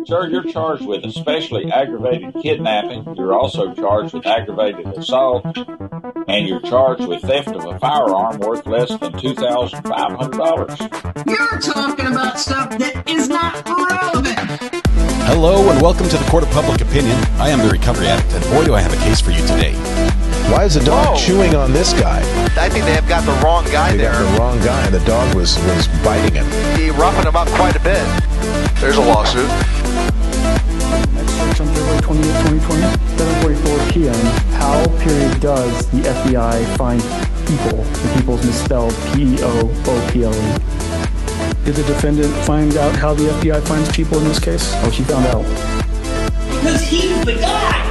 Sir, you're charged with especially aggravated kidnapping. You're also charged with aggravated assault, and you're charged with theft of a firearm worth less than $2,500. You're talking about stuff that is not relevant. Hello and welcome to the Court of Public Opinion. I am the Recovery Addict, and boy do I have a case for you today. Why is the dog chewing on this guy? I think they have got the wrong guy there. They got the wrong guy, and the dog was biting him. He roughing him up quite a bit. There's a lawsuit. Next search on February 28, 2020, 7:44 p.m. How period does the FBI find people? The people's misspelled P-E-O-O-P-L-E. Did the defendant find out how the FBI finds people in this case? Oh, she found out. Because he's the guy.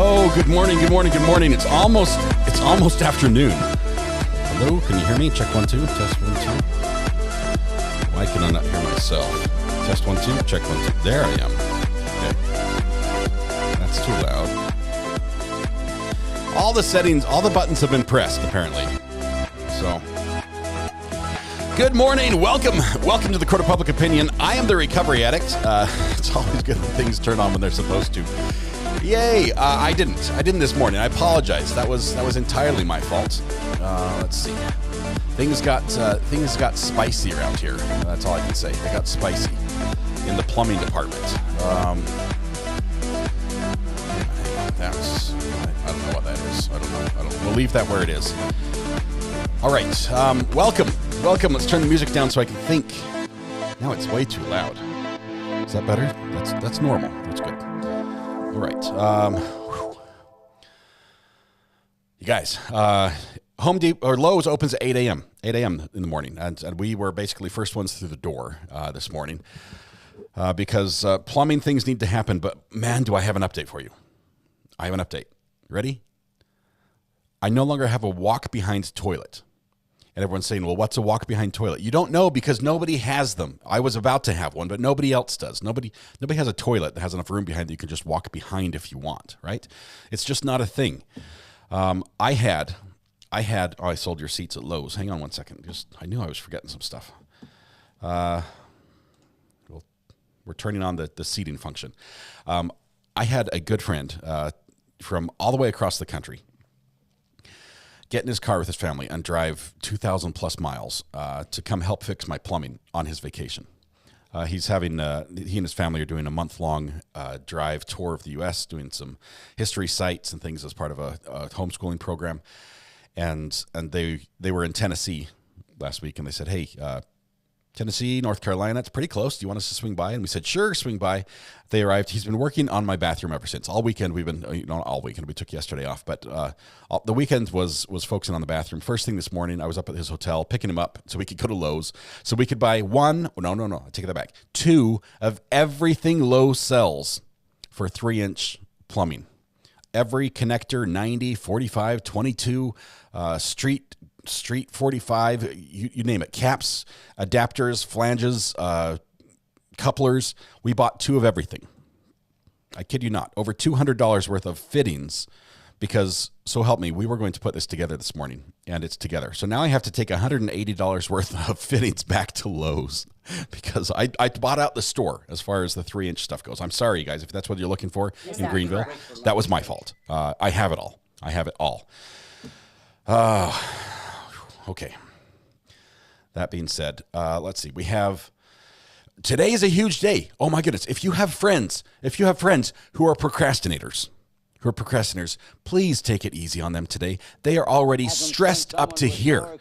Oh, good morning, good morning, good morning. It's almost afternoon. Hello, can you hear me? Check 1, 2, test 1, 2. Why can I not hear myself? Test 1, 2, check 1, 2. There I am. Okay. That's too loud. All the settings, all the buttons have been pressed, apparently. So, good morning. Welcome to the Court of Public Opinion. I am the Recovery Addict. It's always good when things turn on when they're supposed to. Yay! I didn't this morning. I apologize. That was entirely my fault. Let's see. Things got spicy around here. That's all I can say. They got spicy in the plumbing department. I don't know what that is. I don't know. We'll leave that where it is. All right. Welcome. Let's turn the music down so I can think. Now it's way too loud. Is that better? That's normal. That's good. All right. You guys, Home Depot or Lowe's opens at 8 a.m. 8 a.m. in the morning. And we were basically first ones through the door this morning because plumbing things need to happen. But man, do I have an update for you. I have an update. Ready? I no longer have a walk-behind toilet. And everyone's saying, well, what's a walk-behind toilet? You don't know because nobody has them. I was about to have one, but nobody else does. Nobody has a toilet that has enough room behind that you can just walk behind if you want, right? It's just not a thing. I sold your seats at Lowe's. Hang on one second. I knew I was forgetting some stuff. We're turning on the seating function. I had a good friend from all the way across the country get in his car with his family and drive 2,000 plus miles to come help fix my plumbing on his vacation. He and his family are doing a month-long drive tour of the U.S., doing some history sites and things as part of a homeschooling program. And they were in Tennessee last week, and they said, hey, Tennessee, North Carolina, it's pretty close. Do you want us to swing by? And we said, sure, swing by. They arrived. He's been working on my bathroom ever since. All weekend we've been, not all weekend, we took yesterday off, but the weekend was focusing on the bathroom. First thing this morning, I was up at his hotel picking him up so we could go to Lowe's, so we could buy I take that back, 2 of everything Lowe's sells for 3-inch plumbing. Every connector, 90, 45, 22, street 45, you name it, caps, adapters, flanges, couplers. We bought 2 of everything. I kid you not, over $200 worth of fittings because, so help me, we were going to put this together this morning and it's together. So now I have to take $180 worth of fittings back to Lowe's because I bought out the store as far as the 3-inch stuff goes. I'm sorry, guys, if that's what you're looking for in Greenville. That was my fault. I have it all. Okay. That being said, let's see. Today is a huge day. Oh my goodness. If you have friends who are procrastinators, please take it easy on them today. They are already stressed up to here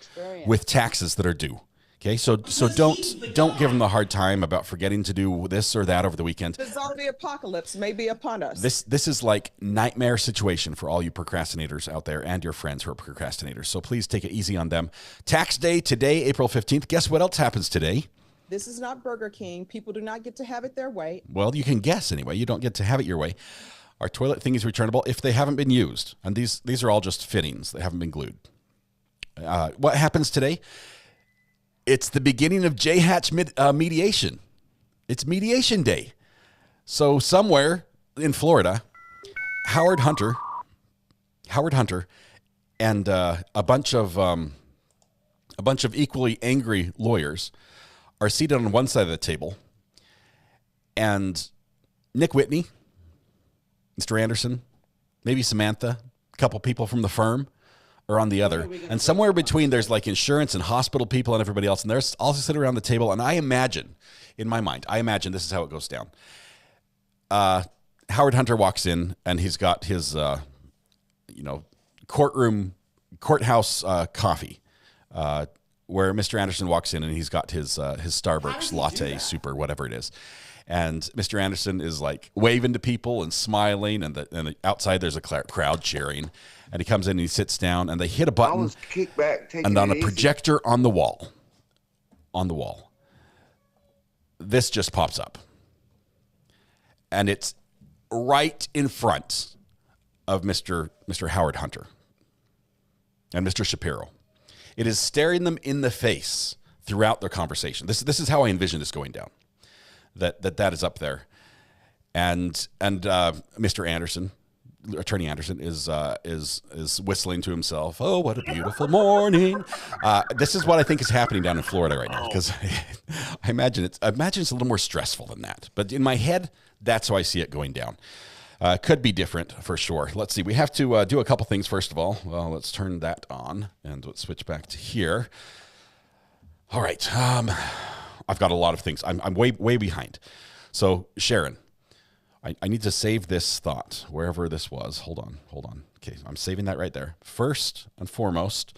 with taxes that are due. Okay, so don't give them a hard time about forgetting to do this or that over the weekend. The zombie apocalypse may be upon us. This is like nightmare situation for all you procrastinators out there and your friends who are procrastinators. So please take it easy on them. Tax day today, April 15th. Guess what else happens today? This is not Burger King. People do not get to have it their way. Well, you can guess anyway. You don't get to have it your way. Our toilet thing is returnable if they haven't been used. And these are all just fittings. They haven't been glued. What happens today? It's the beginning of J-Hatch mediation. It's mediation day. So somewhere in Florida, Howard Hunter, and a bunch of a bunch of equally angry lawyers are seated on one side of the table, and Nick Whitney, Mr. Anderson, maybe Samantha, a couple people from the firm are on the other. And somewhere between, there's like insurance and hospital people and everybody else, and they're all sit around the table. And I imagine, in my mind, this is how it goes down. Howard Hunter walks in, and he's got his, courthouse coffee, where Mr. Anderson walks in, and he's got his Starbucks latte, super, whatever it is. And Mr. Anderson is like waving to people and smiling, and the outside there's a crowd cheering. And he comes in and he sits down, and they hit a button, and on a projector on the wall, this just pops up. And it's right in front of Mr. Howard Hunter and Mr. Shapiro. It is staring them in the face throughout their conversation. This is how I envision this going down. That is up there, and Mr. Anderson, Attorney Anderson, is whistling to himself. Oh, what a beautiful morning! This is what I think is happening down in Florida right now, because I imagine it's a little more stressful than that. But in my head, that's how I see it going down. Could be different for sure. Let's see. We have to do a couple things first of all. Well, let's turn that on and let's switch back to here. All right. I've got a lot of things. I'm way behind. So Sharon, I need to save this thought wherever this was. Hold on. Okay, I'm saving that right there. First and foremost,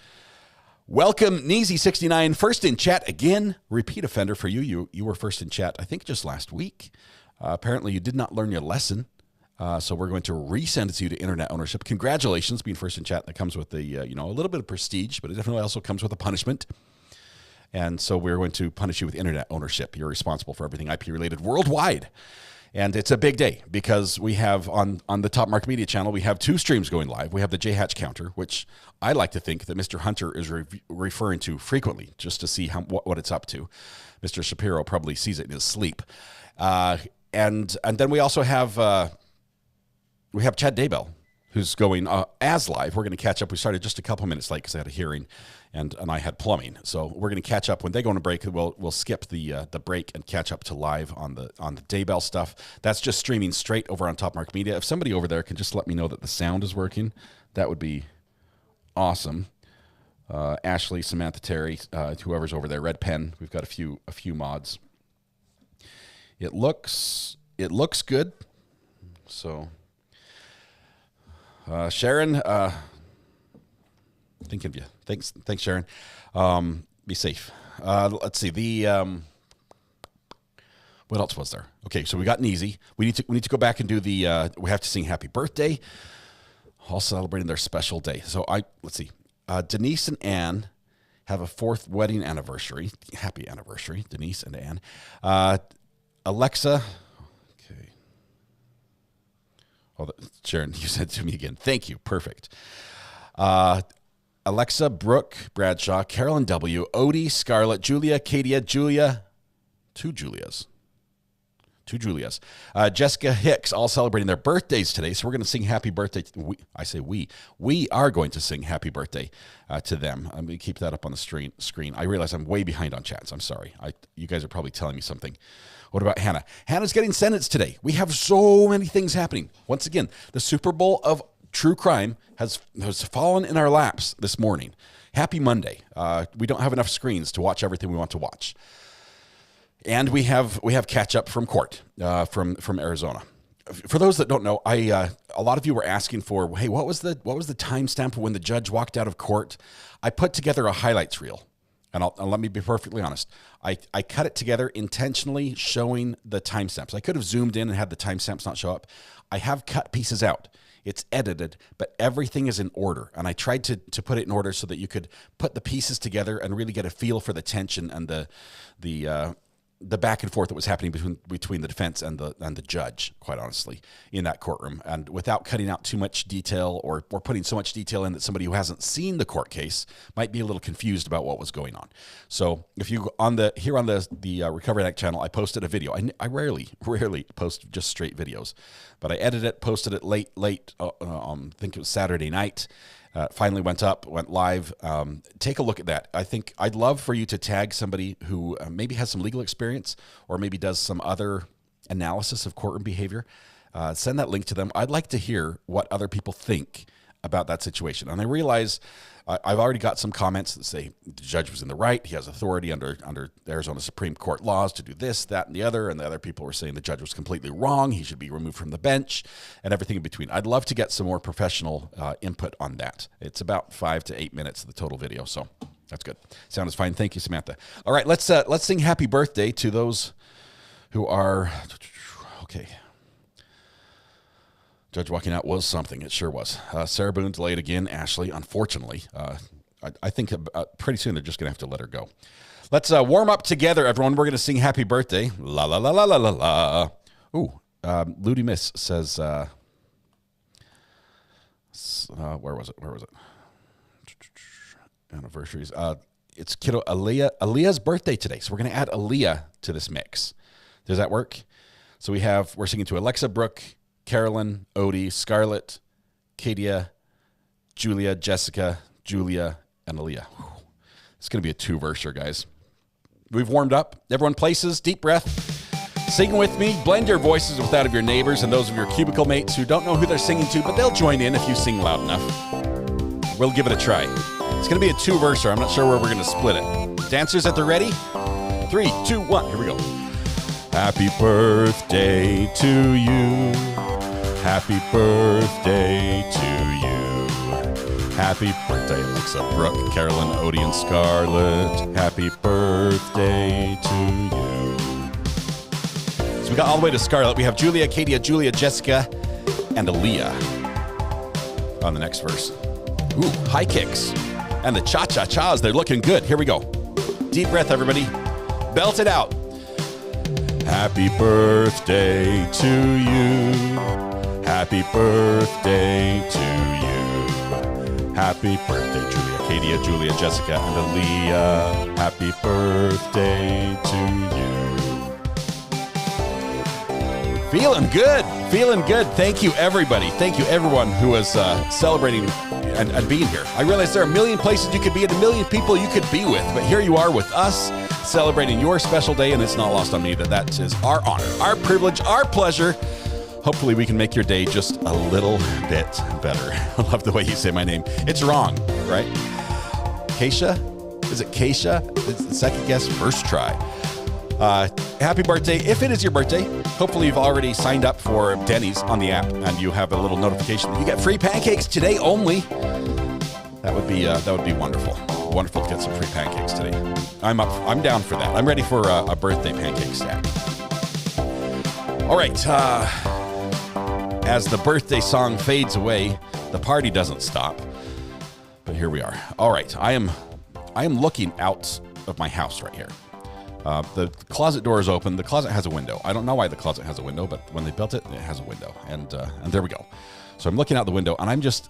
welcome Neezy69, first in chat again. Repeat offender for you. You were first in chat, I think, just last week. Apparently, you did not learn your lesson. So we're going to resend it to you to internet ownership. Congratulations, being first in chat. That comes with a little bit of prestige, but it definitely also comes with a punishment. And so we're going to punish you with internet ownership. You're responsible for everything IP-related worldwide. And it's a big day because we have on the Top Mark Media channel, we have 2 streams going live. We have the J-Hatch counter, which I like to think that Mr. Hunter is referring to frequently just to see what it's up to. Mr. Shapiro probably sees it in his sleep. And then we also have Chad Daybell, who's going as live. We're going to catch up. We started just a couple minutes late because I had a hearing, and I had plumbing. So we're going to catch up when they go on a break. We'll skip the break and catch up to live on the Daybell stuff. That's just streaming straight over on Top Mark Media. If somebody over there can just let me know that the sound is working, that would be awesome. Ashley, Samantha, Terry, whoever's over there, Red Pen. We've got a few mods. It looks good. So. Sharon, thinking of you. Thanks, Sharon. Be safe. Let's see. What else was there? Okay, so we got Neezy. We need to go back and do the. We have to sing Happy Birthday. All celebrating their special day. So let's see. Denise and Ann have a 4th wedding anniversary. Happy anniversary, Denise and Ann. Alexa. Oh, Sharon, you said to me again. Thank you. Perfect. Alexa, Brooke, Bradshaw, Carolyn W., Odie, Scarlett, Julia, Katia, Julia. 2 Julias. Jessica Hicks, all celebrating their birthdays today. So we're going to sing happy birthday. We are going to sing happy birthday to them. I'm going to keep that up on the screen. I realize I'm way behind on chats. I'm sorry. You guys are probably telling me something. What about Hannah? Hannah's getting sentenced today. We have so many things happening. Once again, the Super Bowl of true crime has fallen in our laps this morning. Happy Monday. We don't have enough screens to watch everything we want to watch. And we have catch up from court from Arizona. For those that don't know, a lot of you were asking for, hey, what was the timestamp when the judge walked out of court? I put together a highlights reel. And let me be perfectly honest. I cut it together intentionally showing the timestamps. I could have zoomed in and had the timestamps not show up. I have cut pieces out. It's edited, but everything is in order. And I tried to put it in order so that you could put the pieces together and really get a feel for the tension and the back and forth that was happening between the defense and the judge, quite honestly, in that courtroom. And without cutting out too much detail or putting so much detail in that somebody who hasn't seen the court case might be a little confused about what was going on. So if you on the Recovery Addict channel, I posted a video. I rarely post just straight videos, but I edited it, posted it late. I think it was Saturday night. Finally went live. Take a look at that. I think I'd love for you to tag somebody who maybe has some legal experience or maybe does some other analysis of courtroom behavior. Send that link to them. I'd like to hear what other people think about that situation. And I realize I've already got some comments that say the judge was in the right. He has authority under the Arizona Supreme Court laws to do this, that, and the other people were saying the judge was completely wrong. He should be removed from the bench and everything in between. I'd love to get some more professional input on that. It's about 5 to 8 minutes of the total video, so that's good. Sound is fine. Thank you, Samantha. All right, let's sing happy birthday to those who are okay. Judge walking out was something. It sure was. Sarah Boone delayed again. Ashley, unfortunately. I think pretty soon they're just going to have to let her go. Let's warm up together, everyone. We're going to sing happy birthday. La, la, la, la, la, la, la. Ooh, Ludi Miss says, where was it? Anniversaries. It's kiddo Aaliyah's birthday today. So we're going to add Aaliyah to this mix. Does that work? So we're singing to Alexa, Brooke, Carolyn, Odie, Scarlett, Katia, Julia, Jessica, Julia, and Aaliyah. Whew. It's going to be a 2-verser, guys. We've warmed up. Everyone places, deep breath. Sing with me. Blend your voices with that of your neighbors and those of your cubicle mates who don't know who they're singing to, but they'll join in if you sing loud enough. We'll give it a try. It's going to be a 2-verser. I'm not sure where we're going to split it. Dancers at the ready? 3, 2, 1. Here we go. Happy birthday to you. Happy birthday to you. Happy birthday, Alexa, Brooke, Carolyn, Odie, and Scarlett. Happy birthday to you. So we got all the way to Scarlett. We have Julia, Katia, Julia, Jessica, and Aaliyah on the next verse. Ooh, high kicks. And the cha-cha-chas, they're looking good. Here we go. Deep breath, everybody. Belt it out. Happy birthday to you. Happy birthday to you. Happy birthday, Julia, Katia, Julia, Jessica, and Aaliyah. Happy birthday to you. Feeling good. Feeling good. Thank you, everybody. Thank you, everyone who is celebrating and being here. I realize there are a million places you could be and a million people you could be with, but here you are with us celebrating your special day, and it's not lost on me that is our honor, our privilege, our pleasure. Hopefully we can make your day just a little bit better. I love the way you say my name. It's wrong, right? Keisha? Is it Keisha? It's the second guess, first try. Happy birthday. If it is your birthday, hopefully you've already signed up for Denny's on the app and you have a little notification that you get free pancakes today only. That would be wonderful. Wonderful to get some free pancakes today. I'm down for that. I'm ready for a birthday pancake stack. All right. As the birthday song fades away, the party doesn't stop. But here we are. All right. I am looking out of my house right here. The closet door is open. The closet has a window. I don't know why the closet has a window, but when they built it, it has a window. And there we go. So I'm looking out the window, and I'm just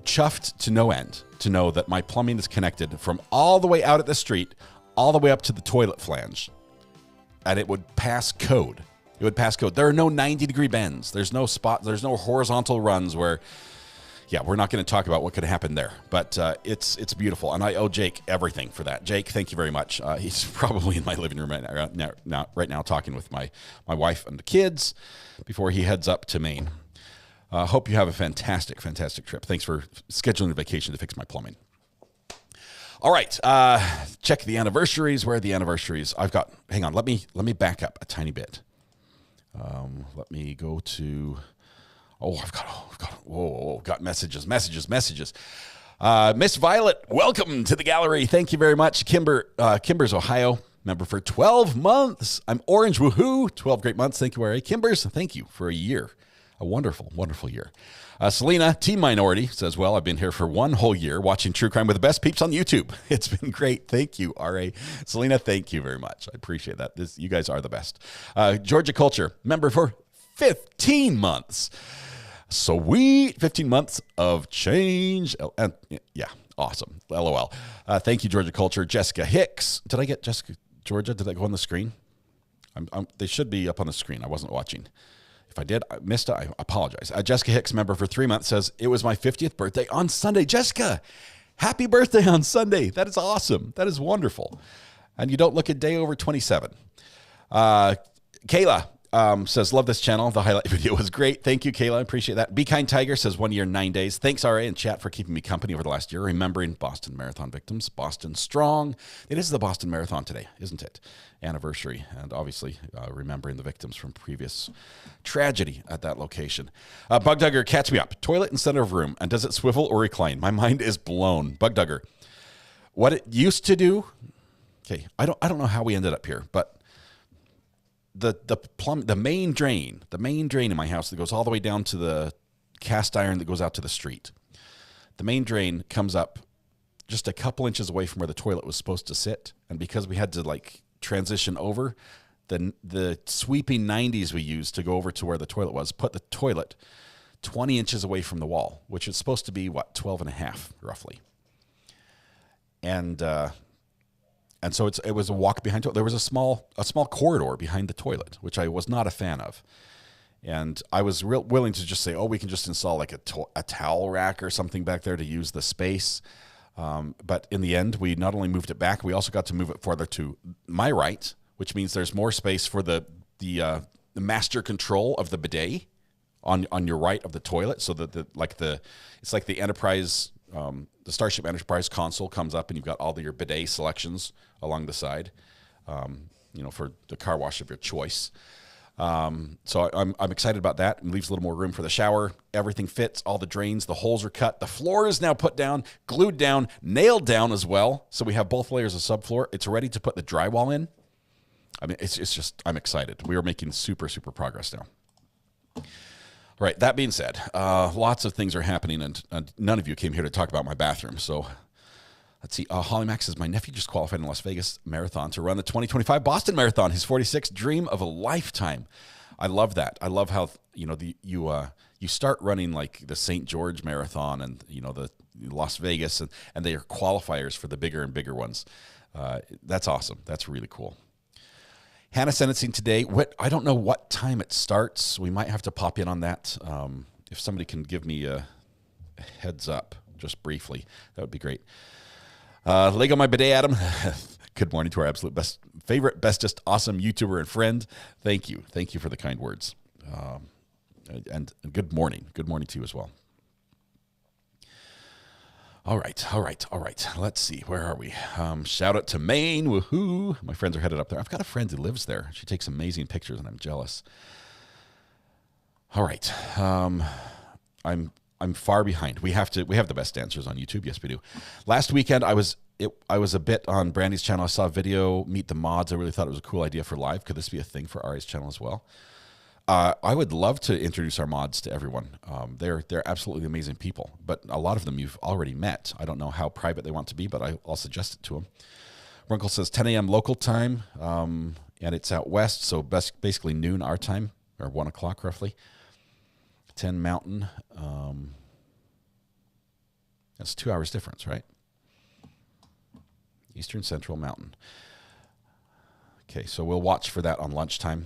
chuffed to no end to know that my plumbing is connected from all the way out at the street, all the way up to the toilet flange. And it would pass code. It would pass code. There are no 90-degree bends. There's no horizontal runs where, yeah, we're not going to talk about what could happen there. But it's beautiful, and I owe Jake everything for that. Jake, thank you very much. He's probably in my living room right now talking with my wife and the kids before he heads up to Maine. Hope you have a fantastic, fantastic trip. Thanks for scheduling a vacation to fix my plumbing. All right, check the anniversaries. Where are the anniversaries? Hang on, let me back up a tiny bit. Let me go to, got messages. Miss Violet, welcome to the gallery. Thank you very much. Kimbers, Ohio, member for 12 months. I'm orange, woohoo. 12 great months. Thank you, R.A. Kimbers, thank you for a year. A wonderful, wonderful year. Selena, Team Minority, says, well, I've been here for 1 whole year watching True Crime with the best peeps on YouTube. It's been great. Thank you, R.A. Selena, thank you very much. I appreciate that. You guys are the best. Georgia Culture, member for 15 months. Sweet. 15 months of change. And yeah, awesome. LOL. Thank you, Georgia Culture. Jessica Hicks. Did I get Jessica, Georgia? Did that go on the screen? They should be up on the screen. I wasn't watching. If I did, I missed it, I apologize. Jessica Hicks, member for 3 months, says, it was my 50th birthday on Sunday. Jessica, happy birthday on Sunday. That is awesome. That is wonderful. And you don't look a day over 27. Kayla says, love this channel. The highlight video was great. Thank you, Kayla. I appreciate that. Be Kind Tiger says 1 year, 9 days. Thanks, RA and chat, for keeping me company over the last year, remembering Boston Marathon victims. Boston strong. It is the Boston Marathon today, isn't it? Anniversary. And obviously remembering the victims from previous tragedy at that location. Bug Dugger, catch me up. Toilet in center of room. And does it swivel or recline? My mind is blown. Bug Dugger. What it used to do. Okay, I don't know how we ended up here, but the main drain in my house that goes all the way down to the cast iron that goes out to the street. The main drain comes up just a couple inches away from where the toilet was supposed to sit, and because we had to like transition over, the sweeping 90s we used to go over to where the toilet was, put the toilet 20 inches away from the wall, which is supposed to be 12 and a half roughly. And so it was a walk behind. There was a small corridor behind the toilet, which I was not a fan of. And I was willing to just say, oh, we can just install like a towel rack or something back there to use the space. But in the end, we not only moved it back, we also got to move it further to my right, which means there's more space for the master control of the bidet on your right of the toilet. So that it's like the Enterprise. The Starship Enterprise console comes up, and you've got all your bidet selections along the side, for the car wash of your choice. So I'm excited about that. It leaves a little more room for the shower. Everything fits. All the drains, the holes are cut. The floor is now put down, glued down, nailed down as well. So we have both layers of subfloor. It's ready to put the drywall in. I mean, it's just, I'm excited. We are making super, super progress now. All right, that being said, lots of things are happening, and none of you came here to talk about my bathroom. So let's see. Holly Max says, my nephew just qualified in Las Vegas Marathon to run the 2025 Boston Marathon. His 46th dream of a lifetime. I love that. I love how, you start running like the St. George Marathon and, the Las Vegas, and they are qualifiers for the bigger and bigger ones. That's awesome. That's really cool. Hannah sentencing today. I don't know what time it starts. We might have to pop in on that. If somebody can give me a heads up just briefly, that would be great. Lego My Bidet Adam. Good morning to our absolute favorite, bestest, awesome YouTuber and friend. Thank you. Thank you for the kind words. And good morning. Good morning to you as well. All right. Let's see. Where are we? Shout out to Maine. Woohoo. My friends are headed up there. I've got a friend who lives there. She takes amazing pictures, and I'm jealous. All right. I'm far behind. We have the best dancers on YouTube. Yes, we do. Last weekend, I was a bit on Brandy's channel. I saw a video, Meet the Mods. I really thought it was a cool idea for live. Could this be a thing for Ari's channel as well? I would love to introduce our mods to everyone. They're absolutely amazing people, but a lot of them you've already met. I don't know how private they want to be, but I'll suggest it to them. Runkle says 10 a.m. local time, and it's out west, so basically noon our time, or 1 o'clock roughly. 10 Mountain. That's 2 hours difference, right? Eastern Central Mountain. Okay, so we'll watch for that on lunchtime.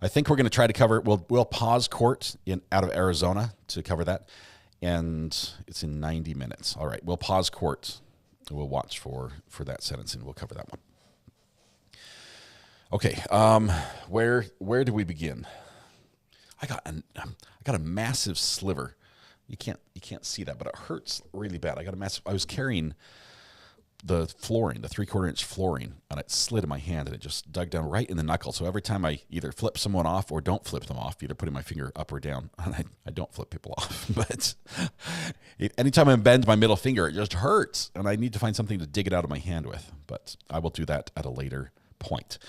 I think we're going to try to cover it. We'll pause court out of Arizona to cover that, and it's in 90 minutes. All right, we'll pause court. We'll watch for that sentencing. We'll cover that one. Okay, where do we begin? I got a massive sliver. You can't see that, but it hurts really bad. I was carrying the flooring, the 3/4 inch flooring, and it slid in my hand, and it just dug down right in the knuckle. So every time I either flip someone off or don't flip them off, either putting my finger up or down, and I don't flip people off, but anytime I bend my middle finger, it just hurts, and I need to find something to dig it out of my hand with, but I will do that at a later point.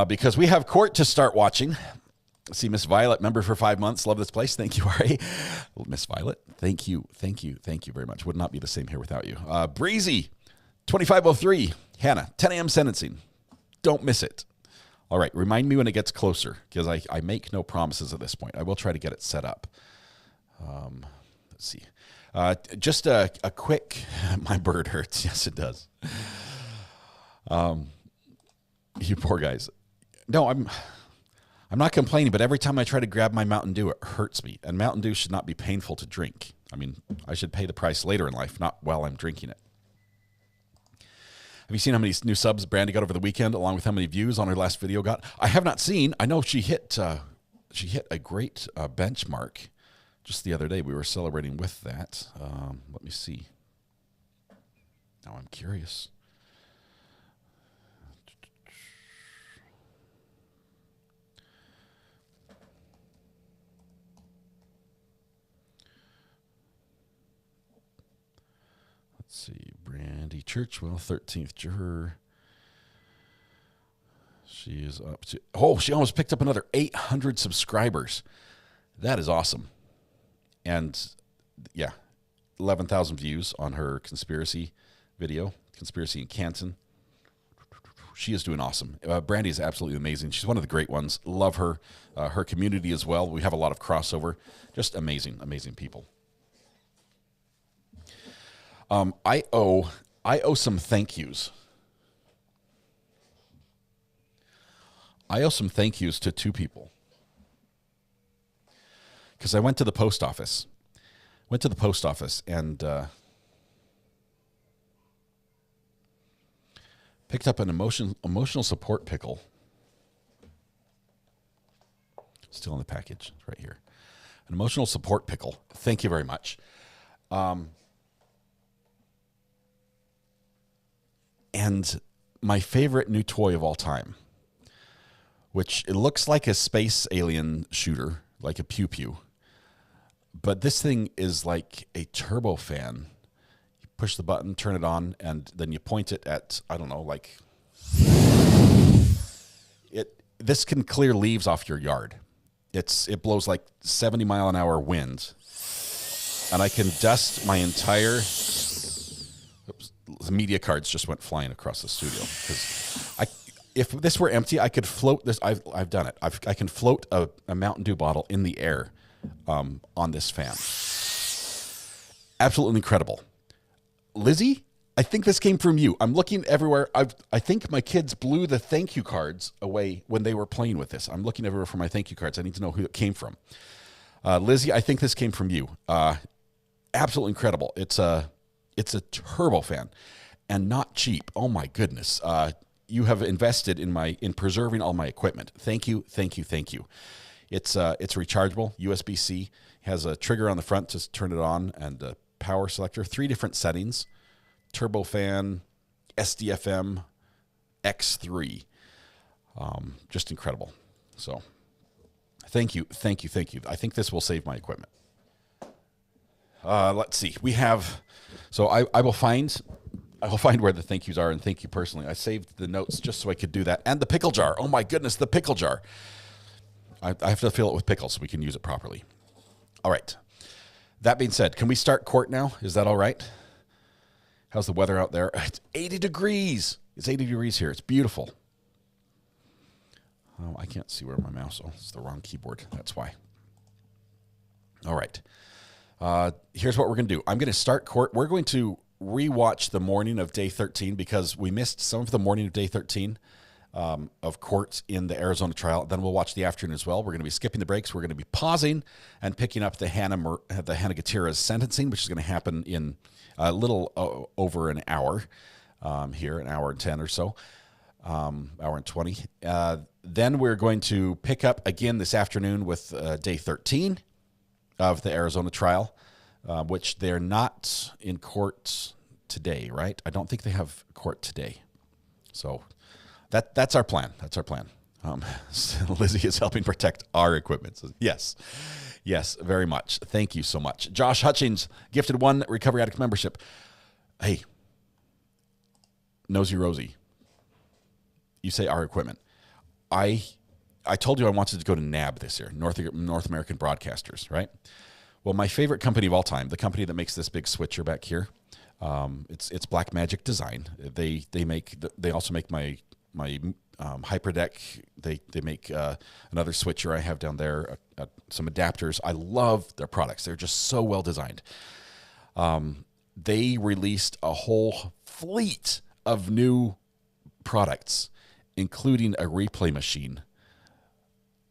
Because we have court to start watching. See Miss Violet, member for 5 months. Love this place. Thank you, R.A. Miss Violet, thank you very much. Would not be the same here without you. Breezy, 2503. Hannah, 10 a.m. sentencing. Don't miss it. All right, remind me when it gets closer, because I make no promises at this point. I will try to get it set up. Let's see. Just a quick, my bird hurts. Yes, it does. You poor guys. No, I'm I'm not complaining, but every time I try to grab my Mountain Dew, it hurts me. And Mountain Dew should not be painful to drink. I mean, I should pay the price later in life, not while I'm drinking it. Have you seen how many new subs Brandy got over the weekend, along with how many views on her last video got? I have not seen. I know she hit a great benchmark just the other day. We were celebrating with that. Let me see. Now I'm curious. Let's see, Brandy Churchwell, 13th juror. She is up to, she almost picked up another 800 subscribers. That is awesome. And yeah, 11,000 views on her conspiracy video, Conspiracy in Canton. She is doing awesome. Brandy is absolutely amazing. She's one of the great ones. Love her. Her community as well. We have a lot of crossover. Just amazing, amazing people. I owe some thank yous. I owe some thank yous to two people. Because I went to the post office. And picked up an emotional support pickle. Still in the package. It's right here. An emotional support pickle. Thank you very much. And my favorite new toy of all time, which it looks like a space alien shooter, like a pew pew. But this thing is like a turbo fan. You push the button, turn it on, and then you point it at, I don't know, like this can clear leaves off your yard. It blows like 70 mile an hour wind. And I can dust my entire the media cards just went flying across the studio because if this were empty, I could float this. I've done it. I can float a Mountain Dew bottle in the air on this fan. Absolutely incredible. Lizzie, I think this came from you. I'm looking everywhere. I think my kids blew the thank you cards away when they were playing with this. I'm looking everywhere for my thank you cards. I need to know who it came from. Lizzie, I think this came from you. Absolutely incredible. It's a turbo fan and not cheap. Oh my goodness. You have invested in preserving all my equipment. Thank you. It's rechargeable, USB-C, has a trigger on the front to turn it on and a power selector, 3 different settings, turbo fan, SDFM, X3. Just incredible. So thank you. I think this will save my equipment. Let's see. We have, so I will find where the thank yous are and thank you personally. I saved the notes just so I could do that. And the pickle jar. Oh my goodness, the pickle jar. I have to fill it with pickles so we can use it properly. All right. That being said, can we start court now? Is that all right? How's the weather out there? It's 80 degrees. It's 80 degrees here. It's beautiful. Oh, I can't see where my mouse. Oh, it's the wrong keyboard. That's why. All right. Here's what we're going to do. I'm going to start court. We're going to rewatch the morning of day 13 because we missed some of the morning of day 13 of court in the Arizona trial. Then we'll watch the afternoon as well. We're going to be skipping the breaks. We're going to be pausing and picking up the Hannah Gutierrez sentencing, which is going to happen in a little over an hour here, an hour and 10 or so, hour and 20. Then we're going to pick up again this afternoon with day 13 of the Arizona trial, which they're not in court today, right? I don't think they have court today. So that's our plan. That's our plan. Lizzie is helping protect our equipment. So yes, very much. Thank you so much. Josh Hutchings gifted 1 Recovery Addict membership. Hey, Nosy Rosie, you say our equipment. I told you I wanted to go to NAB this year, North American Broadcasters, right? Well, my favorite company of all time, the company that makes this big switcher back here, it's Black Magic Design. They also make my Hyperdeck. They make another switcher I have down there, some adapters. I love their products. They're just so well designed. They released a whole fleet of new products, including a replay machine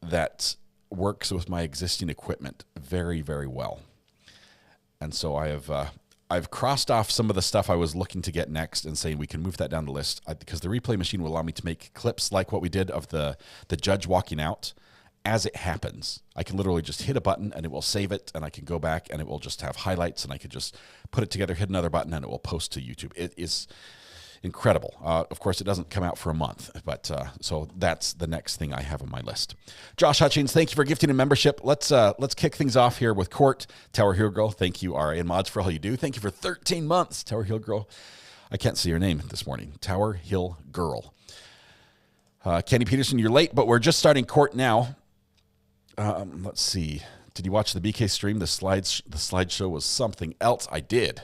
that works with my existing equipment very, very well. And so I've crossed off some of the stuff I was looking to get next and saying we can move that down the list because the replay machine will allow me to make clips like what we did of the judge walking out as it happens. I can literally just hit a button and it will save it, and I can go back and it will just have highlights, and I could just put it together, hit another button, and it will post to YouTube. It is incredible. Of course, it doesn't come out for a month, but so that's the next thing I have on my list. Josh Hutchings, thank you for gifting a membership. Let's kick things off here with Court. Tower Hill Girl, thank you, RA and Mods, for all you do. Thank you for 13 months, Tower Hill Girl. I can't see your name this morning. Tower Hill Girl. Kenny Peterson, you're late, but we're just starting court now. Let's see. Did you watch the BK stream? The slideshow was something else. I did.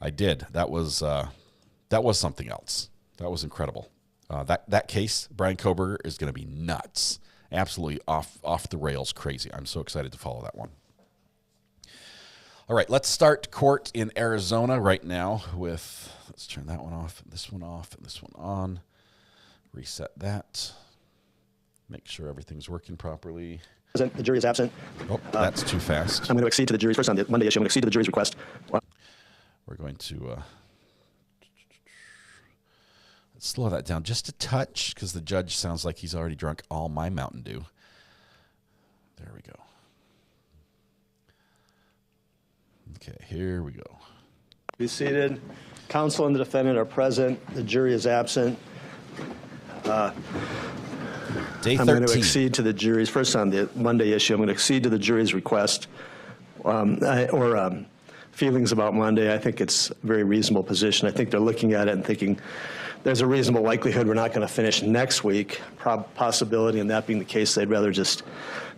That was something else. That was incredible. That case, Brian Koberger, is going to be nuts. Absolutely off the rails crazy. I'm so excited to follow that one. All right, let's start court in Arizona right now with, let's turn that one off, and this one on. Reset that. Make sure everything's working properly. The jury is absent. Oh, that's too fast. I'm going to accede to the jury's, first on the Monday issue, I'm going to accede to the jury's request. We're going to let's slow that down just a touch because the judge sounds like he's already drunk all my Mountain Dew. There we go. Okay, here we go. Be seated. Counsel and the defendant are present. The jury is absent. Day 13. I'm going to accede to the jury's, first on the Monday issue, I'm going to accede to the jury's request feelings about Monday. I think it's a very reasonable position. I think they're looking at it and thinking there's a reasonable likelihood we're not going to finish next week. Possibility, and that being the case, they'd rather just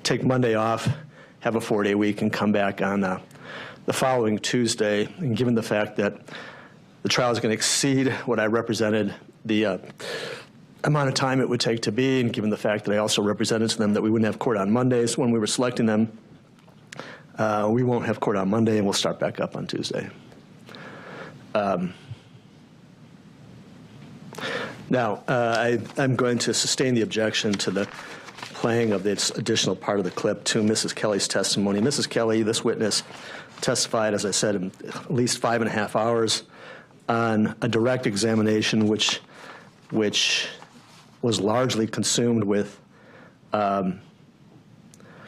take Monday off, have a 4-day week, and come back on the following Tuesday. And given the fact that the trial is going to exceed what I represented the amount of time it would take to be, and given the fact that I also represented to them that we wouldn't have court on Mondays when we were selecting them, we won't have court on Monday, and we'll start back up on Tuesday. Now, I'm going to sustain the objection to the playing of this additional part of the clip to Mrs. Kelly's testimony. Mrs. Kelly, this witness, testified, as I said, in at least 5.5 hours on a direct examination, which was largely consumed with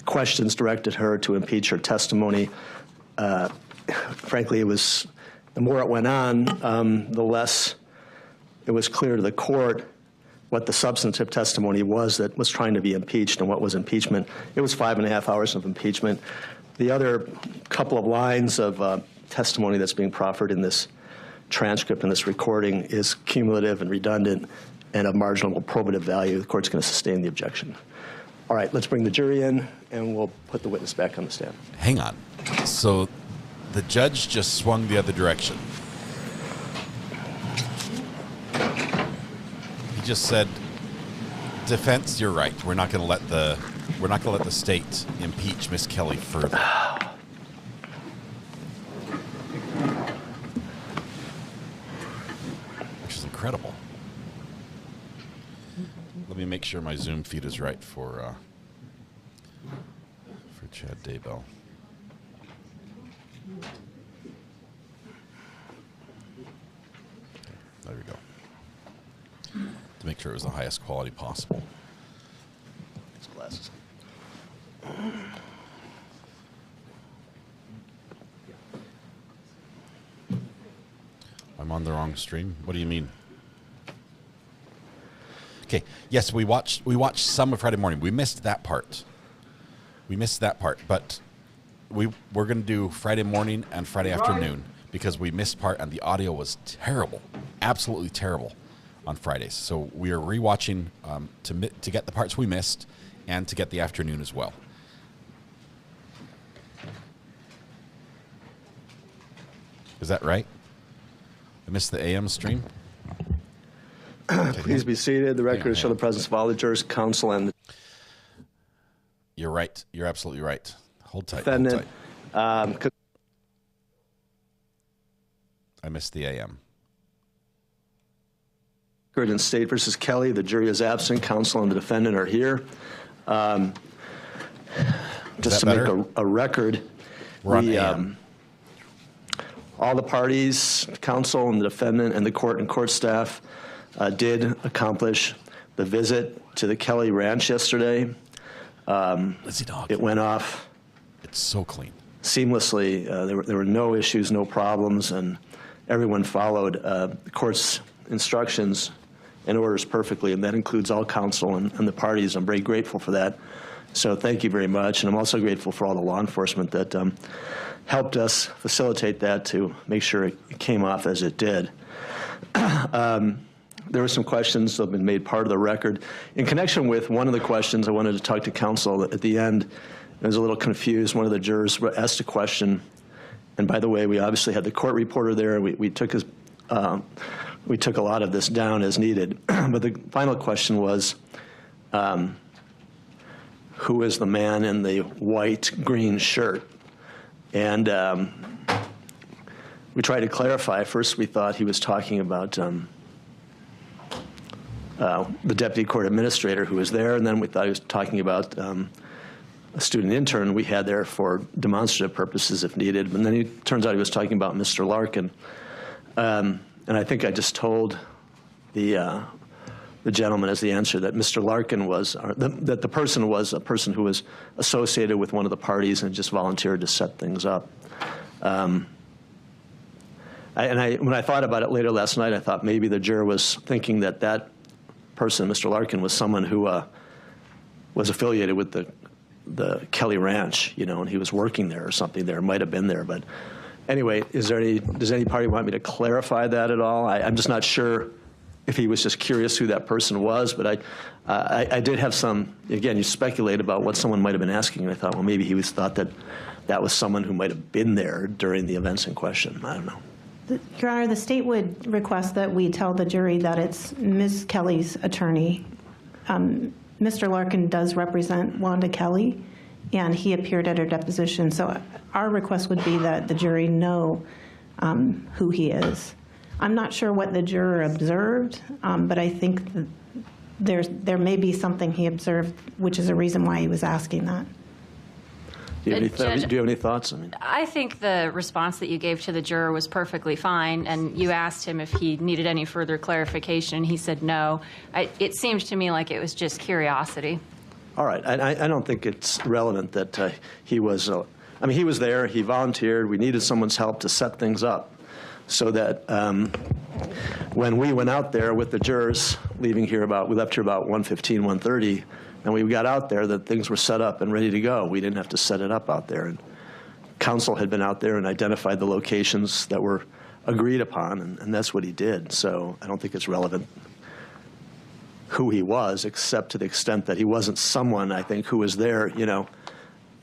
questions directed her to impeach her testimony. Frankly, it was, the more it went on, the less it was clear to the court what the substantive testimony was that was trying to be impeached and what was impeachment. It was 5.5 hours of impeachment. The other couple of lines of testimony that's being proffered in this transcript and this recording is cumulative and redundant and of marginal probative value. The court's going to sustain the objection. All right, let's bring the jury in, and we'll put the witness back on the stand. Hang on. So the judge just swung the other direction. He just said, "Defense, you're right. We're not going to let the state impeach Miss Kelly further." Which is incredible. Let me make sure my Zoom feed is right for Chad Daybell. There we go. To make sure it was the highest quality possible. These glasses. I'm on the wrong stream. What do you mean? Okay. Yes, we watched some of Friday morning. We missed that part. But we're going to do Friday morning and Friday afternoon because we missed part and the audio was terrible, absolutely terrible on Fridays. So we are rewatching to get the parts we missed and to get the afternoon as well. Is that right? I missed the AM stream. Please be seated. The record show the presence of all the jurors, counsel, and the You're right. You're absolutely right. Hold tight. defendant. I missed the AM. In State versus Kelly, the jury is absent. Counsel and the defendant are here. Just to make a record, all the parties, counsel and the defendant and the court and court staff did accomplish the visit to the Kelly Ranch yesterday. It went off. It's so clean. Seamlessly. There were no issues, no problems, and everyone followed the court's instructions and orders perfectly, and that includes all counsel and the parties. I'm very grateful for that. So thank you very much, and I'm also grateful for all the law enforcement that helped us facilitate that to make sure it came off as it did. There were some questions that have been made part of the record. In connection with one of the questions, I wanted to talk to counsel. At the end, I was a little confused. One of the jurors asked a question, and by the way, we obviously had the court reporter there. We took a lot of this down as needed. But the final question was, who is the man in the white-green shirt? And we tried to clarify. First, we thought he was talking about the deputy court administrator who was there, and then we thought he was talking about a student intern we had there for demonstrative purposes if needed. And then it turns out he was talking about Mr. Larkin. And I think I just told the gentleman as the answer that Mr. Larkin was, that the person was a person who was associated with one of the parties and just volunteered to set things up. When I thought about it later last night, I thought maybe the juror was thinking that that person, Mr. Larkin, was someone who was affiliated with the Kelly Ranch, and he was working there or something there, might have been there. But anyway, does any party want me to clarify that at all? I'm just not sure if he was just curious who that person was, but I did have some, again, you speculate about what someone might have been asking, and I thought, well, maybe he thought that was someone who might have been there during the events in question. I don't know. Your Honor, the state would request that we tell the jury that it's Ms. Kelly's attorney. Mr. Larkin does represent Wanda Kelly, and he appeared at her deposition. So our request would be that the jury know who he is. I'm not sure what the juror observed, but I think that there may be something he observed, which is a reason why he was asking that. Do you have any thoughts? I think the response that you gave to the juror was perfectly fine, and you asked him if he needed any further clarification. He said no. It seemed to me like it was just curiosity. All right. I don't think it's relevant that he was, he was there. He volunteered. We needed someone's help to set things up so that when we went out there with the jurors leaving here we left here about 1:15, 1:30, and we got out there, that things were set up and ready to go. We didn't have to set it up out there. And counsel had been out there and identified the locations that were agreed upon, and that's what he did. So I don't think it's relevant who he was, except to the extent that he wasn't someone, I think, who was there,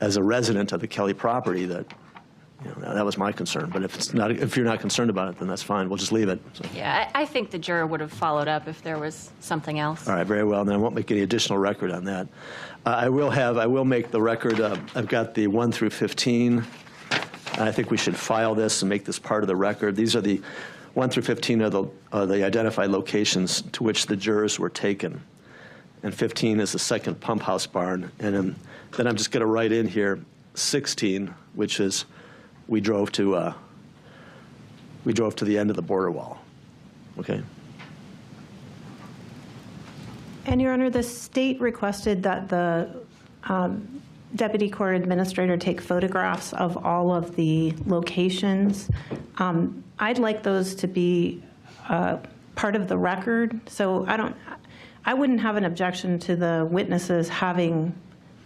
as a resident of the Kelly property. That was my concern. But if you're not concerned about it, then that's fine. We'll just leave it. So. Yeah, I think the juror would have followed up if there was something else. All right, very well. Then I won't make any additional record on that. I will make the record. I've got the 1 through 15. I think we should file this and make this part of the record. These are the 1 through 15 are the identified locations to which the jurors were taken, and 15 is the second pump house barn. And then I'm just going to write in here 16, which is. We drove to the end of the border wall. Okay. And Your Honor, the state requested that the deputy court administrator take photographs of all of the locations. I'd like those to be part of the record. So I wouldn't have an objection to the witnesses having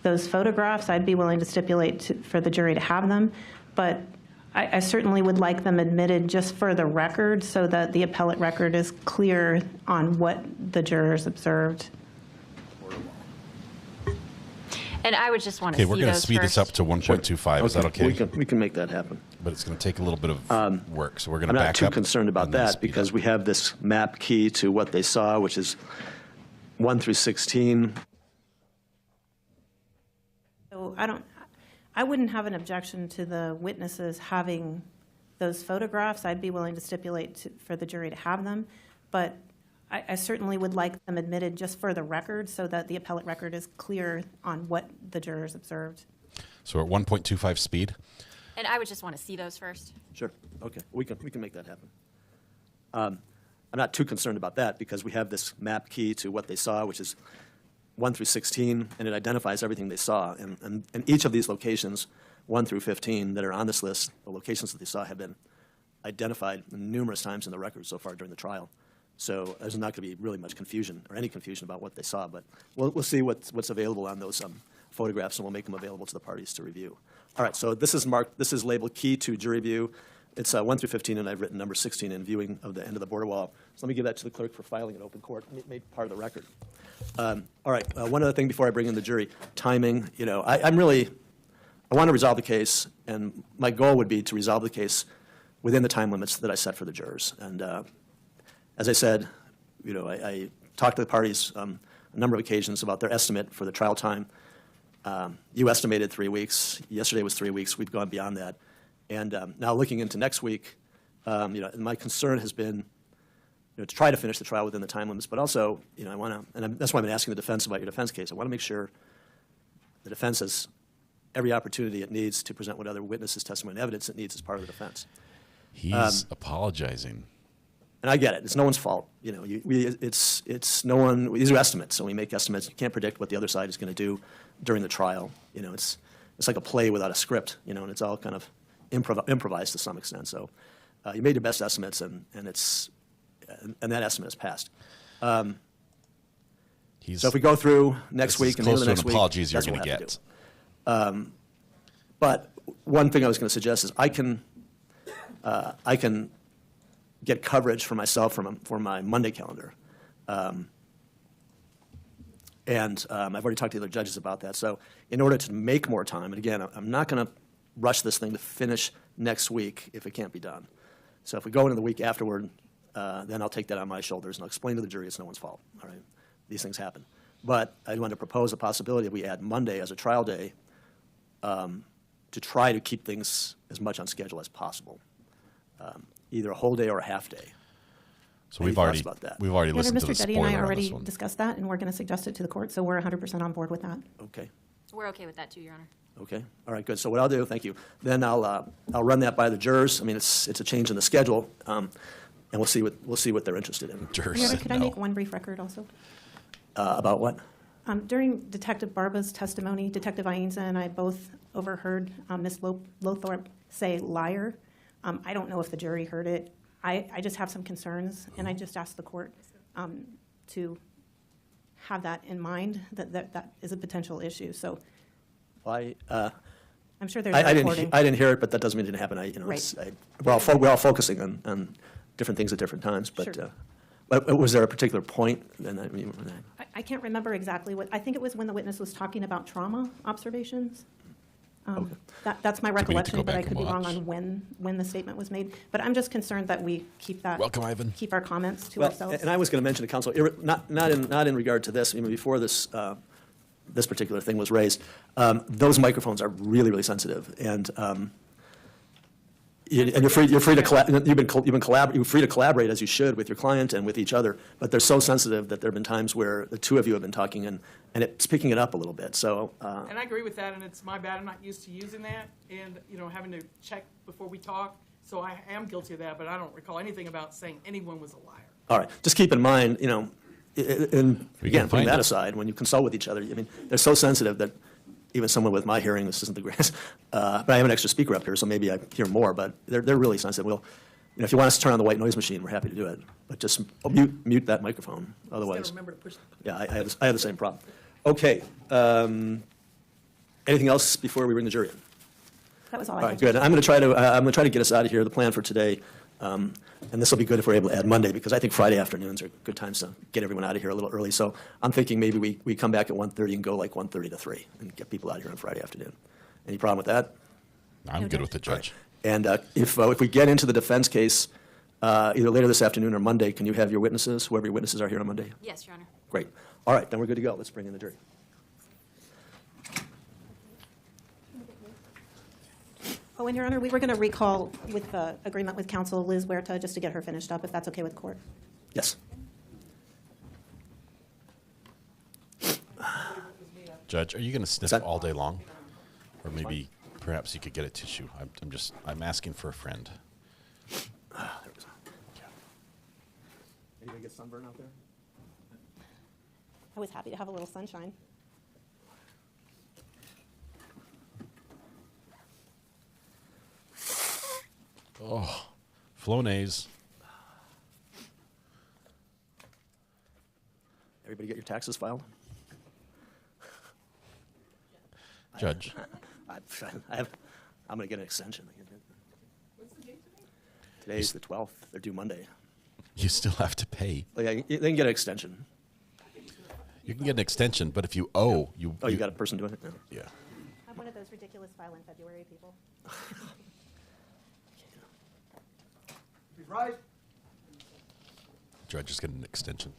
those photographs. I'd be willing to stipulate for the jury to have them. But I certainly would like them admitted just for the record so that the appellate record is clear on what the jurors observed. And I would just want to see those we're going to speed this up to 1.25. Sure. Is that okay? We can make that happen. But it's going to take a little bit of work, so we're going to back up. I'm not too concerned about that because we have this map key to what they saw, which is 1 through 16. So I wouldn't have an objection to the witnesses having those photographs. I'd be willing to stipulate for the jury to have them. But I certainly would like them admitted just for the record so that the appellate record is clear on what the jurors observed. So at 1.25 speed? And I would just want to see those first. Sure. Okay. We can make that happen. I'm not too concerned about that because we have this map key to what they saw, which is 1 through 16, and it identifies everything they saw. And each of these locations, 1 through 15, that are on this list, the locations that they saw have been identified numerous times in the record so far during the trial. So there's not going to be really much confusion or any confusion about what they saw, but we'll see what's available on those photographs, and we'll make them available to the parties to review. All right, so this is marked. This is labeled key to jury view. It's 1 through 15, and I've written number 16 in viewing of the end of the border wall. So let me give that to the clerk for filing in open court, made part of the record. All right, one other thing before I bring in the jury, timing. You know, I want to resolve the case, and my goal would be to resolve the case within the time limits that I set for the jurors. And as I said, you know, I talked to the parties a number of occasions about their estimate for the trial time. You estimated 3 weeks. Yesterday was 3 weeks. We've gone beyond that. And now looking into next week, you know, my concern has been, you know, to try to finish the trial within the time limits, but also, you know, I want to, and that's why I've been asking the defense about your defense case. I want to make sure the defense has every opportunity it needs to present what other witnesses' testimony and evidence it needs as part of the defense. He's apologizing. And I get it. It's no one's fault. You know, it's no one. These are estimates, so we make estimates. You can't predict what the other side is going to do during the trial. You know, it's like a play without a script. You know, and it's all kind of improvised to some extent. So you made your best estimates, and that estimate is passed. So if we go through next week and the next week, apologies you're going to get. But one thing I was going to suggest is I can get coverage for myself for my Monday calendar. And I've already talked to the other judges about that. So in order to make more time, and again, I'm not going to rush this thing to finish next week if it can't be done. So if we go into the week afterward, then I'll take that on my shoulders and I'll explain to the jury it's no one's fault. All right, these things happen. But I want to propose a possibility that we add Monday as a trial day to try to keep things as much on schedule as possible. Either a whole day or a half day. So we've already listened to the Mr. Duddy spoiler and I on already this one. discussed that, and we're going to suggest it to the court, so we're 100% on board with that. Okay. We're okay with that too, Your Honor. Okay. All right. Good. So what I'll do, thank you. Then I'll run that by the jurors. I mean, it's a change in the schedule, and we'll see what they're interested in. Jurors. Your Honor, could I make one brief record also? About what? During Detective Barba's testimony, Detective Ainza and I both overheard Ms. Lothorpe say liar. I don't know if the jury heard it. I just have some concerns, and I just asked the court to have that in mind, that is a potential issue. So I'm sure there's a recording. I didn't hear it, but that doesn't mean it didn't happen. Right. We're all focusing on different things at different times. But, Sure. but was there a particular point? I can't remember exactly what. I think it was when the witness was talking about trauma observations. Okay. That's my recollection, go but I back could and be wrong watch. on when the statement was made. But I'm just concerned that we keep that. Welcome, Ayden. Keep our comments to Well, ourselves. and I was going to mention to counsel, not in regard to this. I mean, before this this particular thing was raised, those microphones are really, really sensitive, and you're free to collaborate as you should with your client and with each other. But they're so sensitive that there have been times where the two of you have been talking and it's picking it up a little bit. So. And I agree with that, and it's my bad. I'm not used to using that, and having to check before we talk. So I am guilty of that, but I don't recall anything about saying anyone was a liar. All right. Just keep in mind, and again, putting that it. aside, when you consult with each other, I mean, they're so sensitive that even someone with my hearing, this isn't the greatest, but I have an extra speaker up here, so maybe I hear more, but they're really sensitive. Well, if you want us to turn on the white noise machine, we're happy to do it, but just mute that microphone. Otherwise, Remember to push. yeah, I have the same problem. Okay. Anything else before we bring the jury in? That was all All I right, had. good. I'm going to try to get us out of here. The plan for today, and this will be good if we're able to add Monday, because I think Friday afternoons are good times to get everyone out of here a little early. So I'm thinking maybe we come back at 1:30 and go like 1:30 to 3 and get people out of here on Friday afternoon. Any problem with that? I'm good with the judge. And if we get into the defense case either later this afternoon or Monday, can you have your witnesses, whoever your witnesses are here on Monday? Yes, Your Honor. Great. All right, then we're good to go. Let's bring in the jury. Oh, and Your Honor, we were going to recall with agreement with counsel Liz Huerta just to get her finished up, if that's okay with the court. Yes. Judge, are you going to sniff all day long? Or maybe perhaps you could get a tissue. I'm asking for a friend. Anybody get sunburn out there? I was happy to have a little sunshine. Oh, Flonase. Everybody get your taxes filed? Judge. I'm going to get an extension. What's the date today? Today's the 12th. They're due Monday. You still have to pay. They can get an extension. You can get an extension, but if you owe, you got a person doing it? No. Yeah. I'm one of those ridiculous file in February people. Please rise. Judge is getting an extension.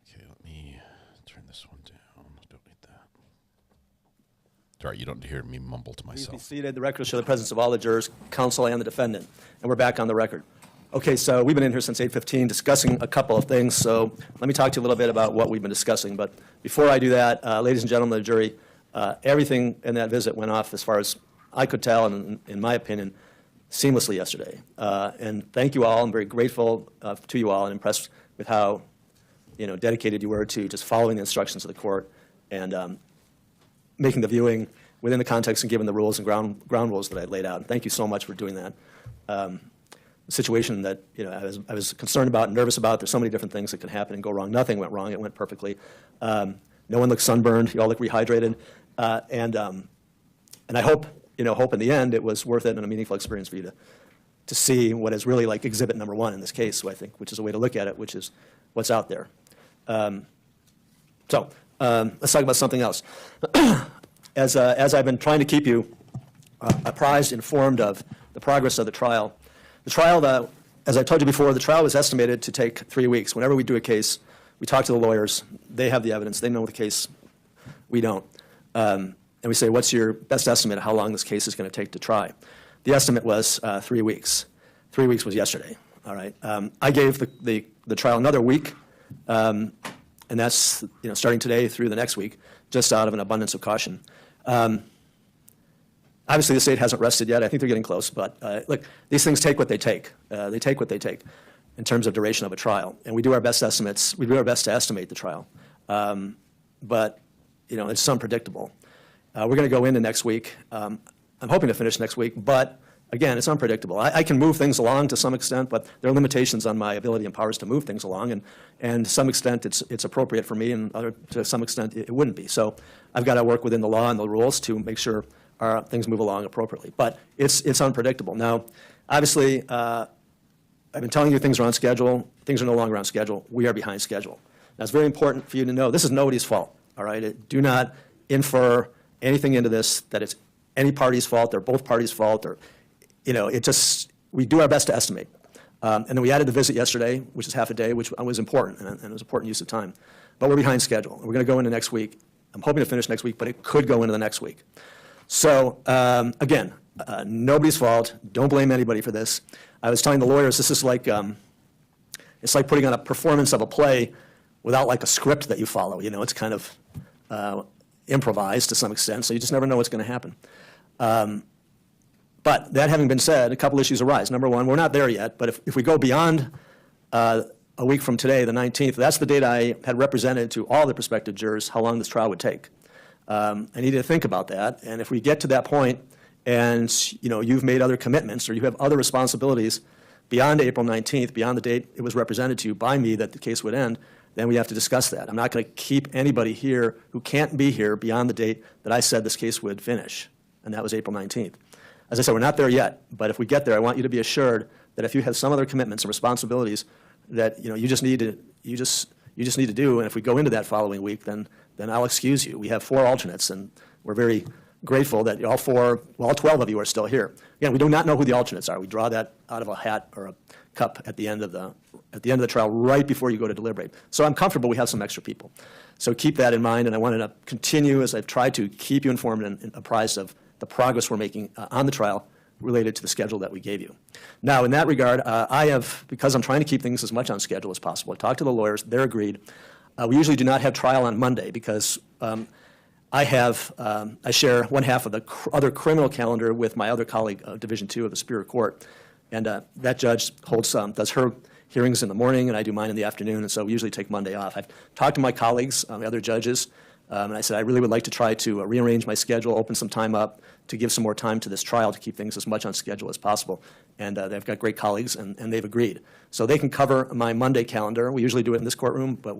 Okay, let me turn this one down. Don't need that. Sorry, you don't hear me mumble to Please be myself. seated. The record will show the presence of all the jurors, counsel, and the defendant. And we're back on the record. Okay, so we've been in here since 8:15 discussing a couple of things. So let me talk to you a little bit about what we've been discussing. But before I do that, ladies and gentlemen of the jury, everything in that visit went off, as far as I could tell, and in my opinion, seamlessly yesterday. And thank you all. I'm very grateful to you all and impressed with how dedicated you were to just following the instructions of the court and making the viewing within the context and given the rules and ground rules that I laid out. And thank you so much for doing that. A situation that I was concerned about and nervous about. There's so many different things that can happen and go wrong. Nothing went wrong. It went perfectly. No one looked sunburned. You all look rehydrated. And I hope in the end it was worth it and a meaningful experience for you to see what is really like exhibit number one in this case, so I think, which is a way to look at it, which is what's out there. So let's talk about something else. As I've been trying to keep you apprised, informed of the progress of the trial, as I told you before, the trial was estimated to take 3 weeks. Whenever we do a case, we talk to the lawyers. They have the evidence. They know the case. We don't. And we say, what's your best estimate of how long this case is going to take to try? The estimate was 3 weeks. 3 weeks was yesterday. All right. I gave the trial another week, and that's starting today through the next week, just out of an abundance of caution. Obviously, the state hasn't rested yet. I think they're getting close. But look, these things take what they take. They take what they take in terms of duration of a trial. And we do our best estimates. We do our best to estimate the trial. But, it's unpredictable. We're going to go into next week. I'm hoping to finish next week. But, again, it's unpredictable. I can move things along to some extent, but there are limitations on my ability and powers to move things along. And to some extent, it's appropriate for me, and to some extent, it wouldn't be. So I've got to work within the law and the rules to make sure things move along appropriately. But it's unpredictable. Now, obviously, I've been telling you things are on schedule. Things are no longer on schedule. We are behind schedule. Now, it's very important for you to know this is nobody's fault, all right? Do not infer anything into this that it's any party's fault. They're both parties' fault. Or, we do our best to estimate. And then we added the visit yesterday, which is half a day, which was important, and it was important use of time. But we're behind schedule. We're going to go into next week. I'm hoping to finish next week, but it could go into the next week. So, again, nobody's fault. Don't blame anybody for this. I was telling the lawyers this is like, it's like putting on a performance of a play without like a script that you follow. It's kind of improvised to some extent, so you just never know what's going to happen. But that having been said, a couple issues arise. Number one, we're not there yet, but if we go beyond a week from today, the 19th, that's the date I had represented to all the prospective jurors how long this trial would take. I need to think about that, and if we get to that point and you've made other commitments or you have other responsibilities beyond April 19th, beyond the date it was represented to you by me that the case would end, then we have to discuss that. I'm not going to keep anybody here who can't be here beyond the date that I said this case would finish, and that was April 19th. As I said, we're not there yet, but if we get there, I want you to be assured that if you have some other commitments and responsibilities that you just need to do, and if we go into that following week, then I'll excuse you. We have 4 alternates, and we're very grateful that all 12 of you are still here. Again, we do not know who the alternates are. We draw that out of a hat or a cup at the end of the trial, right before you go to deliberate. So I'm comfortable we have some extra people. So keep that in mind, and I wanted to continue, as I've tried to, keep you informed and apprised of the progress we're making on the trial related to the schedule that we gave you. Now, in that regard, because I'm trying to keep things as much on schedule as possible, I talked to the lawyers, they're agreed. We usually do not have trial on Monday because I share one half of the other criminal calendar with my other colleague, Division II of the Superior Court, and that judge does her hearings in the morning, and I do mine in the afternoon, and so we usually take Monday off. I've talked to my colleagues, the other judges, and I said I really would like to try to rearrange my schedule, open some time up to give some more time to this trial to keep things as much on schedule as possible. And they've got great colleagues, and they've agreed. So they can cover my Monday calendar. We usually do it in this courtroom, but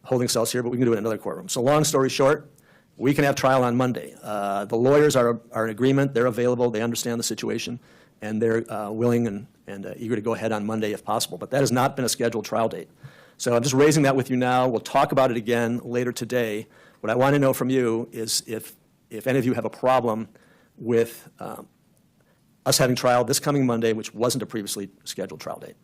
holding cells here, but we can do it in another courtroom. So long story short, we can have trial on Monday. The lawyers are in agreement. They're available. They understand the situation, and they're willing and eager to go ahead on Monday if possible. But that has not been a scheduled trial date. So I'm just raising that with you now. We'll talk about it again later today. What I want to know from you is if any of you have a problem with us having trial this coming Monday, which wasn't a previously scheduled trial date.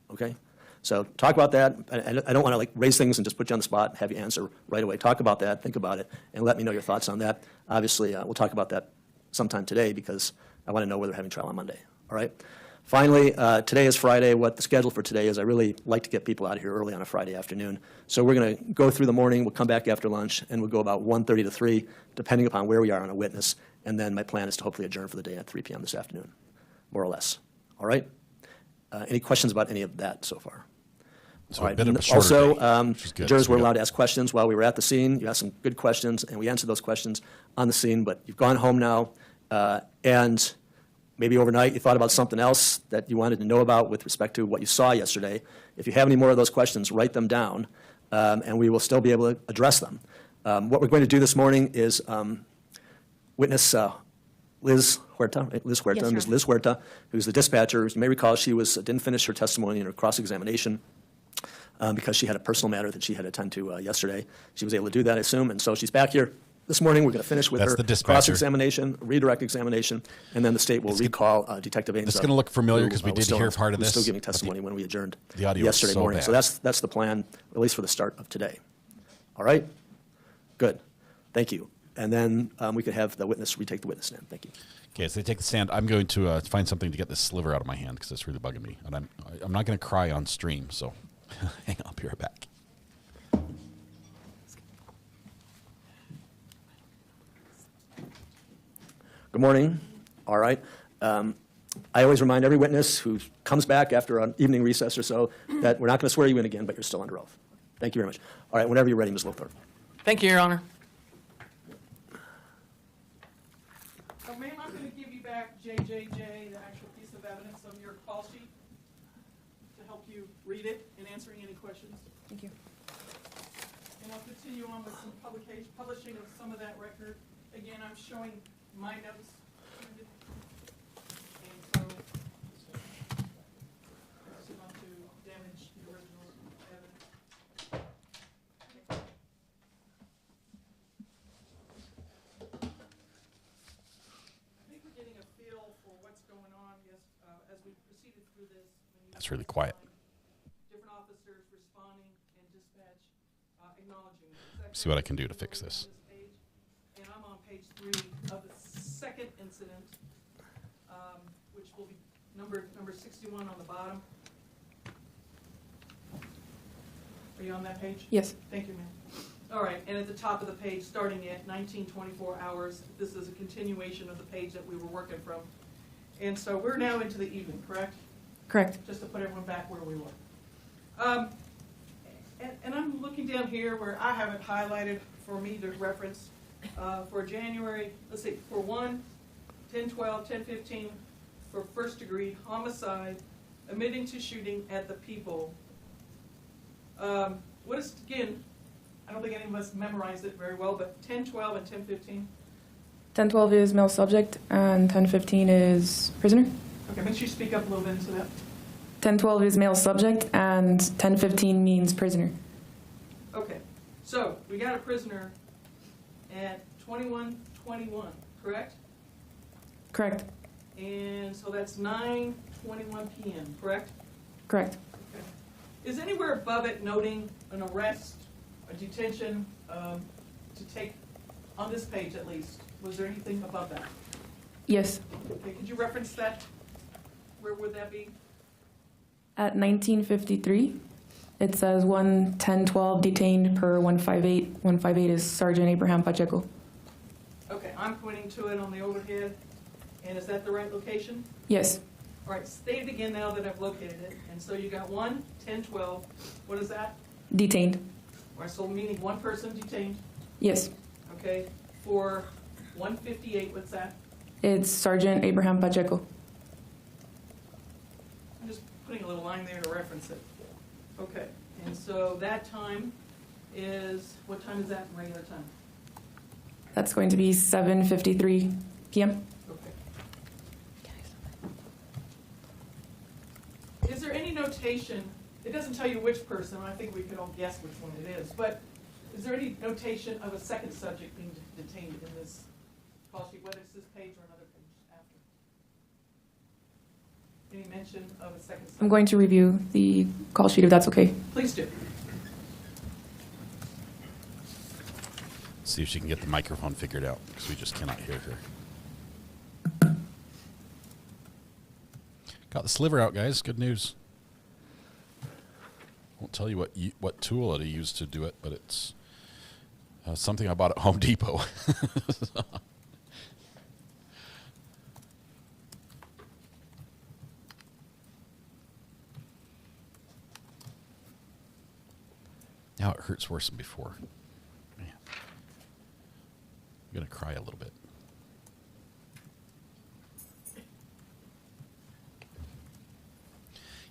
Okay? So talk about that. I don't want to raise things and just put you on the spot and have you answer right away. Talk about that, think about it, and let me know your thoughts on that. Obviously, we'll talk about that sometime today because I want to know whether we're having trial on Monday. All right? Finally, today is Friday. What the schedule for today is, I really like to get people out of here early on a Friday afternoon. So we're going to go through the morning. We'll come back after lunch, and we'll go about 1:30 to 3, depending upon where we are on a witness. And then my plan is to hopefully adjourn for the day at 3 p.m. this afternoon, more or less. All right? Any questions about any of that so far? So all right. a bit of a shorter day, jurors were allowed to ask questions while we were at the scene. You asked some good questions, and we answered those questions on the scene. But you've gone home now, and maybe overnight you thought about something else that you wanted to know about with respect to what you saw yesterday. If you have any more of those questions, write them down, and we will still be able to address them. What we're going to do this morning is witness Liz Huerta, right? Ms. Liz Huerta, who's the dispatcher. As you may recall, she didn't finish her testimony in her cross-examination because she had a personal matter that she had to attend to yesterday. She was able to do that, I assume, and so she's back here this morning. We're going to finish with her cross-examination, redirect examination, and then the state will recall Detective Ayden. This is going to look familiar because we did hear part of this. Still giving testimony when we adjourned the audio yesterday so morning. bad. So that's the plan, at least for the start of today. All right? Good. Thank you. And then we could have the witness retake the witness stand. Thank you. Okay, as they take the stand, I'm going to find something to get this sliver out of my hand because it's really bugging me. And I'm not going to cry on stream, so hang on, I'll be right back. Good morning. All right. I always remind every witness who comes back after an evening recess or so that we're not going to swear you in again, but you're still under oath. Thank you very much. All right, whenever you're ready, Ms. Lothar. Thank you, Your Honor. Ma'am, I'm going to give you back JJJ, the actual piece of evidence on your call sheet, to help you read it and answering any questions. Thank you. And I'll continue on with some publishing of some of that record. Again, I'm showing my notes. And so, I just want to damage the original evidence. That's really quiet. Different officers responding and dispatch acknowledging. See what I can do to fix this. And I'm on page 3 of the second incident, which will be number 61 on the bottom. Are you on that page? Yes. Thank you, ma'am. All right, and at the top of the page, starting at 1924 hours, this is a continuation of the page that we were working from. And so we're now into the evening, correct? Correct. Just to put everyone back where we were. And I'm looking down here where I have it highlighted for me to reference for January, let's see, for 1, 10/12, 10/15, for first degree homicide, admitting to shooting at the people. What is, again, I don't think any of us memorized it very well, but 10/12 and 10/15. 10/12 is male subject and 10/15 is prisoner. Okay, make sure you speak up a little bit into that. 10/12 is male subject and 10/15 means prisoner. Okay, so we got a prisoner at 21:21, correct? Correct. And so that's 9:21 p.m., correct? Correct. Okay. Is anywhere above it noting an arrest, a detention to take, on this page at least? Was there anything above that? Yes. Okay, could you reference that? Where would that be? At 1953, it says 11012 detained per 158. 158 is Sergeant Abraham Pacheco. Okay, I'm pointing to it on the overhead. And is that the right location? Yes. All right, state it again now that I've located it. And so you got 11012. What is that? Detained. All right, so meaning one person detained. Yes. Okay, for 158, what's that? It's Sergeant Abraham Pacheco. I'm just putting a little line there to reference it. Okay, and so that time is, what time is that in regular time? That's going to be 7:53 p.m. Okay. Is there any notation, it doesn't tell you which person, I think we can all guess which one it is, but is there any notation of a second subject being detained in this call sheet, whether it's this page or another page after? Any mention of a second subject? I'm going to review the call sheet if that's okay. Please do. See if she can get the microphone figured out, because we just cannot hear her. Got the sliver out, guys. Good news. Won't tell you what tool I used to do it, but it's something I bought at Home Depot. Now it hurts worse than before. Man. I'm going to cry a little bit.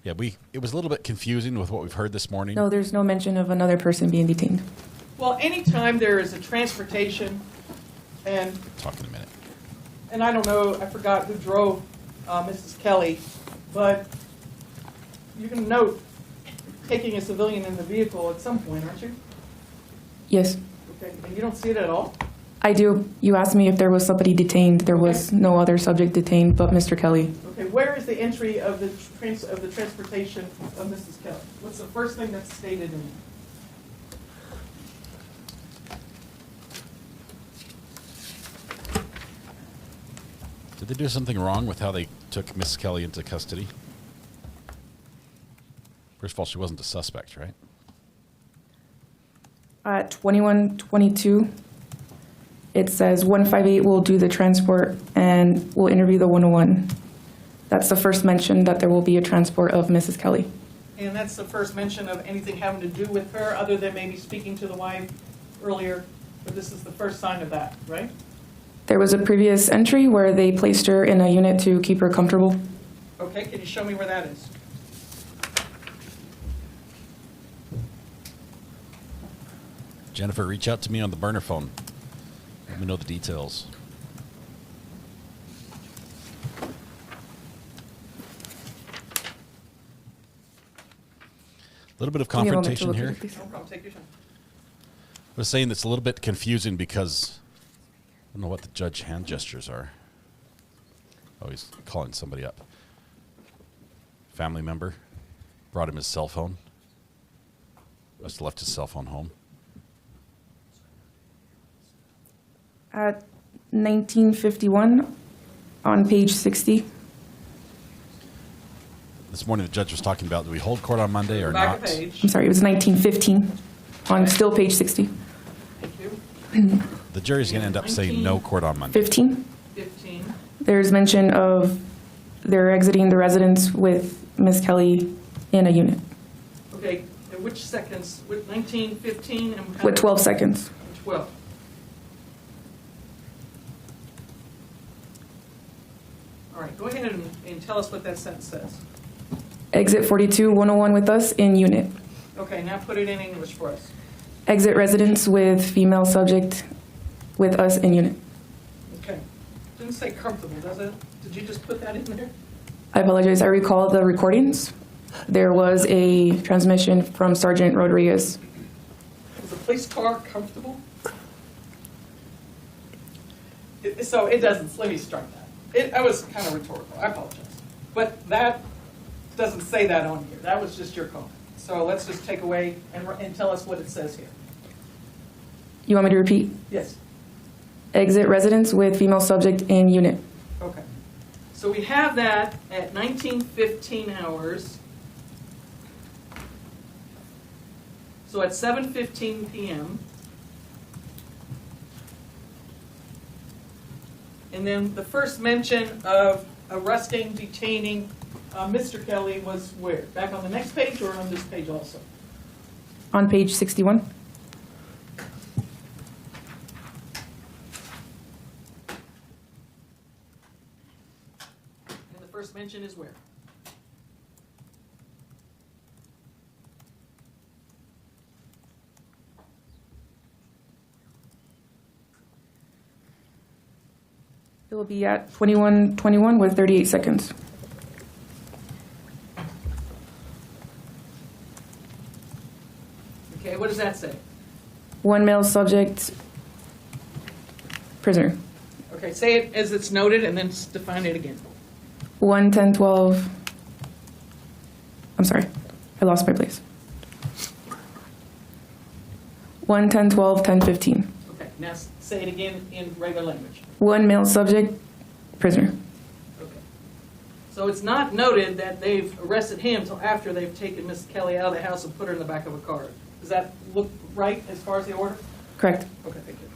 Yeah, it was a little bit confusing with what we've heard this morning. No, there's no mention of another person being detained. Well, anytime there is a transportation, and talk in a minute. And I don't know, I forgot who drove Mrs. Kelly, but you can note taking a civilian in the vehicle at some point, aren't you? Yes. Okay, and you don't see it at all? I do. You asked me if there was somebody detained. There was no other subject detained but Mr. Kelly. Okay, where is the entry of the transportation of Mrs. Kelly? What's the first thing that's stated in it? Did they do something wrong with how they took Miss Kelly into custody? First of all, she wasn't a suspect, right? At 2122, it says 158 will do the transport and will interview the 101. That's the first mention that there will be a transport of Mrs. Kelly. And that's the first mention of anything having to do with her, other than maybe speaking to the wife earlier, but this is the first sign of that, right? There was a previous entry where they placed her in a unit to keep her comfortable. Okay, can you show me where that is? Jennifer, reach out to me on the burner phone. Let me know the details. A little bit of confrontation here. No problem, take your time. I was saying it's a little bit confusing because I don't know what the judge hand gestures are. Oh, he's calling somebody up. Family member brought him his cell phone. Must have left his cell phone home. At 1951, on page 60. This morning the judge was talking about, do we hold court on Monday or Back not? a page. I'm sorry, it was 1915, on still page 60. Thank you. The jury's going to end up saying no court on Monday. 15. 15. There's mention of they're exiting the residence with Ms. Kelly in a unit. Okay, and which seconds? With 1915 and With 12 seconds. 12. All right, go ahead and tell us what that sentence says. Exit 42, 101 with us in unit. Okay, now put it in English for us. Exit residence with female subject with us in unit. Okay. Didn't say comfortable, does it? Did you just put that in there? I apologize. I recall the recordings. There was a transmission from Sergeant Rodriguez. Is the police car comfortable? So it doesn't, let me start that. I was kind of rhetorical, I apologize. But that doesn't say that on here. That was just your comment. So let's just take away and tell us what it says here. You want me to repeat? Yes. Exit residence with female subject in unit. Okay. So we have that at 19:15 hours. So at 7:15 p.m. And then the first mention of arresting, detaining Mr. Kelly was where? Back on the next page or on this page also? On page 61. And the first mention is where? It will be at 21:21 with 38 seconds. Okay, what does that say? One male subject, prisoner. Okay, say it as it's noted and then define it again. 1:10:12. I'm sorry, I lost my place. 1:10:12, 10:15. Okay, now say it again in regular language. One male subject, prisoner. Okay. So it's not noted that they've arrested him until after they've taken Miss Kelly out of the house and put her in the back of a car. Does that look right as far as the order? Correct. Okay, thank you.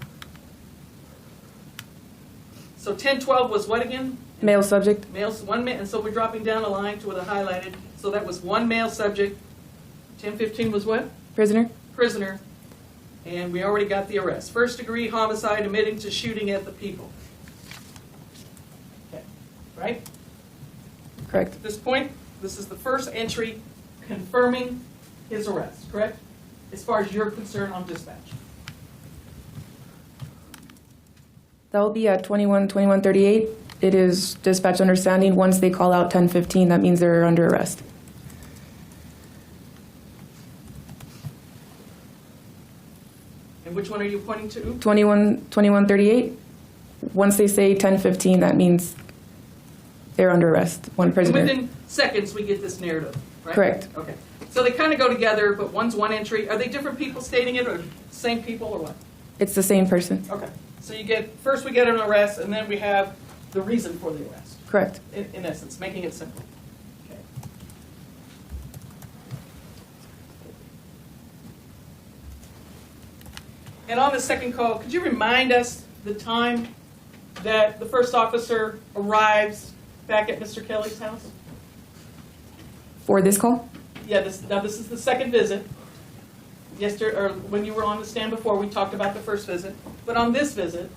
So 10:12 was what again? Male subject. Male, one man, and so we're dropping down a line to the highlighted. So that was one male subject. 10:15 was what? Prisoner. Prisoner. And we already got the arrest. First degree homicide admitting to shooting at the people. Okay, right? Correct. At this point, this is the first entry confirming his arrest, correct? As far as you're concerned on dispatch. That will be at 21:38. It is dispatch understanding. Once they call out 10:15, that means they're under arrest. And which one are you pointing to? 21:38. Once they say 10:15, that means they're under arrest. One prisoner. Within seconds, we get this narrative, right? Correct. Okay. So they kind of go together, but one's one entry. Are they different people stating it, or same people, or what? It's the same person. Okay. So you get, first we get an arrest, and then we have the reason for the arrest. Correct. In essence, making it simple. Okay. And on the second call, could you remind us the time that the first officer arrives back at Mr. Kelly's house? For this call? Yeah, this is the second visit. Yesterday, or when you were on the stand before, we talked about the first visit. But on this visit,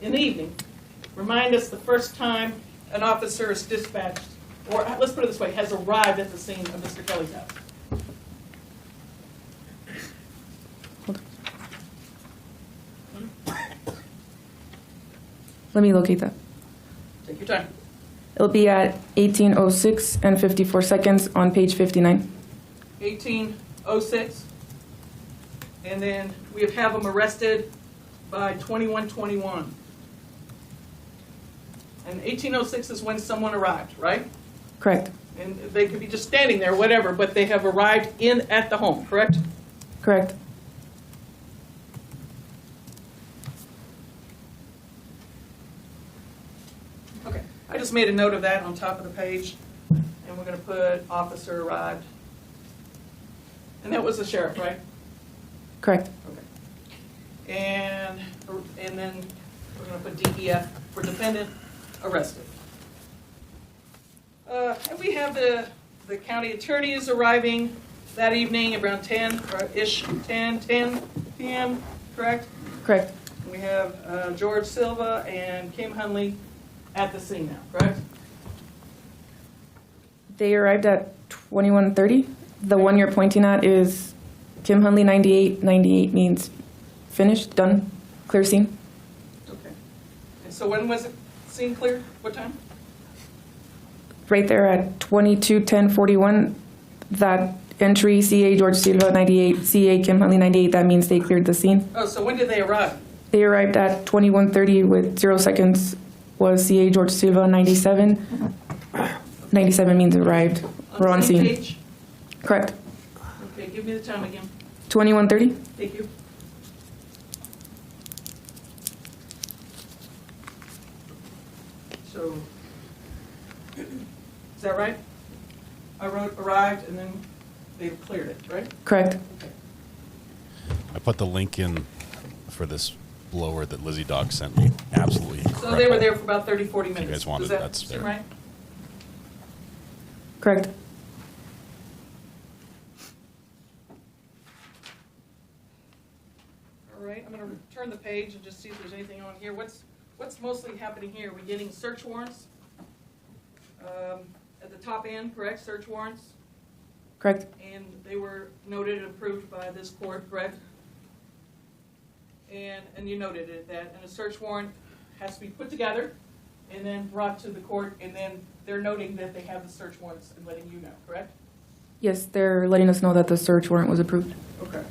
in the evening, remind us the first time an officer is dispatched, or let's put it this way, has arrived at the scene of Mr. Kelly's house. Let me locate that. Take your time. It'll be at 18:06 and 54 seconds on page 59. 18:06. And then we have them arrested by 21:21. And 18:06 is when someone arrived, right? Correct. And they could be just standing there, whatever, but they have arrived at the home, correct? Correct. Okay. I just made a note of that on top of the page, and we're going to put officer arrived. And that was the sheriff, right? Correct. Okay. And then we're going to put DEF for defendant arrested. And we have the county attorney is arriving that evening around 10-ish, 10 p.m., correct? Correct. And we have George Silva and Kim Hunley at the scene now, correct? They arrived at 21:30. The one you're pointing at is Kim Hunley 98. 98 means finished, done, clear scene. Okay. And so when was it scene clear? What time? Right there at 22:10:41. That entry, CA George Silva 98, CA Kim Hunley 98, that means they cleared the scene. Oh, so when did they arrive? They arrived at 21:30 with 0 seconds was CA George Silva 97. 97 means arrived. We're on scene. Page? Correct. Okay, give me the time again. 21:30. Thank you. So So, is that right? I wrote arrived and then they cleared it, right? Correct. Okay. I put the link in for this blower that Lizzie Dog sent me. Absolutely incredible. So they were there for about 30, 40 minutes. If you guys wanted, Does that that's seem fair. right? Correct. All right, I'm going to turn the page and just see if there's anything on here. What's mostly happening here? Are we getting search warrants? At the top end, correct? Search warrants? Correct. And they were noted and approved by this court, correct? And you noted it, that and a search warrant has to be put together and then brought to the court, and then they're noting that they have the search warrants and letting you know, correct? Yes, they're letting us know that the search warrant was approved. Okay.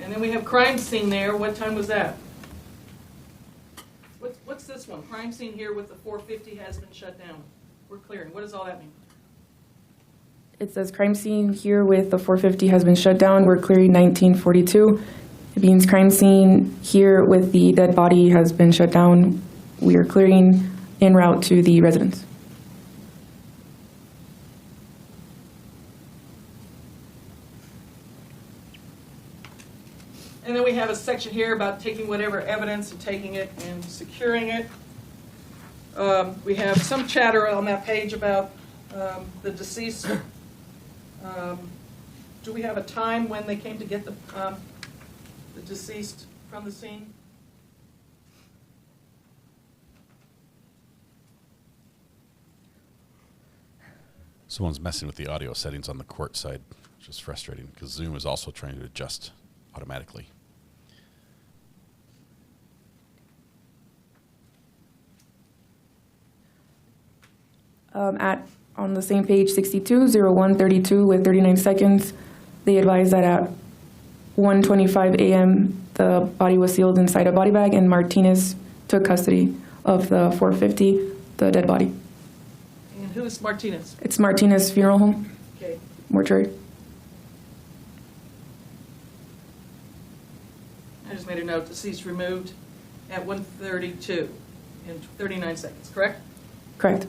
And then we have crime scene there. What time was that? What's this one? Crime scene here with the 450 has been shut down. We're clearing. What does all that mean? It says crime scene here with the 450 has been shut down. We're clearing 1942. It means crime scene here with the dead body has been shut down. We are clearing en route to the residence. And then we have a section here about taking whatever evidence and taking it and securing it. We have some chatter on that page about the deceased. Do we have a time when they came to get the deceased from the scene? Someone's messing with the audio settings on the court side, which is frustrating because Zoom is also trying to adjust automatically. On the same page, 62:01:32 with 39 seconds, they advised that at 1:25 a.m. the body was sealed inside a body bag and Martinez took custody of the 450, the dead body. And who is Martinez? It's Martinez Funeral Home, Okay. mortuary. I just made a note. Deceased removed at 1:32 in 39 seconds, correct? Correct.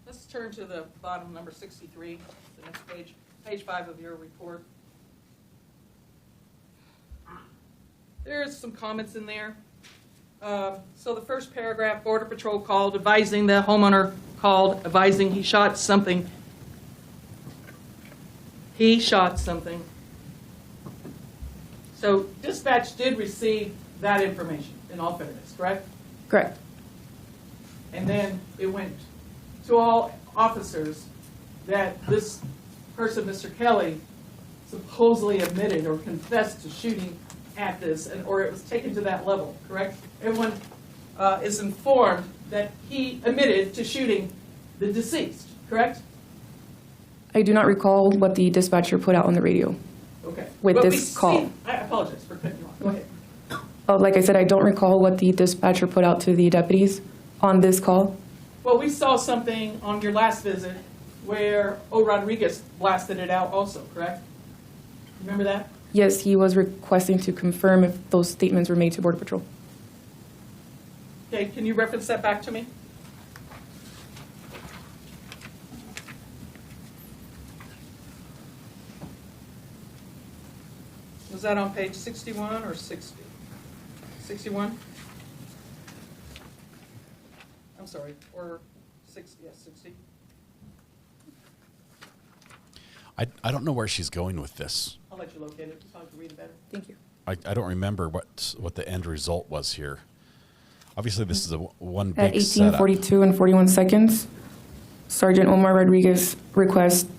Let's turn to the bottom, number 63, the next page, page 5 of your report. There's some comments in there. So the first paragraph, Border Patrol called, advising the homeowner called, advising he shot something. He shot something. So dispatch did receive that information, in all fairness, correct? Correct. And then it went to all officers that this person, Mr. Kelly, supposedly admitted or confessed to shooting at this, or it was taken to that level, correct? Everyone is informed that he admitted to shooting the deceased, correct? I do not recall what the dispatcher put out on the radio. Okay. With But this call. I apologize for cutting you off. Go ahead. Like I said, I don't recall what the dispatcher put out to the deputies on this call. Well, we saw something on your last visit where O. Rodriguez blasted it out also, correct? Remember that? Yes, he was requesting to confirm if those statements were made to Border Patrol. Okay, can you reference that back to me? Was that on page 61 or 60? 61? I'm sorry, or 60, yes, 60. I don't know where she's going with this. I'll let you locate it, so I can read it better. Thank you. I don't remember what the end result was here. Obviously, this is one At big setup. 18:42 and 41 seconds, Sergeant Omar Rodriguez requests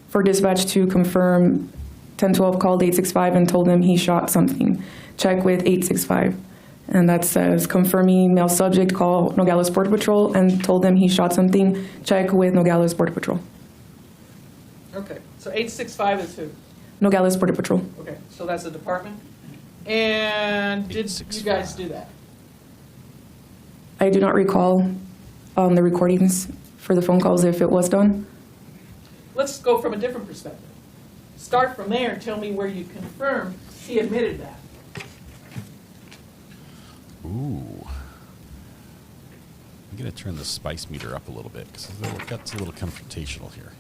for dispatch to confirm 1012 called 865 and told him he shot something. Check with 865. And that says, confirming male subject, call Nogales Border Patrol and told them he shot something. Check with Nogales Border Patrol. Okay, so 865 is who? Nogales Border Patrol. Okay, so that's the department. And did you guys do that? I do not recall the recordings for the phone calls if it was done. Let's go from a different perspective. Start from there and tell me where you confirmed he admitted that. Ooh. I'm going to turn the spice meter up a little bit because that's a little confrontational here.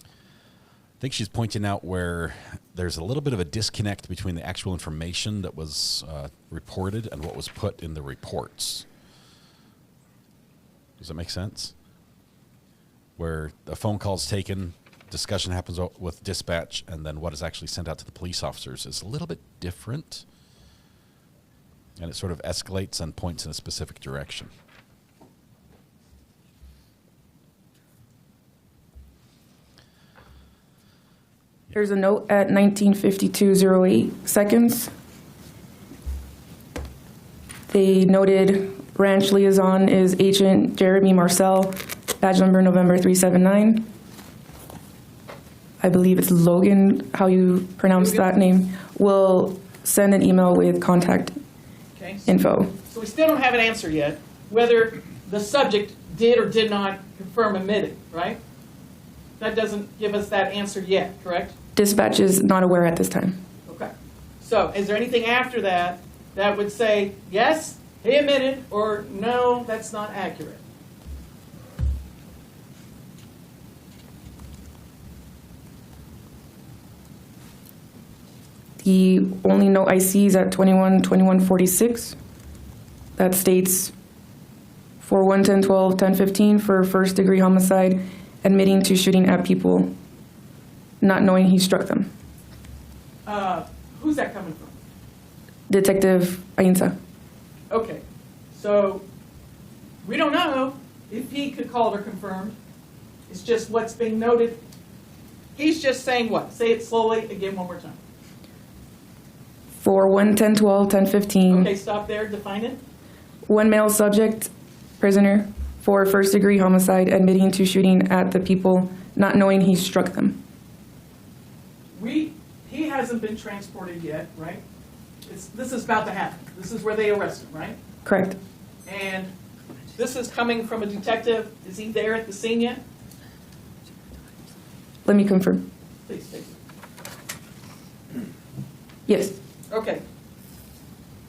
I think she's pointing out where there's a little bit of a disconnect between the actual information that was reported and what was put in the reports. Does that make sense? Where a phone call's taken, discussion happens with dispatch, and then what is actually sent out to the police officers is a little bit different. And it sort of escalates and points in a specific direction. There's a note at 19:52:08 seconds. They noted branch liaison is Agent Jeremy Marcel, badge number November 379. I believe it's Logan, how you pronounce that name. Will send an email with contact info. So we still don't have an answer yet whether the subject did or did not confirm admitted, right? That doesn't give us that answer yet, correct? Dispatch is not aware at this time. Okay. So is there anything after that that would say, yes, he admitted, or no, that's not accurate? The only note I see is at 21:21:46 that states for 1-10-12-10-15 for first degree homicide, admitting to shooting at people, not knowing he struck them. Who's that coming from? Detective Ayden. Okay. So we don't know if he could call or confirmed. It's just what's being noted. He's just saying what? Say it slowly again one more time. For 1-10-12-10-15. Okay, stop there. Define it. One male subject, prisoner, for first degree homicide, admitting to shooting at the people, not knowing he struck them. He hasn't been transported yet, right? This is about to happen. This is where they arrest him, right? Correct. And this is coming from a detective. Is he there at the scene yet? Let me confirm. Please, take it. Yes. Okay.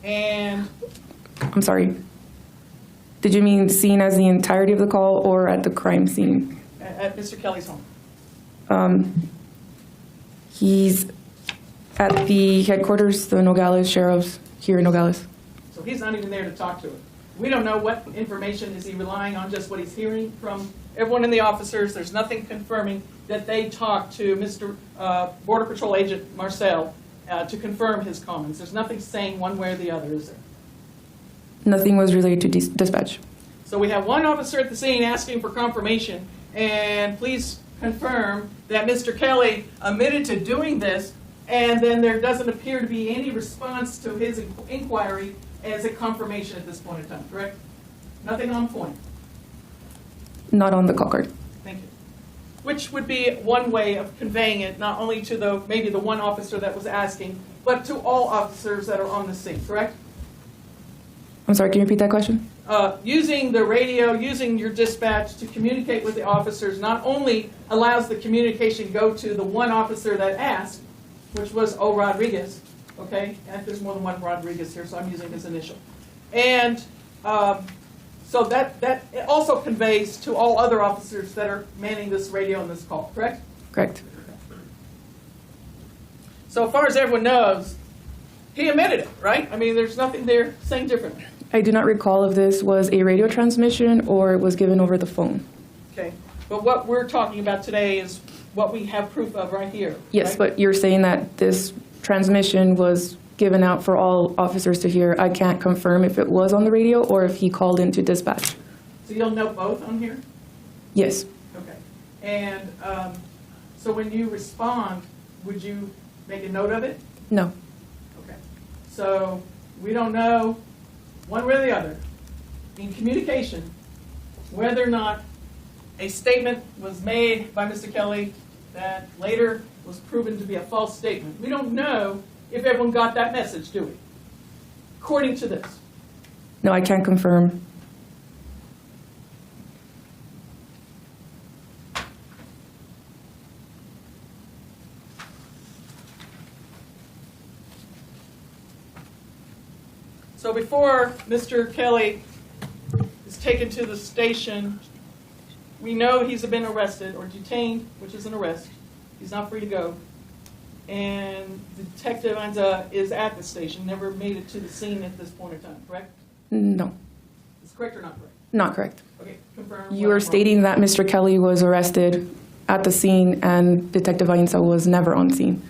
And I'm sorry. Did you mean scene as the entirety of the call or at the crime scene? at Mr. Kelly's home? He's at the headquarters, the Nogales Sheriff's here in Nogales. So he's not even there to talk to it. We don't know what information is he relying on, just what he's hearing from everyone in the officers. There's nothing confirming that they talked to Mr. Border Patrol Agent Marcel to confirm his comments. There's nothing saying one way or the other, is there? Nothing was related to dispatch. So we have one officer at the scene asking for confirmation, and please confirm that Mr. Kelly admitted to doing this, and then there doesn't appear to be any response to his inquiry as a confirmation at this point in time, correct? Nothing on point? Not on the call card. Thank you. Which would be one way of conveying it, not only to maybe the one officer that was asking, but to all officers that are on the scene, correct? I'm sorry, can you repeat that question? Using the radio, using your dispatch to communicate with the officers not only allows the communication go to the one officer that asked, which was O. Rodriguez, okay? And there's more than one Rodriguez here, so I'm using his initial. And so that it also conveys to all other officers that are manning this radio and this call, correct? Correct. So far as everyone knows, he admitted it, right? I mean, there's nothing there saying differently. I do not recall if this was a radio transmission or it was given over the phone. Okay, but what we're talking about today is what we have proof of right here. Yes, right? but you're saying that this transmission was given out for all officers to hear. I can't confirm if it was on the radio or if he called into dispatch. So you'll note both on here? Yes. Okay. And so when you respond, would you make a note of it? No. Okay. So we don't know one way or the other in communication whether or not a statement was made by Mr. Kelly that later was proven to be a false statement. We don't know if everyone got that message, do we? According to this. No, I can't confirm. So before Mr. Kelly is taken to the station, we know he's been arrested or detained, which is an arrest. He's not free to go. And the detective is at the station, never made it to the scene at this point in time, correct? No, Is correct or not correct? not correct. Okay, confirm. You are stating that Mr. Kelly was arrested at the scene and Detective Ainsa was never on scene.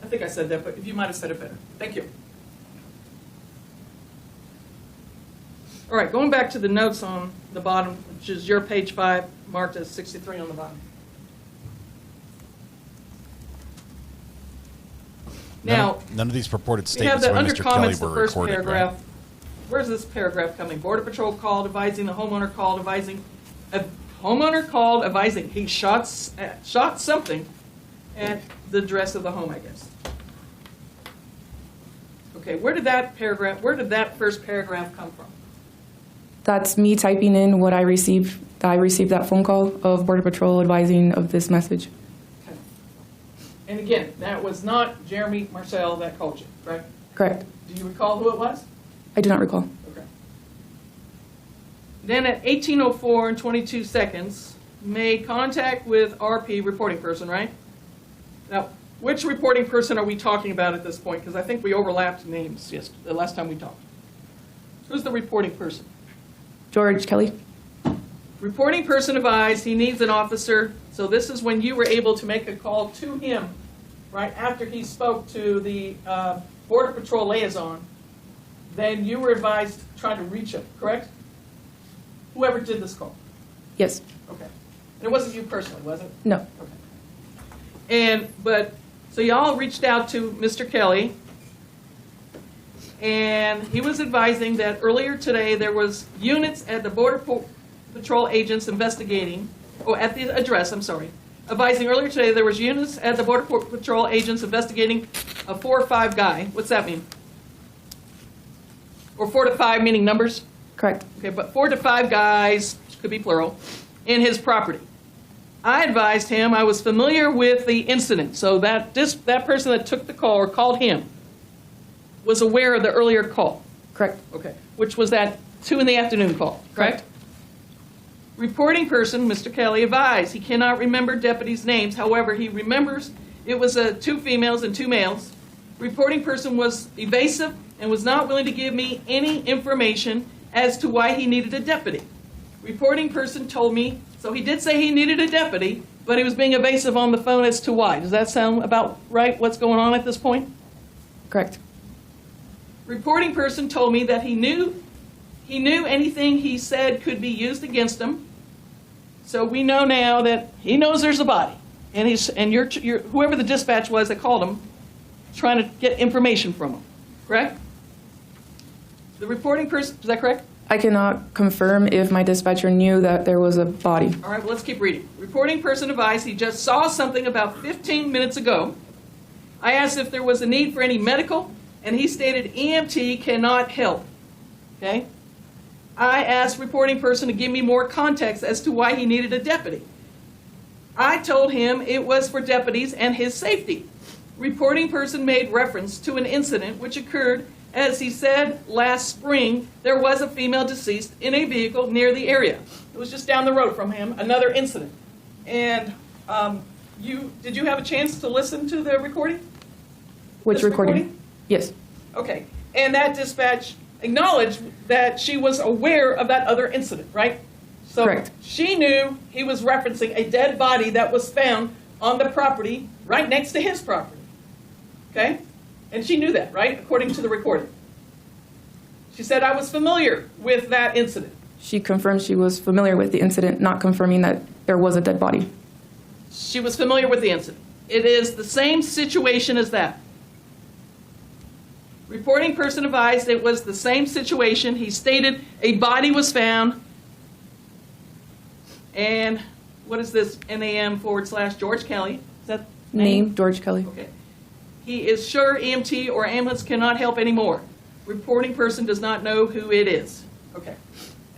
I think I said that, but if you might have said it better. Thank you. All right, going back to the notes on the bottom, which is your page 5, marked as 63 on the bottom. Now, none of these purported we have statements the by under Mr. Kelly comments, the were first recorded, paragraph. right? Where's this paragraph coming? Border Patrol called advising the homeowner called advising, a homeowner called advising he shot something at the address of the home, I guess. Okay, where did that first paragraph come from? That's me typing in what I received. I received that phone call of Border Patrol advising of this message. Okay. And again, that was not Jeremy Marcel that called you, right? Correct. Do you recall who it was? I do not recall. Okay. Then at 18:04 and 22 seconds, made contact with RP, reporting person, right? Now, which reporting person are we talking about at this point? Because I think we overlapped names the last time we talked. Who's the reporting person? George Kelly. Reporting person advised he needs an officer. So this is when you were able to make a call to him, right after he spoke to the Border Patrol liaison. Then you were advised trying to reach him, correct? Whoever did this call. Yes. Okay. And it wasn't you personally, was it? No. Okay. So y'all reached out to Mr. Kelly, and he was advising that earlier today there was units at the Border Patrol agents investigating, at the address, advising earlier today there was units at the Border Patrol agents investigating a 4 or 5 guy. What's that mean? Or 4 to 5 meaning numbers? Correct. Okay, but 4 to 5 guys, could be plural, in his property. I advised him I was familiar with the incident, so that person that took the call or called him was aware of the earlier call. Correct. Okay, which was that 2 in the afternoon call, correct? Reporting person, Mr. Kelly, advised he cannot remember deputies' names. However, he remembers it was 2 females and 2 males. Reporting person was evasive and was not willing to give me any information as to why he needed a deputy. Reporting person told me, so he did say he needed a deputy, but he was being evasive on the phone as to why. Does that sound about right, what's going on at this point? Correct. Reporting person told me that he knew anything he said could be used against him. So we know now that he knows there's a body, and whoever the dispatch was that called him, trying to get information from him. Correct? The reporting person, is that correct? I cannot confirm if my dispatcher knew that there was a body. All right, well, let's keep reading. Reporting person advised he just saw something about 15 minutes ago. I asked if there was a need for any medical, and he stated EMT cannot help. Okay? I asked reporting person to give me more context as to why he needed a deputy. I told him it was for deputies and his safety. Reporting person made reference to an incident which occurred, as he said, last spring. There was a female deceased in a vehicle near the area. It was just down the road from him, another incident. And did you have a chance to listen to the recording? Which recording? Yes. Okay. And that dispatch acknowledged that she was aware of that other incident, right? So correct. She knew he was referencing a dead body that was found on the property right next to his property. Okay? And she knew that, right? According to the recording. She said, I was familiar with that incident. She confirmed she was familiar with the incident, not confirming that there was a dead body. She was familiar with the incident. It is the same situation as that. Reporting person advised it was the same situation. He stated a body was found. And what is this? NAM / George Kelly that Name, George Kelly. Okay. He is sure EMT or ambulance cannot help anymore. Reporting person does not know who it is. Okay.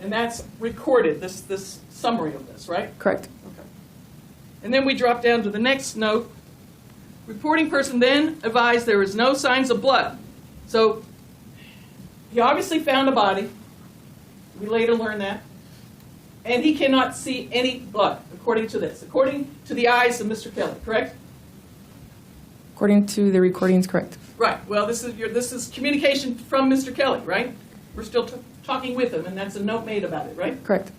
And that's recorded, this summary of this, right? Correct. Okay. And then we drop down to the next note. Reporting person then advised there is no signs of blood. So he obviously found a body. We later learned that. And he cannot see any blood, according to this, according to the eyes of Mr. Kelly, correct? According to the recordings, correct. Right. Well, this is communication from Mr. Kelly, right? We're still talking with him, and that's a note made about it, right? Correct.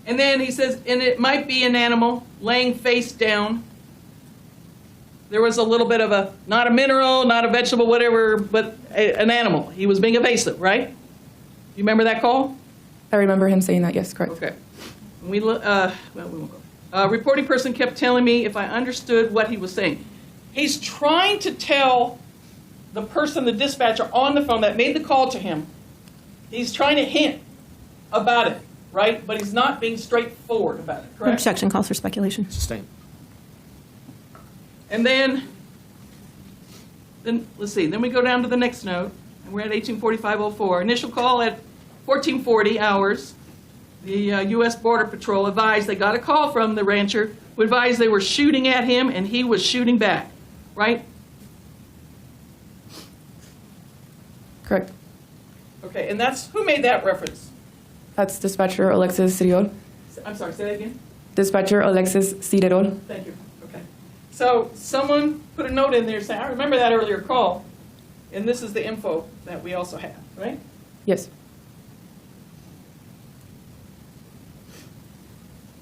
And then he says, and it might be an animal laying face down. There was a little bit of a, not a mineral, not a vegetable, whatever, but an animal. He was being evasive, right? You remember that call? I remember him saying that, yes, correct. Okay. We won't go. Reporting person kept telling me if I understood what he was saying. He's trying to tell the person, the dispatcher on the phone that made the call to him, he's trying to hint about it, right? But he's not being straightforward about it, correct? Objection calls for speculation. Sustained. And then let's see, then we go down to the next note, and we're at 1845-04. Initial call at 1440 hours. The U.S. Border Patrol advised they got a call from the rancher who advised they were shooting at him and he was shooting back, right? Correct. Okay, and that's, who made that reference? That's dispatcher Alexis Ciderol. I'm sorry, say that again? Dispatcher Alexis Ciderol. Thank you. Okay. So someone put a note in there saying, I remember that earlier call, and this is the info that we also have, right? Yes.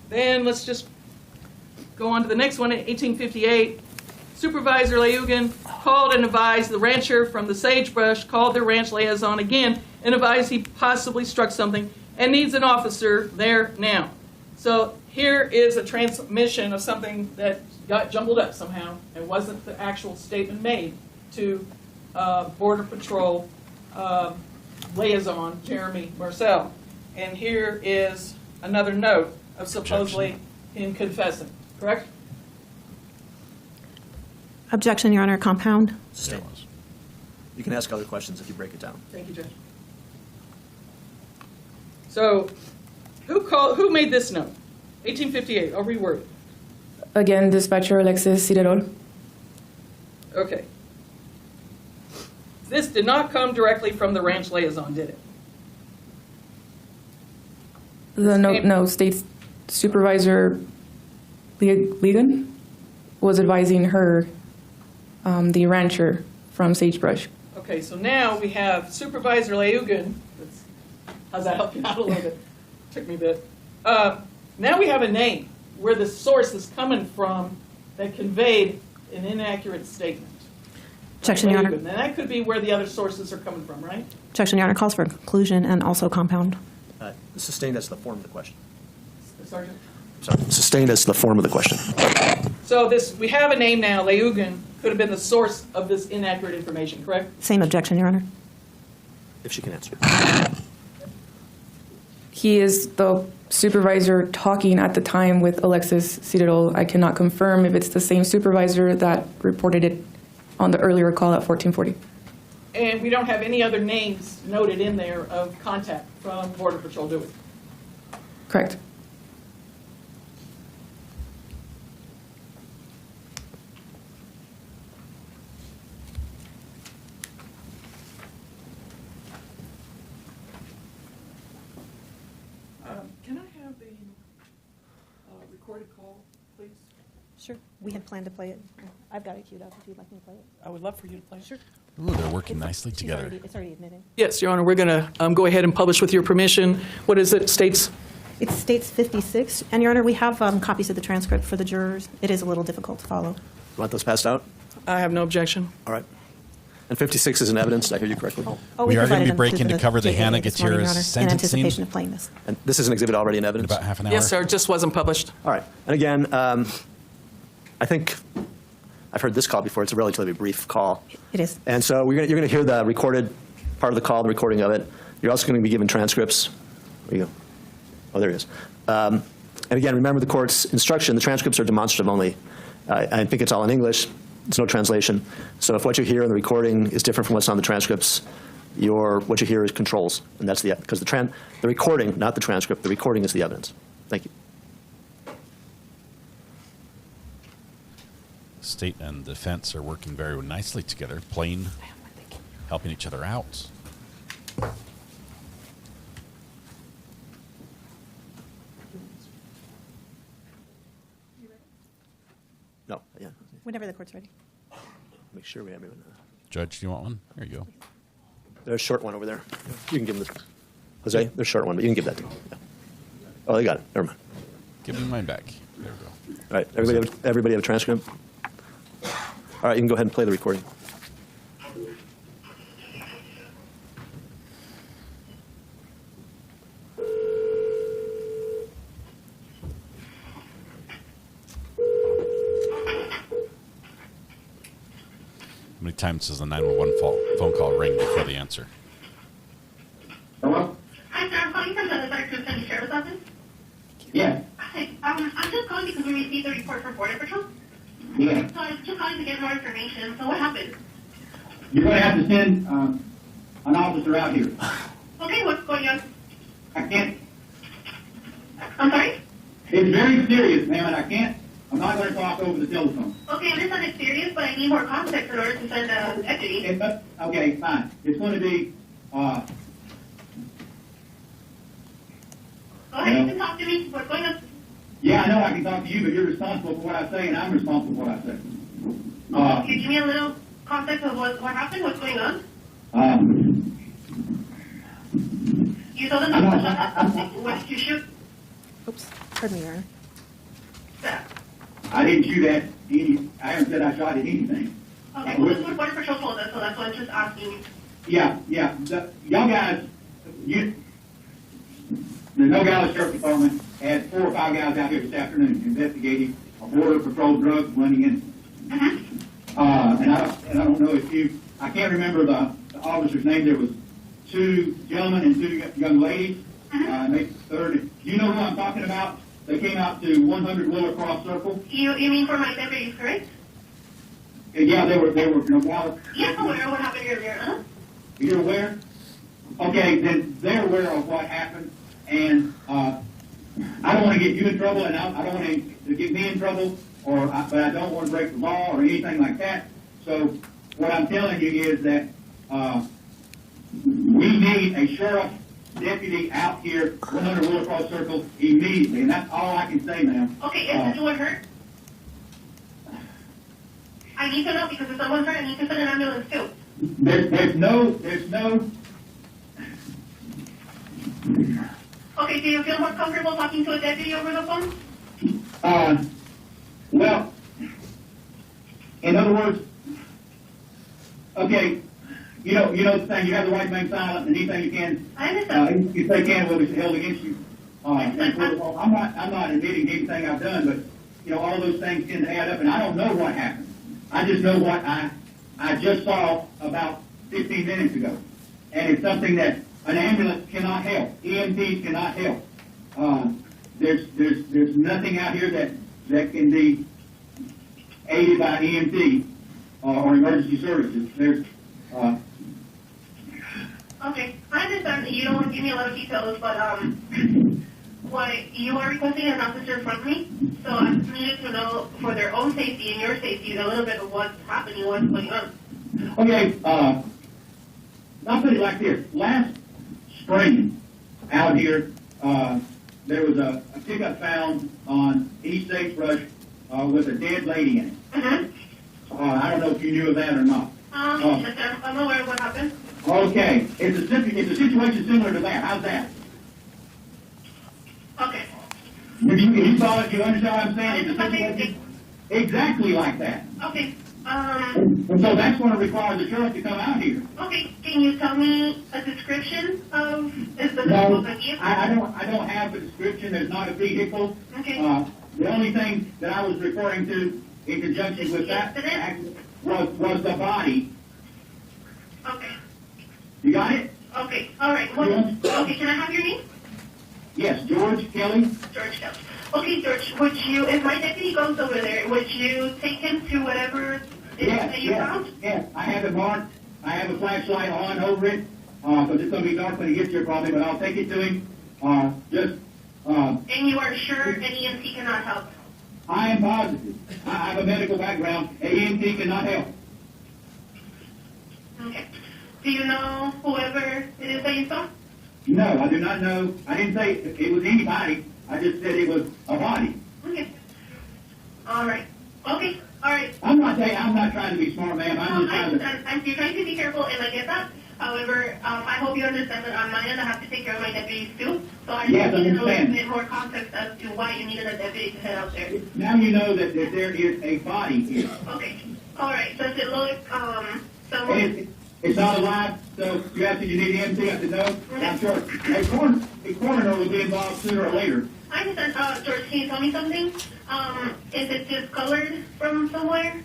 Then let's just go on to the next one. In 1858, Supervisor Leugen called and advised the rancher from the sagebrush, called their ranch liaison again, and advised he possibly struck something and needs an officer there now. So here is a transmission of something that got jumbled up somehow and wasn't the actual statement made to Border Patrol liaison Jeremy Marcel. And here is another note of supposedly him confessing, correct? Objection, Your Honor. Compound. Sustained. You can ask other questions if you break it down. Thank you, Judge. So, who made this note? 1858. I'll reword it. Again, dispatcher Alexis Ciderol. Okay. This did not come directly from the ranch liaison, did it? The note, no, states Supervisor Leugen was advising her, the rancher from Sagebrush. Okay, so now we have Supervisor Leugen. How's that help you out a little bit? Took me a bit. Now we have a name where the source is coming from that conveyed an inaccurate statement. Objection, Your Honor. And that could be where the other sources are coming from, right? Objection, Your Honor. Calls for conclusion and also compound. Sustained as the form of the question. Sergeant? Sorry. Sustained as the form of the question. So we have a name now, Leugen, could have been the source of this inaccurate information, correct? Same objection, Your Honor. If she can answer. He is the supervisor talking at the time with Alexis Ciderol. I cannot confirm if it's the same supervisor that reported it on the earlier call at 1440. And we don't have any other names noted in there of contact from Border Patrol, do we? Correct. Can I have the recorded call, please? Sure. We had planned to play it. I've got it queued up if you'd like me to play it. I would love for you to play it. Sure. Ooh, they're working nicely together. It's already admitted. Yes, Your Honor, we're going to go ahead and publish with your permission. What is it, states? It states 56. And, Your Honor, we have copies of the transcript for the jurors. It is a little difficult to follow. You want those passed out? I have no objection. All right. And 56 is in evidence. Did I hear you correctly? We are going to provided be them breaking to cover the GAA Hannah this morning, Your Honor, Gutierrez in sentencing. anticipation of playing this. And this is an exhibit already in In evidence? about half an hour. Yes, sir, it just wasn't published. All right. And again, I think I've heard this call before. It's a relatively brief call. It is. And so you're going to hear the recorded part of the call, the recording of it. You're also going to be given transcripts. Where you go? Oh, there he is. And again, remember the court's instruction, the transcripts are demonstrative only. I think it's all in English. There's no translation. So if what you hear in the recording is different from what's on the transcripts, what you hear is controls. And that's because the recording, not the transcript, the recording is the evidence. Thank you. State and defense are working very nicely together, playing, helping each other out. No, yeah. Whenever the court's ready. Make sure we have everyone. Judge, do you want one? There you go. There's a short one over there. You can give them this. Jose, there's a short one, but you can give that to me. Yeah. Oh, they got it. Never mind. Give me mine back. There we go. All right. Everybody have a transcript? All right. You can go ahead and play the recording. How many times does the 911 phone call ring before the answer? Hello? Hi, sir. I'm calling from the Recovery Addict Sheriff's Office. Yeah. Hi. I'm just calling because we received a report from Border Patrol. Yeah. So I was just calling to get more information. So what happened? You're going to have to send an officer out here. Okay, what's going on? I can't. I'm sorry? It's very serious, ma'am, and I'm not going to talk over the telephone. Okay, I understand it's serious, but I need more context in order to send a deputy. Okay, fine. It's going to be, Go ahead, you can talk to me. What's going on? yeah, I know I can talk to you, but you're responsible for what I say, and I'm responsible for what I say. Can you give me a little context of what happened? What's going on? You told them to shut up. What did you shoot? Oops, pardon me, Your Honor. I didn't shoot at I haven't said I shot at anything. Okay, well, that's what Border Patrol told us, so that's why I'm just asking you. Yeah. Y'all guys, the Nogales Sheriff Department had 4 or 5 guys out here this afternoon investigating a Border Patrol drug running in. And I don't know if I can't remember the officer's name. There was 2 gentlemen and 2 young ladies. Third, you know who I'm talking about? They came out to 100 Willow Cross Circle. You mean for my deputies, correct? Yeah, they were Nogales. Yes, I'm aware of what happened earlier. You're aware? Okay, then they're aware of what happened, and I don't want to get you in trouble, and I don't want to get me in trouble, but I don't want to break the law or anything like that. So what I'm telling you is that we need a sheriff deputy out here, 100 Willow Cross Circle, immediately, and that's all I can say, ma'am. Okay, is anyone hurt? I need to know, because if someone's hurt, I need to send an ambulance too. There's no. Okay, do you feel more comfortable talking to a deputy over the phone? Well, in other words, okay, you know the thing, you have the right to remain silent, and anything you can, I understand. if they can, will be held against you. I'm not admitting anything I've done, but, all those things tend to add up, and I don't know what happened. I just know what I just saw about 15 minutes ago, and it's something that an ambulance cannot help. EMTs cannot help. There's nothing out here that can be aided by an EMT or emergency services. Okay, I understand that you don't want to give me a lot of details, but what you are requesting an officer from me, so I just needed to know for their own safety and your safety a little bit of what's happening, what's going on. Okay, I'll put it like this. Last spring, out here, there was a pickup found on East Sagebrush with a dead lady in it. Mm-hmm. I don't know if you knew of that or not. Yes, I'm aware of what happened. Okay, it's a situation similar to that. How's that? Okay. If you saw it, you understand what I'm saying? It's a situation exactly like that. Okay. And so that's going to require the sheriff to come out here. Okay, can you tell me a description of the No, vehicle? I don't have a description. There's not a vehicle. Okay. The only thing that I was referring to in conjunction with that was the body. Okay. You got it? Okay. All right. Okay. Can I have your name? Yes, George Kelly. George Kelly. Okay, George, would you, if my deputy goes over there, would you take him to whatever it is that you found? Yes, I have it marked. I have a flashlight on over it, because it's going to be dark when he gets here probably, but I'll take it to him. And you are sure an EMT cannot help? I am positive. I have a medical background. An EMT cannot help. Okay. Do you know whoever it is that you saw? No, I do not know. I didn't say it was anybody. I just said it was a body. Okay. All right. Okay. All right. I'm not trying to be smart, ma'am. I'm just trying to. You're trying to be careful, and I get that. However, I hope you understand that on my end, I have to take care of my deputies too. So I just need a little bit more context as to why you needed a deputy to head out there. Now you know that there is a body here. Okay. All right. Does it look It's not alive, so you asked if you need EMT. I said no. Okay. I'm sure a coroner will be involved sooner or later. I understand. George, can you tell me something? Is it discolored from somewhere?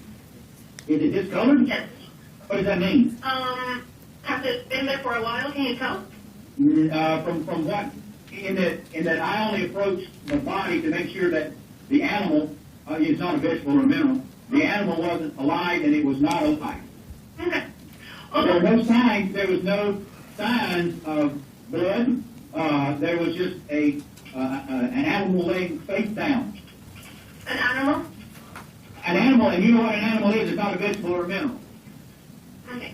Is it discolored? Yes. What does that mean? Has it been there for a while? Can you tell? From what? In that I only approached the body to make sure that the animal is not a vegetable or a mineral. The animal wasn't alive and it was not opaque. Okay. There were no signs. There was no signs of blood. There was just an animal laying face down. An animal? An animal, and you know what an animal is. It's not a vegetable or a mineral. Okay.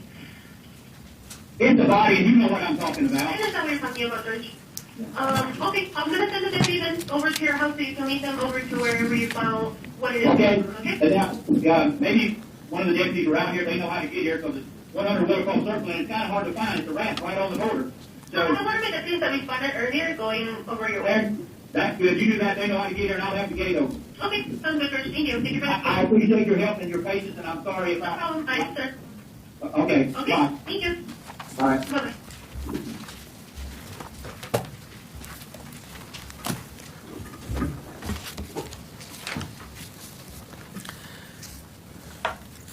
It's a body, and you know what I'm talking about. I understand what you're talking about, George. Okay, I'm going to send the deputy then over to your house so you can meet them over to wherever you found what it is. Okay. Okay? Now, maybe one of the deputies around here, they know how to get here because it's 100 Wilcox Circle, and it's kind of hard to find. It's a ramp right on the border. So one of my deputies that we spotted earlier going over your way. That's good. You do that, they know how to get here, and I'll have the gate open. Okay, sounds good, George. Thank you. Thank you for that. I appreciate your help and your patience, and I'm sorry if No problem. Bye, sir. Okay. Okay, Bye. thank you. Bye. Bye-bye.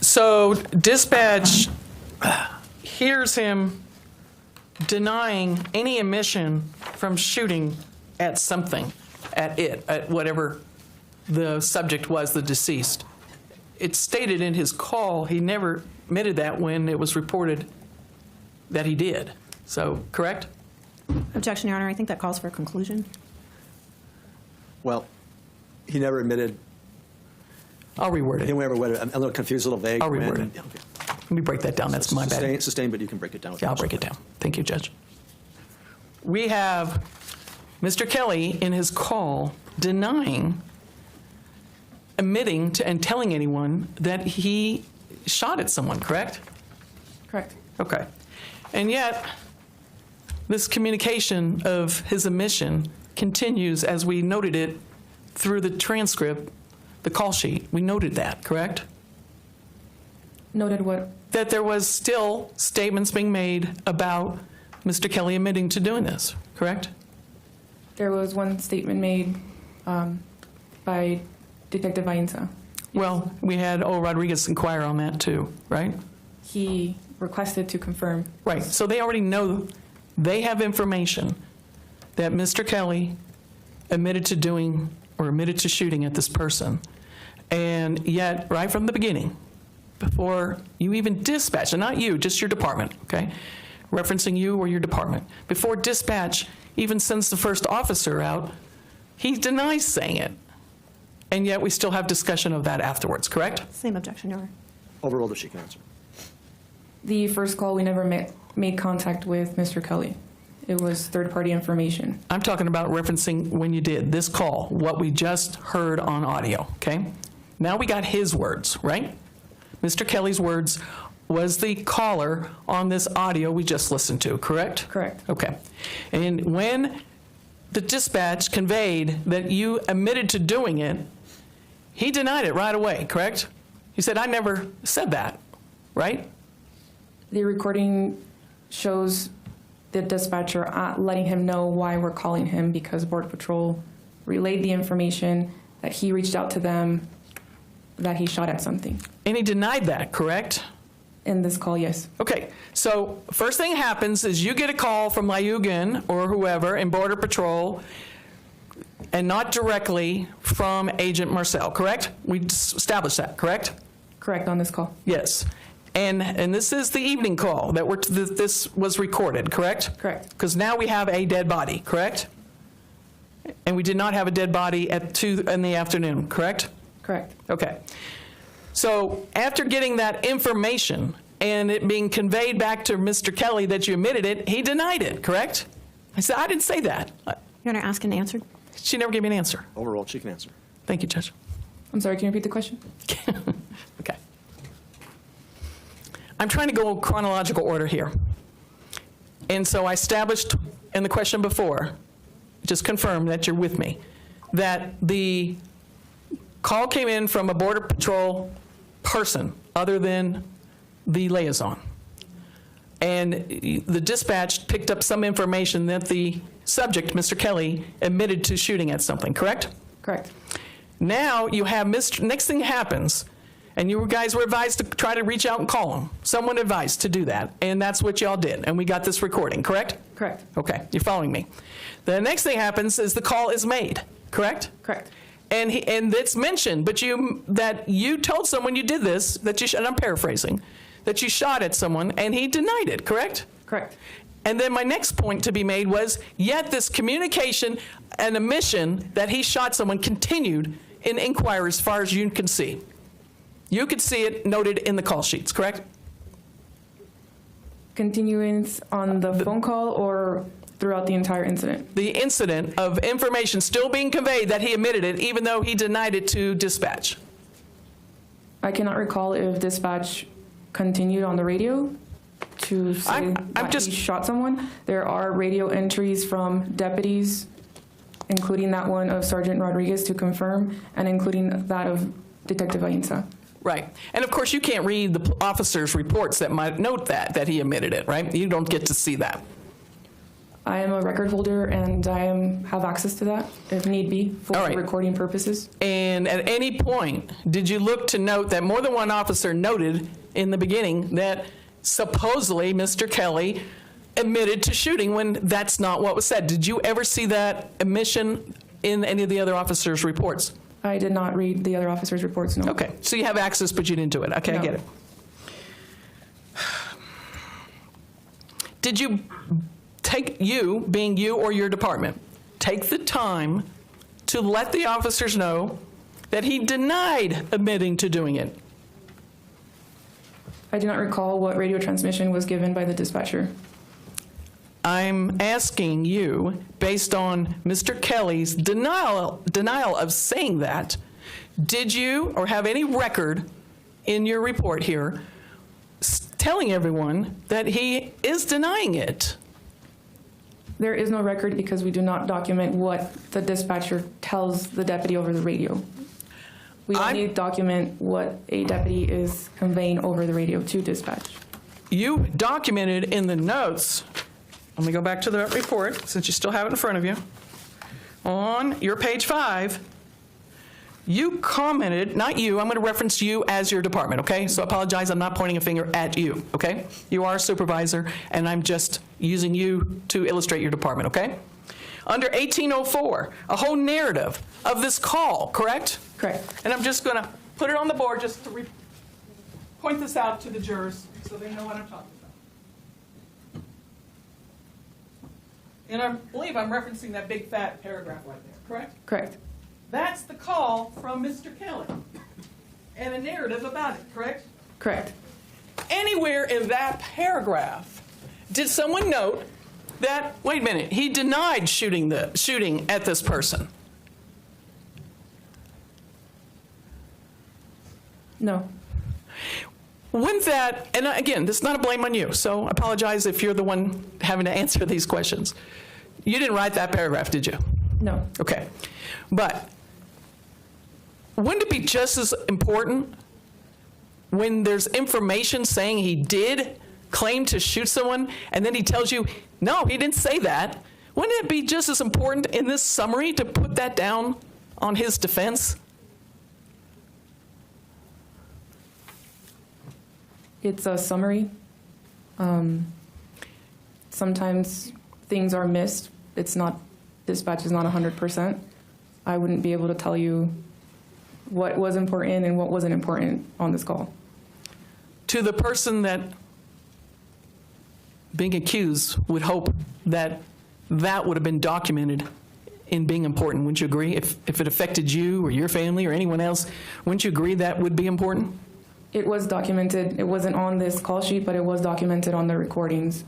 So dispatch hears him denying any admission from shooting at something, at whatever the subject was, the deceased. It's stated in his call he never admitted that when it was reported that he did. So, correct? Objection, Your Honor. I think that calls for a conclusion. Well, he never admitted. I'll reword it. He never admitted. I'm a little confused, a little vague. I'll reword it. Let me break that down. That's my bad. Sustained, but you can break it down. Yeah, I'll break it down. Thank you, Judge. We have Mr. Kelly in his call denying admitting to and telling anyone that he shot at someone, correct? Correct. Okay. And yet, this communication of his admission continues as we noted it through the transcript, the call sheet. We noted that, correct? Noted what? That there was still statements being made about Mr. Kelly admitting to doing this, correct? There was one statement made by Detective Ainsa. Well, we had Rodriguez inquire on that too, right? He requested to confirm. Right, so they already know, they have information that Mr. Kelly admitted to doing or admitted to shooting at this person. And yet, right from the beginning, before you even dispatch, and not you, just your department, okay? Referencing you or your department. Before dispatch even sends the first officer out, he denies saying it. And yet we still have discussion of that afterwards, correct? Same objection, Your Honor. Overruled if she can answer. The first call, we never made contact with Mr. Kelly. It was third-party information. I'm talking about referencing when you did this call, what we just heard on audio, okay? Now we got his words, right? Mr. Kelly's words was the caller on this audio we just listened to, correct? Correct. Okay. And when the dispatch conveyed that you admitted to doing it, he denied it right away, correct? He said, I never said that, right? The recording shows the dispatcher letting him know why we're calling him, because Border Patrol relayed the information that he reached out to them, that he shot at something. And he denied that, correct? In this call, yes. Okay, so first thing happens is you get a call from Layugan or whoever in Border Patrol and not directly from Agent Marcel, correct? We established that, correct? Correct, on this call. Yes. And this is the evening call that this was recorded, correct? Correct. Because now we have a dead body, correct? And we did not have a dead body at 2 in the afternoon, correct? Correct. Okay. So after getting that information and it being conveyed back to Mr. Kelly that you admitted it, he denied it, correct? I said, I didn't say that. You want to ask and answer? She never gave me an answer. Overruled. She can answer. Thank you, Judge. I'm sorry, can you repeat the question? Okay. I'm trying to go chronological order here. And so I established in the question before, just confirm that you're with me, that the call came in from a Border Patrol person other than the liaison. And the dispatch picked up some information that the subject, Mr. Kelly, admitted to shooting at something, correct? Correct. Now you have next thing happens, and you guys were advised to try to reach out and call him. Someone advised to do that, and that's what y'all did, and we got this recording, correct? Correct. Okay, you're following me. The next thing happens is the call is made, correct? Correct. And it's mentioned, but that you told someone you did this, and I'm paraphrasing, that you shot at someone, and he denied it, correct? Correct. And then my next point to be made was, yet this communication and admission that he shot someone continued in inquiry as far as you can see. You could see it noted in the call sheets, correct? Continuance on the phone call or throughout the entire incident? The incident of information still being conveyed that he admitted it, even though he denied it to dispatch. I cannot recall if dispatch continued on the radio to say that he shot someone. There are radio entries from deputies, including that one of Sergeant Rodriguez to confirm, and including that of Detective Ainsa. Right. And of course, you can't read the officer's reports that might note that he admitted it, right? You don't get to see that. I am a record holder, and I have access to that, if need be, for recording purposes. And at any point, did you look to note that more than one officer noted in the beginning that supposedly Mr. Kelly admitted to shooting when that's not what was said? Did you ever see that admission in any of the other officers' reports? I did not read the other officers' reports, no. Okay, so you have access, but you didn't do it. Okay, No. I get it. Did you being you or your department, take the time to let the officers know that he denied admitting to doing it? I do not recall what radio transmission was given by the dispatcher. I'm asking you, based on Mr. Kelly's denial of saying that, did you or have any record in your report here telling everyone that he is denying it? There is no record because we do not document what the dispatcher tells the deputy over the radio. We only document what a deputy is conveying over the radio to dispatch. You documented in the notes, let me go back to the report since you still have it in front of you. On your page 5, you commented, not you, I'm going to reference you as your department, okay? So I apologize, I'm not pointing a finger at you, okay? You are a supervisor, and I'm just using you to illustrate your department, okay? Under 1804, a whole narrative of this call, correct? Correct. And I'm just going to put it on the board just to point this out to the jurors so they know what I'm talking about. And I believe I'm referencing that big fat paragraph right there, correct? Correct. That's the call from Mr. Kelly and a narrative about it, correct? Correct. Anywhere in that paragraph, did someone note that, wait a minute, he denied shooting at this person? No. Wouldn't that, and again, this is not a blame on you, so I apologize if you're the one having to answer these questions. You didn't write that paragraph, did you? No. Okay. But wouldn't it be just as important when there's information saying he did claim to shoot someone and then he tells you, no, he didn't say that? Wouldn't it be just as important in this summary to put that down on his defense? It's a summary. Sometimes things are missed. Dispatch is not 100%. I wouldn't be able to tell you what was important and what wasn't important on this call. To the person that being accused would hope that that would have been documented in being important. Wouldn't you agree? If it affected you or your family or anyone else, wouldn't you agree that would be important? It was documented. It wasn't on this call sheet, but it was documented on the recordings.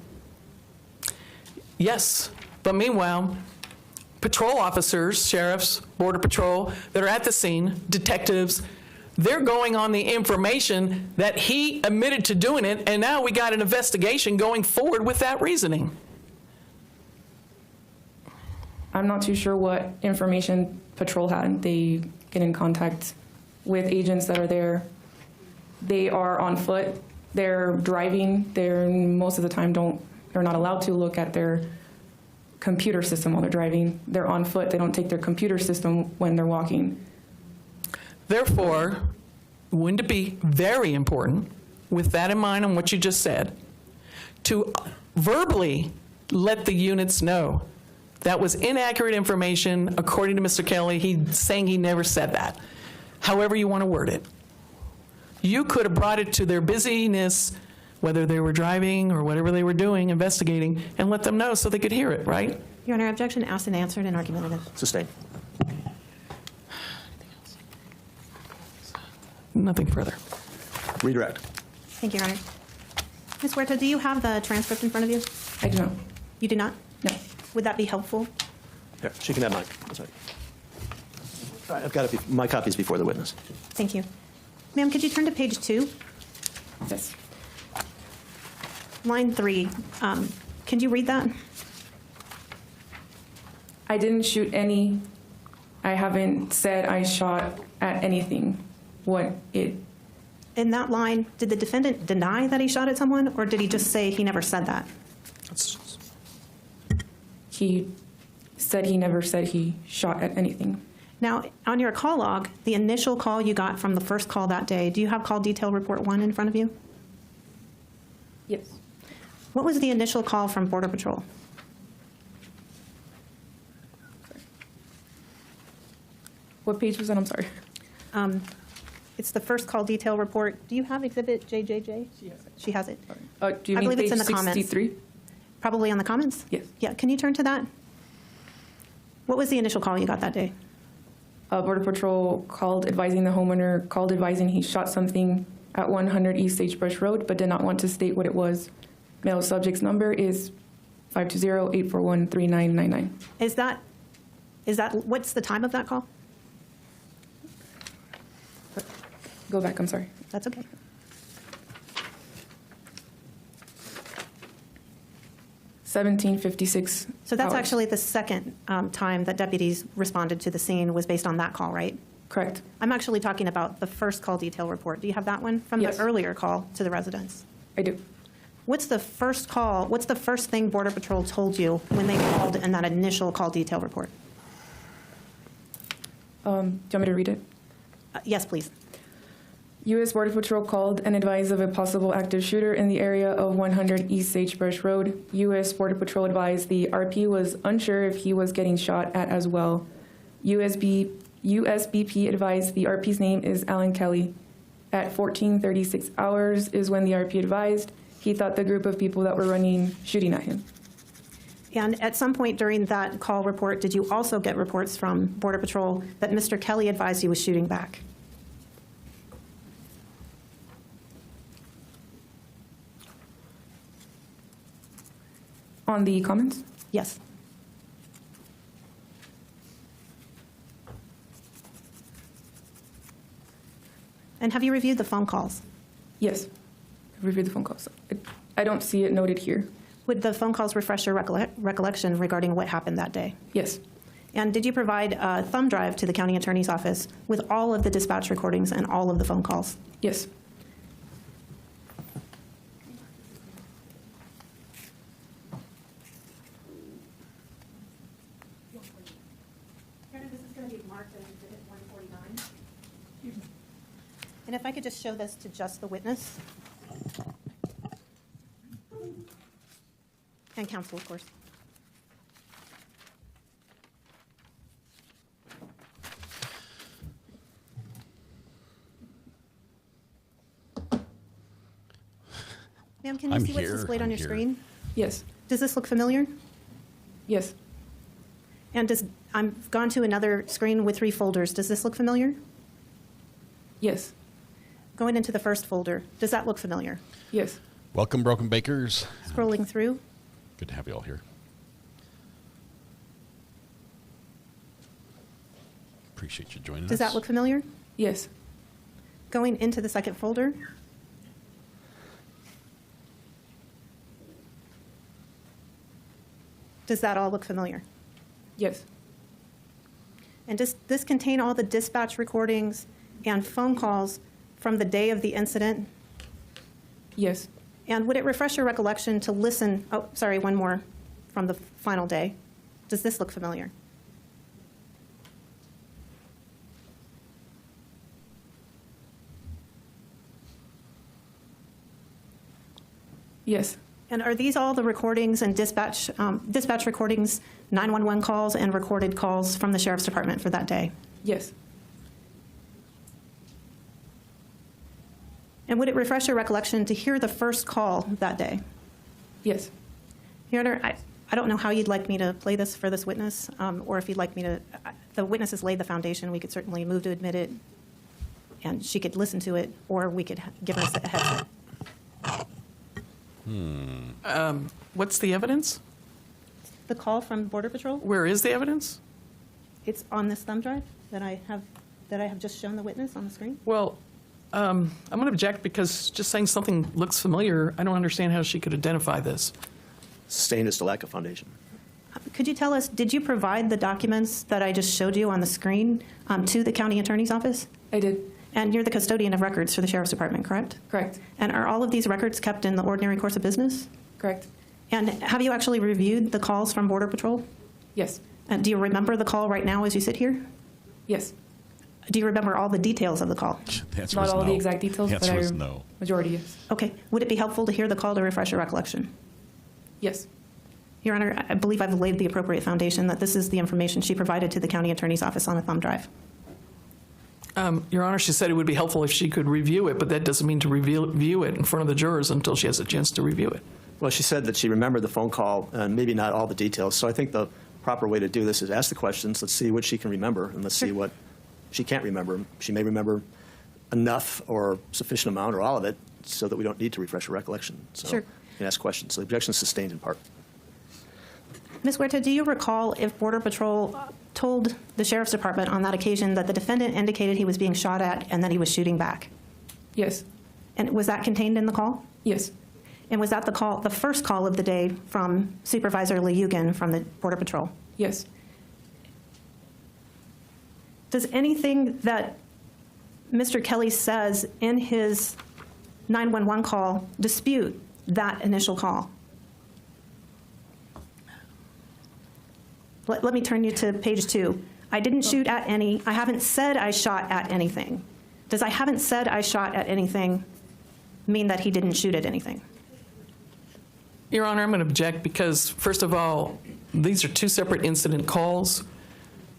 Yes, but meanwhile, patrol officers, sheriffs, border patrol that are at the scene, detectives, they're going on the information that he admitted to doing it, and now we got an investigation going forward with that reasoning. I'm not too sure what information patrol had. They get in contact with agents that are there. They are on foot. They're driving. They're most of the time they're not allowed to look at their computer system while they're driving. They're on foot. They don't take their computer system when they're walking. Therefore, wouldn't it be very important, with that in mind and what you just said, to verbally let the units know that was inaccurate information, according to Mr. Kelly, he's saying he never said that. However you want to word it. You could have brought it to their busyness, whether they were driving or whatever they were doing, investigating, and let them know so they could hear it, right? Your Honor, objection asked and answered and argumentative. Sustained. Nothing further. Redirect. Thank you, Your Honor. Ms. Huerta, do you have the transcript in front of you? I do not. You do not? No. Would that be helpful? Here, she can have mine. That's right. All right, I've got my copies before the witness. Thank you. Ma'am, could you turn to page 2? Yes. Line 3. Can you read that? I didn't shoot any. I haven't said I shot at anything. In that line, did the defendant deny that he shot at someone, or did he just say he never said that? He said he never said he shot at anything. Now, on your call log, the initial call you got from the first call that day, do you have call detail report 1 in front of you? Yes. What was the initial call from Border Patrol? What page was that? I'm sorry. It's the first call detail report. Do you have exhibit JJJ? She has it. She has it. Do you I mean believe page it's in the 63? comments. Probably on the comments? Yes. Yeah, can you turn to that? What was the initial call you got that day? Border Patrol called advising the homeowner, called advising he shot something at 100 East Sagebrush Road, but did not want to state what it was. Male subject's number is 520-841-3999. Is that, what's the time of that call? Go back, I'm sorry. That's okay. $17:56. So that's actually the second time that deputies responded to the scene was based on that call, right? Correct. I'm actually talking about the first call detail report. Do you have that one from Yes. the earlier call to the residence? I do. What's the first call? What's the first thing Border Patrol told you when they called in that initial call detail report? Do you want me to read it? Yes, please. U.S. Border Patrol called and advised of a possible active shooter in the area of 100 East Sagebrush Road. U.S. Border Patrol advised the RP was unsure if he was getting shot at as well. USBP advised the RP's name is Alan Kelly. At 14:36 hours is when the RP advised he thought the group of people that were running shooting at him. And at some point during that call report, did you also get reports from Border Patrol that Mr. Kelly advised he was shooting back? On the comments? Yes. And have you reviewed the phone calls? Yes, I've reviewed the phone calls. I don't see it noted here. Would the phone calls refresh your recollection regarding what happened that day? Yes. And did you provide a thumb drive to the county attorney's office with all of the dispatch recordings and all of the phone calls? Yes. And if I could just show this to just the witness. And counsel, of course. Ma'am, can you see what's displayed on your screen? Yes. Does this look familiar? Yes. And I've gone to another screen with 3 folders. Does this look familiar? Yes. Going into the first folder, does that look familiar? Yes. Welcome, Broken Bakers. Scrolling through. Good to have you all here. Appreciate you joining us. Does that look familiar? Yes. Going into the second folder. Does that all look familiar? Yes. And does this contain all the dispatch recordings and phone calls from the day of the incident? Yes. And would it refresh your recollection to listen? Oh, sorry, one more from the final day. Does this look familiar? Yes. And are these all the recordings and dispatch recordings, 911 calls and recorded calls from the Sheriff's Department for that day? Yes. And would it refresh your recollection to hear the first call that day? Yes. Your Honor, I don't know how you'd like me to play this for this witness, or if you'd like me to. The witness has laid the foundation. We could certainly move to admit it, and she could listen to it, or we could give her a headset. What's the evidence? The call from Border Patrol. Where is the evidence? It's on this thumb drive that I have just shown the witness on the screen. Well, I'm going to object because just saying something looks familiar, I don't understand how she could identify this. Sustained is to lack of foundation. Could you tell us, did you provide the documents that I just showed you on the screen to the county attorney's office? I did. And you're the custodian of records for the Sheriff's Department, correct? Correct. And are all of these records kept in the ordinary course of business? Correct. And have you actually reviewed the calls from Border Patrol? Yes. And do you remember the call right now as you sit here? Yes. Do you remember all the details of the call? The answer Not is all no. the exact details, The but answer is no. Majority, yes. Okay. Would it be helpful to hear the call to refresh your recollection? Yes. Your Honor, I believe I've laid the appropriate foundation that this is the information she provided to the county attorney's office on a thumb drive. Your Honor, she said it would be helpful if she could review it, but that doesn't mean to review it in front of the jurors until she has a chance to review it. Well, she said that she remembered the phone call and maybe not all the details. So I think the proper way to do this is ask the questions. Let's see what she can remember, and let's see what she can't remember. She may remember enough or sufficient amount or all of it so that we don't need to refresh her recollection. So Sure. you can ask questions. So the objection is sustained in part. Ms. Huerta, do you recall if Border Patrol told the Sheriff's Department on that occasion that the defendant indicated he was being shot at and that he was shooting back? Yes. And was that contained in the call? Yes. And was that the first call of the day from Supervisor Leyugan from the Border Patrol? Yes. Does anything that Mr. Kelly says in his 911 call dispute that initial call? Let me turn you to page 2. I didn't shoot at any. I haven't said I shot at anything. Does I haven't said I shot at anything mean that he didn't shoot at anything? Your Honor, I'm going to object because, first of all, these are 2 separate incident calls,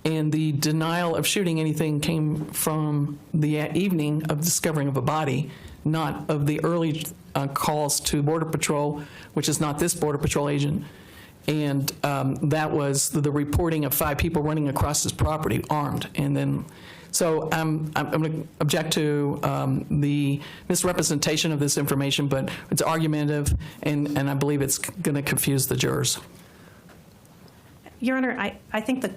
and the denial of shooting anything came from the evening of discovering of a body, not of the early calls to Border Patrol, which is not this Border Patrol agent. And that was the reporting of 5 people running across his property armed. And then, so I'm going to object to the misrepresentation of this information, but it's argumentative, and I believe it's going to confuse the jurors. Your Honor, I think the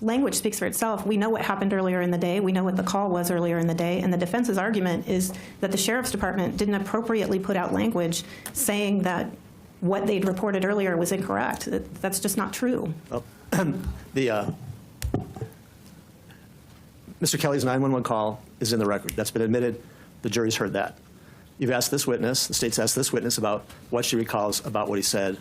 language speaks for itself. We know what happened earlier in the day. We know what the call was earlier in the day. And the defense's argument is that the Sheriff's Department didn't appropriately put out language saying that what they'd reported earlier was incorrect. That's just not true. Well, Mr. Kelly's 911 call is in the record. That's been admitted. The jury's heard that. You've asked this witness, the state's asked this witness about what she recalls about what he said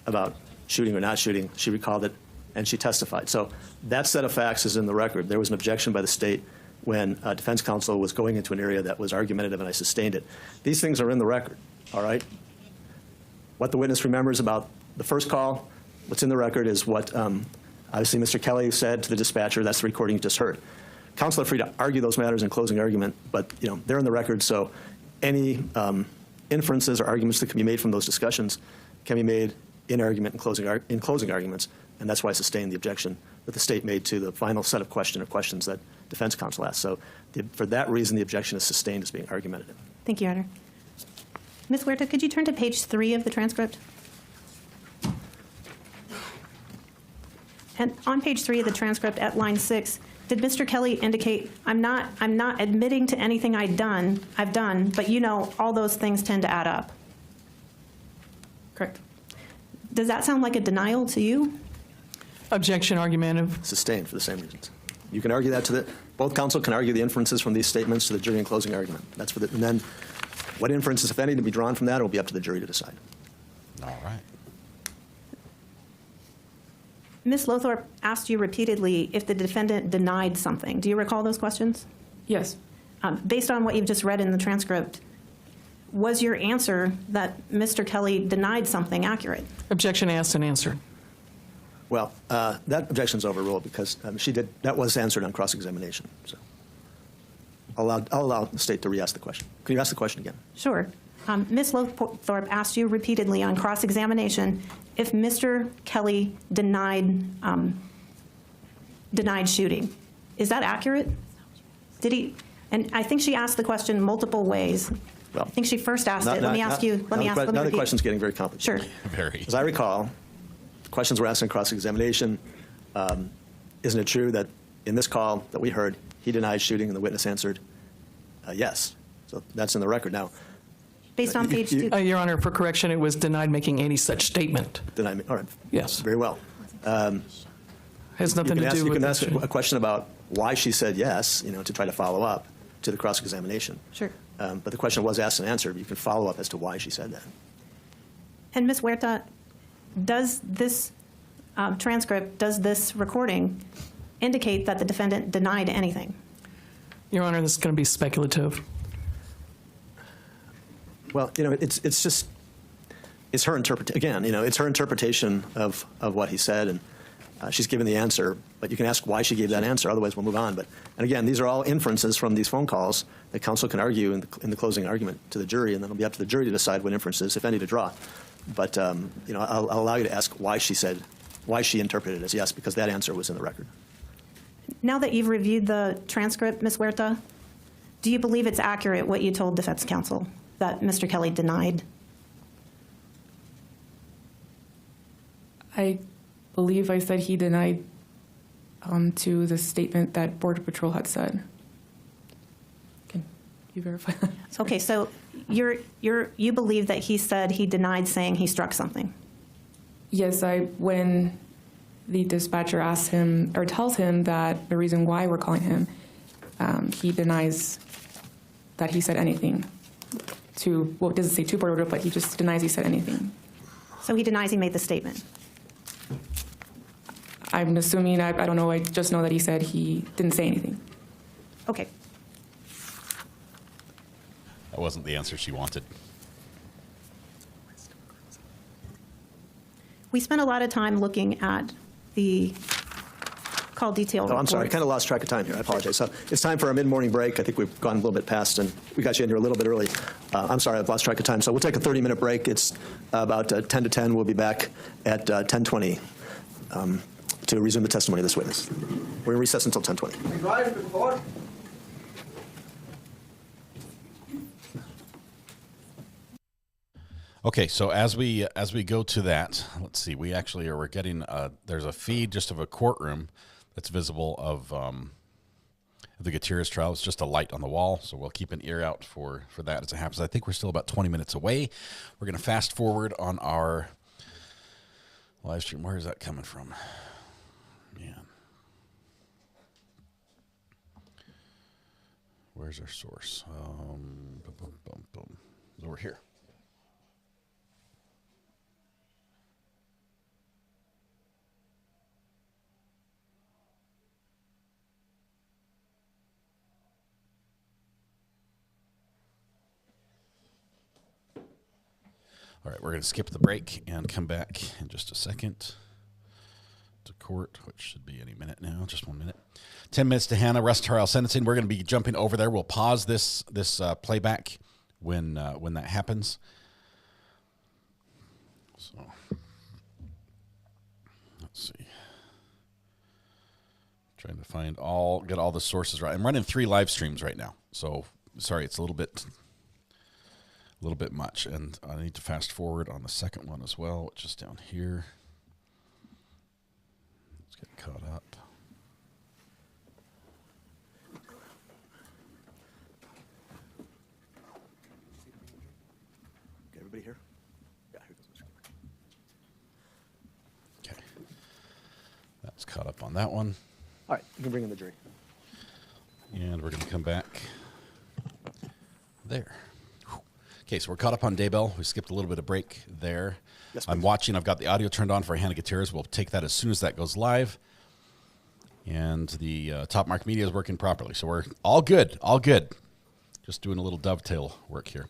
about shooting or not shooting. She recalled it, and she testified. So that set of facts is in the record. There was an objection by the state when defense counsel was going into an area that was argumentative, and I sustained it. These things are in the record, all right? What the witness remembers about the first call, what's in the record is what obviously Mr. Kelly said to the dispatcher. That's the recording you just heard. Counsel are free to argue those matters in closing argument, but they're in the record. So any inferences or arguments that can be made from those discussions can be made in argument and in closing arguments, and that's why I sustained the objection that the state made to the final set of questions that defense counsel asked. So for that reason, the objection is sustained as being argumentative. Thank you, Your Honor. Ms. Huerta, could you turn to page 3 of the transcript? And on page 3 of the transcript at line 6, did Mr. Kelly indicate, I'm not admitting to anything I've done, but you know all those things tend to add up? Correct. Does that sound like a denial to you? Objection, argumentative. Sustained for the same reasons. You can argue that both counsel can argue the inferences from these statements to the jury in closing argument. That's what and then what inferences, if any, to be drawn from that will be up to the jury to decide. All right. Ms. Lothorpe asked you repeatedly if the defendant denied something. Do you recall those questions? Yes. Based on what you've just read in the transcript, was your answer that Mr. Kelly denied something accurate? Objection asked and answered. Well, that objection is overruled because that was answered on cross-examination. So I'll allow the state to re-ask the question. Can you ask the question again? Sure. Ms. Lothorpe asked you repeatedly on cross-examination if Mr. Kelly denied shooting. Is that accurate? Did he? And I think she asked the question multiple ways. Well, I think she first asked it. Let me ask you. Now the question's getting very complicated. Sure. Very. As I recall, the questions were asked in cross-examination. Isn't it true that in this call that we heard, he denied shooting and the witness answered yes? So that's in the record now. Based on page 2. Your Honor, for correction, it was denied making any such statement. Denied. All right. Yes. Very well. Has nothing to do with. You can ask a question about why she said yes, to try to follow up to the cross-examination. Sure. But the question was asked and answered. You can follow up as to why she said that. And Ms. Huerta, does this transcript, does this recording indicate that the defendant denied anything? Your Honor, this is going to be speculative. Well, it's her interpretation. Again, it's her interpretation of what he said, and she's given the answer. But you can ask why she gave that answer. Otherwise, we'll move on. And again, these are all inferences from these phone calls that counsel can argue in the closing argument to the jury, and then it'll be up to the jury to decide what inferences, if any, to draw. But I'll allow you to ask why she interpreted it as yes, because that answer was in the record. Now that you've reviewed the transcript, Ms. Huerta, do you believe it's accurate what you told defense counsel, that Mr. Kelly denied? I believe I said he denied to the statement that Border Patrol had said. Can you verify that? Okay, so you believe that he said he denied saying he struck something? Yes, when the dispatcher asks him or tells him that the reason why we're calling him, he denies that he said anything to, well, it doesn't say to Border Patrol, but he just denies he said anything. So he denies he made the statement? I'm assuming, I don't know, I just know that he said he didn't say anything. Okay. That wasn't the answer she wanted. We spent a lot of time looking at the call detail Oh, I'm sorry. I kind of lost track of time here. I apologize. So it's time for our mid-morning break. I think we've gone a little bit past, and we got you in here a little bit early. I'm sorry. I've lost track of time. So we'll take a 30-minute break. It's about 10 to 10. We'll be back at 10:20 to resume the testimony of this witness. We're in recess until 10:20. Okay, so as we go to that, let's see. We're getting there's a feed just of a courtroom that's visible of the Gutierrez trial. It's just a light on the wall, so we'll keep an ear out for that as it happens. I think we're still about 20 minutes away. We're going to fast forward on our live stream. Where is that coming from? Man, where's our source? Over here. All right, we're going to skip the break and come back in just a second to court, which should be any minute now, just 1 minute. 10 minutes to Hannah, rest trial sentencing. We're going to be jumping over there. We'll pause this playback when that happens. So let's see. Trying to get all the sources right. I'm running 3 live streams right now, so sorry, it's a little bit much, and I need to fast forward on the second one as well, which is down here. Let's get caught up. Everybody here? Yeah, here goes. Okay, that's caught up on that one. All right, you can bring in the jury. And we're going to come back there. Okay, so we're caught up on Daybell. We skipped a little bit of break there. Yes, I'm watching. I've got the audio turned on for Hannah Gutierrez. We'll take that as soon as that goes live. And the Top Mark Media is working properly. So we're all good, all good. Just doing a little dovetail work here.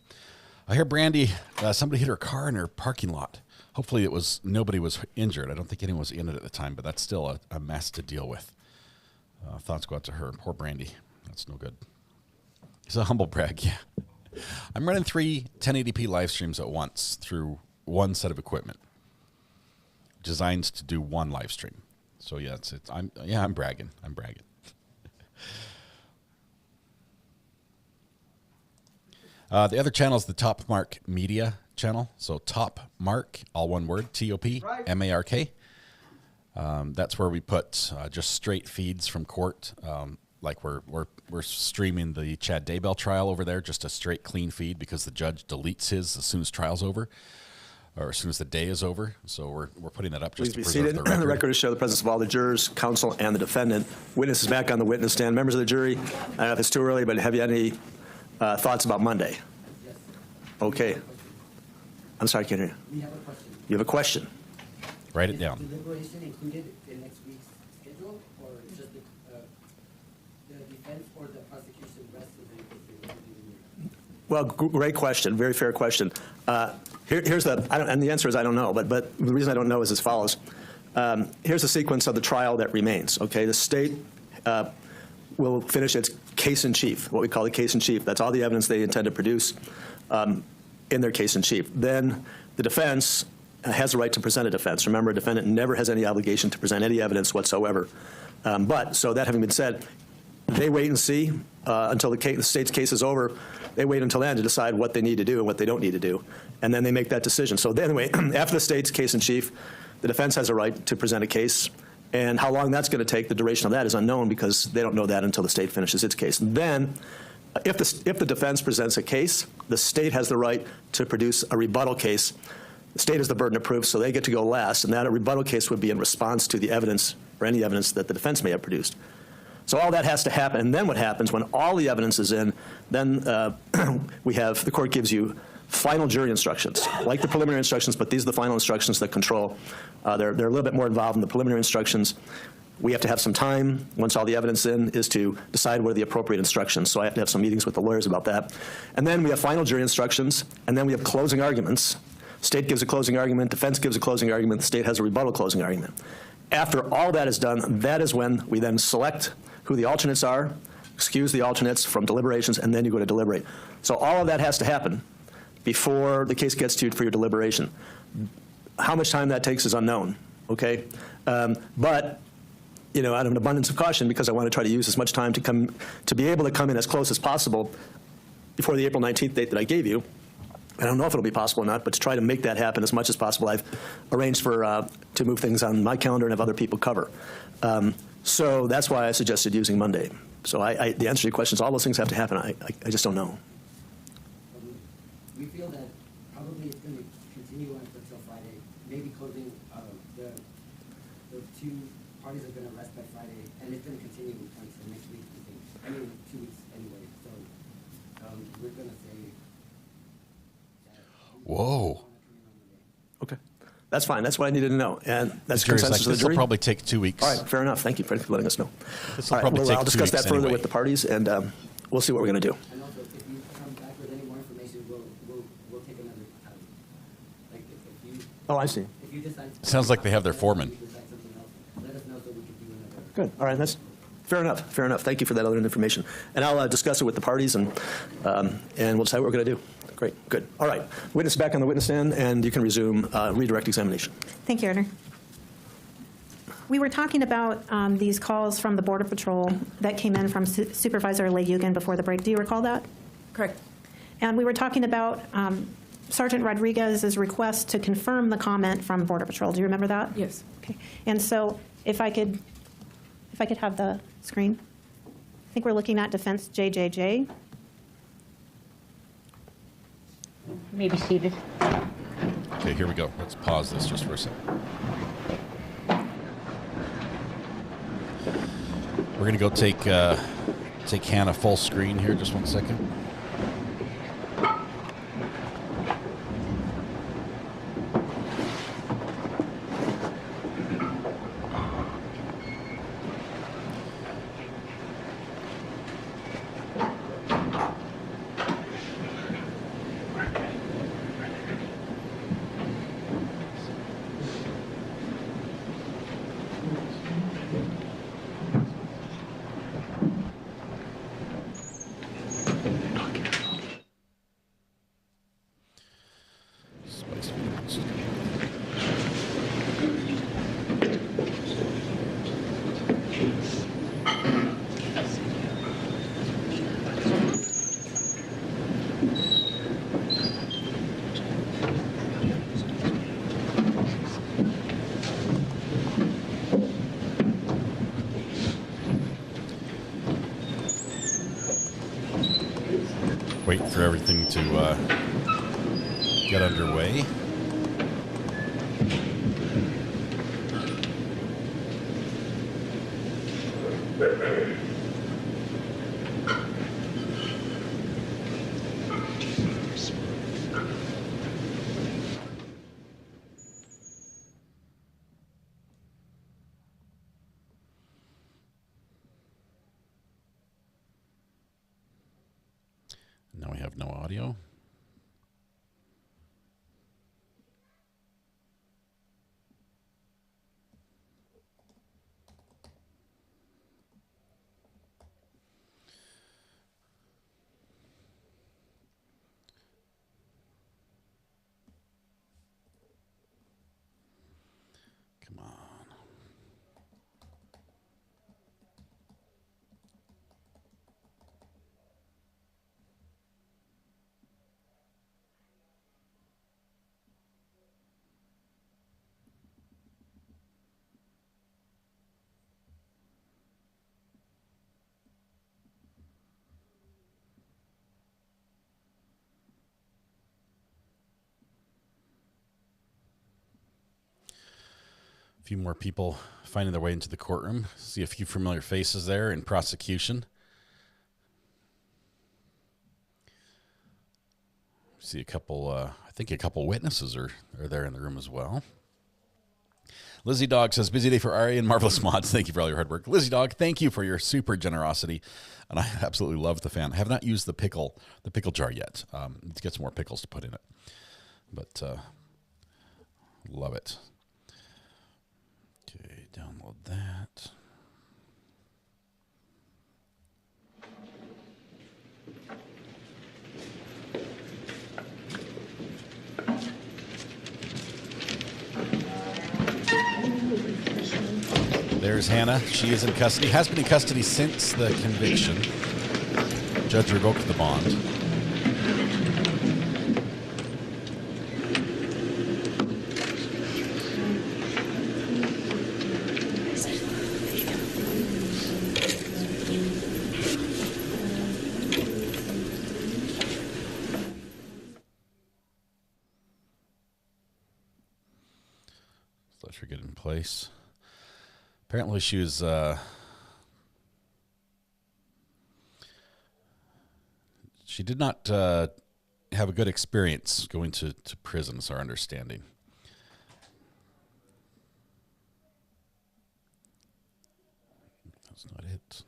I hear Brandy, somebody hit her car in her parking lot. Hopefully nobody was injured. I don't think anyone was in it at the time, but that's still a mess to deal with. Thoughts go out to her. Poor Brandy. That's no good. It's a humble brag, yeah. I'm running 3 1080p live streams at once through one set of equipment, designed to do one live stream. So yeah, I'm bragging. I'm bragging. The other channel is the Top Mark Media channel. So Top Mark, all one word, TOPMARK. That's where we put just straight feeds from court. Like we're streaming the Chad Daybell trial over there, just a straight clean feed because the judge deletes his as soon as trial's over, or as soon as the day is over. So we're putting that up just to preserve the record. The record to show the presence of all the jurors, counsel, and the defendant. Witnesses back on the witness stand. Members of the jury, I don't know if it's too early, but have you had any thoughts about Monday? Yes. Okay. I'm sorry, I can't hear you. We have a question. You have a question? Write it down. Is deliberation included in next week's schedule, or just the defense or the prosecution rest of the case? Well, great question. Very fair question. Here's the, and the answer is I don't know, but the reason I don't know is as follows. Here's the sequence of the trial that remains, okay? The state will finish its case in chief, what we call the case in chief. That's all the evidence they intend to produce in their case in chief. Then the defense has the right to present a defense. Remember, a defendant never has any obligation to present any evidence whatsoever. But, so that having been said, they wait and see until the state's case is over. They wait until then to decide what they need to do and what they don't need to do. And then they make that decision. So then, anyway, after the state's case in chief, the defense has a right to present a case. And how long that's going to take, the duration of that is unknown because they don't know that until the state finishes its case. And then, if the defense presents a case, the state has the right to produce a rebuttal case. The state has the burden of proof, so they get to go last, and that a rebuttal case would be in response to the evidence or any evidence that the defense may have produced. So all that has to happen, and then what happens when all the evidence is in, then the court gives you final jury instructions, like the preliminary instructions, but these are the final instructions that control. They're a little bit more involved in the preliminary instructions. We have to have some time, once all the evidence is to decide what are the appropriate instructions. So I have to have some meetings with the lawyers about that. And then we have final jury instructions, and then we have closing arguments. State gives a closing argument, defense gives a closing argument, the state has a rebuttal closing argument. After all that is done, that is when we then select who the alternates are, excuse the alternates from deliberations, and then you go to deliberate. So all of that has to happen before the case gets to you for your deliberation. How much time that takes is unknown, okay? But, you know, out of an abundance of caution, because I want to try to use as much time to be able to come in as close as possible before the April 19th date that I gave you. I don't know if it'll be possible or not, but to try to make that happen as much as possible, I've arranged for to move things on my calendar and have other people cover. So that's why I suggested using Monday. So the answer to your question is all those things have to happen. I just don't know. We feel that probably it's going to continue on until Friday. Maybe closing, the two parties are going to rest by Friday, and it's going to continue until next week, I think. I mean, 2 weeks anyway. So we're going to say that. Whoa. Okay. That's fine. That's what I needed to know. And that's the consensus of the this jury. will probably take 2 weeks. All right, fair enough. Thank you for letting us know. This will All right, probably take I'll 2 discuss that weeks further anyway. with the parties, and we'll see what we're going to do. And also, if you come back with any more information, we'll take another time. Like if you. Oh, I see. If you decide. Sounds like they have their foreman. If you decide something else, let us know so we can do another. Good. All right. That's fair enough. Fair enough. Thank you for that other information. And I'll discuss it with the parties, and we'll decide what we're going to do. Great, good. All right. Witness back on the witness stand, and you can resume redirect examination. Thank you, Your Honor. We were talking about these calls from the Border Patrol that came in from Supervisor Leeugen before the break. Do you recall that? Correct. And we were talking about Sergeant Rodriguez's request to confirm the comment from Border Patrol. Do you remember that? Yes. Okay. And so if I could have the screen. I think we're looking at defense JJJ. Maybe seated. Okay, here we go. Let's pause this just for a second. We're going to go take Hannah full screen here. Just 1 second. Wait for everything to get underway. Now we have no audio. Come on. A few more people finding their way into the courtroom. See a few familiar faces there in prosecution. See a couple, I think a couple witnesses are there in the room as well. Lizzie Dog says, busy day for Ari and Marvelous Mods. Thank you for all your hard work. Lizzie Dog, thank you for your super generosity. And I absolutely love the fan. I have not used the pickle jar yet. Need to get some more pickles to put in it. But love it. Okay, download that. There's Hannah. She is in custody. Has been in custody since the conviction. Judge revoked the bond. Let her get in place. Apparently she was she did not have a good experience going to prison, is our understanding. That's not it.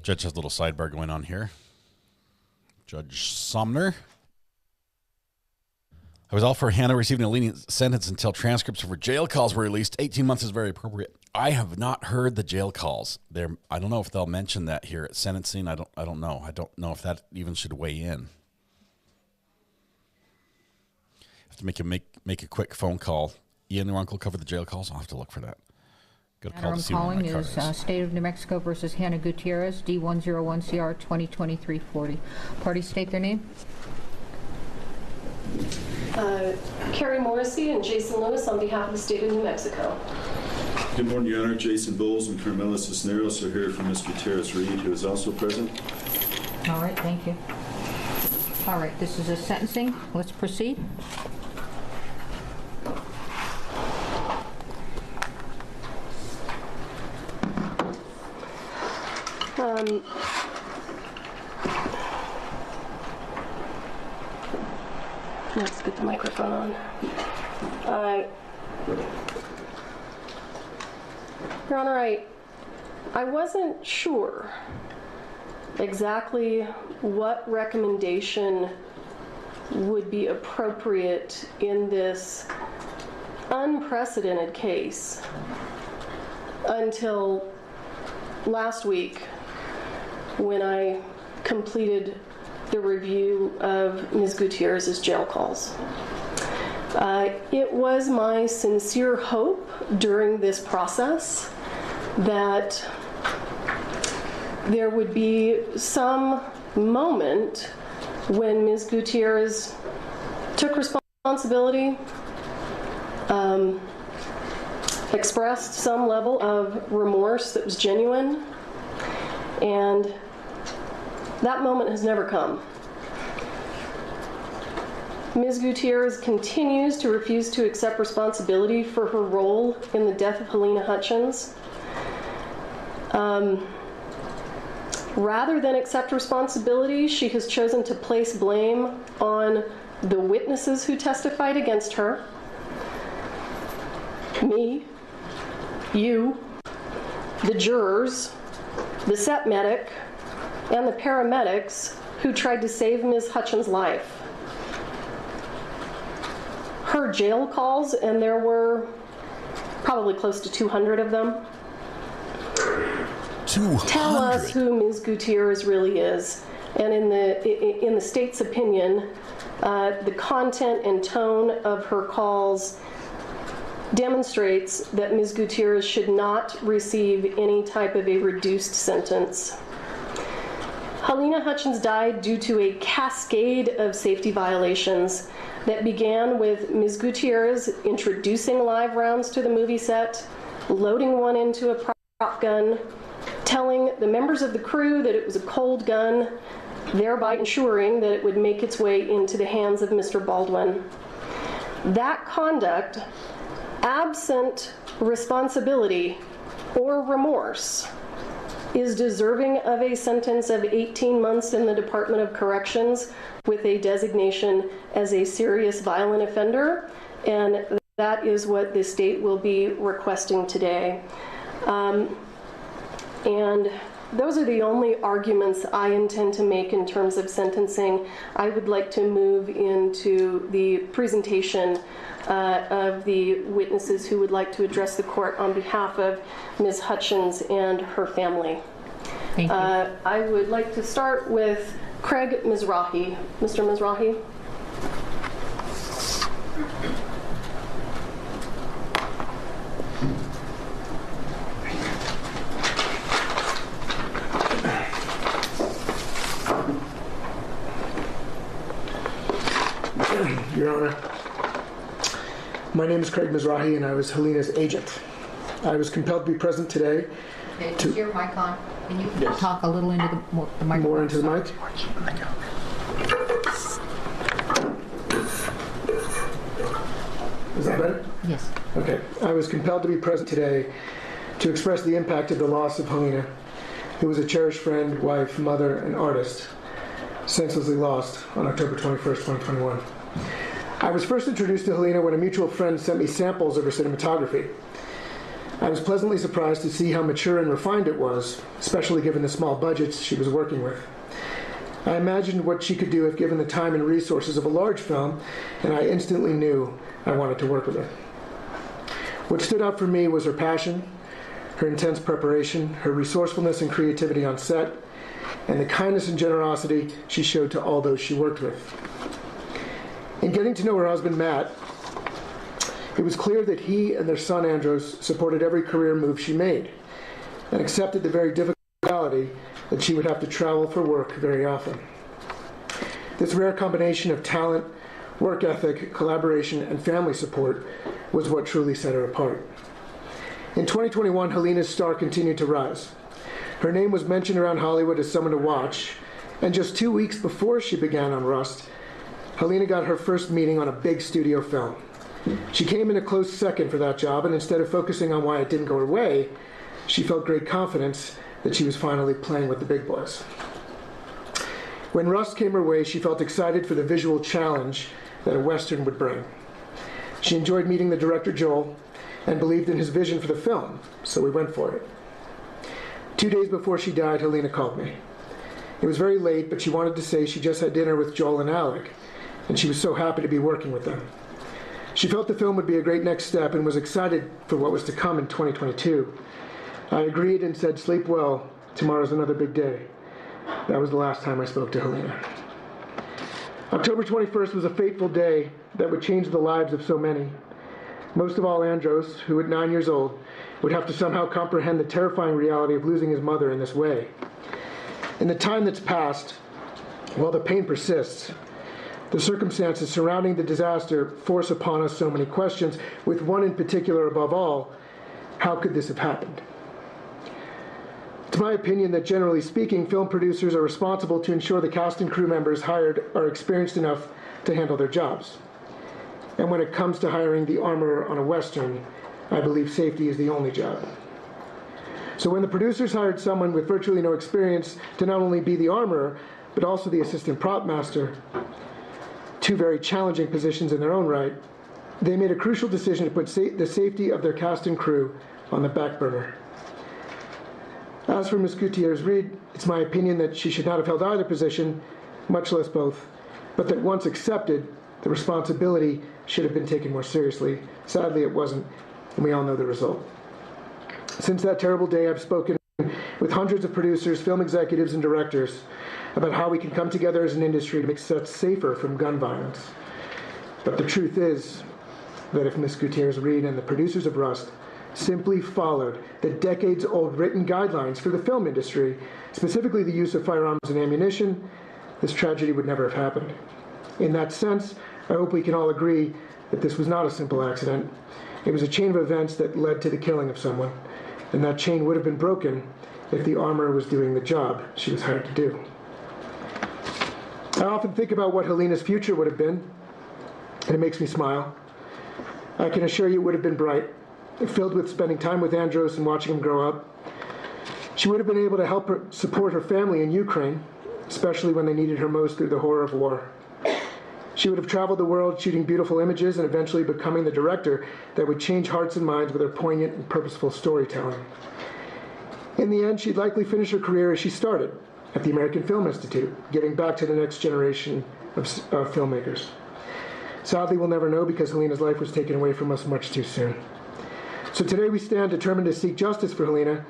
Judge has a little sidebar going on here. Judge Somner. I was all for Hannah receiving a lenient sentence until transcripts of her jail calls were released. 18 months is very appropriate. I have not heard the jail calls. I don't know if they'll mention that here at sentencing. I don't know. I don't know if that even should weigh in. Have to make a quick phone call. Ian, your uncle covered the jail calls. I'll have to look for that. Good call to see what my card is. State of New Mexico versus Hannah Gutierrez, D101CR 2023-40. Parties state their name. Carrie Morrissey and Jason Lewis on behalf of the state of New Mexico. Good morning, Your Honor. Jason Bowles and Carmela Cisneros are here from Ms. Gutierrez-Reed, who is also present. All right, thank you. All right, this is a sentencing. Let's proceed. Let's get the microphone on. Your Honor, I wasn't sure exactly what recommendation would be appropriate in this unprecedented case until last week when I completed the review of Ms. Gutierrez's jail calls. It was my sincere hope during this process that there would be some moment when Ms. Gutierrez took responsibility, expressed some level of remorse that was genuine, and that moment has never come. Ms. Gutierrez continues to refuse to accept responsibility for her role in the death of Helena Hutchins. Rather than accept responsibility, she has chosen to place blame on the witnesses who testified against her, me, you, the jurors, the set medic, and the paramedics who tried to save Ms. Hutchins' life. Her jail calls, and there were probably close to 200 of them, 200. Tell us who Ms. Gutierrez really is. And in the state's opinion, the content and tone of her calls demonstrates that Ms. Gutierrez should not receive any type of a reduced sentence. Helena Hutchins died due to a cascade of safety violations that began with Ms. Gutierrez introducing live rounds to the movie set, loading one into a prop gun, telling the members of the crew that it was a cold gun, thereby ensuring that it would make its way into the hands of Mr. Baldwin. That conduct, absent responsibility or remorse, is deserving of a sentence of 18 months in the Department of Corrections with a designation as a serious violent offender, and that is what the state will be requesting today. And those are the only arguments I intend to make in terms of sentencing. I would like to move into the presentation of the witnesses who would like to address the court on behalf of Ms. Hutchins and her family. Thank you. I would like to start with Craig Mizrahi. Mr. Mizrahi. Your Honor, my name is Craig Mizrahi, and I was Helena's agent. I was compelled to be present today. Okay, is your mic on? Can you talk a little into the mic? More into the mic? Is that better? Yes. Okay. I was compelled to be present today to express the impact of the loss of Helena, who was a cherished friend, wife, mother, and artist, senselessly lost on October 21st, 2021. I was first introduced to Helena when a mutual friend sent me samples of her cinematography. I was pleasantly surprised to see how mature and refined it was, especially given the small budgets she was working with. I imagined what she could do if given the time and resources of a large film, and I instantly knew I wanted to work with her. What stood out for me was her passion, her intense preparation, her resourcefulness and creativity on set, and the kindness and generosity she showed to all those she worked with. In getting to know her husband, Matt, it was clear that he and their son, Andros, supported every career move she made and accepted the very difficult reality that she would have to travel for work very often. This rare combination of talent, work ethic, collaboration, and family support was what truly set her apart. In 2021, Helena's star continued to rise. Her name was mentioned around Hollywood as someone to watch, and just 2 weeks before she began on Rust, Helena got her first meeting on a big studio film. She came in a close second for that job, and instead of focusing on why it didn't go her way, she felt great confidence that she was finally playing with the big boys. When Rust came her way, she felt excited for the visual challenge that a Western would bring. She enjoyed meeting the director, Joel, and believed in his vision for the film, so we went for it. 2 days before she died, Helena called me. It was very late, but she wanted to say she just had dinner with Joel and Alec, and she was so happy to be working with them. She felt the film would be a great next step and was excited for what was to come in 2022. I agreed and said, "Sleep well. Tomorrow's another big day." That was the last time I spoke to Helena. October 21st was a fateful day that would change the lives of so many. Most of all, Andros, who at 9 years old would have to somehow comprehend the terrifying reality of losing his mother in this way. In the time that's passed, while the pain persists, the circumstances surrounding the disaster force upon us so many questions, with one in particular above all: how could this have happened? It's my opinion that, generally speaking, film producers are responsible to ensure the cast and crew members hired are experienced enough to handle their jobs. And when it comes to hiring the armorer on a Western, I believe safety is the only job. So when the producers hired someone with virtually no experience to not only be the armorer, but also the assistant prop master, two very challenging positions in their own right, they made a crucial decision to put the safety of their cast and crew on the back burner. As for Ms. Gutierrez-Reed, it's my opinion that she should not have held either position, much less both, but that once accepted, the responsibility should have been taken more seriously. Sadly, it wasn't, and we all know the result. Since that terrible day, I've spoken with hundreds of producers, film executives, and directors about how we can come together as an industry to make sets safer from gun violence. But the truth is that if Ms. Gutierrez-Reed and the producers of Rust simply followed the decades-old written guidelines for the film industry, specifically the use of firearms and ammunition, this tragedy would never have happened. In that sense, I hope we can all agree that this was not a simple accident. It was a chain of events that led to the killing of someone, and that chain would have been broken if the armorer was doing the job she was hired to do. I often think about what Helena's future would have been, and it makes me smile. I can assure you it would have been bright, filled with spending time with Andros and watching him grow up. She would have been able to help her support her family in Ukraine, especially when they needed her most through the horror of war. She would have traveled the world shooting beautiful images and eventually becoming the director that would change hearts and minds with her poignant and purposeful storytelling. In the end, she'd likely finish her career as she started, at the American Film Institute, giving back to the next generation of filmmakers. Sadly, we'll never know because Helena's life was taken away from us much too soon. So today we stand determined to seek justice for Helena,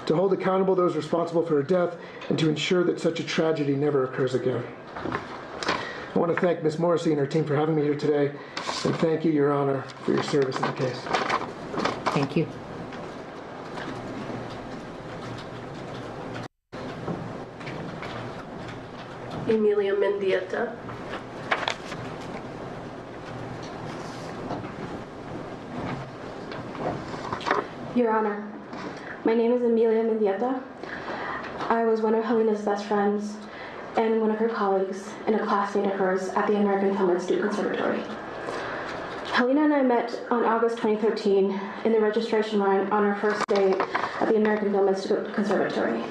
to hold accountable those responsible for her death, and to ensure that such a tragedy never occurs again. I want to thank Ms. Morrissey and her team for having me here today, and thank you, Your Honor, for your service in the case. Thank you. Emilia Mendieta. Your Honor, my name is Emilia Mendieta. I was one of Helena's best friends and one of her colleagues and a classmate of hers at the American Film Institute Conservatory. Helena and I met on August 2013 in the registration line on our first day at the American Film Institute Conservatory.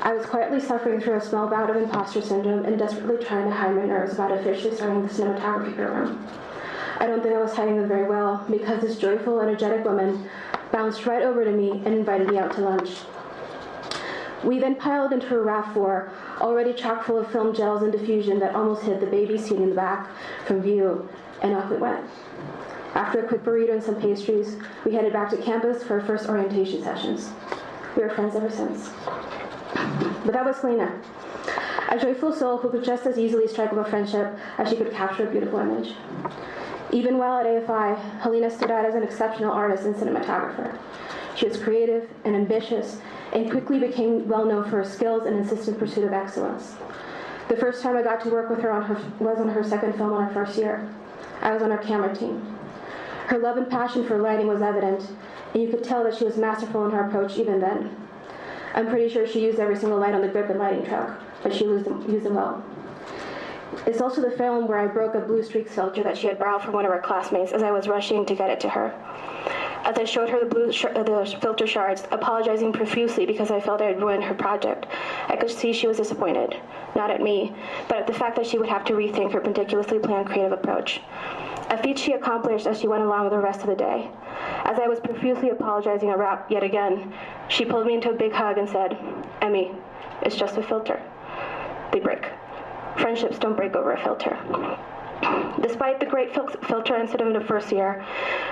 I was quietly suffering through a small bout of imposter syndrome and desperately trying to hide my nerves about officially starting the cinematography program. I don't think I was hiding them very well because this joyful, energetic woman bounced right over to me and invited me out to lunch. We then piled into a RAV4, already chock full of film gels and diffusion that almost hid the baby seat in the back from view, and off we went. After a quick burrito and some pastries, we headed back to campus for our first orientation sessions. We were friends ever since. But that was Helena, a joyful soul who could just as easily strike up a friendship as she could capture a beautiful image. Even while at AFI, Helena stood out as an exceptional artist and cinematographer. She was creative and ambitious and quickly became well known for her skills and insistent pursuit of excellence. The first time I got to work with her was on her second film on her first year. I was on her camera team. Her love and passion for lighting was evident, and you could tell that she was masterful in her approach even then. I'm pretty sure she used every single light on the grip and lighting truck, but she used them well. It's also the film where I broke a blue streak filter that she had borrowed from one of her classmates as I was rushing to get it to her. As I showed her the filter shards, apologizing profusely because I felt I had ruined her project, I could see she was disappointed, not at me, but at the fact that she would have to rethink her meticulously planned creative approach. A feat she accomplished as she went along with the rest of the day. As I was profusely apologizing yet again, she pulled me into a big hug and said, "Emmy, it's just a filter. They break. Friendships don't break over a filter." Despite the great filter incident of the first year,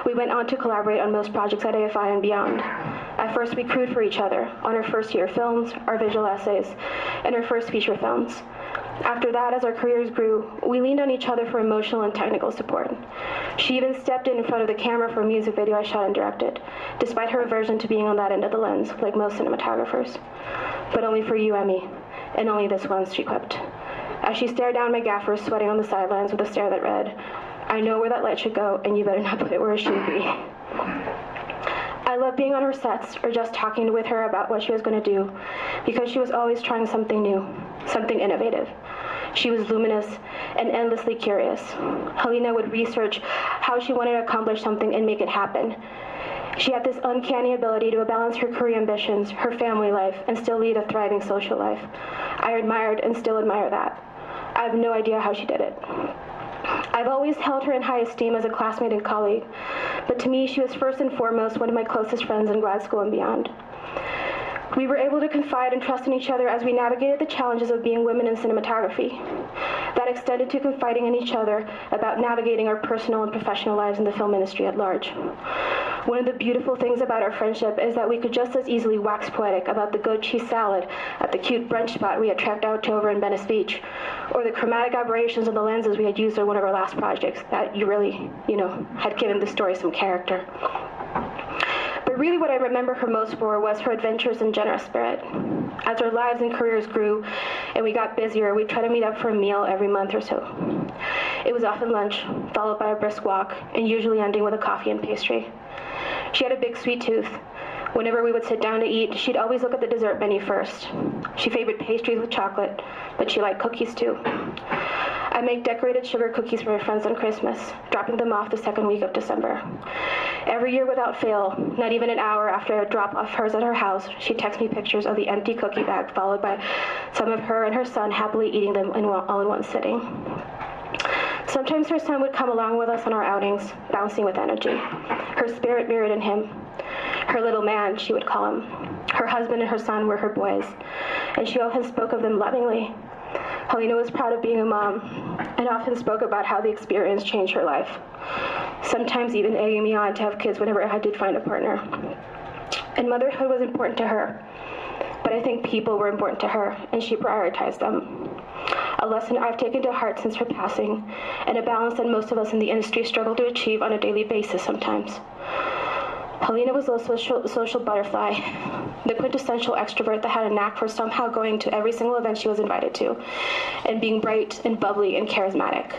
we went on to collaborate on most projects at AFI and beyond. At first, we crewed for each other on our first year films, our visual essays, and our first feature films. After that, as our careers grew, we leaned on each other for emotional and technical support. She even stepped in front of the camera for a music video I shot and directed, despite her aversion to being on that end of the lens, like most cinematographers. "But only for you, Emmy, and only this once," she quipped, as she stared down my gaffer sweating on the sidelines with a stare that read, "I know where that light should go, and you better not put it where it should be." I loved being on her sets or just talking with her about what she was going to do, because she was always trying something new, something innovative. She was luminous and endlessly curious. Helena would research how she wanted to accomplish something and make it happen. She had this uncanny ability to balance her career ambitions, her family life, and still lead a thriving social life. I admired and still admire that. I have no idea how she did it. I've always held her in high esteem as a classmate and colleague, but to me, she was first and foremost one of my closest friends in grad school and beyond. We were able to confide and trust in each other as we navigated the challenges of being women in cinematography. That extended to confiding in each other about navigating our personal and professional lives in the film industry at large. One of the beautiful things about our friendship is that we could just as easily wax poetic about the goat cheese salad at the cute brunch spot we had trekked out to over in Venice Beach, or the chromatic aberrations of the lenses we had used on one of our last projects that you really, had given the story some character. But really what I remember her most for was her adventurous and generous spirit. As our lives and careers grew and we got busier, we'd try to meet up for a meal every month or so. It was often lunch, followed by a brisk walk, and usually ending with a coffee and pastry. She had a big sweet tooth. Whenever we would sit down to eat, she'd always look at the dessert menu first. She favored pastries with chocolate, but she liked cookies too. I make decorated sugar cookies for my friends on Christmas, dropping them off the second week of December. Every year without fail, not even an hour after I would drop off hers at her house, she'd text me pictures of the empty cookie bag, followed by some of her and her son happily eating them all in one sitting. Sometimes her son would come along with us on our outings, bouncing with energy. Her spirit mirrored in him. Her little man, she would call him. Her husband and her son were her boys, and she often spoke of them lovingly. Helena was proud of being a mom, and often spoke about how the experience changed her life, sometimes even egging me on to have kids whenever I did find a partner. And motherhood was important to her, but I think people were important to her, and she prioritized them. A lesson I've taken to heart since her passing, and a balance that most of us in the industry struggle to achieve on a daily basis sometimes. Helena was also a social butterfly, the quintessential extrovert that had a knack for somehow going to every single event she was invited to, and being bright and bubbly and charismatic.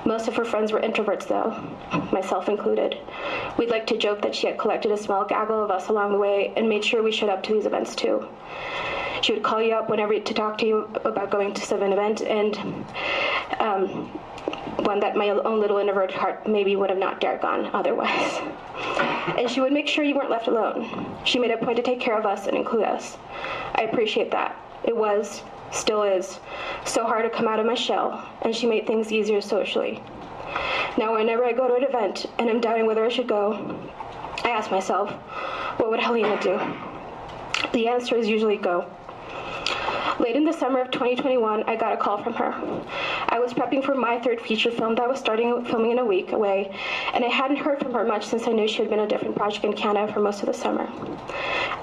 Most of her friends were introverts though, myself included. We'd like to joke that she had collected a small gaggle of us along the way and made sure we showed up to these events too. She would call you up whenever to talk to you about going to some event, and one that my own little introverted heart maybe would have not dared gone otherwise. And she would make sure you weren't left alone. She made a point to take care of us and include us. I appreciate that. It was, still is, so hard to come out of my shell, and she made things easier socially. Now whenever I go to an event and I'm doubting whether I should go, I ask myself, what would Helena do? The answer is usually go. Late in the summer of 2021, I got a call from her. I was prepping for my third feature film that was starting filming in a week away, and I hadn't heard from her much since I knew she had been on a different project in Canada for most of the summer.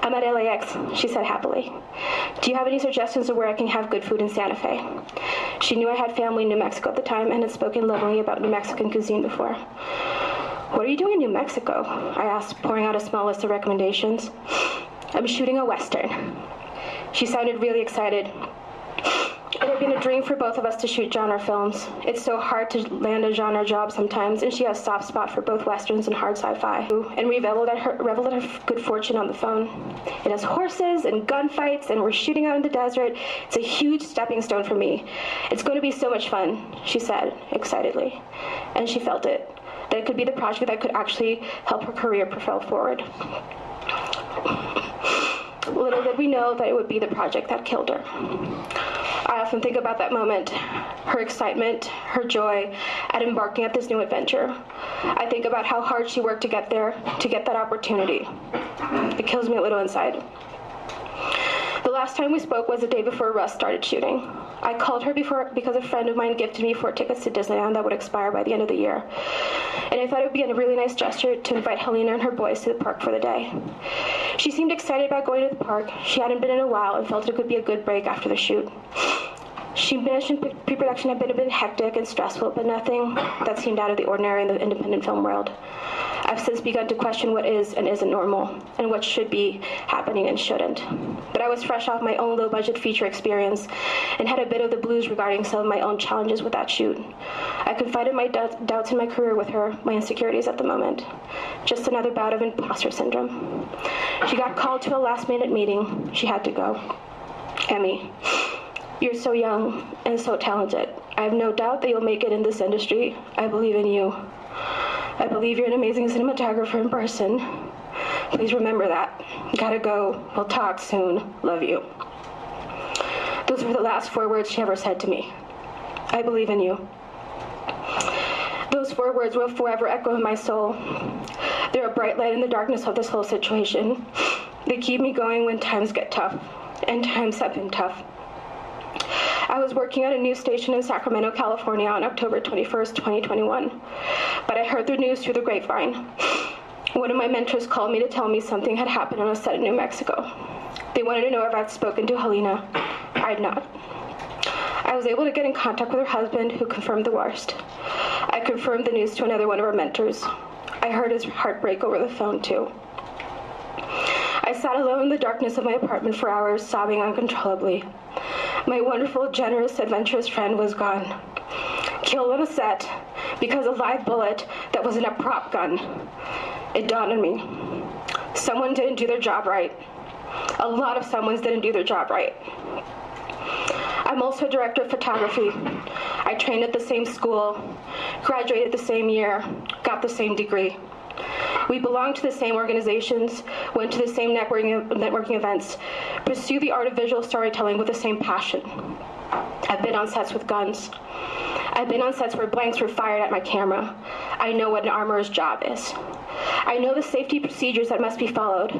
I'm at LAX, she said happily. Do you have any suggestions of where I can have good food in Santa Fe? She knew I had family in New Mexico at the time and had spoken lovingly about New Mexican cuisine before. What are you doing in New Mexico? I asked, pouring out a small list of recommendations. I'm shooting a Western. She sounded really excited. It had been a dream for both of us to shoot genre films. It's so hard to land a genre job sometimes, and she has a soft spot for both Westerns and hard sci-fi. And we reveled at her good fortune on the phone. It has horses and gunfights, and we're shooting out in the desert. It's a huge stepping stone for me. It's going to be so much fun, she said, excitedly. And she felt it, that it could be the project that could actually help her career propel forward. Little did we know that it would be the project that killed her. I often think about that moment, her excitement, her joy at embarking at this new adventure. I think about how hard she worked to get there, to get that opportunity. It kills me a little inside. The last time we spoke was the day before Russ started shooting. I called her because a friend of mine gifted me 4 tickets to Disneyland that would expire by the end of the year. And I thought it would be a really nice gesture to invite Helena and her boys to the park for the day. She seemed excited about going to the park. She hadn't been in a while and felt it could be a good break after the shoot. She mentioned pre-production had been a bit hectic and stressful, but nothing that seemed out of the ordinary in the independent film world. I've since begun to question what is and isn't normal, and what should be happening and shouldn't. But I was fresh off my own low-budget feature experience and had a bit of the blues regarding some of my own challenges with that shoot. I confided my doubts in my career with her, my insecurities at the moment. Just another bout of imposter syndrome. She got called to a last-minute meeting. She had to go. Emmy, you're so young and so talented. I have no doubt that you'll make it in this industry. I believe in you. I believe you're an amazing cinematographer in person. Please remember that. Gotta go. We'll talk soon. Love you. Those were the last 4 words she ever said to me. I believe in you. Those 4 words will forever echo in my soul. They're a bright light in the darkness of this whole situation. They keep me going when times get tough, and times have been tough. I was working at a news station in Sacramento, California on October 21st, 2021, but I heard the news through the grapevine. One of my mentors called me to tell me something had happened on a set in New Mexico. They wanted to know if I'd spoken to Helena. I'd not. I was able to get in contact with her husband, who confirmed the worst. I confirmed the news to another one of our mentors. I heard his heart break over the phone, too. I sat alone in the darkness of my apartment for hours, sobbing uncontrollably. My wonderful, generous, adventurous friend was gone. Killed on a set because a live bullet that wasn't a prop gun. It dawned on me. Someone didn't do their job right. A lot of someones didn't do their job right. I'm also a director of photography. I trained at the same school, graduated the same year, got the same degree. We belong to the same organizations, went to the same networking events, pursue the art of visual storytelling with the same passion. I've been on sets with guns. I've been on sets where blanks were fired at my camera. I know what an armorer's job is. I know the safety procedures that must be followed.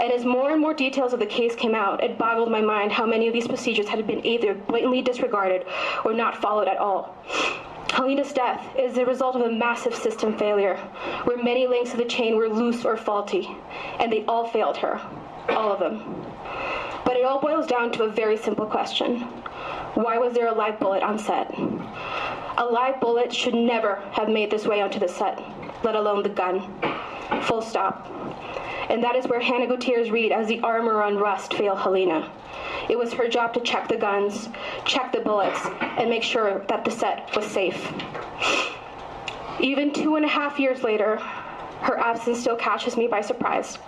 And as more and more details of the case came out, it boggled my mind how many of these procedures had been either blatantly disregarded or not followed at all. Helena's death is the result of a massive system failure, where many links of the chain were loose or faulty, and they all failed her, all of them. But it all boils down to a very simple question. Why was there a live bullet on set? A live bullet should never have made this way onto the set, let alone the gun. Full stop. And that is where Hannah Gutierrez-Reed, as the armorer on Rust, failed Helena. It was her job to check the guns, check the bullets, and make sure that the set was safe. Even 2.5 years later, her absence still catches me by surprise.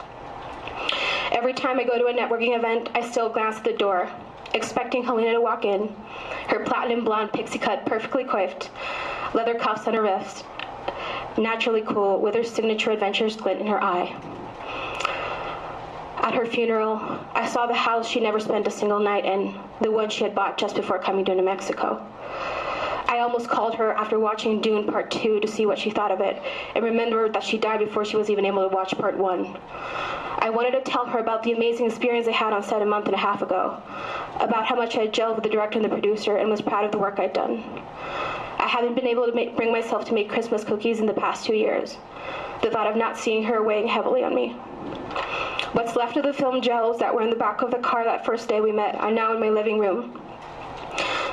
Every time I go to a networking event, I still glance at the door, expecting Helena to walk in, her platinum blonde pixie cut perfectly coiffed, leather cuffs on her wrist, naturally cool with her signature adventurous glint in her eye. At her funeral, I saw the house she never spent a single night in, the one she had bought just before coming to New Mexico. I almost called her after watching Dune Part 2 to see what she thought of it, and remembered that she died before she was even able to watch Part 1. I wanted to tell her about the amazing experience I had on set a month and a half ago, about how much I had gelled with the director and the producer and was proud of the work I'd done. I haven't been able to bring myself to make Christmas cookies in the past 2 years. The thought of not seeing her weighing heavily on me. What's left of the film gels that were in the back of the car that first day we met are now in my living room.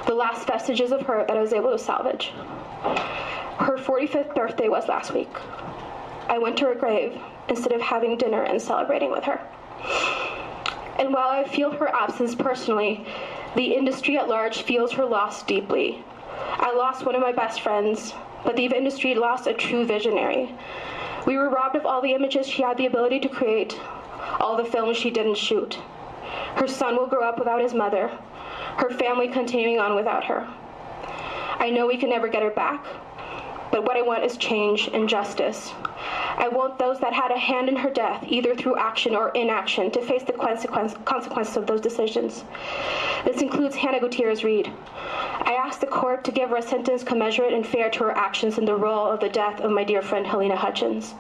The last vestiges of her that I was able to salvage. Her 45th birthday was last week. I went to her grave instead of having dinner and celebrating with her. And while I feel her absence personally, the industry at large feels her loss deeply. I lost one of my best friends, but the industry lost a true visionary. We were robbed of all the images she had the ability to create, all the films she didn't shoot. Her son will grow up without his mother, her family continuing on without her. I know we can never get her back, but what I want is change and justice. I want those that had a hand in her death, either through action or inaction, to face the consequences of those decisions. This includes Hannah Gutierrez-Reed. I asked the court to give her a sentence commensurate and fair to her actions in the role of the death of my dear friend Helena Hutchins.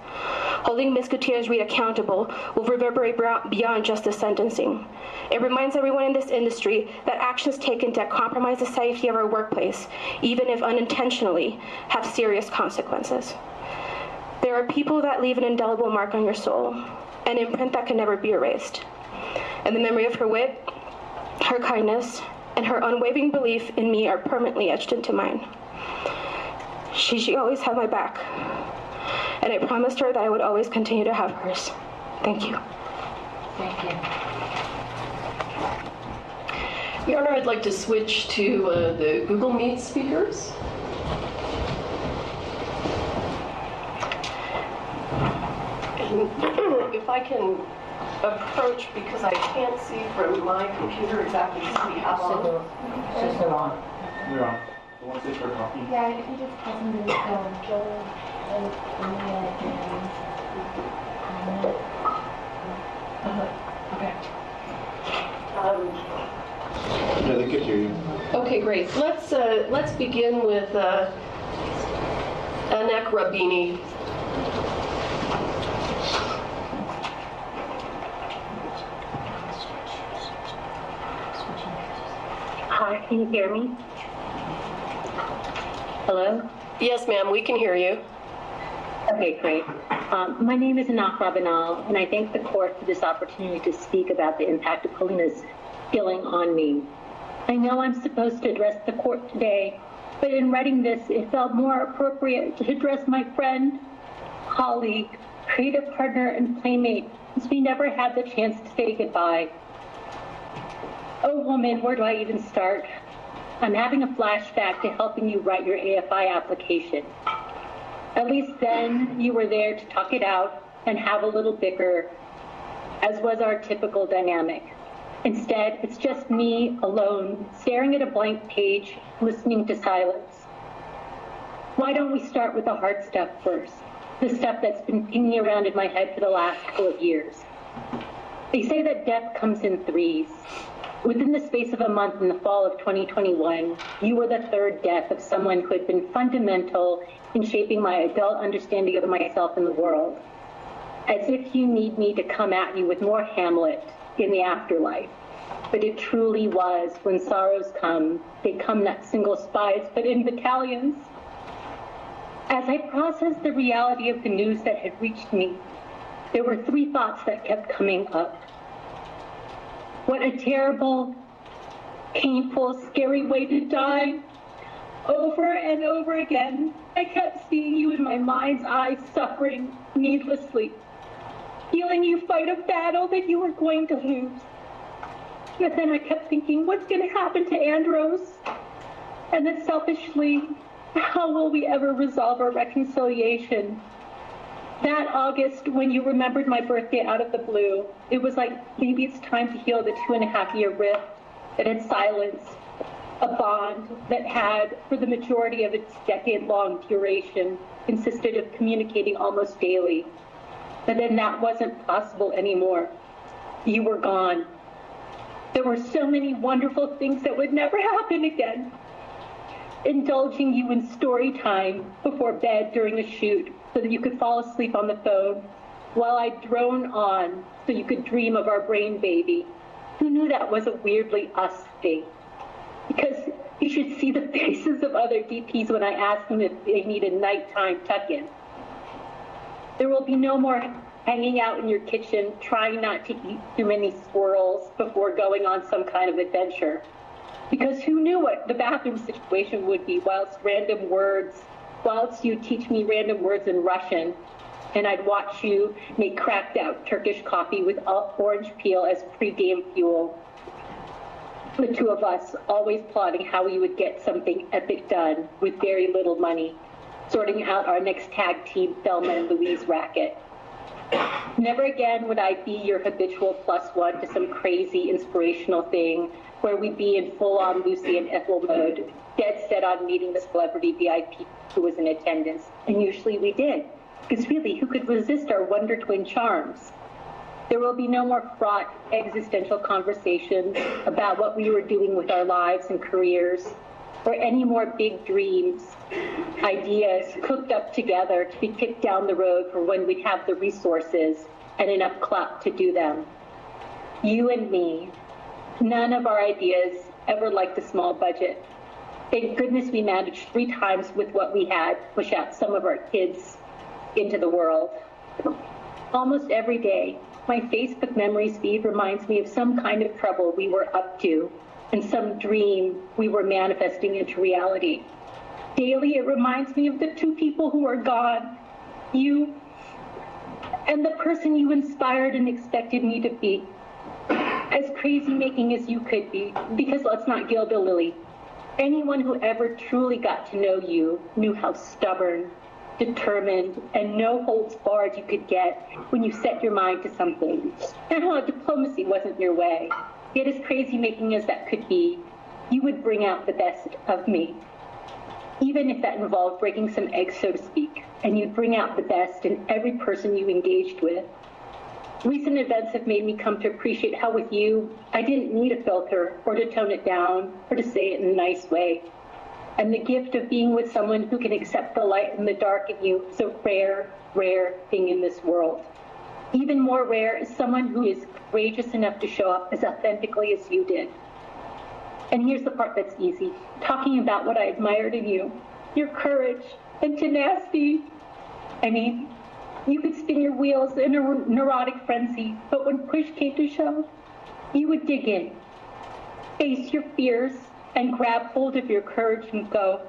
Holding Ms. Gutierrez-Reed accountable will reverberate beyond just the sentencing. It reminds everyone in this industry that actions taken to compromise the safety of our workplace, even if unintentionally, have serious consequences. There are people that leave an indelible mark on your soul, an imprint that can never be erased. And the memory of her wit, her kindness, and her unwavering belief in me are permanently etched into mine. She always had my back, and I promised her that I would always continue to have hers. Thank you. Thank you. Your Honor, I'd like to switch to the Google Meet speakers. And if I can approach, because I can't see from my computer exactly how long. They're on. They're on. The ones that are talking. Yeah, if you just press them to Joel and Okay. Yeah, they could hear you. Okay, great. Let's begin with Anek Rabini. Hi, can you hear me? Hello? Yes, ma'am, we can hear you. Okay, great. My name is Anak Rabinal, and I thank the court for this opportunity to speak about the impact of Helena's killing on me. I know I'm supposed to address the court today, but in writing this, it felt more appropriate to address my friend, colleague, creative partner, and playmate, since we never had the chance to say goodbye. Oh, woman, where do I even start? I'm having a flashback to helping you write your AFI application. At least then, you were there to talk it out and have a little bicker, as was our typical dynamic. Instead, it's just me, alone, staring at a blank page, listening to silence. Why don't we start with the hard stuff first? The stuff that's been pinging around in my head for the last couple of years. They say that death comes in threes. Within the space of a month in the fall of 2021, you were the third death of someone who had been fundamental in shaping my adult understanding of myself and the world. As if you need me to come at you with more Hamlet in the afterlife. But it truly was, when sorrows come, they come not single spies, but in battalions. As I processed the reality of the news that had reached me, there were three thoughts that kept coming up. What a terrible, painful, scary way to die. Over and over again, I kept seeing you in my mind's eye suffering needlessly, feeling you fight a battle that you were going to lose. But then I kept thinking, what's going to happen to Andros? And then selfishly, how will we ever resolve our reconciliation? That August, when you remembered my birthday out of the blue, it was like maybe it's time to heal the 2.5-year rift that had silenced a bond that had, for the majority of its decade-long duration, consisted of communicating almost daily. But then that wasn't possible anymore. You were gone. There were so many wonderful things that would never happen again. indulging you in story time before bed during a shoot so that you could fall asleep on the phone while I drone on so you could dream of our brain baby. Who knew that was a weirdly us thing? Because you should see the faces of other DPs when I ask them if they need a nighttime tuck-in. There will be no more hanging out in your kitchen, trying not to eat too many squirrels before going on some kind of adventure. Because who knew what the bathroom situation would be whilst you teach me random words in Russian, and I'd watch you make cracked out Turkish coffee with orange peel as pre-game fuel. The two of us always plotting how we would get something epic done with very little money, sorting out our next tag team Thelma and Louise racket. Never again would I be your habitual +1 to some crazy inspirational thing where we'd be in full-on Lucy and Ethel mode, dead set on meeting the celebrity VIP who was in attendance. And usually we did, because really, who could resist our Wonder Twin charms? There will be no more fraught existential conversations about what we were doing with our lives and careers, or any more big dreams, ideas cooked up together to be kicked down the road for when we'd have the resources and enough clout to do them. You and me, none of our ideas ever liked a small budget. Thank goodness we managed 3 times with what we had to push out some of our kids into the world. Almost every day, my Facebook memories feed reminds me of some kind of trouble we were up to and some dream we were manifesting into reality. Daily, it reminds me of the 2 people who are gone, you and the person you inspired and expected me to be. As crazy-making as you could be, because let's not gild the lily. Anyone who ever truly got to know you knew how stubborn, determined, and no holds barred you could get when you set your mind to something, and how diplomacy wasn't your way. Yet as crazy-making as that could be, you would bring out the best of me. Even if that involved breaking some eggs, so to speak, and you'd bring out the best in every person you engaged with. Recent events have made me come to appreciate how with you, I didn't need a filter or to tone it down or to say it in a nice way. And the gift of being with someone who can accept the light and the dark in you is a rare, rare thing in this world. Even more rare is someone who is courageous enough to show up as authentically as you did. And here's the part that's easy, talking about what I admired in you, your courage and tenacity. I mean, you could spin your wheels in a neurotic frenzy, but when push came to shove, you would dig in, face your fears, and grab hold of your courage and go.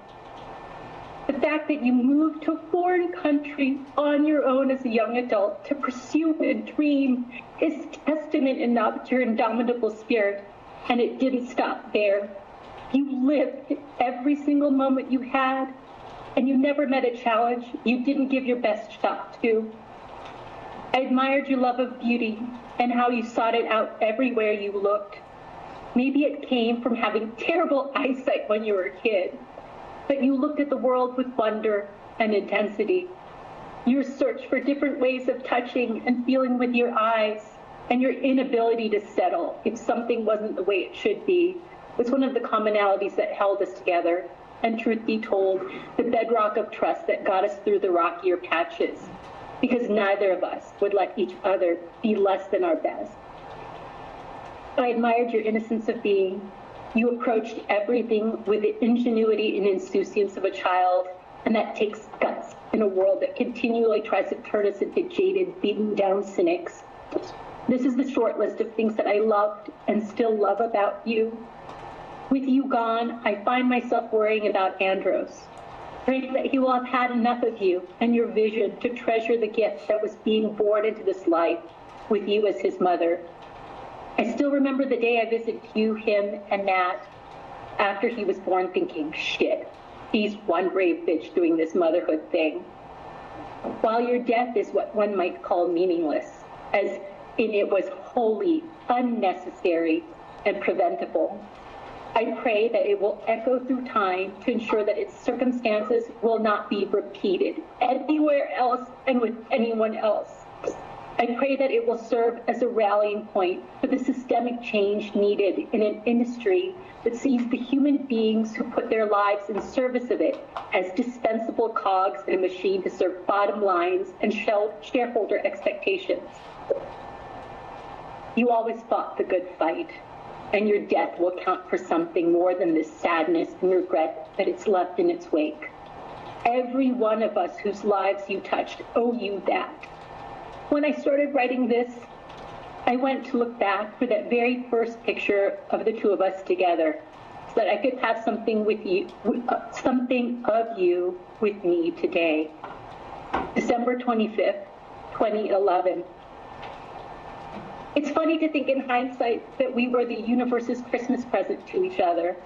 The fact that you moved to a foreign country on your own as a young adult to pursue a dream is testament enough to your indomitable spirit, and it didn't stop there. You lived every single moment you had, and you never met a challenge you didn't give your best shot to. I admired your love of beauty and how you sought it out everywhere you looked. Maybe it came from having terrible eyesight when you were a kid, but you looked at the world with wonder and intensity. Your search for different ways of touching and feeling with your eyes, and your inability to settle if something wasn't the way it should be, was one of the commonalities that held us together, and truth be told, the bedrock of trust that got us through the rockier patches, because neither of us would let each other be less than our best. I admired your innocence of being. You approached everything with the ingenuity and insouciance of a child, and that takes guts in a world that continually tries to turn us into jaded, beaten down cynics. This is the short list of things that I loved and still love about you. With you gone, I find myself worrying about Andros, praying that he will have had enough of you and your vision to treasure the gift that was being born into this life with you as his mother. I still remember the day I visited you, him, and Matt after he was born, thinking, shit, he's one brave bitch doing this motherhood thing. While your death is what one might call meaningless, as in it was wholly unnecessary and preventable, I pray that it will echo through time to ensure that its circumstances will not be repeated anywhere else and with anyone else. I pray that it will serve as a rallying point for the systemic change needed in an industry that sees the human beings who put their lives in service of it as dispensable cogs in a machine to serve bottom lines and shareholder expectations. You always fought the good fight, and your death will count for something more than this sadness and regret that it's left in its wake. Every one of us whose lives you touched owe you that. When I started writing this, I went to look back for that very first picture of the two of us together, so that I could have something with you, something of you with me today. December 25th, 2011. It's funny to think in hindsight that we were the universe's Christmas present to each other.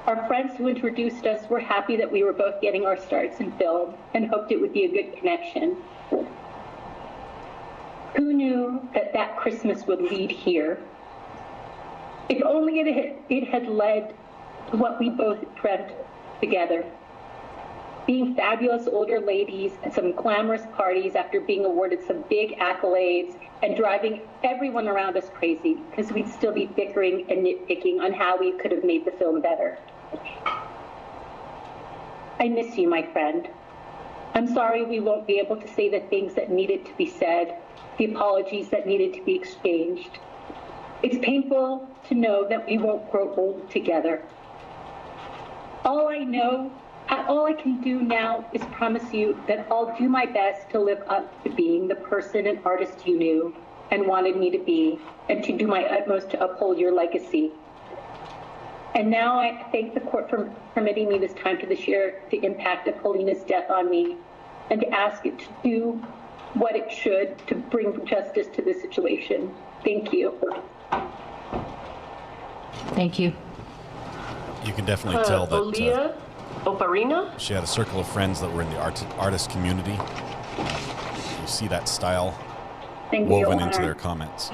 Our friends who introduced us were happy that we were both getting our starts in film and hoped it would be a good connection. Who knew that that Christmas would lead here? If only it had led to what we both dreamt together. Being fabulous older ladies at some glamorous parties after being awarded some big accolades and driving everyone around us crazy because we'd still be bickering and nitpicking on how we could have made the film better. I miss you, my friend. I'm sorry we won't be able to say the things that needed to be said, the apologies that needed to be exchanged. It's painful to know that we won't grow old together. All I can do now is promise you that I'll do my best to live up to being the person and artist you knew and wanted me to be, and to do my utmost to uphold your legacy. And now I thank the court for permitting me this time to share the impact of Paulina's death on me, and to ask it to do what it should to bring justice to this situation. Thank you. Thank you. You can definitely tell that Olia Oparina? she had a circle of friends that were in the artist community. You see that style woven into their comments.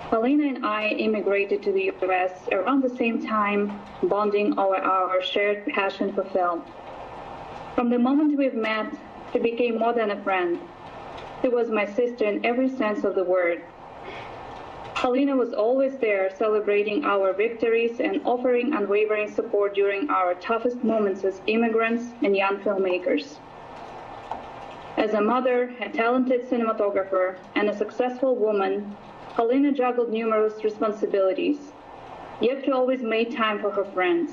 Paulina and I immigrated to the U.S. around the same time, bonding over our shared passion for film. From the moment we've met, she became more than a friend. She was my sister in every sense of the word. Paulina was always there, celebrating our victories and offering unwavering support during our toughest moments as immigrants and young filmmakers. As a mother, a talented cinematographer, and a successful woman, Paulina juggled numerous responsibilities, yet she always made time for her friends.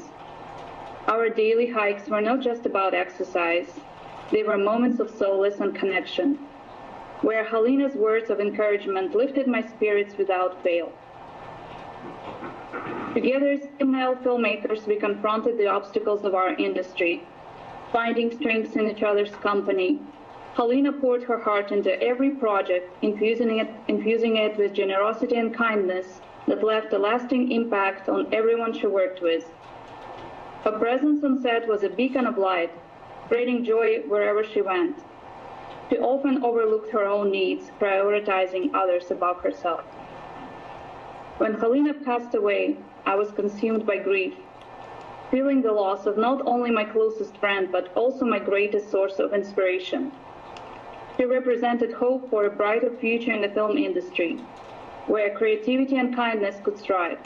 Our daily hikes were not just about exercise. They were moments of solace and connection, where Halina's words of encouragement lifted my spirits without fail. Together as female filmmakers, we confronted the obstacles of our industry, finding strengths in each other's company. Halina poured her heart into every project, infusing it with generosity and kindness that left a lasting impact on everyone she worked with. Her presence on set was a beacon of light, spreading joy wherever she went. She often overlooked her own needs, prioritizing others above herself. When Halina passed away, I was consumed by grief, feeling the loss of not only my closest friend, but also my greatest source of inspiration. She represented hope for a brighter future in the film industry, where creativity and kindness could thrive.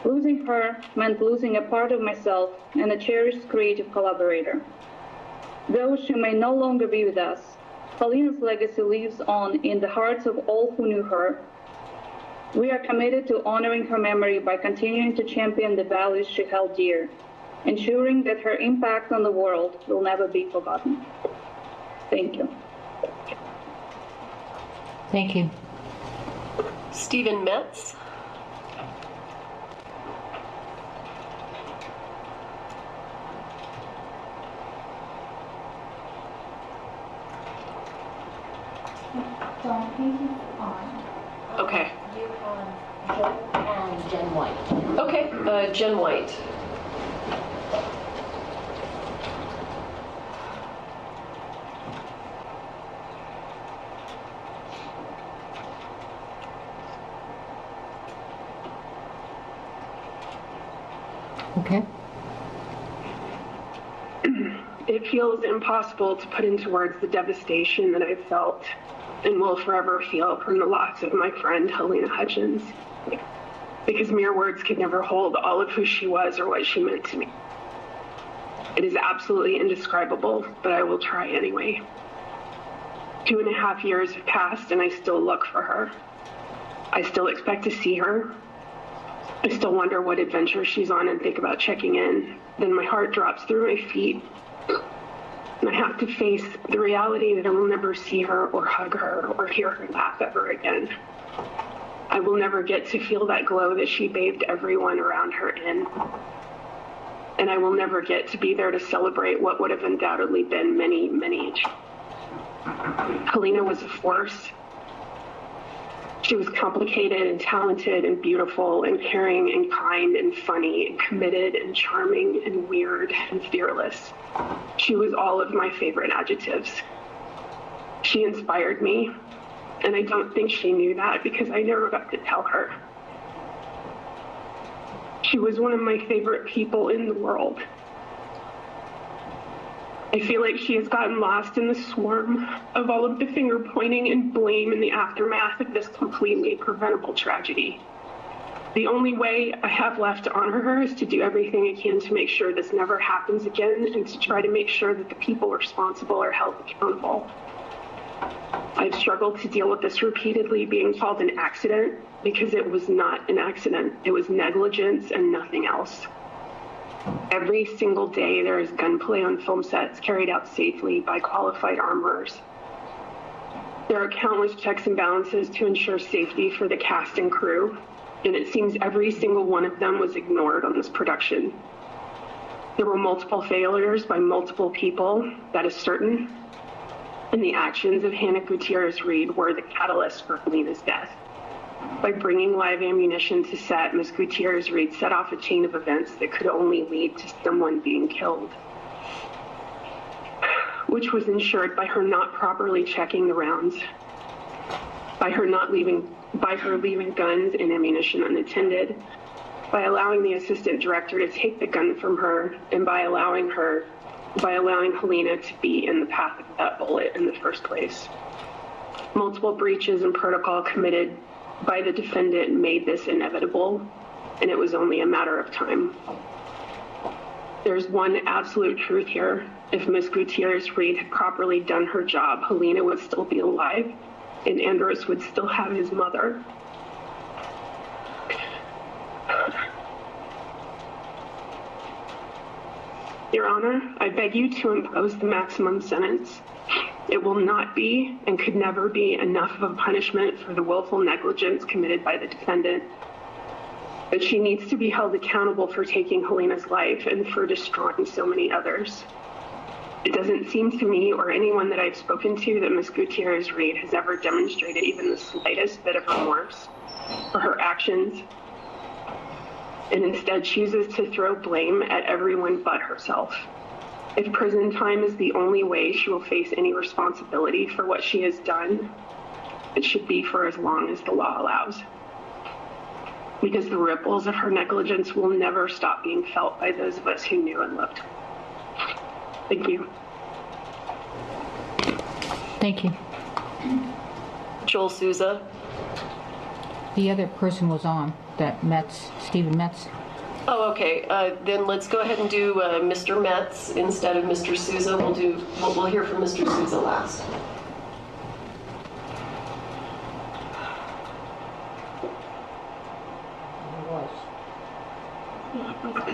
Losing her meant losing a part of myself and a cherished creative collaborator. Though she may no longer be with us, Halina's legacy lives on in the hearts of all who knew her. We are committed to honoring her memory by continuing to champion the values she held dear, ensuring that her impact on the world will never be forgotten. Thank you. Thank you. Stephen Metz. Okay. Jen White. Okay, Jen White. Okay. It feels impossible to put into words the devastation that I've felt and will forever feel from the loss of my friend Helena Hutchins, because mere words could never hold all of who she was or what she meant to me. It is absolutely indescribable, but I will try anyway. 2.5 years have passed and I still look for her. I still expect to see her. I still wonder what adventure she's on and think about checking in. Then my heart drops through my feet and I have to face the reality that I will never see her or hug her or hear her laugh ever again. I will never get to feel that glow that she bathed everyone around her in. And I will never get to be there to celebrate what would have undoubtedly been many, many. Helena was a force. She was complicated and talented and beautiful and caring and kind and funny and committed and charming and weird and fearless. She was all of my favorite adjectives. She inspired me, and I don't think she knew that because I never got to tell her. She was one of my favorite people in the world. I feel like she has gotten lost in the swarm of all of the finger pointing and blame in the aftermath of this completely preventable tragedy. The only way I have left to honor her is to do everything I can to make sure this never happens again and to try to make sure that the people responsible are held accountable. I've struggled to deal with this repeatedly being called an accident because it was not an accident. It was negligence and nothing else. Every single day there is gunplay on film sets carried out safely by qualified armorers. There are countless checks and balances to ensure safety for the cast and crew, and it seems every single one of them was ignored on this production. There were multiple failures by multiple people, that is certain, and the actions of Hannah Gutierrez-Reed were the catalyst for Helena's death. By bringing live ammunition to set, Ms. Gutierrez-Reed set off a chain of events that could only lead to someone being killed, which was ensured by her not properly checking the rounds, by her leaving guns and ammunition unattended, by allowing the assistant director to take the gun from her, and by allowing Helena to be in the path of that bullet in the first place. Multiple breaches in protocol committed by the defendant made this inevitable, and it was only a matter of time. There's one absolute truth here. If Ms. Gutierrez-Reed had properly done her job, Helena would still be alive, and Andros would still have his mother. Your Honor, I beg you to impose the maximum sentence. It will not be and could never be enough of a punishment for the willful negligence committed by the defendant. But she needs to be held accountable for taking Helena's life and for destroying so many others. It doesn't seem to me or anyone that I've spoken to that Ms. Gutierrez-Reed has ever demonstrated even the slightest bit of remorse for her actions, and instead chooses to throw blame at everyone but herself. If prison time is the only way she will face any responsibility for what she has done, it should be for as long as the law allows. Because the ripples of her negligence will never stop being felt by those of us who knew and loved her. Thank you. Thank you. Joel Souza. The other person was on, that Metz, Stephen Metz. Oh, okay. Then let's go ahead and do Mr. Metz instead of Mr. Souza. We'll hear from Mr. Souza last.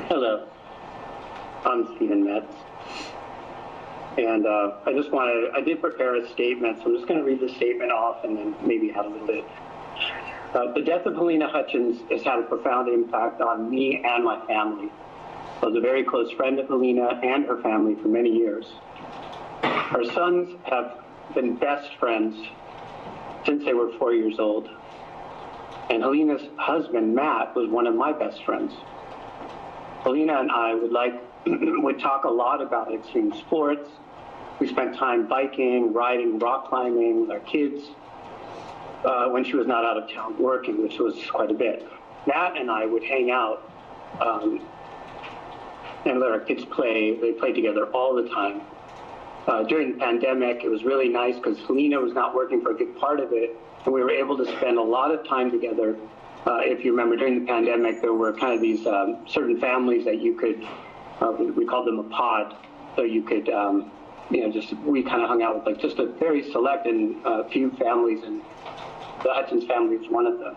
Hello, I'm Stephen Metz. And I did prepare a statement, so I'm just going to read the statement off and then maybe add a little bit. The death of Helena Hutchins has had a profound impact on me and my family. I was a very close friend of Helena and her family for many years. Our sons have been best friends since they were 4 years old. And Helena's husband, Matt, was one of my best friends. Helena and I would talk a lot about extreme sports. We spent time biking, riding, rock climbing with our kids when she was not out of town working, which was quite a bit. Matt and I would hang out and let our kids play. They played together all the time. during the pandemic, it was really nice because Helena was not working for a good part of it, and we were able to spend a lot of time together. If you remember, during the pandemic, there were kind of these certain families that you could, we called them a pod, so you could, we kind of hung out with like just a very select and few families, and the Hutchins family was one of them.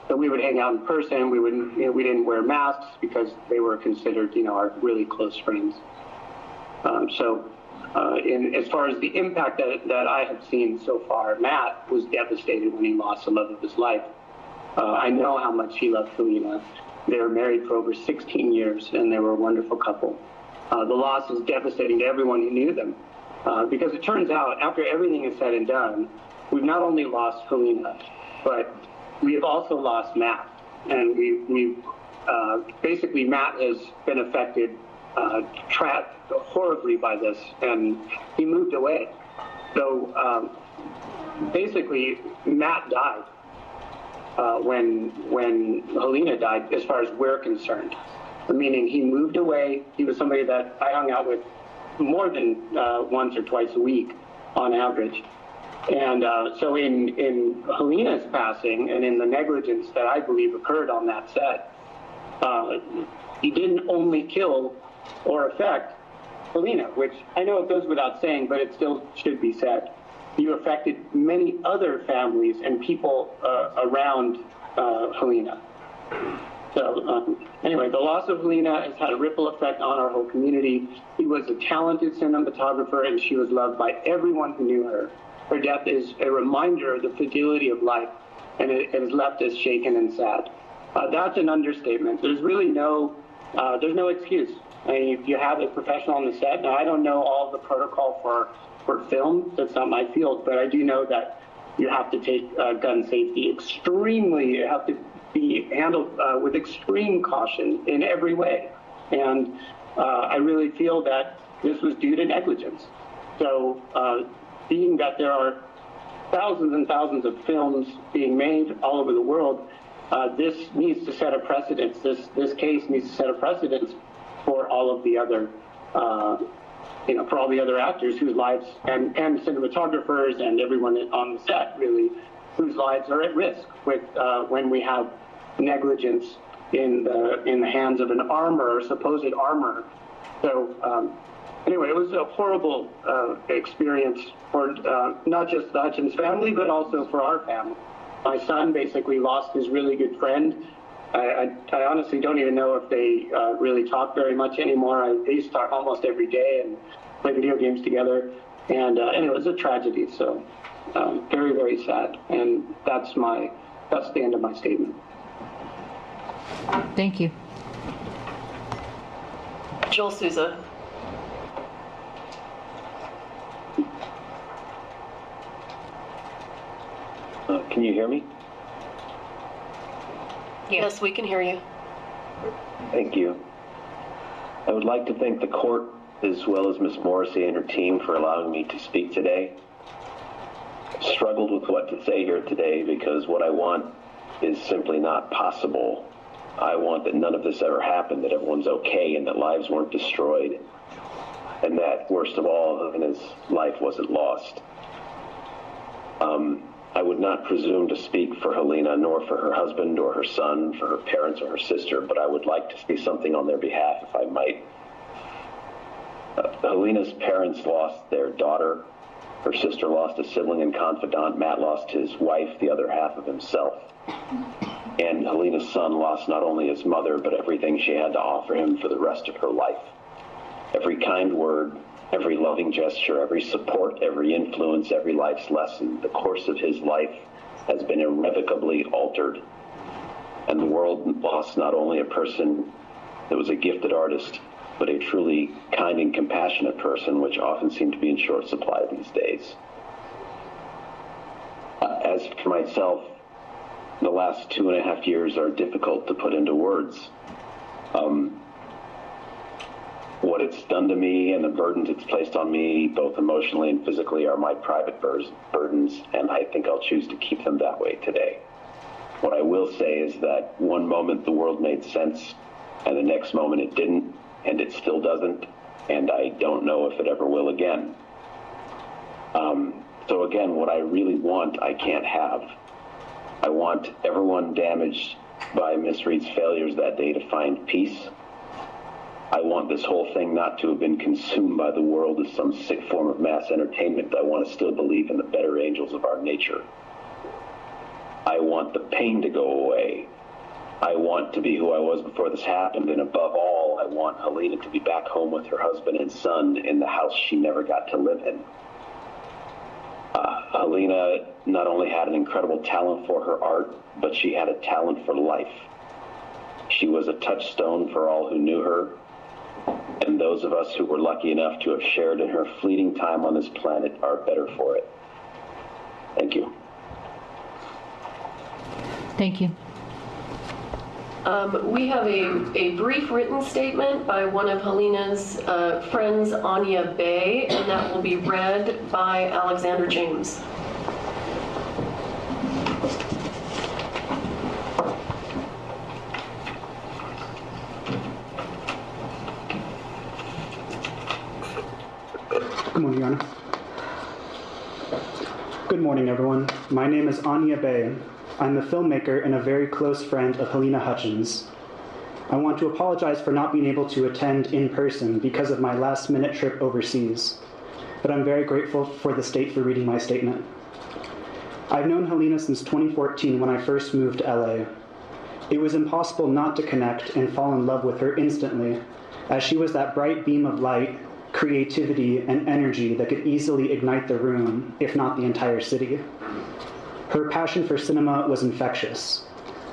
So we would hang out in person. We didn't wear masks because they were considered, our really close friends. As far as the impact that I have seen so far, Matt was devastated when he lost the love of his life. I know how much he loved Helena. They were married for over 16 years, and they were a wonderful couple. The loss is devastating to everyone who knew them, because it turns out, after everything is said and done, we've not only lost Helena, but we have also lost Matt. And we've basically, Matt has been affected trapped horribly by this, and he moved away. So basically, Matt died when Helena died, as far as we're concerned. Meaning he moved away. He was somebody that I hung out with more than once or twice a week on average. And so in Helena's passing and in the negligence that I believe occurred on that set, he didn't only kill or affect Helena, which I know it goes without saying, but it still should be said. You affected many other families and people around Helena. So anyway, the loss of Helena has had a ripple effect on our whole community. She was a talented cinematographer, and she was loved by everyone who knew her. Her death is a reminder of the fragility of life, and it has left us shaken and sad. That's an understatement. There's really there's no excuse. I mean, if you have a professional on the set, now I don't know all the protocol for film. That's not my field, but I do know that you have to take gun safety you have to be handled with extreme caution in every way. And I really feel that this was due to negligence. So being that there are thousands and thousands of films being made all over the world, this needs to set a precedence. This case needs to set a precedence for all of the other, for all the other actors whose lives, and cinematographers and everyone on the set, really, whose lives are at risk with when we have negligence in the hands of an armor or supposed armor. So anyway, it was a horrible experience for not just the Hutchins family, but also for our family. My son basically lost his really good friend. I honestly don't even know if they really talk very much anymore. They used to talk almost every day and play video games together. And it was a tragedy. So very, very sad. And that's the end of my statement. Thank you. Joel Souza. Can you hear me? Yes, we can hear you. Thank you. I would like to thank the court as well as Ms. Morrissey and her team for allowing me to speak today. Struggled with what to say here today because what I want is simply not possible. I want that none of this ever happened, that everyone's okay and that lives weren't destroyed, and that, worst of all, his life wasn't lost. I would not presume to speak for Helena, nor for her husband or her son, for her parents or her sister, but I would like to say something on their behalf, if I might. Helena's parents lost their daughter. Her sister lost a sibling and confidant. Matt lost his wife, the other half of himself. And Helena's son lost not only his mother, but everything she had to offer him for the rest of her life. Every kind word, every loving gesture, every support, every influence, every life's lesson, the course of his life has been irrevocably altered. And the world lost not only a person that was a gifted artist, but a truly kind and compassionate person, which often seem to be in short supply these days. As for myself, the last 2.5 years are difficult to put into words. What it's done to me and the burdens it's placed on me, both emotionally and physically, are my private burdens, and I think I'll choose to keep them that way today. What I will say is that one moment the world made sense, and the next moment it didn't, and it still doesn't, and I don't know if it ever will again. So again, what I really want, I can't have. I want everyone damaged by Miss Reed's failures that day to find peace. I want this whole thing not to have been consumed by the world as some sick form of mass entertainment. I want to still believe in the better angels of our nature. I want the pain to go away. I want to be who I was before this happened, and above all, I want Helena to be back home with her husband and son in the house she never got to live in. Helena not only had an incredible talent for her art, but she had a talent for life. She was a touchstone for all who knew her, and those of us who were lucky enough to have shared in her fleeting time on this planet are better for it. Thank you. Thank you. We have a brief written statement by one of Helena's friends, Anya Bay, and that will be read by Alexander James. Good morning, Your Honor. Good morning, everyone. My name is Anya Bay. I'm a filmmaker and a very close friend of Helena Hutchins. I want to apologize for not being able to attend in person because of my last-minute trip overseas, but I'm very grateful for the state for reading my statement. I've known Helena since 2014 when I first moved to LA. It was impossible not to connect and fall in love with her instantly, as she was that bright beam of light, creativity, and energy that could easily ignite the room, if not the entire city. Her passion for cinema was infectious.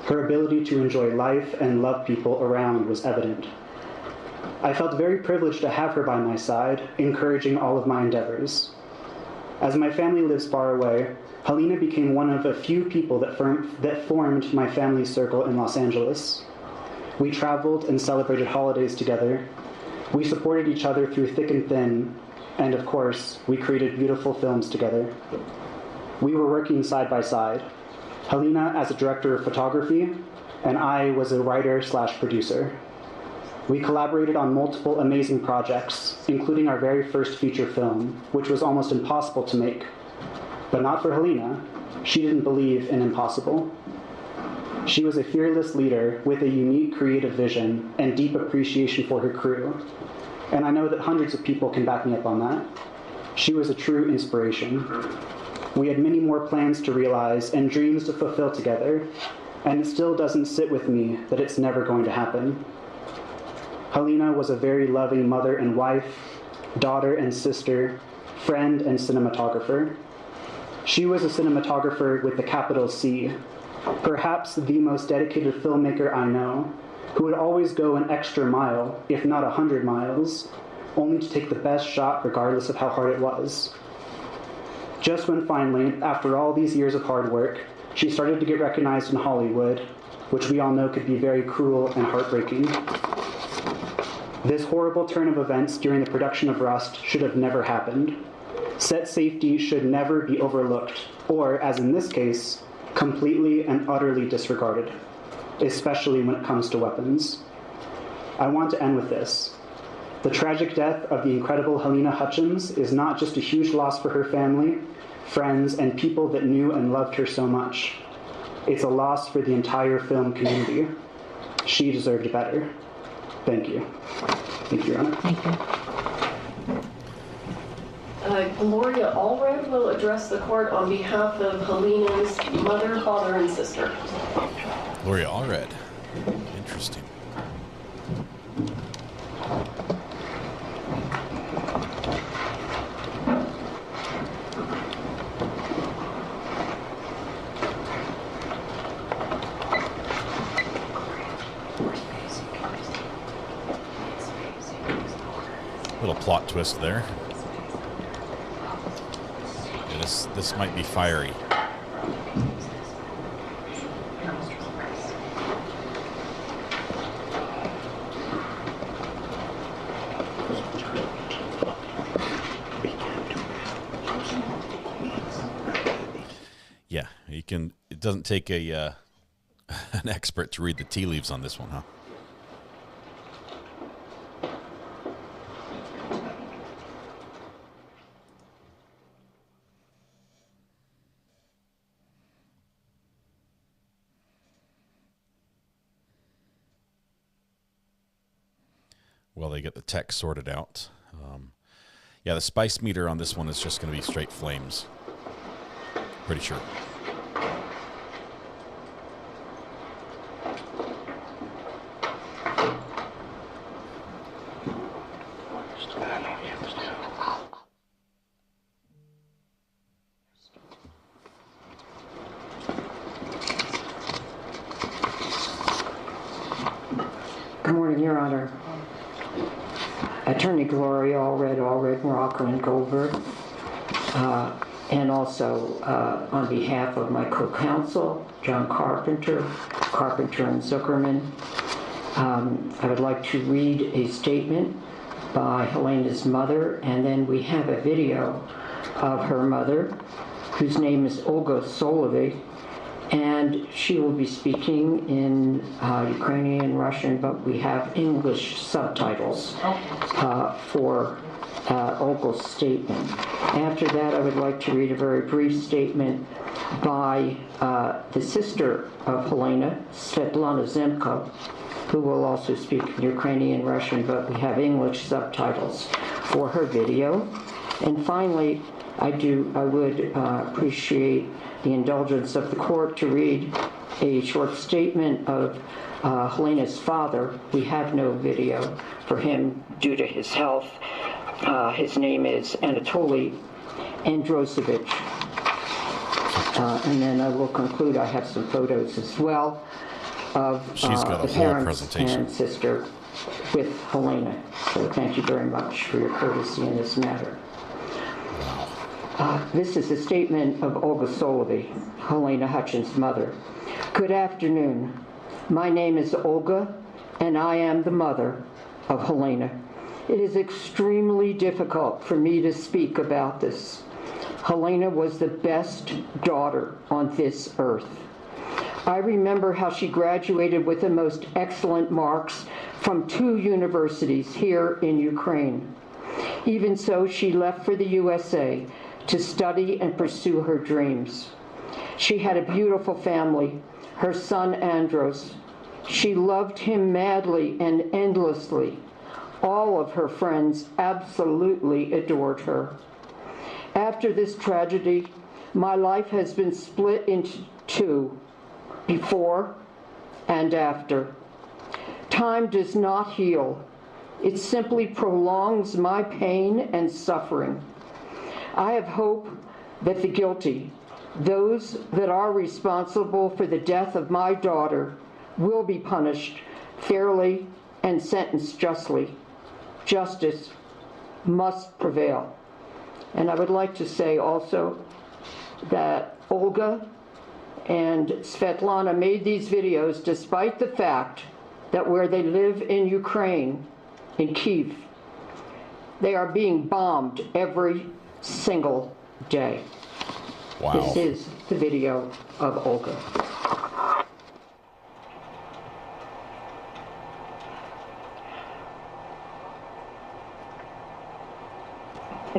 Her ability to enjoy life and love people around was evident. I felt very privileged to have her by my side, encouraging all of my endeavors. As my family lives far away, Helena became one of a few people that formed my family's circle in Los Angeles. We traveled and celebrated holidays together. We supported each other through thick and thin, and of course, we created beautiful films together. We were working side by side, Helena as a director of photography, and I was a writer/producer. We collaborated on multiple amazing projects, including our very first feature film, which was almost impossible to make. But not for Helena. She didn't believe in impossible. She was a fearless leader with a unique creative vision and deep appreciation for her crew. And I know that hundreds of people can back me up on that. She was a true inspiration. We had many more plans to realize and dreams to fulfill together, and it still doesn't sit with me that it's never going to happen. Helena was a very loving mother and wife, daughter and sister, friend and cinematographer. She was a cinematographer with the capital C, perhaps the most dedicated filmmaker I know, who would always go an extra mile, if not 100 miles, only to take the best shot regardless of how hard it was. Just when finally, after all these years of hard work, she started to get recognized in Hollywood, which we all know could be very cruel and heartbreaking. This horrible turn of events during the production of Rust should have never happened. Set safety should never be overlooked, or, as in this case, completely and utterly disregarded, especially when it comes to weapons. I want to end with this. The tragic death of the incredible Helena Hutchins is not just a huge loss for her family, friends, and people that knew and loved her so much. It's a loss for the entire film community. She deserved better. Thank you. Thank you, Your Honor. Thank you. Gloria Allred will address the court on behalf of Helena's mother, father, and sister. Gloria Allred. Interesting. Little plot twist there. Yeah, this might be fiery. Yeah, you can. It doesn't take a an expert to read the tea leaves on this one, huh? while they get the text sorted out. Yeah, the spice meter on this one is just going to be straight flames. Pretty sure. Good morning, Your Honor. Attorney Gloria Allred, Morocco, and Goldberg. And also on behalf of my co-counsel, John Carpenter and Zuckerman, I would like to read a statement by Helena's mother, and then we have a video of her mother, whose name is Olga Solovey, and she will be speaking in Ukrainian, Russian, but we have English subtitles for Olga's statement. After that, I would like to read a very brief statement by the sister of Helena, Svetlana Zemko, who will also speak in Ukrainian, Russian, but we have English subtitles for her video. And finally, I would appreciate the indulgence of the court to read a short statement of Helena's father. We have no video for him due to his health. His name is Anatoly Androsevich. And then I will conclude. I have some photos as well of the parents and sister with Helena. So thank you very much for your courtesy in this matter. This is a statement of Olga Solovey, Helena Hutchins' mother. Good afternoon. My name is Olga, and I am the mother of Helena. It is extremely difficult for me to speak about this. Helena was the best daughter on this earth. I remember how she graduated with the most excellent marks from 2 universities here in Ukraine. Even so, she left for the USA to study and pursue her dreams. She had a beautiful family, her son Andros. She loved him madly and endlessly. All of her friends absolutely adored her. After this tragedy, my life has been split into 2, before and after. Time does not heal. It simply prolongs my pain and suffering. I have hope that the guilty, those that are responsible for the death of my daughter, will be punished fairly and sentenced justly. Justice must prevail. And I would like to say also that Olga and Svetlana made these videos despite the fact that where they live in Ukraine, in Kyiv, they are being bombed every single day. Wow. This is the video of Olga.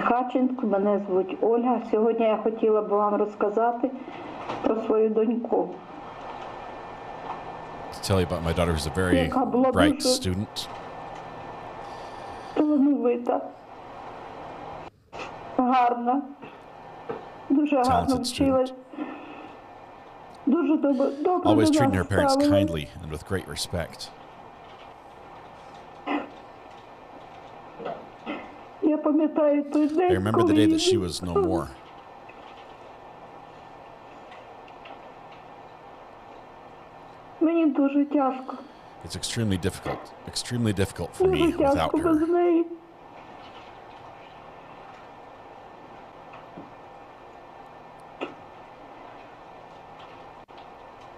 Хачинськ, мене звуть Ольга. Сьогодні я хотіла б вам розказати про свою доньку. To tell you about my daughter, who's a very bright student. Талановита, гарна, дуже гарно вчилась. Дуже добре Always до treating her нас parents ставилась. kindly and with great respect. Я пам'ятаю той I день, remember the коли day її that she was no more. Мені дуже тяжко. It's extremely difficult for me Дуже without тяжко her. без неї.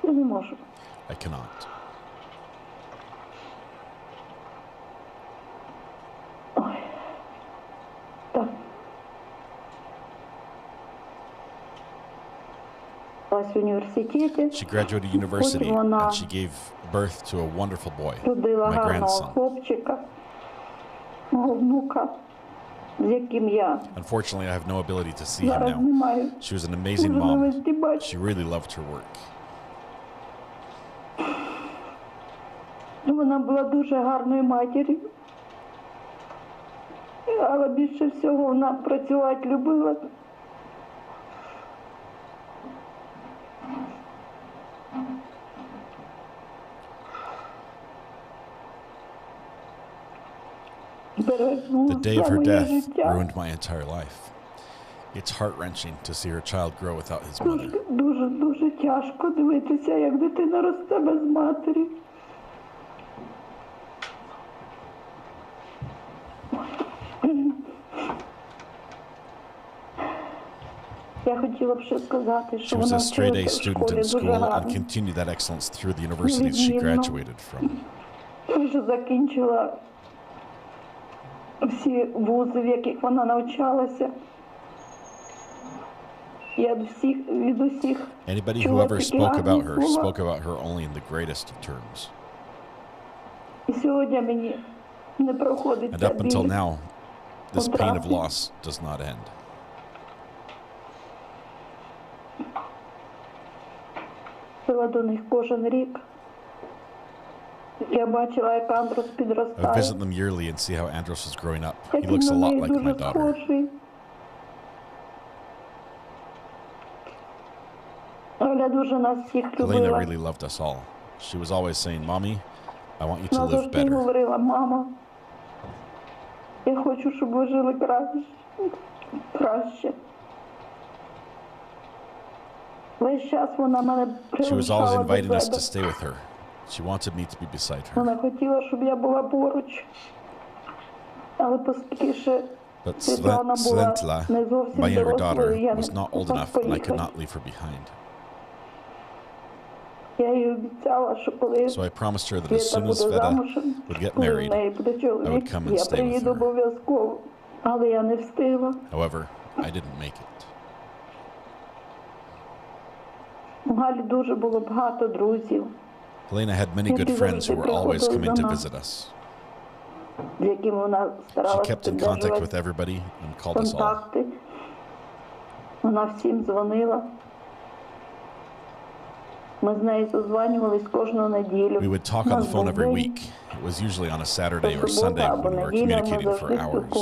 Я не можу. I cannot. Так. В університеті. She graduated university and she gave birth to a wonderful boy, Родила my гарного grandson. хлопчика, мого внука, з яким я Unfortunately, I have no ability to see him зараз now. не маю. She was an amazing Дуже mom. навести бачу. She really loved her work. Вона була дуже гарною матір'ю. Але більше всього вона працювати любила. The day of her death ruined my entire life. It's heart-wrenching to see her child grow without his mother. Дуже тяжко дивитися, як дитина росте без матері. She was a straight-A student in school and continued that excellence through the universities she graduated from. Вже закінчила всі вузи, в яких вона навчалася. Anybody who ever spoke about her only in the greatest of terms. And up until now, this pain of loss does not end. I visit them yearly and see how Andros is growing up. He looks a lot like my daughter. Helena really loved us all. She was always saying, "Mommy, I want you to live better." She was always inviting us to stay with her. She wanted me to be beside her. But Sventla, my younger daughter, was not old enough and I could not leave her behind. So I promised her that as soon as Sveta would get married, I would come and stay with her. However, I didn't make it. Helena had many good friends who were always coming to visit us. She kept in contact with everybody and called us all. We would talk on the phone every week. It was usually on a Saturday or Sunday when we were communicating for hours.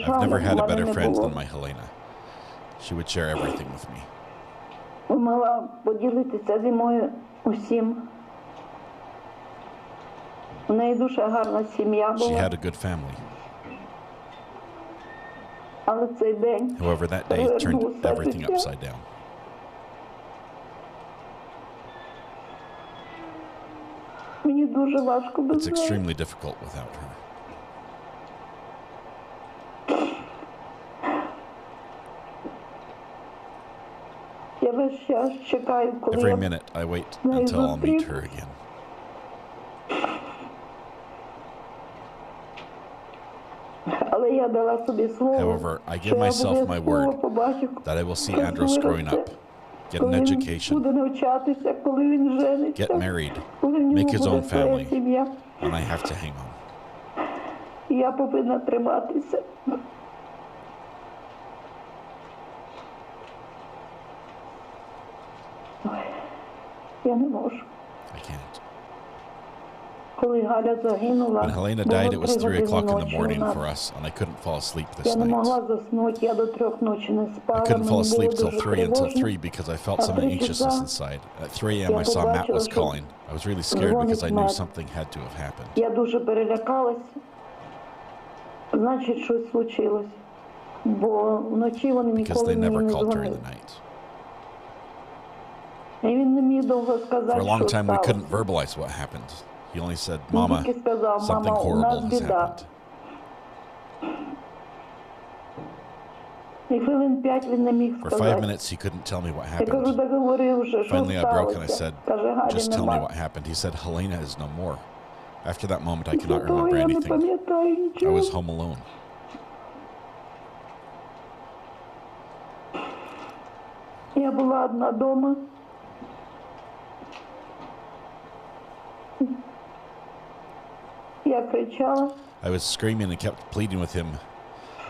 I've never had a better friend than my Helena. She would share everything with me. She had a good family. However, that day turned everything upside down. It's extremely difficult without her. Every minute I wait until I'll meet her again. However, I give myself my word that I will see Andros growing up, get an education, get married, make his own family, and I have to hang on. I can't. When Helena died, it was 3 o'clock in the morning for us, and I couldn't fall asleep this night. I couldn't fall asleep till 3 because I felt some anxiousness inside. At 3 a.m. I saw Matt was calling. I was really scared because I knew something had to have happened. Because they never called during the night. For a long time, we couldn't verbalize what happened. He only said, "Mama, something horrible has happened." For 5 minutes, he couldn't tell me what happened. Finally, I broke and I said, "Just tell me what happened." He said, "Helena is no more." After that moment, I could not remember anything. I was home alone. I was screaming and kept pleading with him.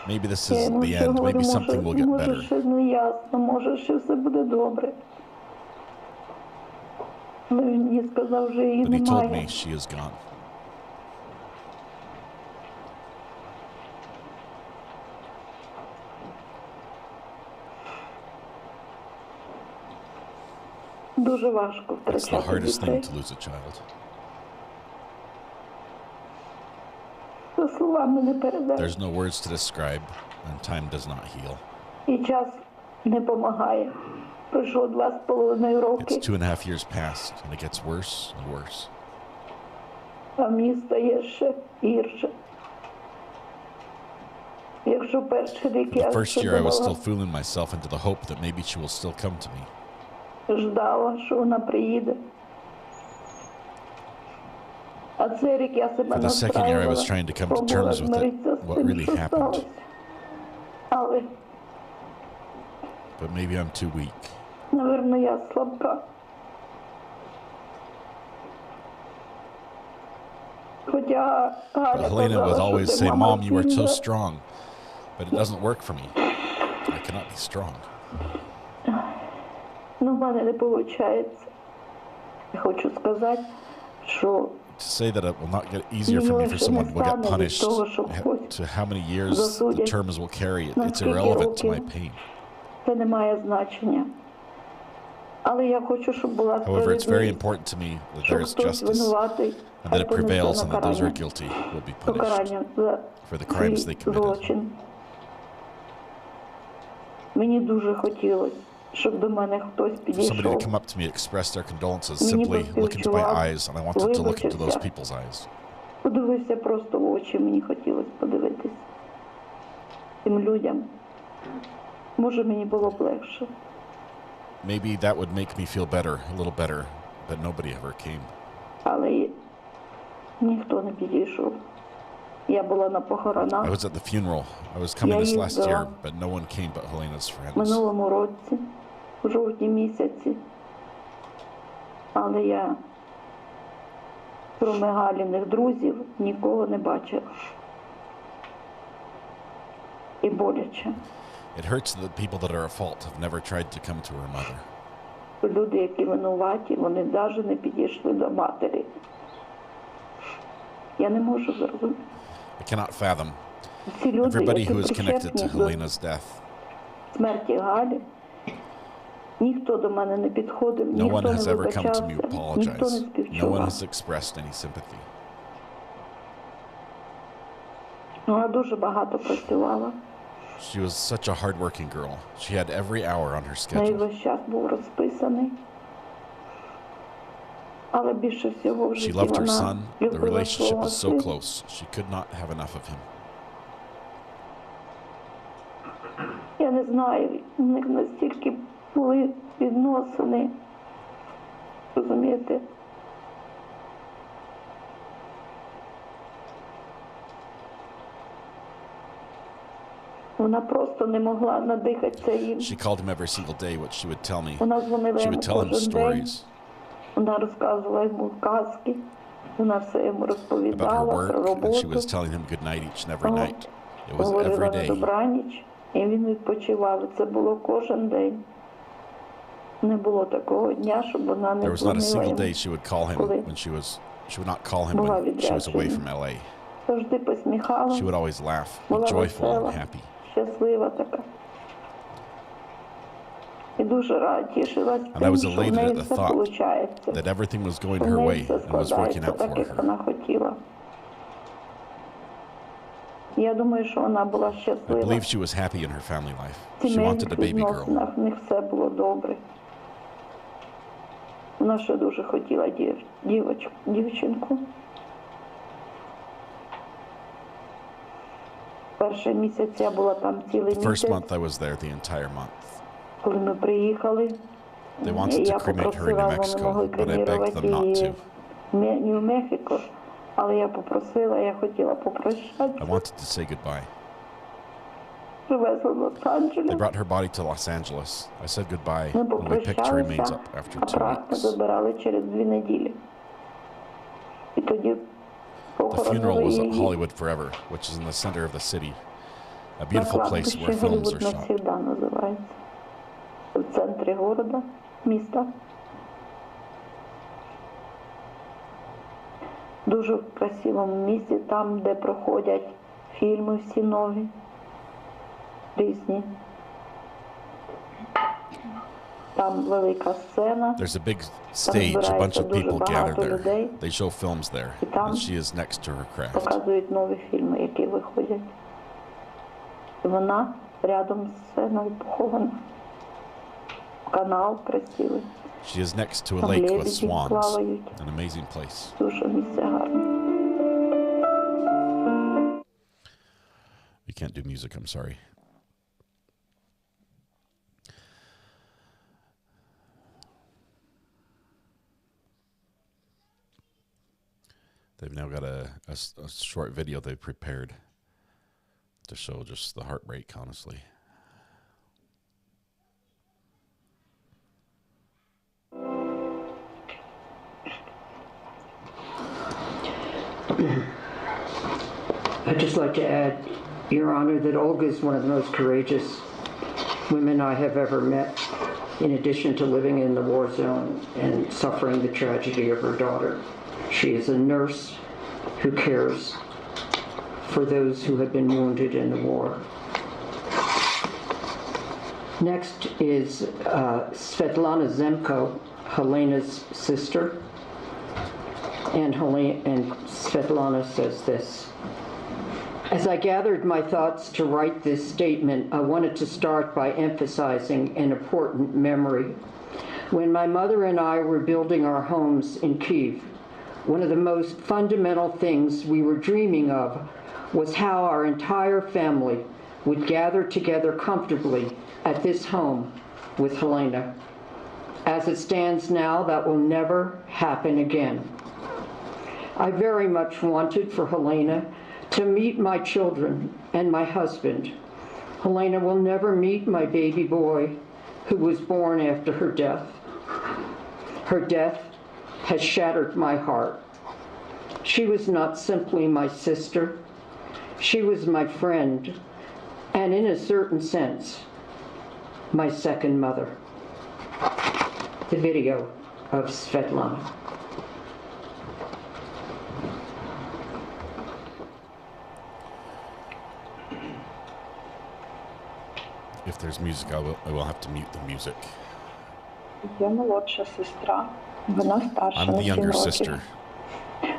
Maybe this is the end. Maybe something will get better. Але він мені сказав, що її But he told me немає. she is gone. Дуже важко It's the втрачати hardest thing дітей. to lose a child. Це словами не передати. There's no words to describe, and time does not heal. І час не допомагає. Пройшло 2,5 роки, It's 2.5 years past, and it gets worse and worse. а мені стає ще гірше. Якщо перший рік The я first year I was still ще fooling myself into the hope that maybe she will still come to me. ждала, що вона приїде. А цей рік я себе For the second year I was настраювала, trying to come to пробувала terms with it, змиритися з what тим, really що happened. сталося. Але, But maybe I'm too weak. напевно, я слабка. Хоча But Галя Helena would казала, always що say, ти мама Mom, you are so сильна. strong. But it doesn't work for me. I cannot be strong. Ну, в мене не виходить. Я хочу сказати, що To say that it will not get easier for me for someone who will get punished, to how many years the terms will carry, it's irrelevant to my pain. це не має значення. Але я хочу, щоб була However, it's very справедливість, important to me that щоб there is хтось justice винуватий, and that it понесе prevails and that those who are накарання. guilty will be punished Покарання за for the crimes свій they committed. злочин. Мені дуже хотілося, щоб до мене хтось For somebody to підійшов. come up to me, express their condolences, Мені simply look into my поспівчував, eyes, and I wanted to look into those вибачився. people's eyes. Подивився просто в очі, мені хотілося подивитись тим людям. Може, мені було б легше. Maybe that would make me feel better, a little better, but nobody ever came. Але ніхто не підійшов. Я була на I похоронах was at the funeral. I was coming this last year, but no one came but Helena's friends. минулому році, у жовтні місяці. Але я, крім Галіних друзів, нікого не бачила. І боляче. It hurts that the people that are at fault have never tried to come to her mother. Люди, які винуваті, вони навіть не підійшли до матері. Я не можу зрозуміти. I cannot fathom. Ці люди, Everybody які who is connected to причетні до Helena's death, смерті Галі, ніхто до мене не підходив, no ніхто one не has ever come to вибачався, me ніхто не apologize. No one співчував. has expressed any sympathy. Вона дуже багато працювала. She was such a hard-working girl. She had every hour on her Неї schedule. весь час був розписаний. Але більше всього в She житті loved her вона son. The любила relationship свого was so сина. close. She could not have enough of him. Я не знаю, у них настільки були відносини. Розумієте? Вона просто не могла надихатися їм. She called him every single day. What she would tell me, Вона дзвонила she йому would tell him кожен день. stories Вона розказувала йому казки. Вона все йому about her розповідала про work, and she роботу. was telling him good night each and every Ага. night. It was Говорила every на day. добраніч, і він відпочивав. І це було кожен день. Не було такого дня, щоб вона не There was not a дзвонила single йому. day she would call him Коли when she would not call him була when she was away відряджена. from LA. Завжди посміхала, She would always laugh, be була joyful весела, and happy. щаслива така. І дуже рада тішилась And I тим, was що в elated неї at the все thought виходить. that everything was going У her неї way все and was working складається out так, for як her. вона хотіла. Я думаю, що вона була I щаслива. believe she was happy in her family life. В She wanted a сімейних baby girl. відносинах в них все було добре. Вона ще дуже хотіла дівчинку. Перший місяць я була там цілий The first місяць. month I was there the entire month. Коли ми приїхали, They wanted to я cremate her in New попросила, вони Mexico, могли but I begged кремірувати them not її to. в Нью-Мехіко, але я попросила, я хотіла I попрощатися. wanted to say goodbye. Привезли в They Лос-Анджелес, brought her body to Los Angeles. I said goodbye ми and we picked her remains попрощалися, up after а 2 прахи weeks. забирали через 2 неділі. І тоді The funeral похоронили was at її Hollywood Forever, which is in the center of the city, a на beautiful place кладбищі where films Голлівуд are shot. навсегда називається. В центрі города, міста. дуже красивому місці, там, де проходять фільми всі нові, різні. Там велика сцена. There's a big stage, a bunch of people gather there. They show films there, and she is next to her craft. Показують нові фільми, які виходять. І вона рядом з сценою похована. Канал красивий. She is next to a lake with swans. An amazing place. Дуже місце гарне. We can't do music, I'm sorry. They've now got a short video they've prepared to show just the heartbreak, honestly. I'd just like to add, Your Honor, that Olga is one of the most courageous women I have ever met, in addition to living in the war zone and suffering the tragedy of her daughter. She is a nurse who cares for those who have been wounded in the war. Next is Svetlana Zemko, Helena's sister. And Svetlana says this. As I gathered my thoughts to write this statement, I wanted to start by emphasizing an important memory. When my mother and I were building our homes in Kyiv, one of the most fundamental things we were dreaming of was how our entire family would gather together comfortably at this home with Helena. As it stands now, that will never happen again. I very much wanted for Helena to meet my children and my husband. Helena will never meet my baby boy who was born after her death. Her death has shattered my heart. She was not simply my sister. She was my friend, and in a certain sense, my second mother. The video of Svetlana. If there's music, I will have to mute the music. Я молодша сестра, вона старша I'm the на 7 younger років. sister.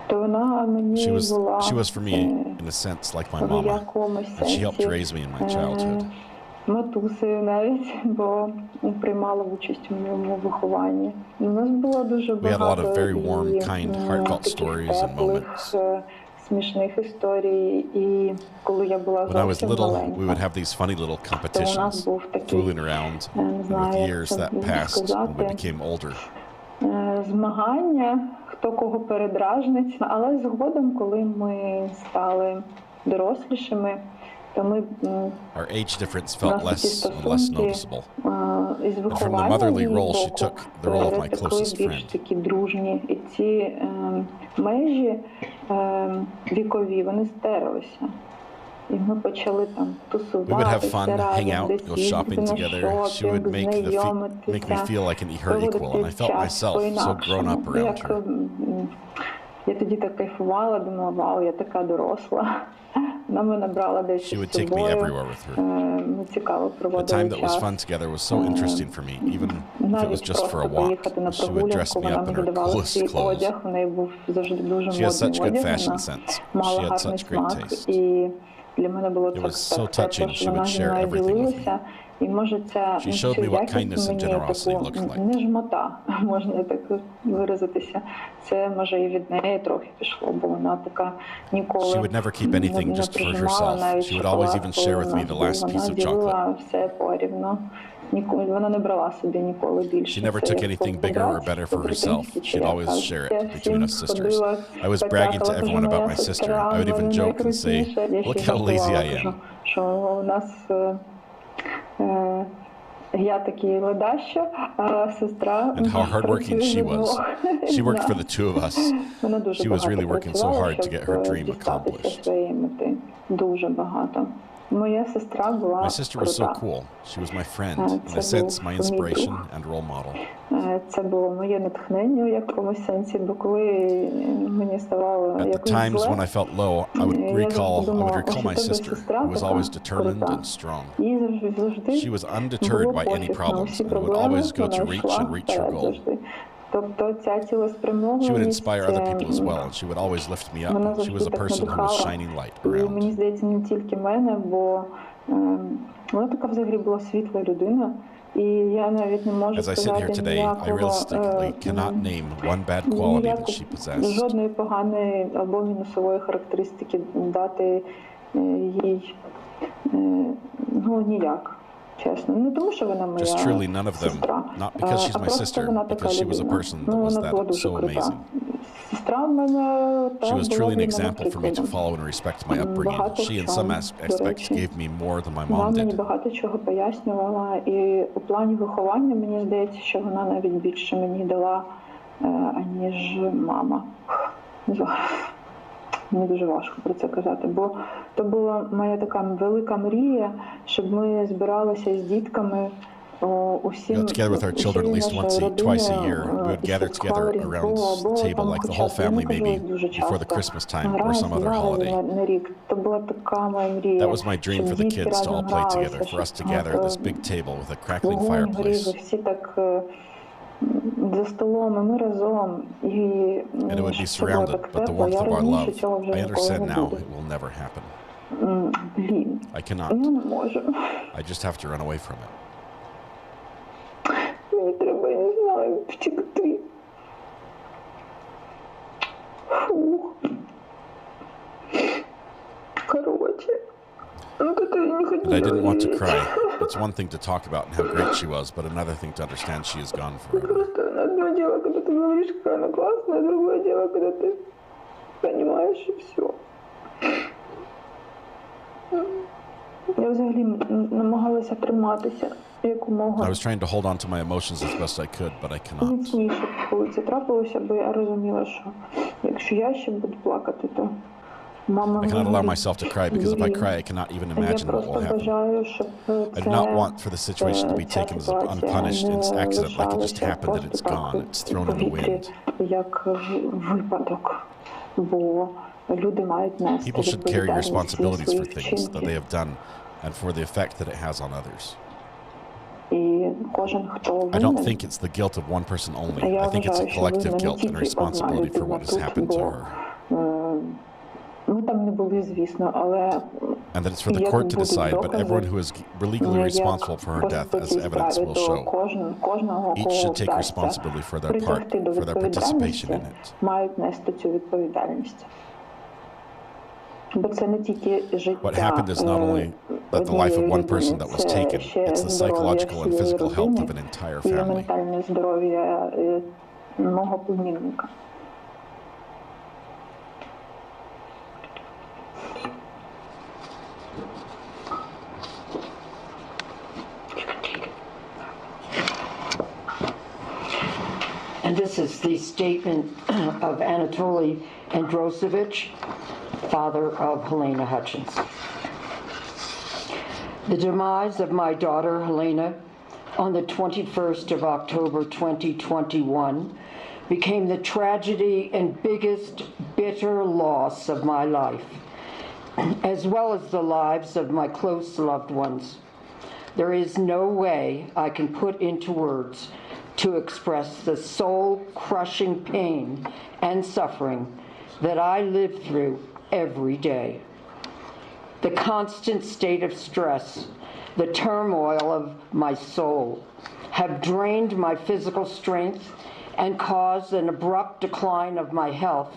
То вона мені була She was for me, in a sense, like my в mama. якомусь And she helped сенсі raise me in my childhood. матусею навіть, бо приймала участь у моєму вихованні. У нас було дуже We had a lot of багато very warm, kind, heartfelt stories and moments. смішних історій. І коли я була When I was зовсім little, маленька, we would have these funny little то у нас competitions, був такий, fooling around. не And with знаю, як years це that passed, when we сказати, became older, змагання, хто кого передражнить. Але згодом, коли ми стали дорослішими, то ми our age difference felt наші less and less стосунки noticeable. із And from the вихованням motherly її role, she боку took the role of my перетекли closest більш friend. такі дружні. І ці межі вікові, вони стерилися. І ми почали там We would have fun, тусуватися hang разом, out, десь go їздити shopping на together. She would шопінг, make me знайомитися, feel like her equal, and I проводити felt час myself so grown up по-інакшому. around Як, her. я тоді так кайфувала, думала, вау, я така доросла. Вона мене брала десь She would з take me собою. everywhere with her. Ми цікаво The проводили time that was час. fun together was so interesting for me, even if it was Навіть just for a просто walk. поїхати на She would dress прогулянку, me вона up in мені her давала coolest свій clothes. одяг, у неї був завжди дуже She has such модний good одяг, fashion вона sense. мала She had гарний such great смак, taste. і для мене було It was so так тепло, touching. що She вона would зі share мною everything with me. ділилася. І може ця She showed цю me what kindness якість and мені generosity looked таку like. не жмота, можна так виразитися. Це може і від неї трохи пішло, бо вона така ніколи She would never keep anything не just for прижимала herself. навіть She would always шоколад, even share with me the коли last вона piece of chocolate. ділила все порівно. Вона не брала собі ніколи більше. She never took anything bigger or better for herself. She'd always share it between us sisters. I was bragging to everyone about my sister. I would even joke and say, "Look how lazy I am." Що у нас я такий ледаща, а сестра And how hardworking she was. She worked for the two of us. Вона дуже She was багато really working so працювала, hard to get her щоб dream дістатися accomplished. своєї мети. Дуже багато. Моя сестра була My sister was so крута. cool. She was my friend, in a sense, my inspiration and role model. Це було моє натхнення в якомусь сенсі, бо коли мені ставало At the якось times зле, when I felt low, I would я завжди recall думала, my ось у тебе sister, сестра who was always така determined крута. and strong. Їй завжди She was undeterred by any пофіг на problems всі and would проблеми, always go вона to reach йшла and reach her вперед goal. завжди. Тобто ця She would цілеспрямованість, inspire other people as well, and she would always lift me up. вона She was завжди a так person who was надихала. shining light І around. мені здається, не тільки мене, бо вона така взагалі була світла людина. І я навіть не можу As I sit here сказати today, I realistically cannot name one bad quality that she possessed. жодної поганої або мінусової характеристики дати їй, ну, ніяк. Чесно, не тому, що вона моя Just truly none of them, сестра, not because she's а my просто sister, вона така because she was a людина. person that Ну, was вона була that дуже so крута. amazing. Сестра в мене She was була truly an для мене example for me to прикладом. follow and respect my upbringing. Багато She, in в some чому, aspects, до речі. gave me more than my Вона mom мені did. багато чого пояснювала, і у плані виховання мені здається, що вона навіть більше мені дала, аніж мама. Мені дуже важко про це казати, бо то була моя така велика мрія, щоб ми збиралися з дітками усім, Together with our children at least twice a year, we would gather together around the table, like the whole family, maybe before the Christmas time or some other holiday. То була така моя мрія. That was my dream for the kids to all play together, for us to gather at this big table with a crackling fireplace. Всі так за столом, і ми разом. And it would be surrounded, but the warmth of our love, I understand now, it will never happen. I cannot. I just have to run away from it. Мені треба, я не знаю, втекти. Фух. Короче. And I didn't want to cry. It's one thing to talk about and how great she was, but another thing to understand she is gone forever. Просто одно дело, когда ты говоришь, какая она классная, другое дело, когда ты понимаешь, и все. Я взагалі намагалася триматися якомога. I was trying to hold on to my emotions as best I could, but I cannot. Міцніше, коли це трапилося, бо я розуміла, що якщо я ще буду плакати, то мама I cannot allow myself to cry because if I cry, I cannot even imagine what will happen. I do not want for the situation to be taken as an unpunished accident, like it just happened and it's gone. It's thrown in the wind. Як випадок, бо люди мають нести People should carry відповідальність за responsibilities свої for things that they вчинки. have done and for the effect that it has on others. І кожен, хто I don't винен, think it's the guilt of one person only. я I think it's a вважаю, що collective винна не guilt and тільки одна responsibility for what людина has happened тут, to бо her. ми там не були, звісно, але And that it's for the є court тут to будуть decide, but докази. everyone who is legally responsible for her death, as evidence will show, Кожного, each кого should take вдасться responsibility for their part, притягти до for their participation in відповідальності, it. мають нести цю відповідальність. Бо це не тільки життя What happened is not only that the life of one person that was taken, it's the psychological and physical health of an entire і family. ментальне здоров'я мого племінника. And this is the statement of Anatoly Androsevich, father of Helena Hutchins. The demise of my daughter, Helena, on the 21st of October 2021 became the tragedy and biggest bitter loss of my life, as well as the lives of my close loved ones. There is no way I can put into words to express the soul-crushing pain and suffering that I live through every day. The constant state of stress, the turmoil of my soul, have drained my physical strength and caused an abrupt decline of my health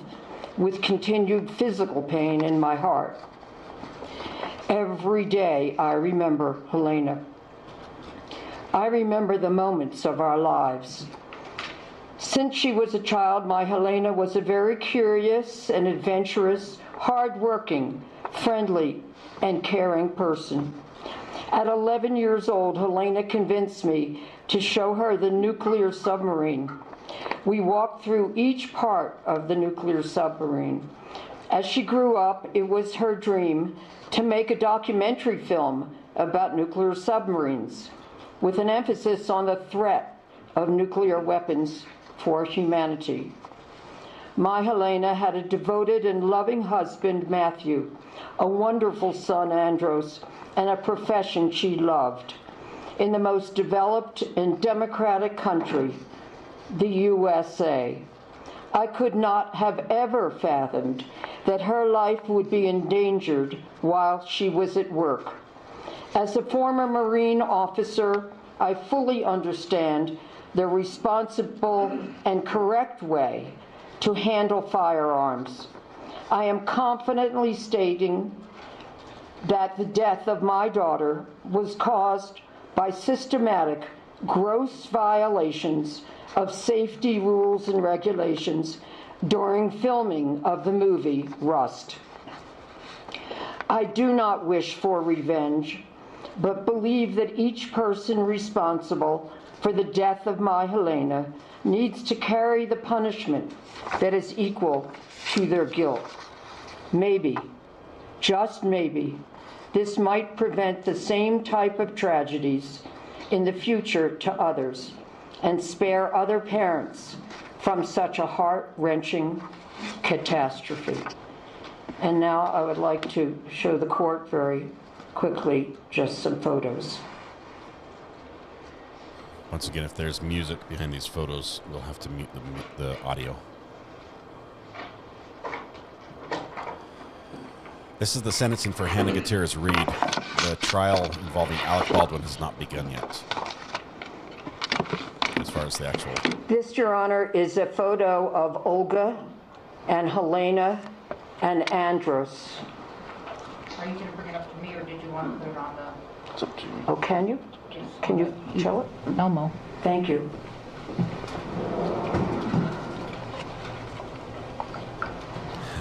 with continued physical pain in my heart. Every day I remember Helena. I remember the moments of our lives. Since she was a child, my Helena was a very curious and adventurous, hardworking, friendly, and caring person. At 11 years old, Helena convinced me to show her the nuclear submarine. We walked through each part of the nuclear submarine. As she grew up, it was her dream to make a documentary film about nuclear submarines with an emphasis on the threat of nuclear weapons for humanity. My Helena had a devoted and loving husband, Matthew, a wonderful son, Andros, and a profession she loved. In the most developed and democratic country, the USA. I could not have ever fathomed that her life would be endangered while she was at work. As a former Marine officer, I fully understand the responsible and correct way to handle firearms. I am confidently stating that the death of my daughter was caused by systematic, gross violations of safety rules and regulations during filming of the movie Rust. I do not wish for revenge, but believe that each person responsible for the death of my Helena needs to carry the punishment that is equal to their guilt. Maybe, just maybe, this might prevent the same type of tragedies in the future to others and spare other parents from such a heart-wrenching catastrophe. And now I would like to show the court very quickly just some photos. Once again, if there's music behind these photos, we'll have to mute the audio. This is the sentencing for Hannah Gutierrez-Reed. The trial involving Alec Baldwin has not begun yet, as far as the actual... This, Your Honor, is a photo of Olga and Helena and Andros. Are you going to bring it up to me, or did you want to put it on the... It's up to you. Oh, can you? Can you show it? Elmo. Thank you.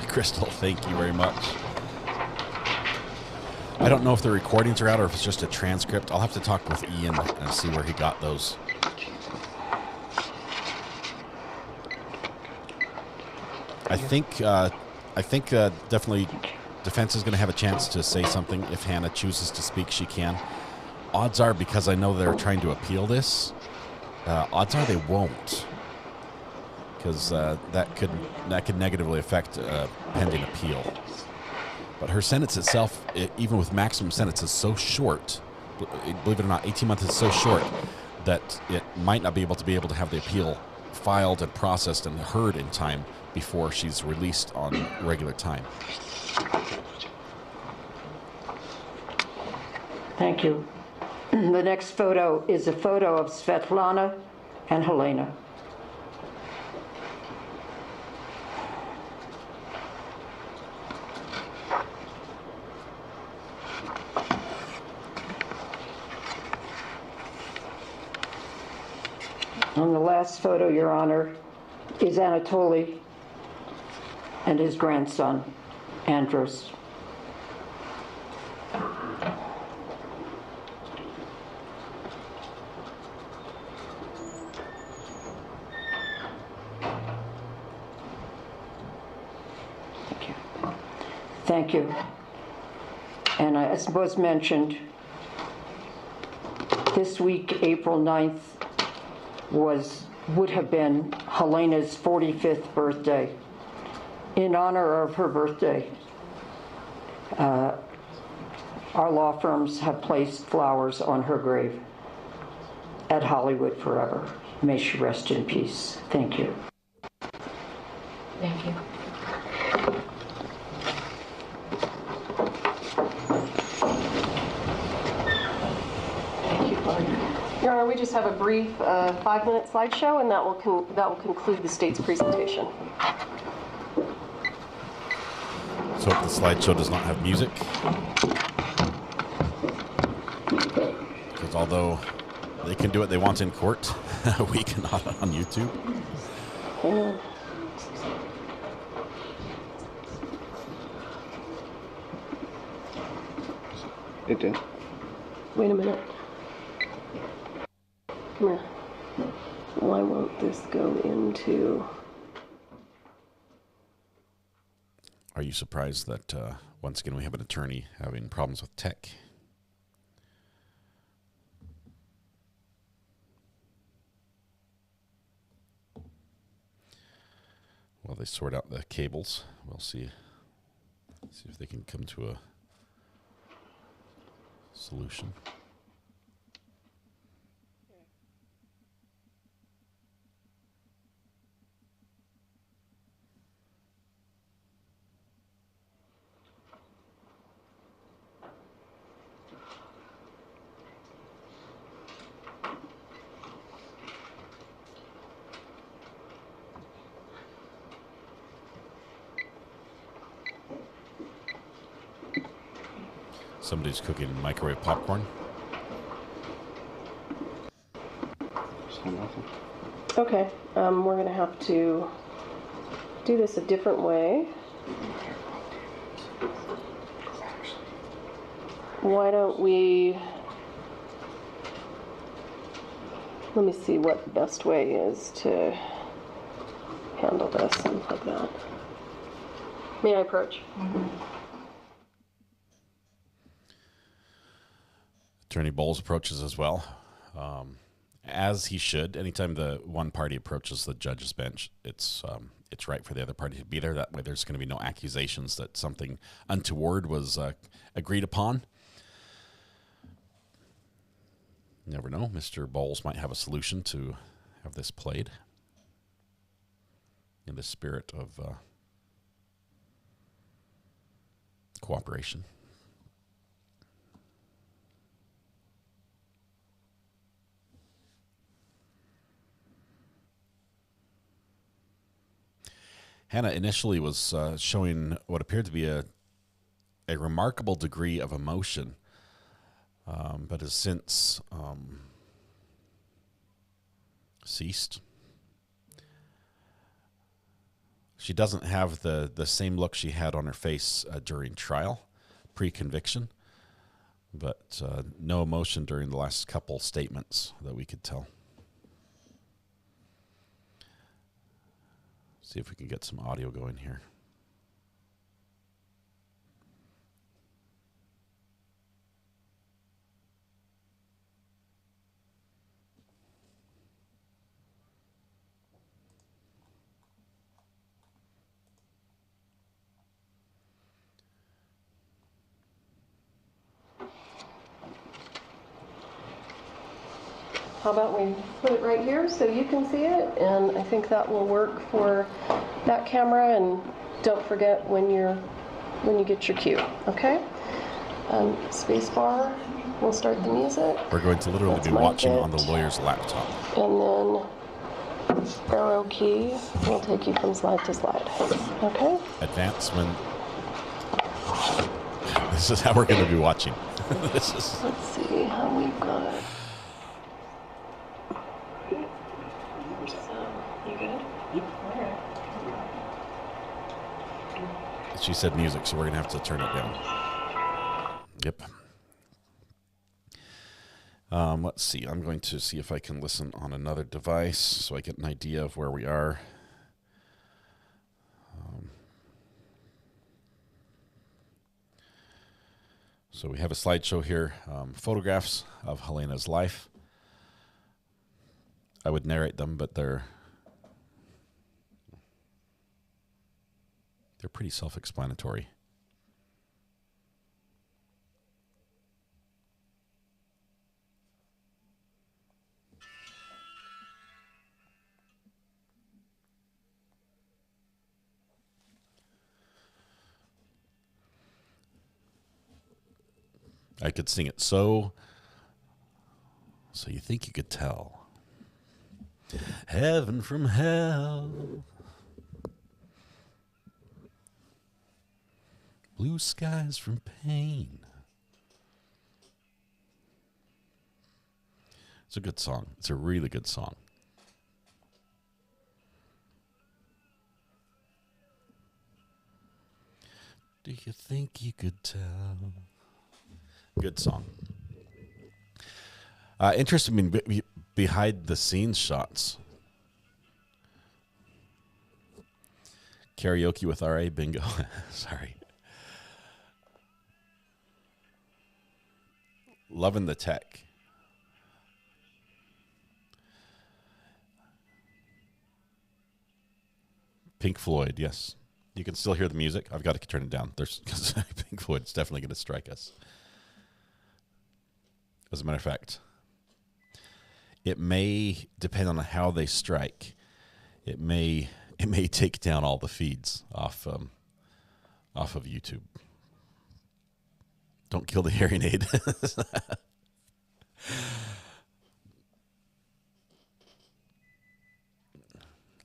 Crystal, thank you very much. I don't know if the recordings are out or if it's just a transcript. I'll have to talk with Ian and see where he got those. I think definitely defense is going to have a chance to say something. If Hannah chooses to speak, she can. Odds are, because I know they're trying to appeal this, odds are they won't, because that could negatively affect pending appeal. But her sentence itself, even with maximum sentence, is so short. Believe it or not, 18 months is so short that it might not be able to have the appeal filed and processed and heard in time before she's released on regular time. Thank you. The next photo is a photo of Svetlana and Helena. And the last photo, Your Honor, is Anatoly and his grandson, Andros. Thank you. And as was mentioned, this week, April 9th, would have been Helena's 45th birthday. In honor of her birthday, our law firms have placed flowers on her grave at Hollywood Forever. May she rest in peace. Thank you. Thank you. Your Honor, we just have a brief 5-minute slideshow, and that will conclude the state's presentation. So if the slideshow does not have music, because although they can do what they want in court, we cannot on YouTube. It did. Wait a minute. Come here. Why won't this go into... Are you surprised that once again we have an attorney having problems with tech? While they sort out the cables, we'll see if they can come to a solution. Somebody's cooking microwave popcorn. Okay, we're going to have to do this a different way. Why don't we, let me see what the best way is to handle this and like that. May I approach? Attorney Bowles approaches as well, as he should. Anytime the one party approaches the judge's bench, it's right for the other party to be there. That way there's going to be no accusations that something untoward was agreed upon. You never know. Mr. Bowles might have a solution to have this played in the spirit of cooperation. Hannah initially was showing what appeared to be a remarkable degree of emotion, but has since ceased. She doesn't have the same look she had on her face during trial, pre-conviction, but no emotion during the last couple statements that we could tell. See if we can get some audio going here. How about we put it right here so you can see it, and I think that will work for that camera. And don't forget when you get your cue, okay? Space bar. We'll start the music. We're going to literally be watching on the lawyer's laptop. And then arrow key will take you from slide to slide. Okay? Advancement. This is how we're going to be watching. This is. Let's see how we've got it. She said music, so we're going to have to turn it down. Yep. Let's see. I'm going to see if I can listen on another device so I get an idea of where we are. So we have a slideshow here, photographs of Helena's life. I would narrate them, but they're pretty self-explanatory. I could sing it so you think you could tell. Heaven from hell. Blue skies from pain. It's a good song. It's a really good song. Do you think you could tell? Good song. Interesting, behind the scenes shots. Karaoke with RA, bingo. Sorry. Loving the tech. Pink Floyd, yes. You can still hear the music. I've got to turn it down. There's Pink Floyd's definitely going to strike us. As a matter of fact, it may depend on how they strike. It may take down all the feeds off of YouTube. Don't kill the hearing aid.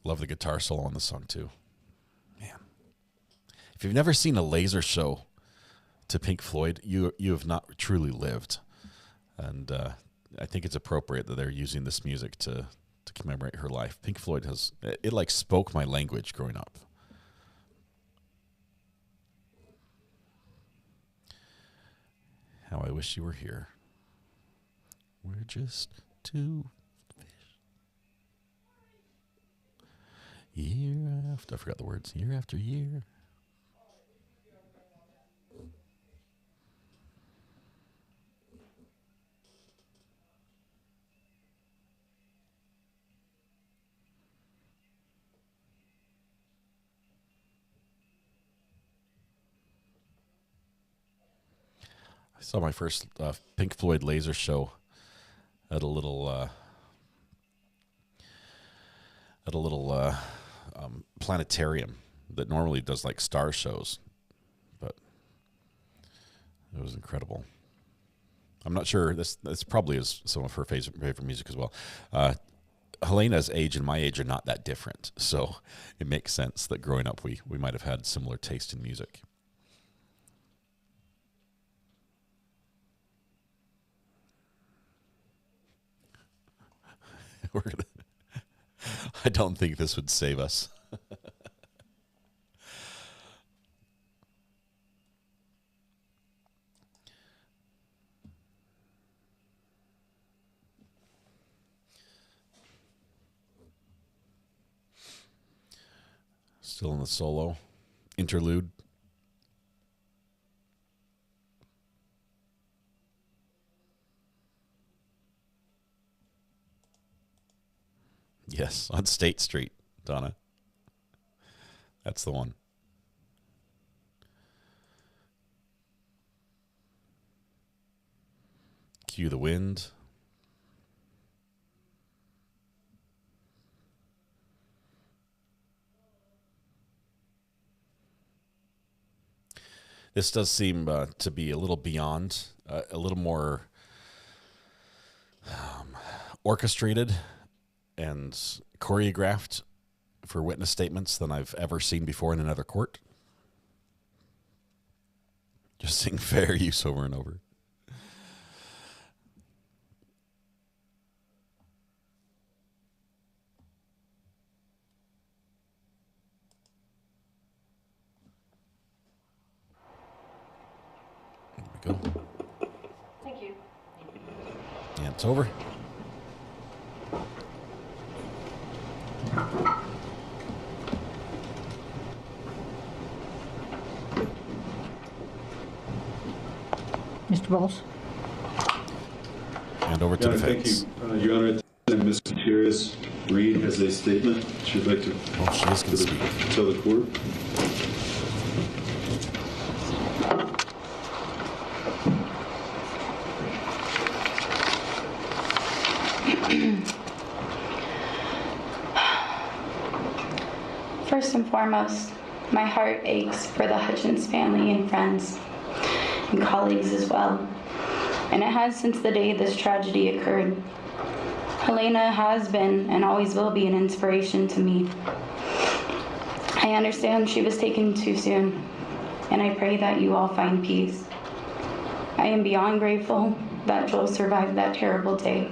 Love the guitar solo on the song too. Man, if you've never seen a laser show to Pink Floyd, you have not truly lived. And I think it's appropriate that they're using this music to commemorate her life. Pink Floyd it like spoke my language growing up. How I wish you were here. We're just two fish. Year after, I forgot the words. Year after year. I saw my first Pink Floyd laser show at a little planetarium that normally does like star shows, but it was incredible. I'm not sure this probably is some of her favorite music as well. Helena's age and my age are not that different, so it makes sense that growing up we might have had similar taste in music. I don't think this would save us. Still in the solo interlude. Yes, on State Street, Donna. That's the one. Cue the wind. This does seem to be a little beyond, a little more orchestrated and choreographed for witness statements than I've ever seen before in another court. Just seeing fair use over and over. There we go. Thank you. And it's over. Mr. Bowles. And over to the Thank fence. you. Your Honor, Ms. Gutierrez-Reed has a statement she'd like to she is going to speak. Tell the court. First and foremost, my heart aches for the Hutchins family and friends and colleagues as well. And it has since the day this tragedy occurred. Helena has been and always will be an inspiration to me. I understand she was taken too soon, and I pray that you all find peace. I am beyond grateful that Joel survived that terrible day.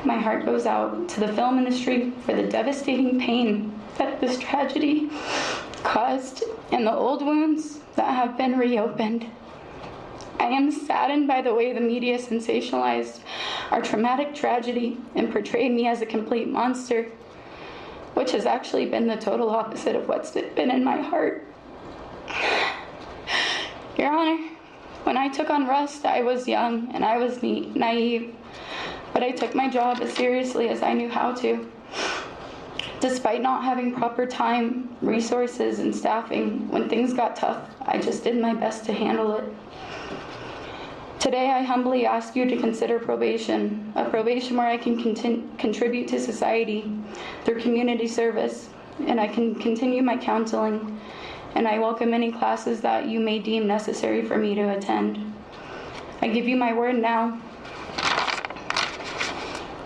My heart goes out to the film industry for the devastating pain that this tragedy caused and the old wounds that have been reopened. I am saddened by the way the media sensationalized our traumatic tragedy and portrayed me as a complete monster. which has actually been the total opposite of what's been in my heart. Your Honor, when I took on Rust, I was young and I was naive, but I took my job as seriously as I knew how to. Despite not having proper time, resources, and staffing, when things got tough, I just did my best to handle it. Today, I humbly ask you to consider probation, a probation where I can contribute to society through community service, and I can continue my counseling, and I welcome any classes that you may deem necessary for me to attend. I give you my word now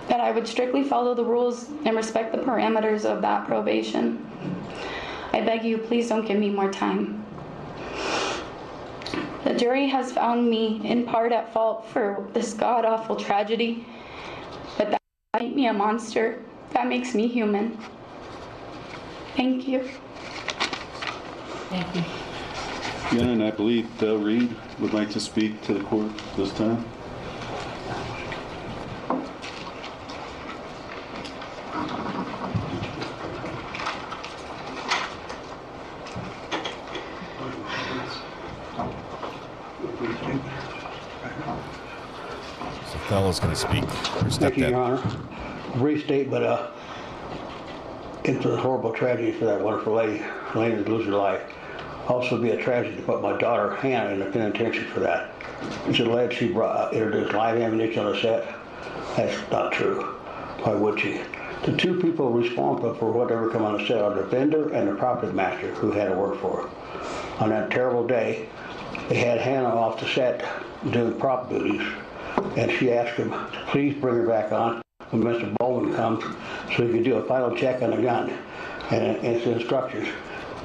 that I would strictly follow the rules and respect the parameters of that probation. I beg you, please don't give me more time. The jury has found me in part at fault for this god-awful tragedy, but that doesn't make me a monster. That makes me human. Thank you. Thank you. Your Honor, and I believe Del Reed would like to speak to the court this time. So Thelma's going to speak. Thank you, Your Honor. Brief state, but it's a horrible tragedy for that wonderful lady, Helena, to lose her life. Also, be a tragedy to put my daughter Hannah in the penitentiary for that. It's alleged she introduced live ammunition on the set. That's not true. Why would she? The two people responsible for whatever come on the set are the vendor and the property master who had to work for her. On that terrible day, they had Hannah off the set doing prop duties, and she asked him to please bring her back on when Mr. Bowman comes so he could do a final check on the gun and its instructions.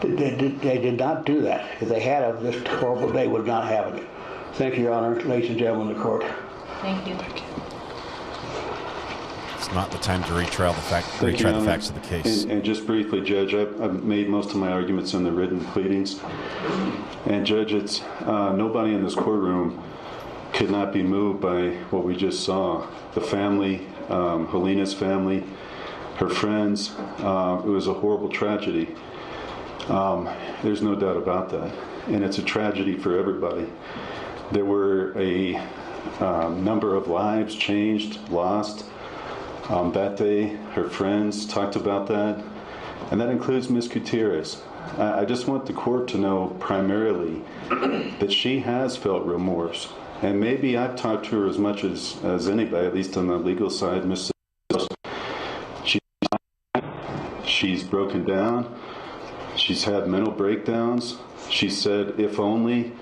They did not do that. If they had, this horrible day would not happen. Thank you, Your Honor, ladies and gentlemen of the court. Thank you. It's not the time to retry the facts of the case. And just briefly, Judge, I've made most of my arguments in the written pleadings. And Judge, it's nobody in this courtroom could not be moved by what we just saw. The family, Helena's family, her friends, it was a horrible tragedy. There's no doubt about that. And it's a tragedy for everybody. There were a number of lives changed, lost. That day, her friends talked about that, and that includes Ms. Gutierrez. I just want the court to know primarily that she has felt remorse, and maybe I've talked to her as much as anybody, at least on the legal side. She's broken down. She's had mental breakdowns. She said, if only,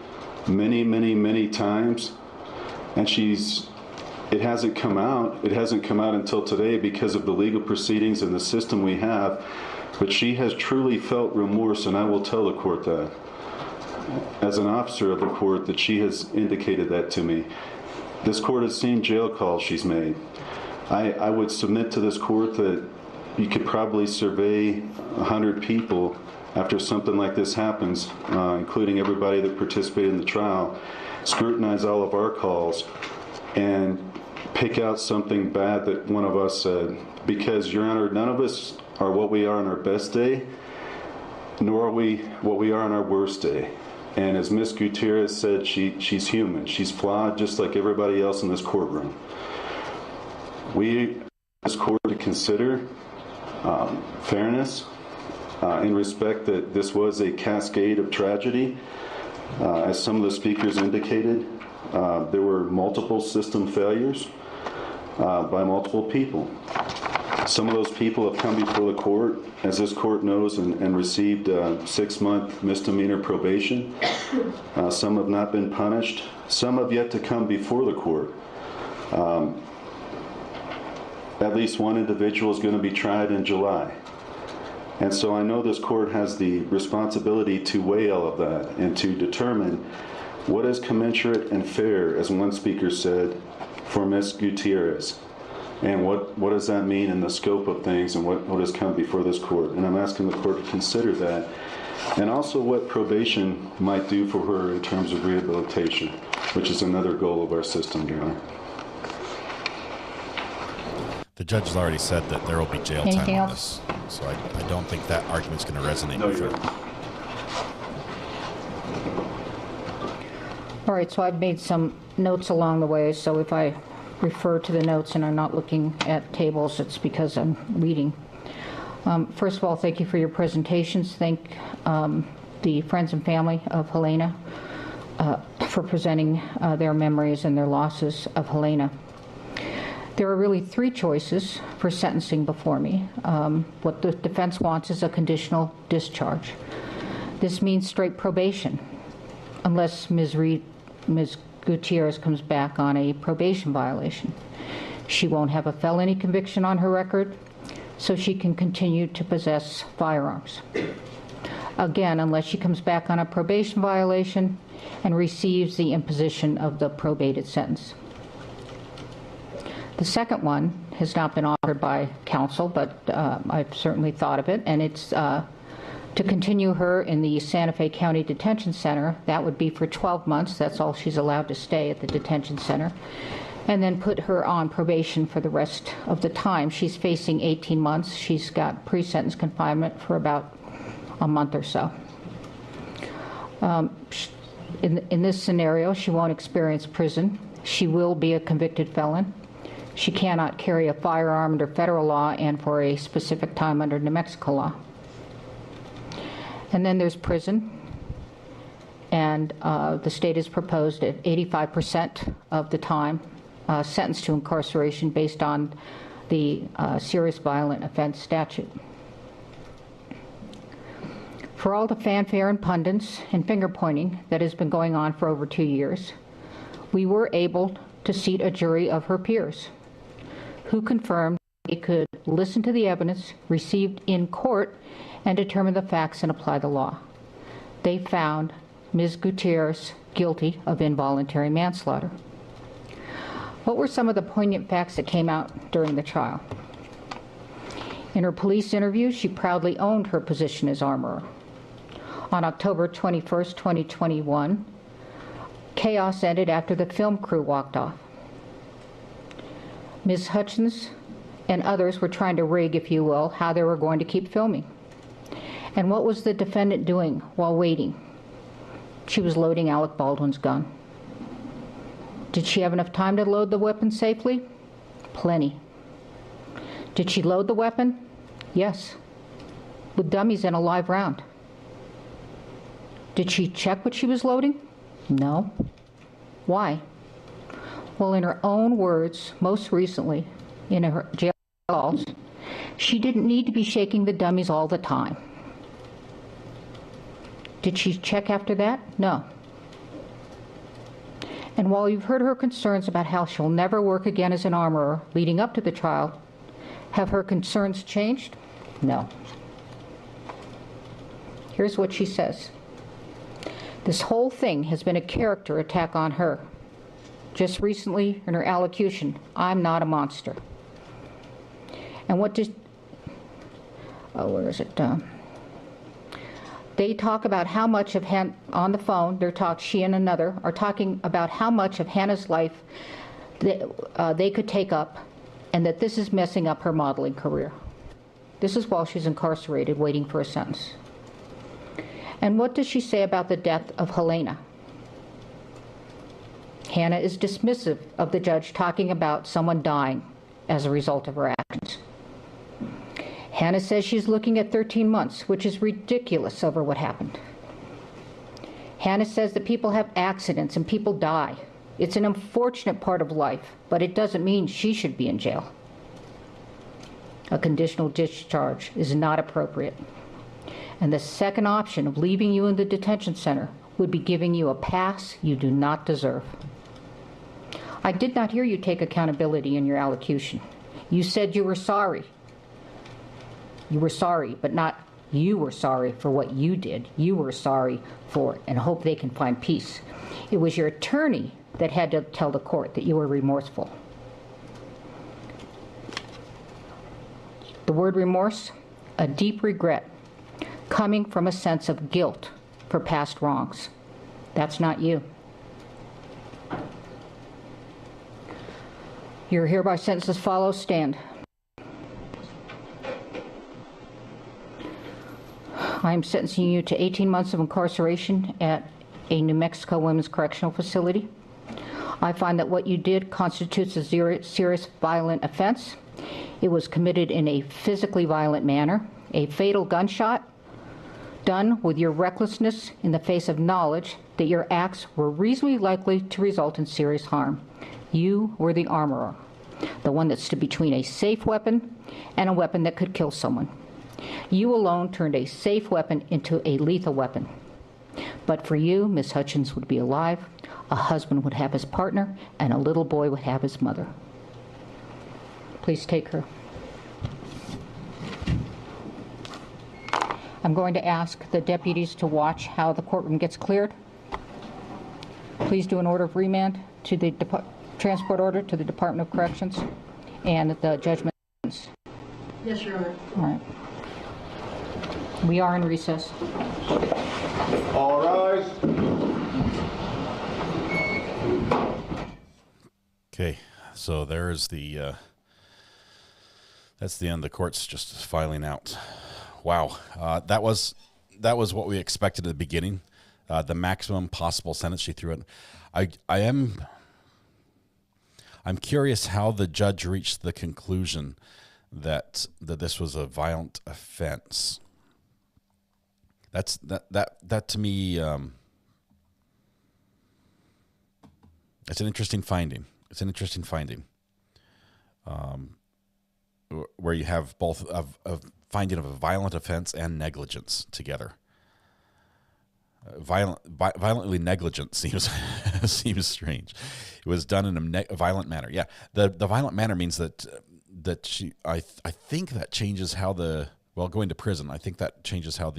many, many, many times, and it hasn't come out. It hasn't come out until today because of the legal proceedings and the system we have. But she has truly felt remorse, and I will tell the court that. As an officer of the court, that she has indicated that to me. This court has seen jail calls she's made. I would submit to this court that you could probably survey 100 people after something like this happens, including everybody that participated in the trial, scrutinize all of our calls, and pick out something bad that one of us said. Because, Your Honor, none of us are what we are on our best day, nor are we what we are on our worst day. And as Ms. Gutierrez said, she's human. She's flawed just like everybody else in this courtroom. We, this court, to consider fairness in respect that this was a cascade of tragedy. As some of the speakers indicated, there were multiple system failures by multiple people. Some of those people have come before the court, as this court knows, and received 6-month misdemeanor probation. Some have not been punished. Some have yet to come before the court. At least one individual is going to be tried in July. And so I know this court has the responsibility to weigh all of that and to determine what is commensurate and fair, as one speaker said, for Ms. Gutierrez. And what does that mean in the scope of things and what has come before this court? And I'm asking the court to consider that. And also what probation might do for her in terms of rehabilitation, which is another goal of our system, Your Honor. The judge has already said that there will be jail Anything time on else? this, so I don't think that argument's going to resonate with her. All right, so I've made some notes along the way, so if I refer to the notes and I'm not looking at tables, it's because I'm reading. First of all, thank you for your presentations. Thank the friends and family of Helena for presenting their memories and their losses of Helena. There are really three choices for sentencing before me. What the defense wants is a conditional discharge. This means straight probation, unless Ms. Gutierrez comes back on a probation violation. She won't have a felony conviction on her record, so she can continue to possess firearms. Again, unless she comes back on a probation violation and receives the imposition of the probated sentence. The second one has not been offered by counsel, but I've certainly thought of it, and it's to continue her in the Santa Fe County Detention Center. That would be for 12 months. That's all she's allowed to stay at the detention center. And then put her on probation for the rest of the time. She's facing 18 months. She's got pre-sentence confinement for about a month or so. In this scenario, she won't experience prison. She will be a convicted felon. She cannot carry a firearm under federal law and for a specific time under New Mexico law. And then there's prison, and the state has proposed at 85% of the time sentenced to incarceration based on the serious violent offense statute. For all the fanfare and pundits and finger pointing that has been going on for over 2 years, we were able to seat a jury of her peers who confirmed they could listen to the evidence received in court and determine the facts and apply the law. They found Ms. Gutierrez guilty of involuntary manslaughter. What were some of the poignant facts that came out during the trial? In her police interview, she proudly owned her position as armorer. On October 21st, 2021, chaos ended after the film crew walked off. Ms. Hutchins and others were trying to rig, if you will, how they were going to keep filming. And what was the defendant doing while waiting? She was loading Alec Baldwin's gun. Did she have enough time to load the weapon safely? Plenty. Did she load the weapon? Yes, with dummies in a live round. Did she check what she was loading? No. Why? Well, in her own words, most recently, in her jail calls, she didn't need to be shaking the dummies all the time. Did she check after that? No. And while you've heard her concerns about how she'll never work again as an armorer leading up to the trial, have her concerns changed? No. Here's what she says. This whole thing has been a character attack on her. Just recently, in her allocution, I'm not a monster. And what does, where is it? They talk about how much of on the phone, she and another are talking about how much of Hannah's life they could take up, and that this is messing up her modeling career. This is while she's incarcerated, waiting for a sentence. And what does she say about the death of Helena? Hannah is dismissive of the judge talking about someone dying as a result of her actions. Hannah says she's looking at 13 months, which is ridiculous over what happened. Hannah says that people have accidents and people die. It's an unfortunate part of life, but it doesn't mean she should be in jail. A conditional discharge is not appropriate. And the second option of leaving you in the detention center would be giving you a pass you do not deserve. I did not hear you take accountability in your allocution. You said you were sorry. You were sorry, but not you were sorry for what you did. You were sorry for, and hope they can find peace. It was your attorney that had to tell the court that you were remorseful. The word remorse, a deep regret, coming from a sense of guilt for past wrongs. That's not you. You're hereby sentenced as follows. Stand. I'm sentencing you to 18 months of incarceration at a New Mexico Women's Correctional Facility. I find that what you did constitutes a serious violent offense. It was committed in a physically violent manner, a fatal gunshot done with your recklessness in the face of knowledge that your acts were reasonably likely to result in serious harm. You were the armorer, the one that stood between a safe weapon and a weapon that could kill someone. You alone turned a safe weapon into a lethal weapon. But for you, Miss Hutchins would be alive, a husband would have his partner, and a little boy would have his mother. Please take her. I'm going to ask the deputies to watch how the courtroom gets cleared. Please do an order of remand to the transport order to the Department of Corrections and the judgment. Yes, Your Honor. All right. We are in recess. All rise. Okay, so there is the, that's the end. The court's just filing out. Wow, that was what we expected at the beginning. The maximum possible sentence she threw it. I'm curious how the judge reached the conclusion that this was a violent offense. That to me, it's an interesting finding. It's an interesting finding, where you have both of finding of a violent offense and negligence together. Violently negligent seems seems strange. It was done in a violent manner. Yeah, the violent manner means that she. I think that changes how going to prison. I think that changes how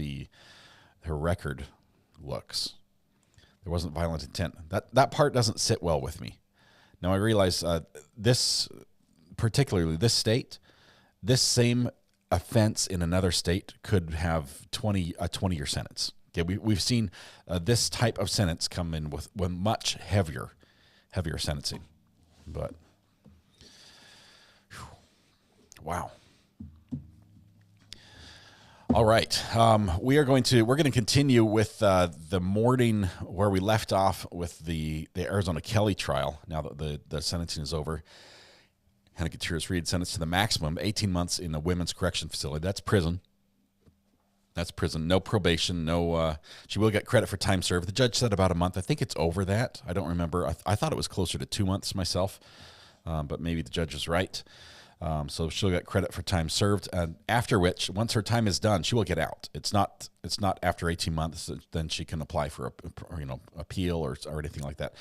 her record looks. There wasn't violent intent. That part doesn't sit well with me. Now I realize particularly this state, this same offense in another state could have a 20-year sentence. Okay, we've seen this type of sentence come in with much heavier sentencing, but wow. All right, we're going to continue with the morning where we left off with the Arizona Kelly trial. Now that the sentencing is over, Hannah Gutierrez-Reed sentenced to the maximum 18 months in a women's correction facility. That's prison. That's prison. No probation. No. She will get credit for time served. The judge said about a month. I think it's over that. I don't remember. I thought it was closer to 2 months myself, but maybe the judge is right. So she'll get credit for time served, and after which, once her time is done, she will get out. It's not after 18 months then she can apply for appeal or anything like that,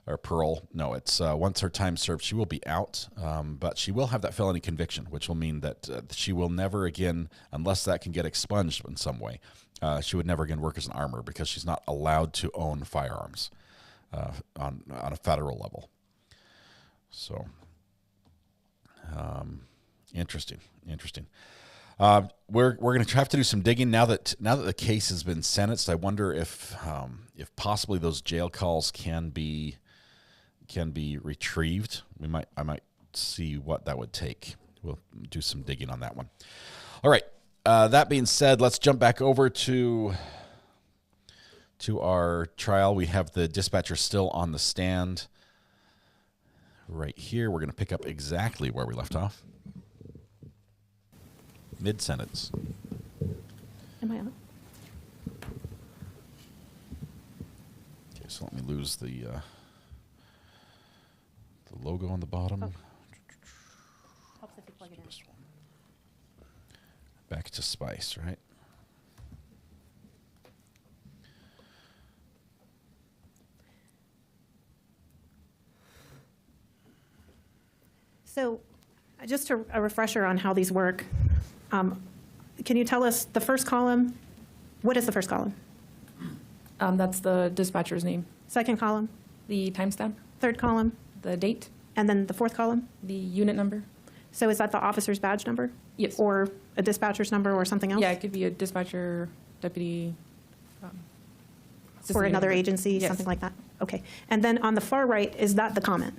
or parole. No, it's once her time served, she will be out. But she will have that felony conviction, which will mean that she will never again, unless that can get expunged in some way, she would never again work as an armorer because she's not allowed to own firearms on a federal level. So. Interesting. We're going to have to do some digging now that the case has been sentenced. I wonder if possibly those jail calls can be retrieved. I might see what that would take. We'll do some digging on that one. All right. That being said, let's jump back over to our trial. We have the dispatcher still on the stand. Right here, we're going to pick up exactly where we left off. Mid-sentence. Am I on? Okay, so let me lose the logo on the bottom. Oh. Helps if you plug it in. Back to Spice, right? So just a refresher on how these work. Can you tell us the first column? What is the first column? That's the dispatcher's name. Second column? The timestamp. Third column? The date. And then the fourth column? The unit number. So is that the officer's badge number? Yes. Or a dispatcher's number or something else? Yeah, it could be a dispatcher, deputy. For another agency, yes. Something like that? Okay. And then on the far right, is that the comment?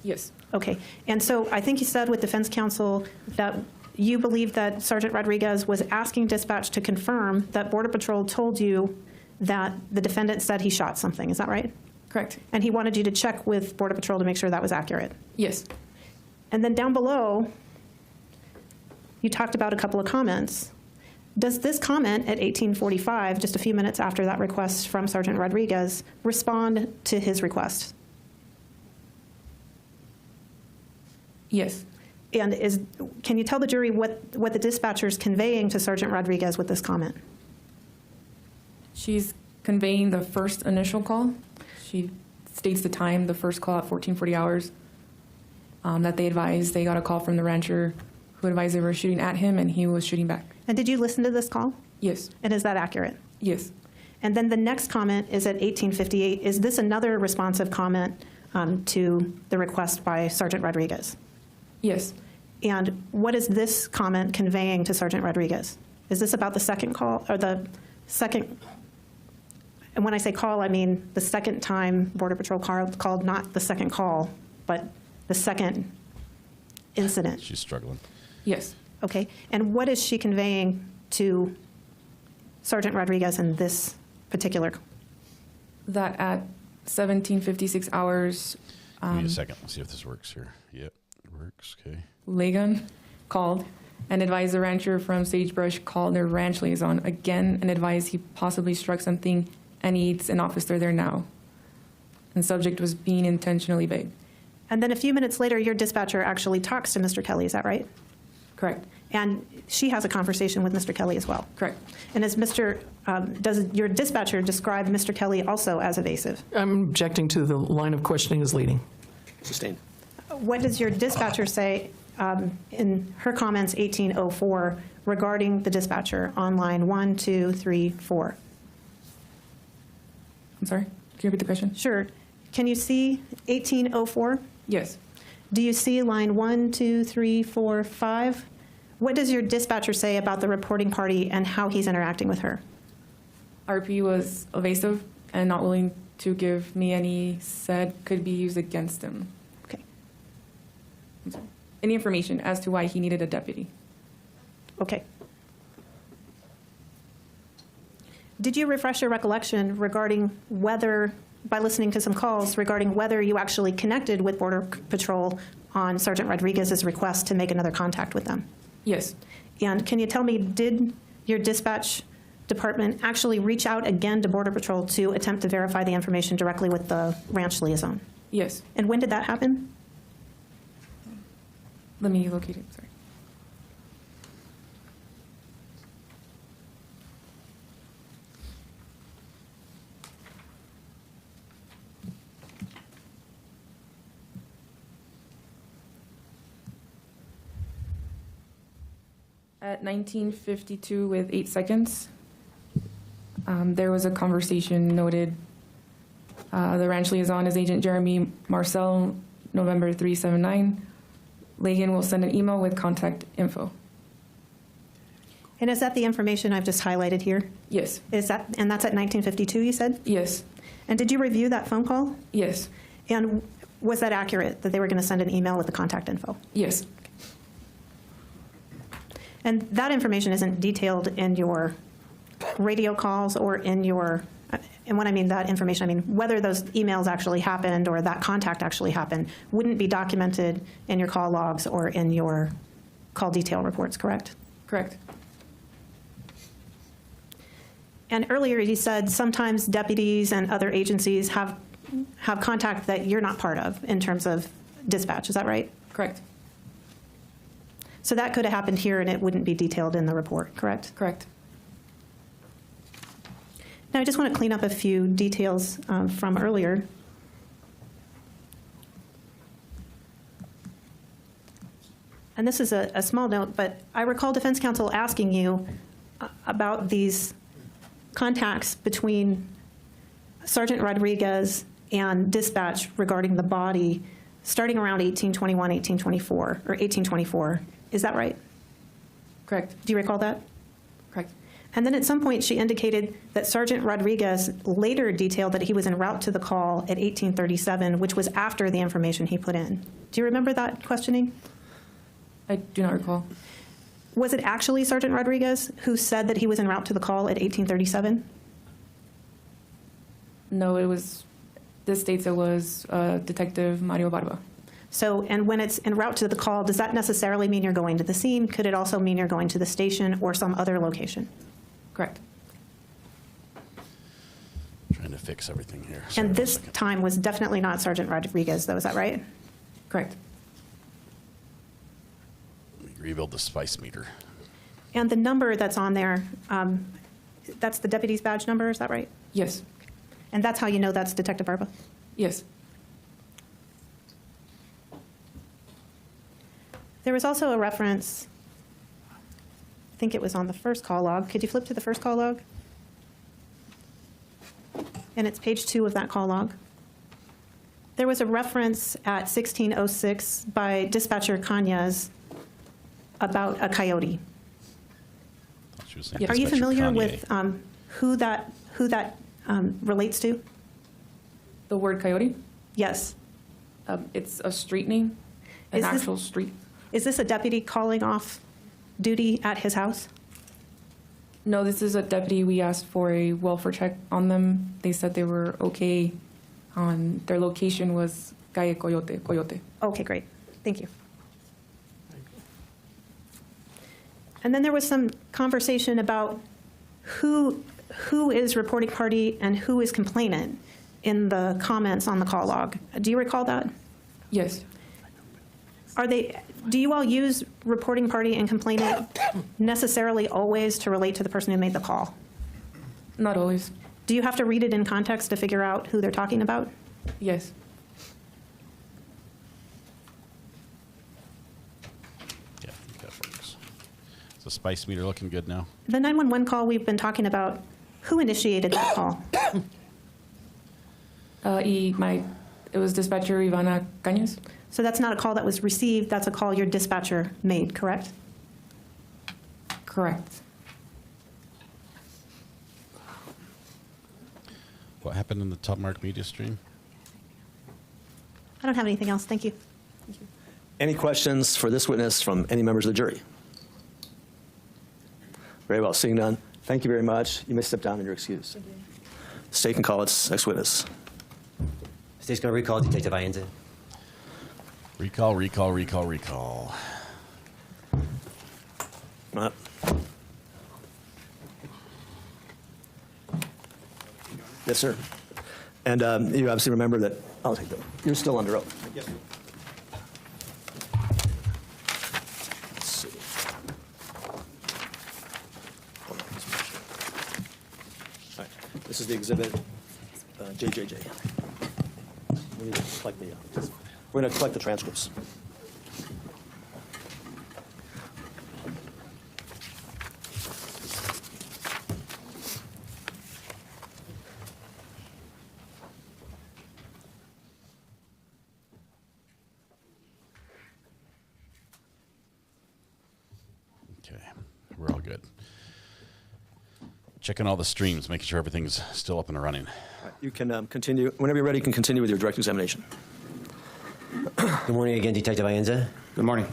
Yes. Okay. And so I think you said with defense counsel that you believe that Sergeant Rodriguez was asking dispatch to confirm that Border Patrol told you that the defendant said he shot something. Is that right? Correct. And he wanted you to check with Border Patrol to make sure that was accurate. Yes. And then down below, you talked about a couple of comments. Does this comment at 18:45, just a few minutes after that request from Sergeant Rodriguez, respond to his request? Yes. And can you tell the jury what the dispatcher is conveying to Sergeant Rodriguez with this comment? She's conveying the first initial call. She states the time, the first call at 14:40 hours, that they advised they got a call from the rancher who advised they were shooting at him, and he was shooting back. And did you listen to this call? Yes. And is that accurate? Yes. And then the next comment is at 18:58. Is this another responsive comment to the request by Sergeant Rodriguez? Yes. And what is this comment conveying to Sergeant Rodriguez? Is this about the second call, or the second? And when I say call, I mean the second time Border Patrol called, not the second call, but the second incident. She's struggling. Yes. Okay. And what is she conveying to Sergeant Rodriguez in this particular? That at 17:56 hours. Give me a second. Let's see if this works here. Yep, it works. Okay. Lagun called and advised the rancher from Sagebrush called their ranch liaison again and advised he possibly struck something and needs an officer there now. And subject was being intentionally vague. And then a few minutes later, your dispatcher actually talks to Mr. Kelly. Is that right? Correct. And she has a conversation with Mr. Kelly as well. Correct. And does your dispatcher describe Mr. Kelly also as evasive? I'm objecting to the line of questioning as leading. Sustained. What does your dispatcher say in her comments 18:04 regarding the dispatcher on line 1, 2, 3, 4? I'm sorry? Can you repeat the question? Sure. Can you see 18:04? Yes. Do you see line 1, 2, 3, 4, 5? What does your dispatcher say about the reporting party and how he's interacting with her? RP was evasive and not willing to give me any said could be used against him. Okay. I'm sorry. Any information as to why he needed a deputy. Okay. Did you refresh your recollection regarding whether, by listening to some calls, regarding whether you actually connected with Border Patrol on Sergeant Rodriguez's request to make another contact with them? Yes. And can you tell me, did your dispatch department actually reach out again to Border Patrol to attempt to verify the information directly with the ranch liaison? Yes. And when did that happen? Let me locate it. Sorry. At 19:52 with 8 seconds, there was a conversation noted. The ranch liaison is Agent Jeremy Marcel, November 379. Lagan will send an email with contact info. And is that the information I've just highlighted here? Yes. And that's at 19:52, you said? Yes. And did you review that phone call? Yes. And was that accurate, that they were going to send an email with the contact info? Yes. And that information isn't detailed in your radio calls or in your, and when I mean that information, I mean whether those emails actually happened or that contact actually happened wouldn't be documented in your call logs or in your call detail reports, correct? Correct. And earlier you said sometimes deputies and other agencies have contact that you're not part of in terms of dispatch, is that right? Correct. So that could have happened here and it wouldn't be detailed in the report, correct? Correct. Now I just want to clean up a few details from earlier. And this is a small note, but I recall defense counsel asking you about these contacts between Sergeant Rodriguez and dispatch regarding the body starting around 1821, 1824, or 1824. Is that right? Correct. Do you recall that? Correct. And then at some point she indicated that Sergeant Rodriguez later detailed that he was en route to the call at 1837, which was after the information he put in. Do you remember that questioning? I do not recall. Was it actually Sergeant Rodriguez who said that he was en route to the call at 1837? No, this states it was Detective Mario Barba. So, and when it's en route to the call, does that necessarily mean you're going to the scene? Could it also mean you're going to the station or some other location? Correct. Trying to fix everything here. Sorry, And this time was definitely not Sergeant Rodriguez, though, is that right? Correct. Let me rebuild the spice meter. And the number that's on there, that's the deputy's badge number, is that right? Yes. And that's how you know that's Detective Barba? Yes. There was also a reference, I think it was on the first call log. Could you flip to the first call log? And it's page 2 of that call log. There was a reference at 1606 by dispatcher Cañas about a coyote. Are you familiar with who that relates to? The word coyote? Yes. It's a street name, an actual street. Is this a deputy calling off duty at his house? No, this is a deputy. We asked for a welfare check on them. They said they were okay. Their location was Calle Coyote. Okay, great. Thank you. And then there was some conversation about who is reporting party and who is complainant in the comments on the call log. Do you recall that? Yes. Do you all use reporting party and complainant necessarily always to relate to the person who made the call? Not always. Do you have to read it in context to figure out who they're talking about? Yes. Yeah, I think that works. Is the spice meter looking good now? The 911 call we've been talking about, who initiated that call? It was dispatcher Ivana Cañas. So that's not a call that was received, that's a call your dispatcher made, correct? Correct. What happened in the top mark media stream? I don't have anything else, thank you. Any questions for this witness from any members of the jury? Very well, seeing none. Thank you very much. You may step down and you're excused. State can call its next witness. State's going to recall Detective Ayden. Recall, recall, recall, recall. Yes, sir. And you obviously remember that, I'll take that. You're still under oath. Yes, sir. Let's see. All right. This is the exhibit JJJ. We're going to collect the transcripts. Okay, we're all good. Checking all the streams, making sure everything's still up and running. You can continue. Whenever you're ready, you can continue with your direct examination. Good morning again, Detective Ayden. Good morning.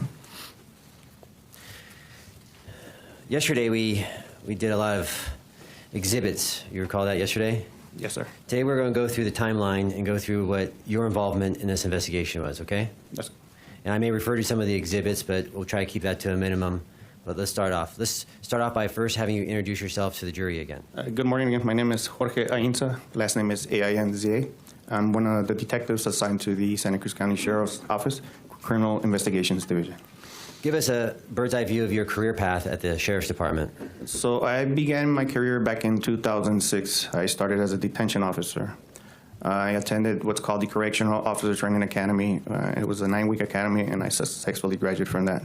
Yesterday, we did a lot of exhibits. You recall that yesterday? Yes, sir. Today, we're going to go through the timeline and go through what your involvement in this investigation was, okay? Yes. And I may refer to some of the exhibits, but we'll try to keep that to a minimum. But let's start off. Let's start off by first having you introduce yourself to the jury again. Good morning again. My name is Jorge Ainza. Last name is Ainza. I'm one of the detectives assigned to the Santa Cruz County Sheriff's Office, Criminal Investigations Division. Give us a bird's eye view of your career path at the Sheriff's Department. So I began my career back in 2006. I started as a detention officer. I attended what's called the Correctional Officer Training Academy. It was a 9-week academy, and I successfully graduated from that.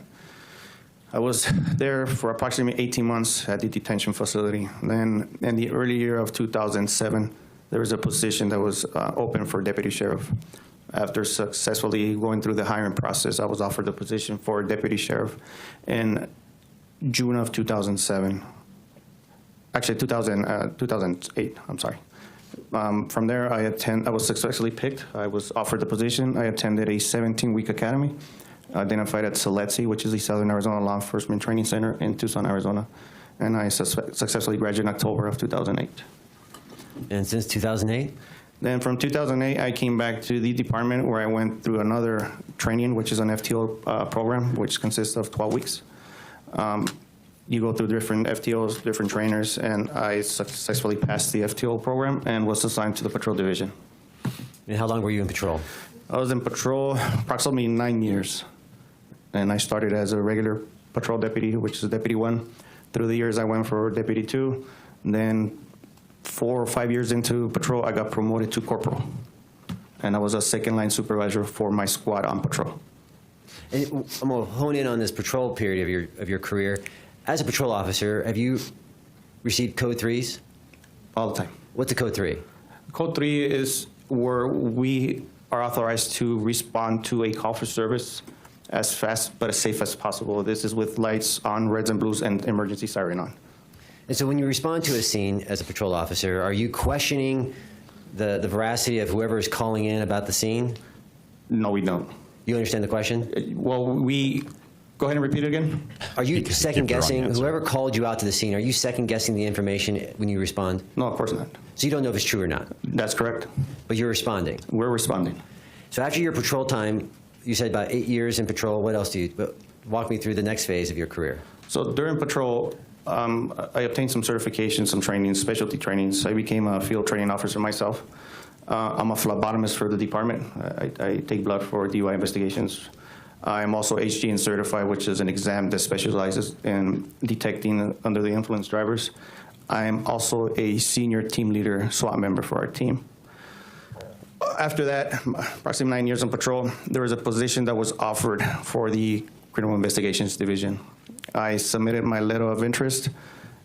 I was there for approximately 18 months at the detention facility. Then in the early year of 2007, there was a position that was open for deputy sheriff. After successfully going through the hiring process, I was offered the position for deputy sheriff in June of 2007. Actually, 2008, I'm sorry. From there, I was successfully picked. I was offered the position. I attended a 17-week academy. identified at SELETSI, which is the Southern Arizona Law Enforcement Training Center in Tucson, Arizona. And I successfully graduated in October of 2008. And since 2008? Then from 2008, I came back to the department where I went through another training, which is an FTO program, which consists of 12 weeks. You go through different FTOs, different trainers, and I successfully passed the FTO program and was assigned to the patrol division. And how long were you in patrol? I was in patrol approximately 9 years. And I started as a regular patrol deputy, which is Deputy 1. Through the years, I went for Deputy 2. And then 4 or 5 years into patrol, I got promoted to corporal. And I was a second-line supervisor for my squad on patrol. And I'm going to hone in on this patrol period of your career. As a patrol officer, have you received Code 3s? All the time. What's a Code 3? Code 3 is where we are authorized to respond to a call for service as fast but as safe as possible. This is with lights on, reds and blues, and emergency siren on. And so when you respond to a scene as a patrol officer, are you questioning the veracity of whoever is calling in about the scene? No, we don't. You understand the question? Well, we... Go ahead and repeat it again. Are you second-guessing, whoever called you out to the scene, are you second-guessing the information when you respond? No, of course not. So you don't know if it's true or not? That's correct. But you're responding? We're responding. So after your patrol time, you said about 8 years in patrol, what else do you, walk me through the next phase of your career. So during patrol, I obtained some certifications, some trainings, specialty trainings. I became a field training officer myself. I'm a phlebotomist for the department. I take blood for DUI investigations. I'm also HGN certified, which is an exam that specializes in detecting under the influence drivers. I am also a senior team leader SWAT member for our team. After that, approximately 9 years on patrol, there was a position that was offered for the Criminal Investigations Division. I submitted my letter of interest,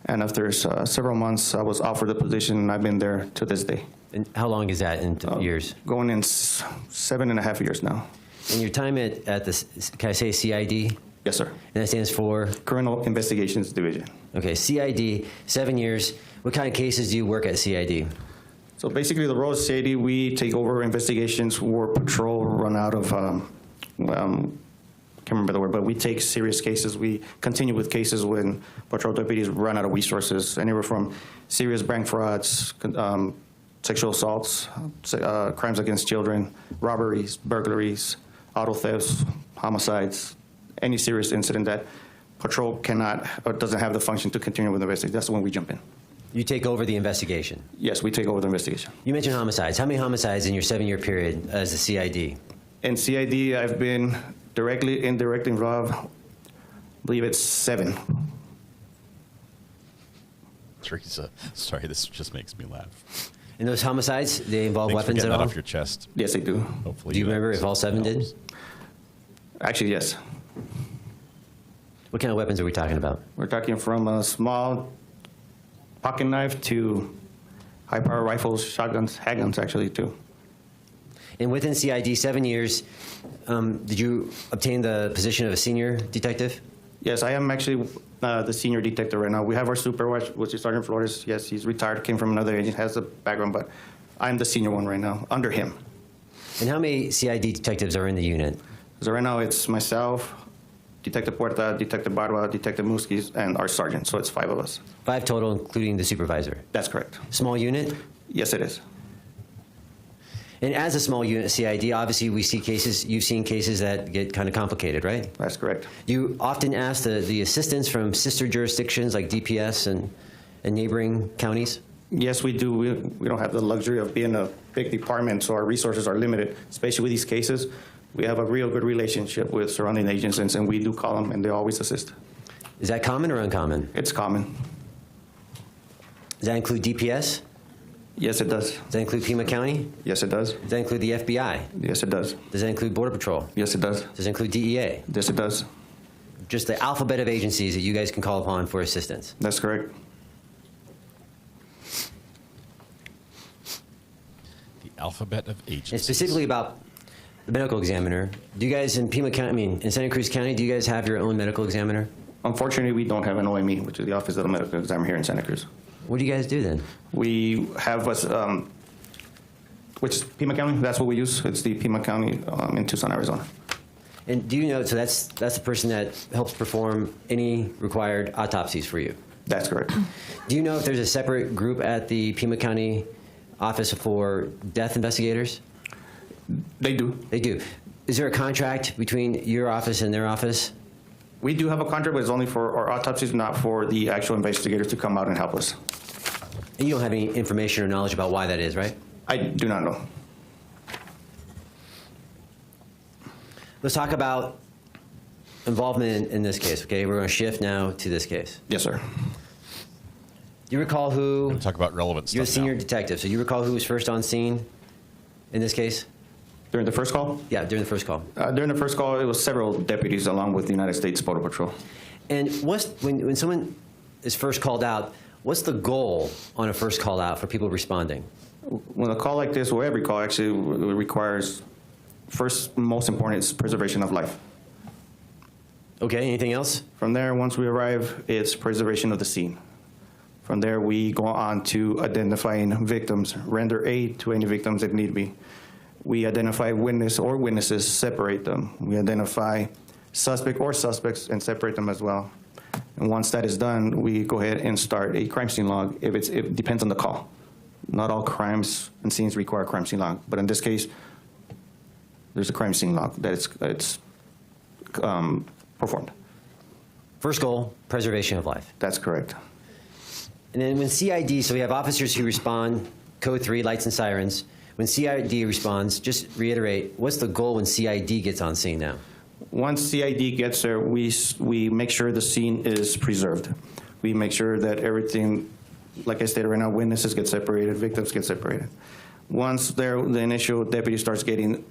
and after several months, I was offered the position, and I've been there to this day. And how long is that in years? Going in 7.5 years now. And your time at the, can I say CID? Yes, sir. And that stands for? Criminal Investigations Division. Okay, CID, 7 years. What kind of cases do you work at CID? So basically the role of CID, we take over investigations where patrol run out of, can't remember the word, but we take serious cases. We continue with cases when patrol deputies run out of resources, anywhere from serious bank frauds, sexual assaults, crimes against children, robberies, burglaries, auto thefts, homicides, any serious incident that patrol cannot or doesn't have the function to continue with the investigation. That's when we jump in. You take over the investigation? Yes, we take over the investigation. You mentioned homicides. How many homicides in your 7-year period as a CID? In CID, I've been directly, indirectly involved, I believe it's 7. Teresa, sorry, this just makes me laugh. And those homicides, they involve Thanks weapons for at getting all? that off your chest. Yes, they do. Hopefully. Do you remember if all 7 did? Actually, yes. What kind of weapons are we talking about? We're talking from a small pocket knife to high-power rifles, shotguns, handguns, actually, too. And within CID, 7 years, did you obtain the position of a senior detective? Yes, I am actually the senior detective right now. We have our supervisor, which is Sergeant Flores. Yes, he's retired, came from another agent, has a background, but I'm the senior one right now, under him. And how many CID detectives are in the unit? So right now it's myself, Detective Puerta, Detective Barba, Detective Muskis, and our sergeant, so it's 5 of us. 5 total, including the supervisor? That's correct. Small unit? Yes, it is. And as a small unit CID, obviously we see cases, you've seen cases that get kind of complicated, right? That's correct. You often ask the assistance from sister jurisdictions like DPS and neighboring counties? Yes, we do. We don't have the luxury of being a big department, so our resources are limited, especially with these cases. We have a real good relationship with surrounding agencies, and we do call them, and they always assist. Is that common or uncommon? It's common. Does that include DPS? Yes, it does. Does that include Pima County? Yes, it does. Does that include the FBI? Yes, it does. Does that include Border Patrol? Yes, it does. Does it include DEA? Yes, it does. Just the alphabet of agencies that you guys can call upon for assistance. That's correct. The alphabet of agencies. And specifically about the medical examiner, do you guys in Pima County, in Santa Cruz County, do you guys have your own medical examiner? Unfortunately, we don't have an OME, which is the Office of the Medical Examiner here in Santa Cruz. What do you guys do then? We have which is Pima County. That's what we use. It's the Pima County in Tucson, Arizona. And do you know, so that's the person that helps perform any required autopsies for you? That's correct. Do you know if there's a separate group at the Pima County Office for Death Investigators? They do. They do. Is there a contract between your office and their office? We do have a contract, but it's only for our autopsies, not for the actual investigators to come out and help us. And you don't have any information or knowledge about why that is, right? I do not know. Let's talk about involvement in this case, okay? We're going to shift now to this case. Yes, sir. Do you recall who... Talk about relevant stuff. You're a senior detective, so you recall who was first on scene in this case? During the first call? Yeah, during the first call. During the first call, it was several deputies along with the United States Border Patrol. And when someone is first called out, what's the goal on a first call out for people responding? When a call like this, or every call actually requires, first, most important is preservation of life. Okay, anything else? From there, once we arrive, it's preservation of the scene. From there, we go on to identifying victims, render aid to any victims if need be. We identify witness or witnesses, separate them. We identify suspect or suspects and separate them as well. And once that is done, we go ahead and start a crime scene log. It depends on the call. Not all crimes and scenes require a crime scene log, but in this case, there's a crime scene log that it's performed. First goal, preservation of life. That's correct. And then when CID, so we have officers who respond, code 3, lights and sirens. When CID responds, just reiterate, what's the goal when CID gets on scene now? Once CID gets there, we make sure the scene is preserved. We make sure that everything, like I stated right now, witnesses get separated, victims get separated. Once the initial deputy starts getting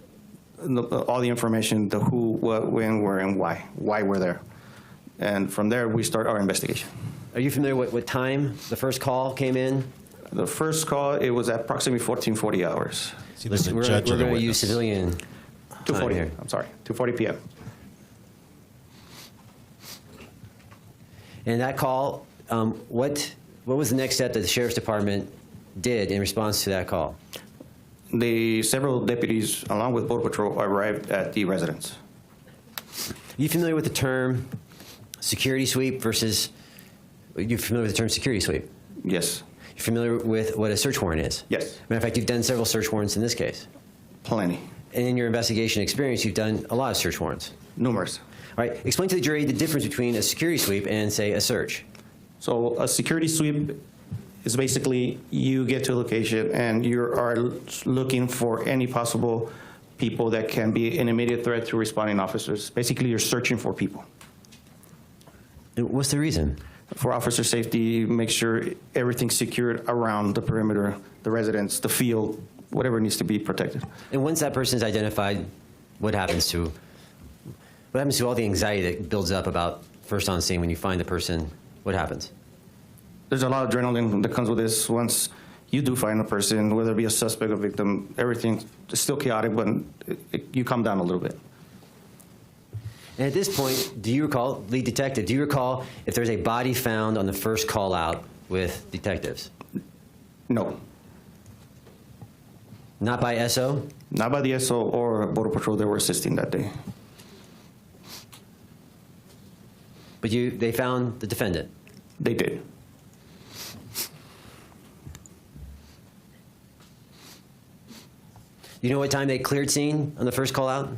all the information, the who, what, when, where, and why we're there. And from there, we start our investigation. Are you familiar with what time the first call came in? The first call, it was at approximately 1440 hours. See, we're going to use civilian 2:40 here. I'm sorry, 2:40 p.m. And that call, what was the next step that the Sheriff's Department did in response to that call? Several deputies, along with Border Patrol, arrived at the residence. Are you familiar with the term security sweep versus, are you familiar with the term security sweep? Yes. You're familiar with what a search warrant is? Yes. Matter of fact, you've done several search warrants in this case. Plenty. And in your investigation experience, you've done a lot of search warrants. Numerous. All right, explain to the jury the difference between a security sweep and, say, a search. So a security sweep is basically you get to a location and you are looking for any possible people that can be an immediate threat to responding officers. Basically, you're searching for people. And what's the reason? For officer safety, make sure everything's secured around the perimeter, the residence, the field, whatever needs to be protected. And once that person is identified, what happens to all the anxiety that builds up about first on scene when you find the person? What happens? There's a lot of adrenaline that comes with this. Once you do find a person, whether it be a suspect or victim, everything is still chaotic, but you calm down a little bit. And at this point, do you recall, lead detective, do you recall if there's a body found on the first call out with detectives? No. Not by SO? Not by the SO or Border Patrol that were assisting that day. But they found the defendant? They did. You know what time they cleared scene on the first call out?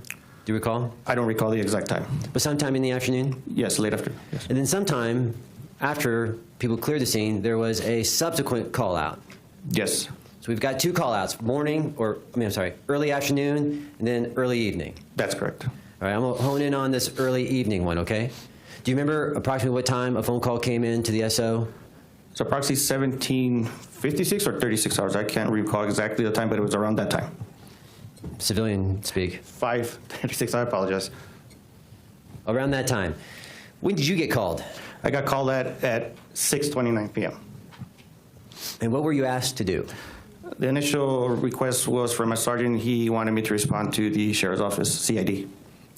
Do you recall? I don't recall the exact time. But sometime in the afternoon? Yes, late after. Yes. And then sometime after people cleared the scene, there was a subsequent call out. Yes. So we've got two call outs, early afternoon and then early evening. That's correct. All right, I'm going to hone in on this early evening one, okay? Do you remember approximately what time a phone call came in to the SO? It's approximately 17:56 or 36 hours. I can't recall exactly the time, but it was around that time. Civilian speak. 5:36, I apologize. Around that time. When did you get called? I got called at 6:29 p.m. And what were you asked to do? The initial request was from a sergeant. He wanted me to respond to the sheriff's office, CID.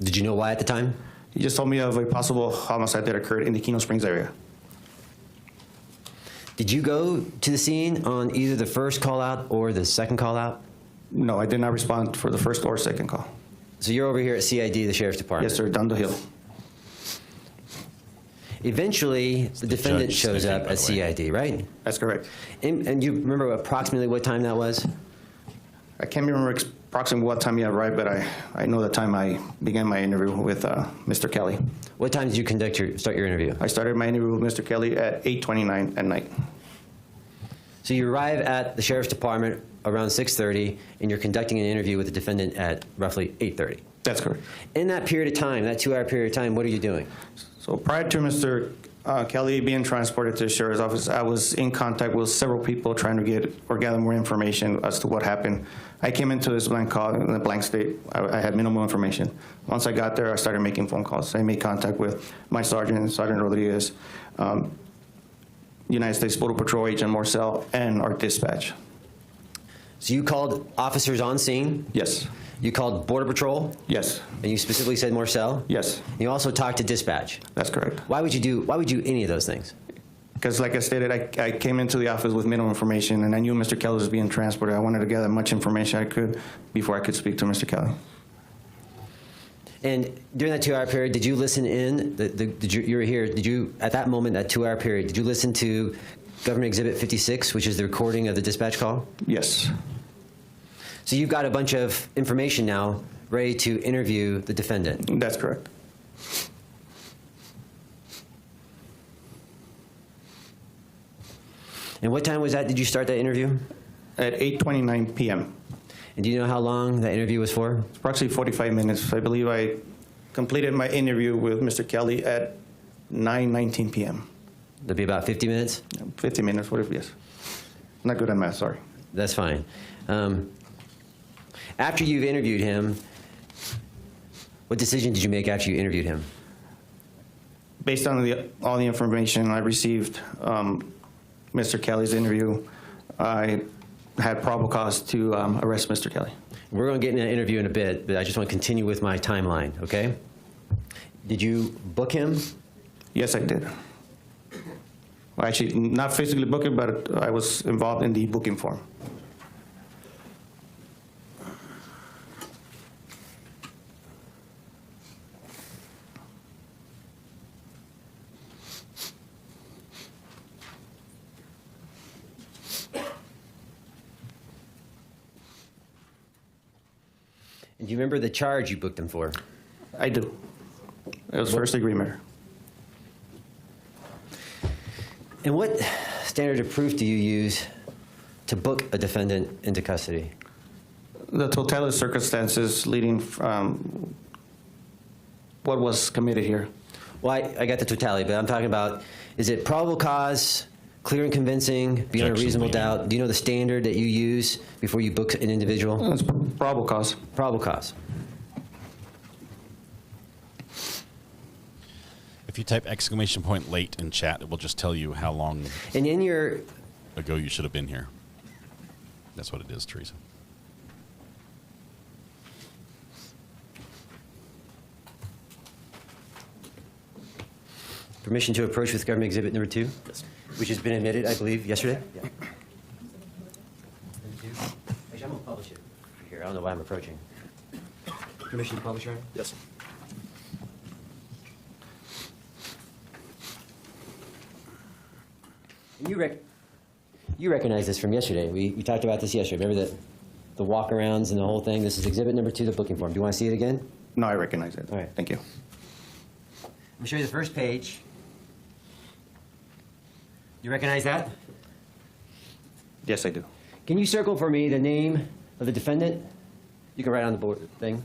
Did you know why at the time? He just told me of a possible homicide that occurred in the Keno Springs area. Did you go to the scene on either the first call out or the second call out? No, I did not respond for the first or second call. So you're over here at CID, the Sheriff's Department? Yes, sir, down the hill. Eventually, the defendant judge shows speaking, up by at the way. CID, right? That's correct. And you remember approximately what time that was? I can't remember approximately what time you arrived, but I know the time I began my interview with Mr. Kelly. What time did you start your interview? I started my interview with Mr. Kelly at 8:29 at night. So you arrive at the Sheriff's Department around 6:30, and you're conducting an interview with the defendant at roughly 8:30. That's correct. In that period of time, that 2-hour period of time, what are you doing? So prior to Mr. Kelly being transported to the sheriff's office, I was in contact with several people trying to get or gather more information as to what happened. I came into this blank call in a blank state. I had minimal information. Once I got there, I started making phone calls. I made contact with my sergeant, Sergeant Rodriguez, United States Border Patrol Agent Marcel, and our dispatch. So you called officers on scene? Yes. You called Border Patrol? Yes. And you specifically said Marcel? Yes. You also talked to dispatch? That's correct. Why would you do any of those things? Because like I stated, I came into the office with minimal information, and I knew Mr. Kelly was being transported. I wanted to gather much information I could before I could speak to Mr. Kelly. And during that 2-hour period, did you listen in? You were here. Did you, at that moment, that 2-hour period, did you listen to Government Exhibit 56, which is the recording of the dispatch call? Yes. So you've got a bunch of information now ready to interview the defendant? That's correct. And what time was that? Did you start that interview? At 8:29 p.m. And do you know how long that interview was for? Approximately 45 minutes. I believe I completed my interview with Mr. Kelly at 9:19 p.m. That'd be about 50 minutes? 50 minutes, whatever, yes. Not good at math, sorry. That's fine. After you've interviewed him, what decision did you make after you interviewed him? Based on all the information I received, Mr. Kelly's interview, I had probable cause to arrest Mr. Kelly. We're going to get in an interview in a bit, but I just want to continue with my timeline, okay? Did you book him? Yes, I did. Well, actually, not physically book him, but I was involved in the booking form. And do you remember the charge you booked him for? I do. It was first-degree murder. And what standard of proof do you use to book a defendant into custody? The totality of circumstances leading from what was committed here. Well, I got the totality, but I'm talking about, is it probable cause, clear and convincing, beyond a reasonable doubt? Do you know the standard that you use before you book an individual? It's probable cause. Probable cause. If you type !late in chat, it will just tell you how long and in your ago you should have been here. That's what it is, Teresa. Permission to approach with government exhibit number 2, which has been admitted, I believe, yesterday? Yeah. Actually, I'm going to publish it here. I don't know why I'm approaching. Permission to publish, Your Honor? Yes. You recognize this from yesterday. We talked about this yesterday. Remember the walk-arounds and the whole thing? This is exhibit number 2, the booking form. Do you want to see it again? No, I recognize it. All right. Thank you. I'm going to show you the first page. You recognize that? Yes, I do. Can you circle for me the name of the defendant? You can write on the board thing.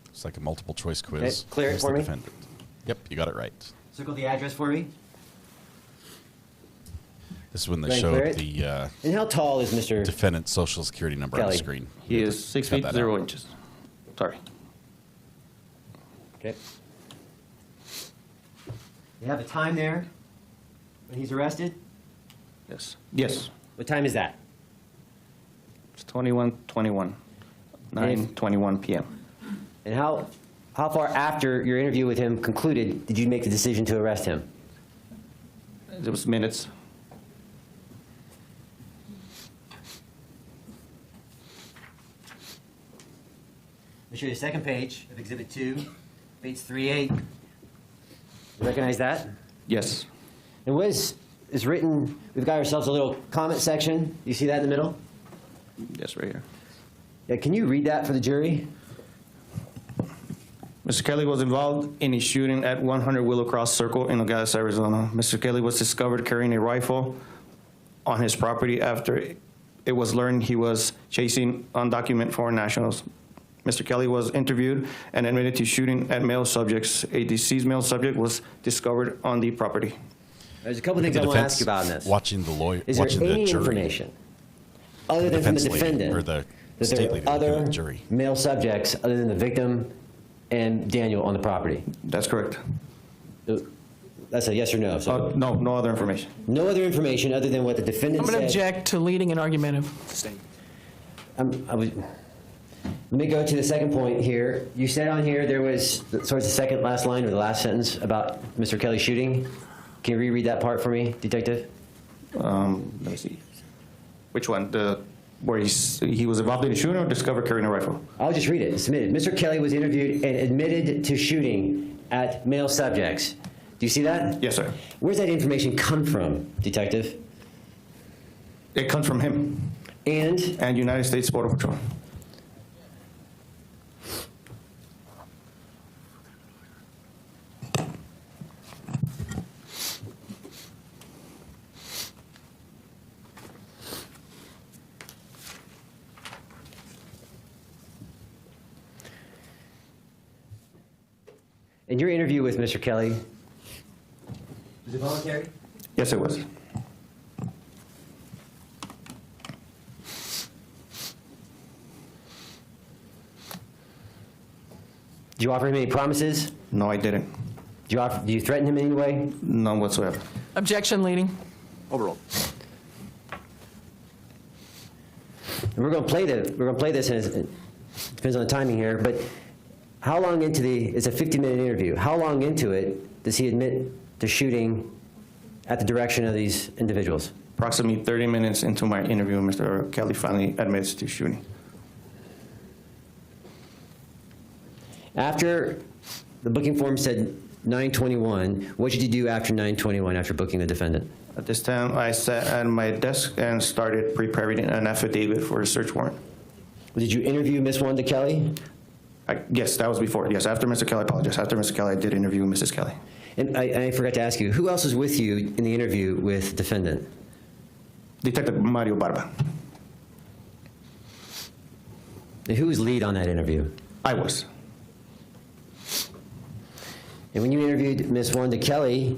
It's like a multiple choice quiz. Okay, clear it Who's for the me. defendant? Yep, you got it right. Circle the address for me. This is when they Go ahead and showed clear it. the And how tall is Mr. defendant's social security number on Kelly? the screen. He is 6 Cut feet that 0 out. inches. Sorry. Okay. You have the time there when he's arrested? Yes. Yes. What time is that? It's 21:21. 9:21 p.m. And how far after your interview with him concluded did you make the decision to arrest him? It was minutes. me show you the second page of Exhibit 2, page 3A. You recognize that? Yes. And what is written, we've got ourselves a little comment section. You see that in the middle? Yes, right here. Yeah, can you read that for the jury? Mr. Kelly was involved in a shooting at 100 Willow Cross Circle in Nogales, Arizona. Mr. Kelly was discovered carrying a rifle on his property after it was learned he was chasing undocumented foreign nationals. Mr. Kelly was interviewed and admitted to shooting at male subjects. A deceased male subject was discovered on the property. There's a couple things I want to ask you about in this. Watching the lawyer, Is there watching the any jury. information other than from the defendant or the that state there lady are looking at other the jury? male subjects other than the victim and Daniel on the property? That's correct. That's a yes or no. So No, no other information. no other information other than what the defendant I'm said. going to object to leading an argumentative. Let me go to the second point here. You said on here there was sort of the second last line or the last sentence about Mr. Kelly shooting. Can you reread that part for me, Detective? Let me see. Which one? Where he was involved in a shooting or discovered carrying a rifle? I'll just read it. Submitted. Mr. Kelly was interviewed and admitted to shooting at male subjects. Do you see that? Yes, sir. Where's that information come from, Detective? It comes from him. And United States Border Patrol. in your interview with Mr. Kelly, was it voluntary? Yes, it was. Did you offer him any promises? No, I didn't. Do you threaten him in any way? None whatsoever. Objection, leading. Overruled. And we're going to play this, and it depends on the timing here, but how long into it's a 50-minute interview. How long into it does he admit to shooting at the direction of these individuals? Approximately 30 minutes into my interview, Mr. Kelly finally admits to shooting. After the booking form said 9:21, what did you do after 9:21, after booking the defendant? At this time, I sat at my desk and started preparing an affidavit for a search warrant. Did you interview Ms. Wanda Kelly? Yes, that was before. Yes, after Mr. Kelly, I apologize. After Mr. Kelly, I did interview Mrs. Kelly. And I forgot to ask you, who else was with you in the interview with the defendant? Detective Mario Barba. And who was lead on that interview? I was. And when you interviewed Ms. Wanda Kelly,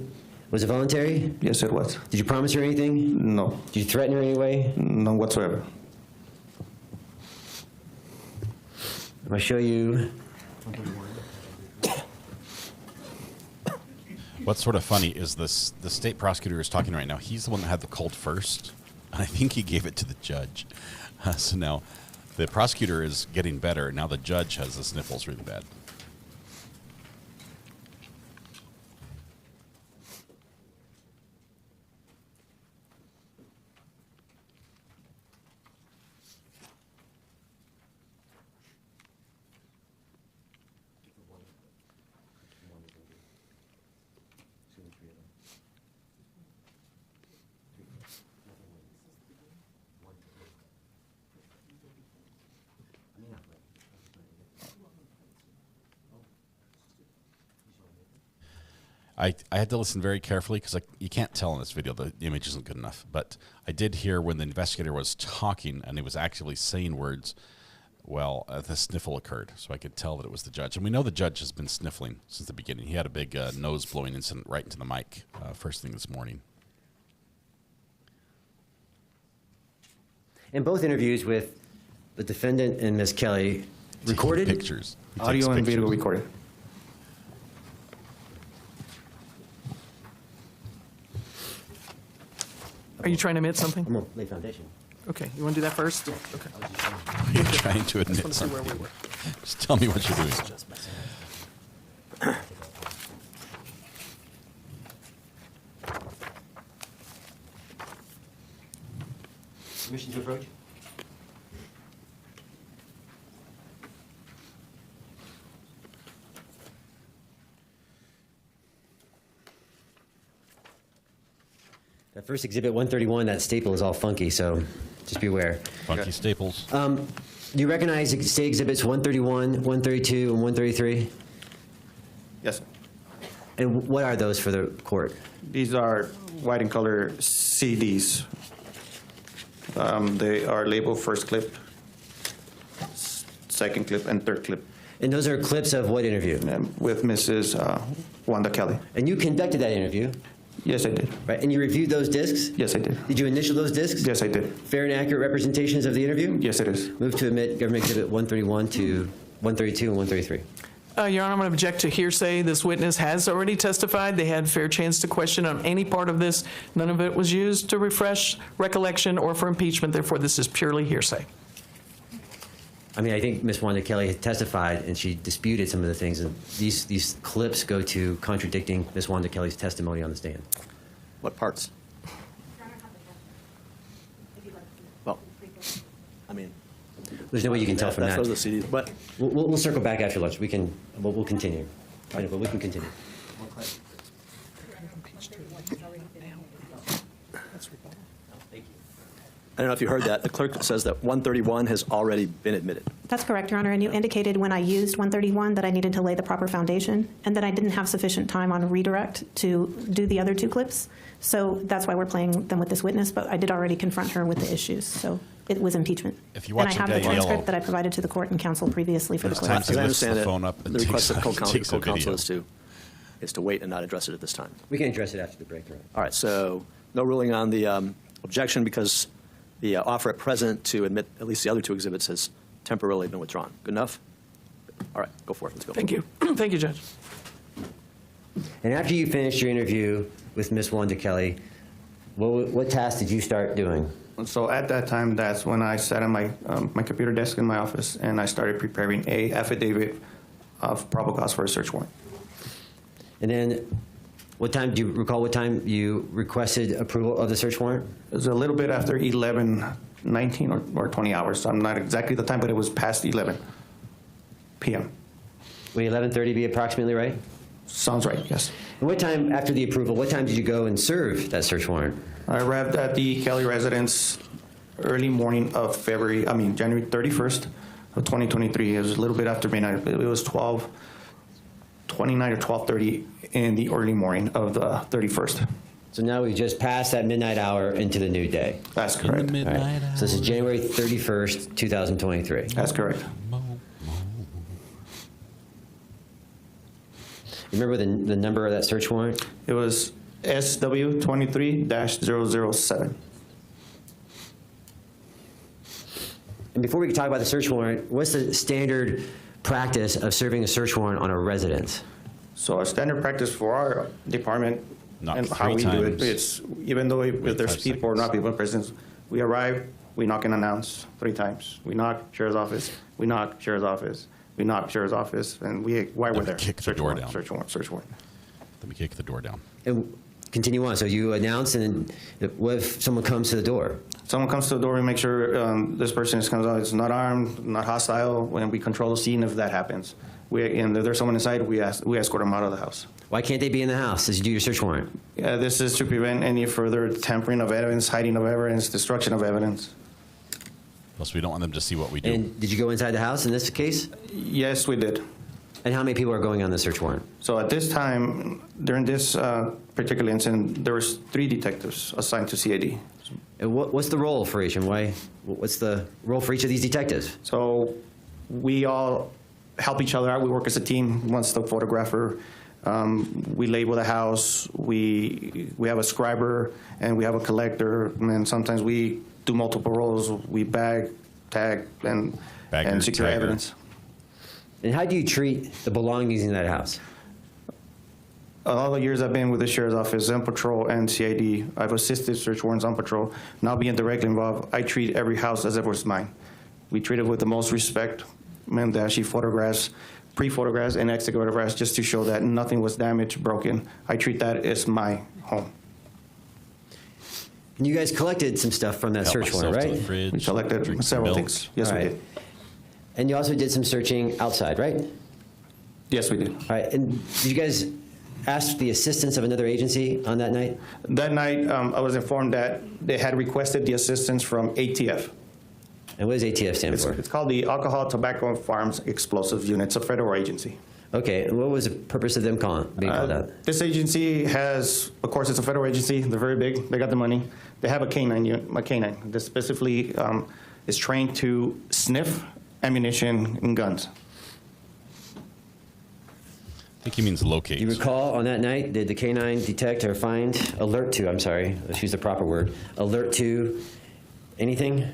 was it voluntary? Yes, it was. Did you promise her anything? No. Did you threaten her in any way? None whatsoever. I'm going to show you. What's sort of funny is the state prosecutor is talking right now. He's the one that had the cold first, and I think he gave it to the judge. So now the prosecutor is getting better. Now the judge has the sniffles really bad. I had to listen very carefully because you can't tell in this video. The image isn't good enough. But I did hear when the investigator was talking and he was actively saying words, well, the sniffle occurred. So I could tell that it was the judge. And we know the judge has been sniffling since the beginning. He had a big nose-blowing incident right into the mic first thing this morning. In both interviews with the defendant and Ms. Kelly, recorded? Pictures. Audio and video recorded. Are you trying to admit something? I'm going to lay foundation. Okay, you want to do that first? Okay. You're trying to admit I just want to see where we something. were. Just tell me what you're doing. Permission to approach? That first exhibit 131, that staple is all funky, so just be aware. Funky staples. Do you recognize state exhibits 131, 132, and 133? Yes, sir. And what are those for the court? These are white and color CDs. They are labeled first clip, second clip, and third clip. And those are clips of what interview? With Mrs. Wanda Kelly. And you conducted that interview? Yes, I did. Right, and you reviewed those discs? Yes, I did. Did you initial those discs? Yes, I did. Fair and accurate representations of the interview? Yes, it is. Move to admit government exhibit 131 to 132 and 133. Your Honor, I'm going to object to hearsay. This witness has already testified. They had a fair chance to question on any part of this. None of it was used to refresh recollection or for impeachment. Therefore, this is purely hearsay. I mean, I think Ms. Wanda Kelly had testified, and she disputed some of the things. And these clips go to contradicting Ms. Wanda Kelly's testimony on the stand. What parts? Well, I mean, there's no way you can tell from that. Those are the CDs, but we'll circle back after lunch. We'll continue. I know, but we can continue. I don't know if you heard that. The clerk says that 131 has already been admitted. That's correct, Your Honor, and you indicated when I used 131 that I needed to lay the proper foundation and that I didn't have sufficient time on a redirect to do the other two clips. So that's why we're playing them with this witness, but I did already confront her with the issues. So it was impeachment. If you watch and I have the transcript that I provided to the court and counsel previously for the court. As I understand it, the request of takes a co-counsel video. is to wait and not address it at this time. We can address it after the break. Right? All right, so no ruling on the objection because the offer at present to admit at least the other two exhibits has temporarily been withdrawn. Good enough? All right, go for it. Let's go. Thank you. Thank you, Judge. And after you finished your interview with Ms. Wanda Kelly, what task did you start doing? So at that time, that's when I sat at my computer desk in my office and I started preparing a affidavit of probable cause for a search warrant. And then what time, do you recall what time you requested approval of the search warrant? It was a little bit after 11:19 or 20 hours. So I'm not exactly the time, but it was past 11 p.m. Would 11:30 be approximately right? Sounds right, yes. And what time, after the approval, what time did you go and serve that search warrant? I arrived at the Kelly residence early morning of January 31st of 2023. It was a little bit after midnight. It was 12:29 or 12:30 in the early morning of the 31st. So now we just passed that midnight hour into the new day. That's correct. All right. So this is January 31st, 2023. That's correct. You remember the number of that search warrant? It was SW23-007. And before we talk about the search warrant, what's the standard practice of serving a search warrant on a residence? So a standard practice for our department Knock and how 3 we do it, times. it's even though if there's 5 people or not people in presence, we arrive, we knock and announce 3 times. We knock, sheriff's office, we knock, sheriff's office, we knock, sheriff's office, and why we're there. Kick the Search door warrant, down. search warrant, search warrant. Let me kick the door down. And continue on. So you announce, and what if someone comes to the door? Someone comes to the door, we make sure this person comes out, it's not armed, not hostile, when we control the scene if that happens. And if there's someone inside, we escort them out of the house. Why can't they be in the house as you do your search warrant? This is to prevent any further tampering of evidence, hiding of evidence, destruction of evidence. Plus, we don't want them to see what we do. And did you go inside the house in this case? Yes, we did. And how many people are going on the search warrant? So at this time, during this particular incident, there was 3 detectives assigned to CID. And what's the role for each, and what's the role for each of these detectives? So we all help each other out. We work as a team. Once the photographer, we label the house. We have a scriber and we have a collector. And sometimes we do multiple roles. We bag, tag, and secure tagger. evidence. And how do you treat the belongings in that house? All the years I've been with the Sheriff's Office, on patrol, and CID, I've assisted search warrants on patrol. Now being directly involved, I treat every house as if it was mine. We treat it with the most respect, and actually photographs, pre-photographs, and exit photographs just to show that nothing was damaged, broken. I treat that as my home. And you guys collected some stuff from that search warrant, right? We collected several things. Yes, we did. And you also did some searching outside, right? Yes, we did. All right. And did you guys ask the assistance of another agency on that night? That night, I was informed that they had requested the assistance from ATF. And what does ATF stand for? It's called the Alcohol, Tobacco, and Firearms Explosives Unit. It's a federal agency. Okay, and what was the purpose of them being called out? This agency has, of course, it's a federal agency. They're very big. They got the money. They have a canine unit, that specifically is trained to sniff ammunition and guns. I think he means locate. Do you recall on that night, did the canine detect or alert to, I'm sorry, let's use the proper word, alert to anything?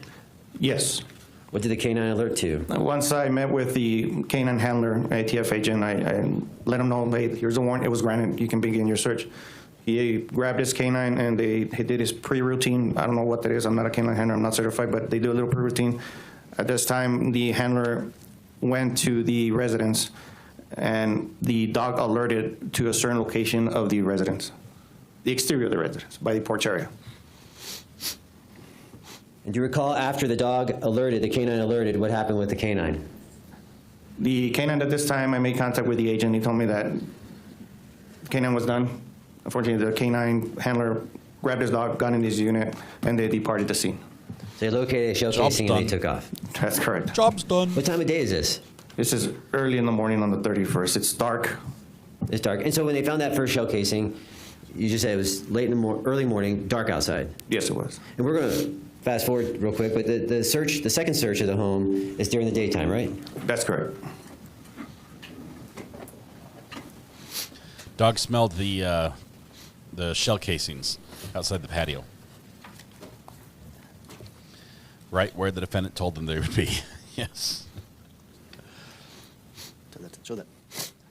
Yes. What did the canine alert to? Once I met with the canine handler, ATF agent, I let him know, hey, here's a warrant, it was granted, you can begin your search. He grabbed his canine and he did his pre-routine. I don't know what that is, I'm not a canine handler, I'm not certified, but they do a little pre-routine. At this time, the handler went to the residence and the dog alerted to a certain location of the residence, the exterior of the residence, by the porch area. And do you recall after the canine alerted, what happened with the canine? The canine at this time, I made contact with the agent. He told me that the canine was done. Unfortunately, the canine handler grabbed his dog, got in his unit, and they departed the scene. So they located a shell casing and they took off? That's correct. Job's done. What time of day is this? This is early in the morning on the 31st. It's dark. It's dark. And so when they found that first shell casing, you just said it was late in the early morning, dark outside? Yes, it was. And we're going to fast forward real quick, but the second search of the home is during the daytime, right? That's correct. Dog smelled the shell casings outside the patio, right where the defendant told them they would be. Yes. Show that.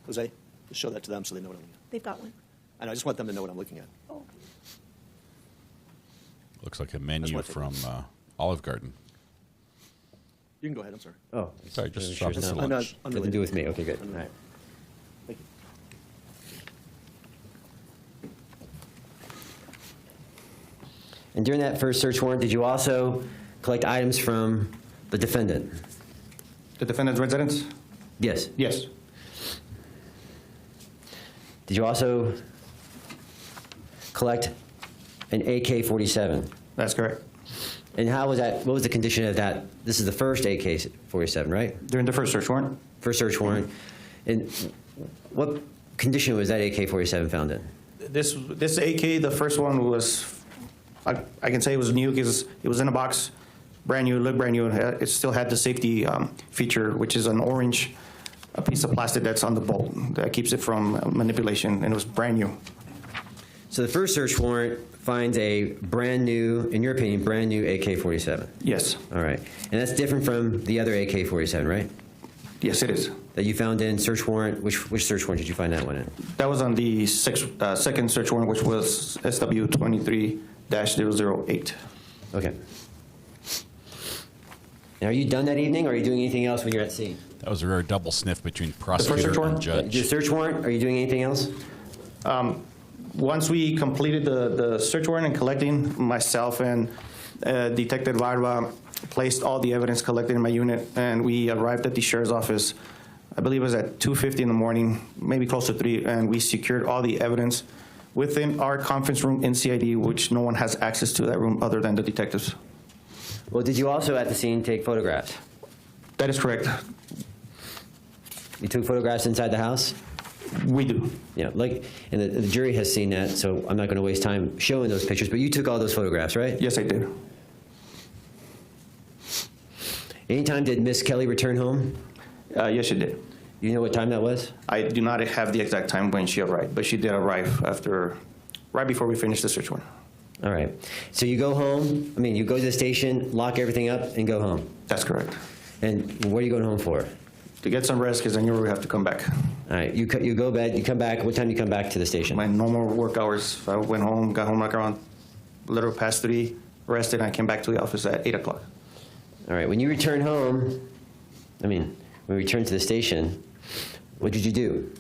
Jose, just show that to them so they know what I'm looking at. They've got one. And I just want them to know what I'm looking at. Oh. Looks like a menu from Olive Garden. You can go ahead, I'm sorry. Oh. Sorry, just sure drop us a not. lunch. Nothing to do with me. Okay, good. All right. Thank you. And during that first search warrant, did you also collect items from the defendant? The defendant's residence? Yes. Yes. Did you also collect an AK-47? That's correct. And how was that? What was the condition of that? This is the first AK-47, right? During the first search warrant? First search warrant. And what condition was that AK-47 found in? This AK, the first one was, I can say it was new because it was in a box, brand new, looked brand new. It still had the safety feature, which is an orange a piece of plastic that's on the bolt that keeps it from manipulation, and it was brand new. So the first search warrant finds a brand new, in your opinion, brand new AK-47? Yes. All right. And that's different from the other AK-47, right? Yes, it is. That you found in search warrant, which search warrant did you find that one in? That was on the second search warrant, which was SW23-008. Okay. Now, are you done that evening, or are you doing anything else when you're at scene? That was a rare double sniff between prosecutor and judge. Your search warrant, are you doing anything else? Once we completed the search warrant and collecting, myself and Detective Barba placed all the evidence collected in my unit, and we arrived at the sheriff's office, I believe it was at 2:50 in the morning, maybe close to 3, and we secured all the evidence within our conference room in CID, which no one has access to that room other than the detectives. Well, did you also at the scene take photographs? That is correct. You took photographs inside the house? We do. Yeah, like, and the jury has seen that, so I'm not going to waste time showing those pictures, but you took all those photographs, right? Yes, I did. Anytime did Miss Kelly return home? Yes, she did. You know what time that was? I do not have the exact time when she arrived, but she did arrive right before we finished the search warrant. All right. So you go home, you go to the station, lock everything up, and go home? That's correct. And what are you going home for? To get some rest, because I knew we have to come back. All right. You go to bed, you come back. What time do you come back to the station? My normal work hours. I went home, got home like around a little past 3, rested, and I came back to the office at 8 o'clock. All right. When you return home, when we returned to the station, what did you do?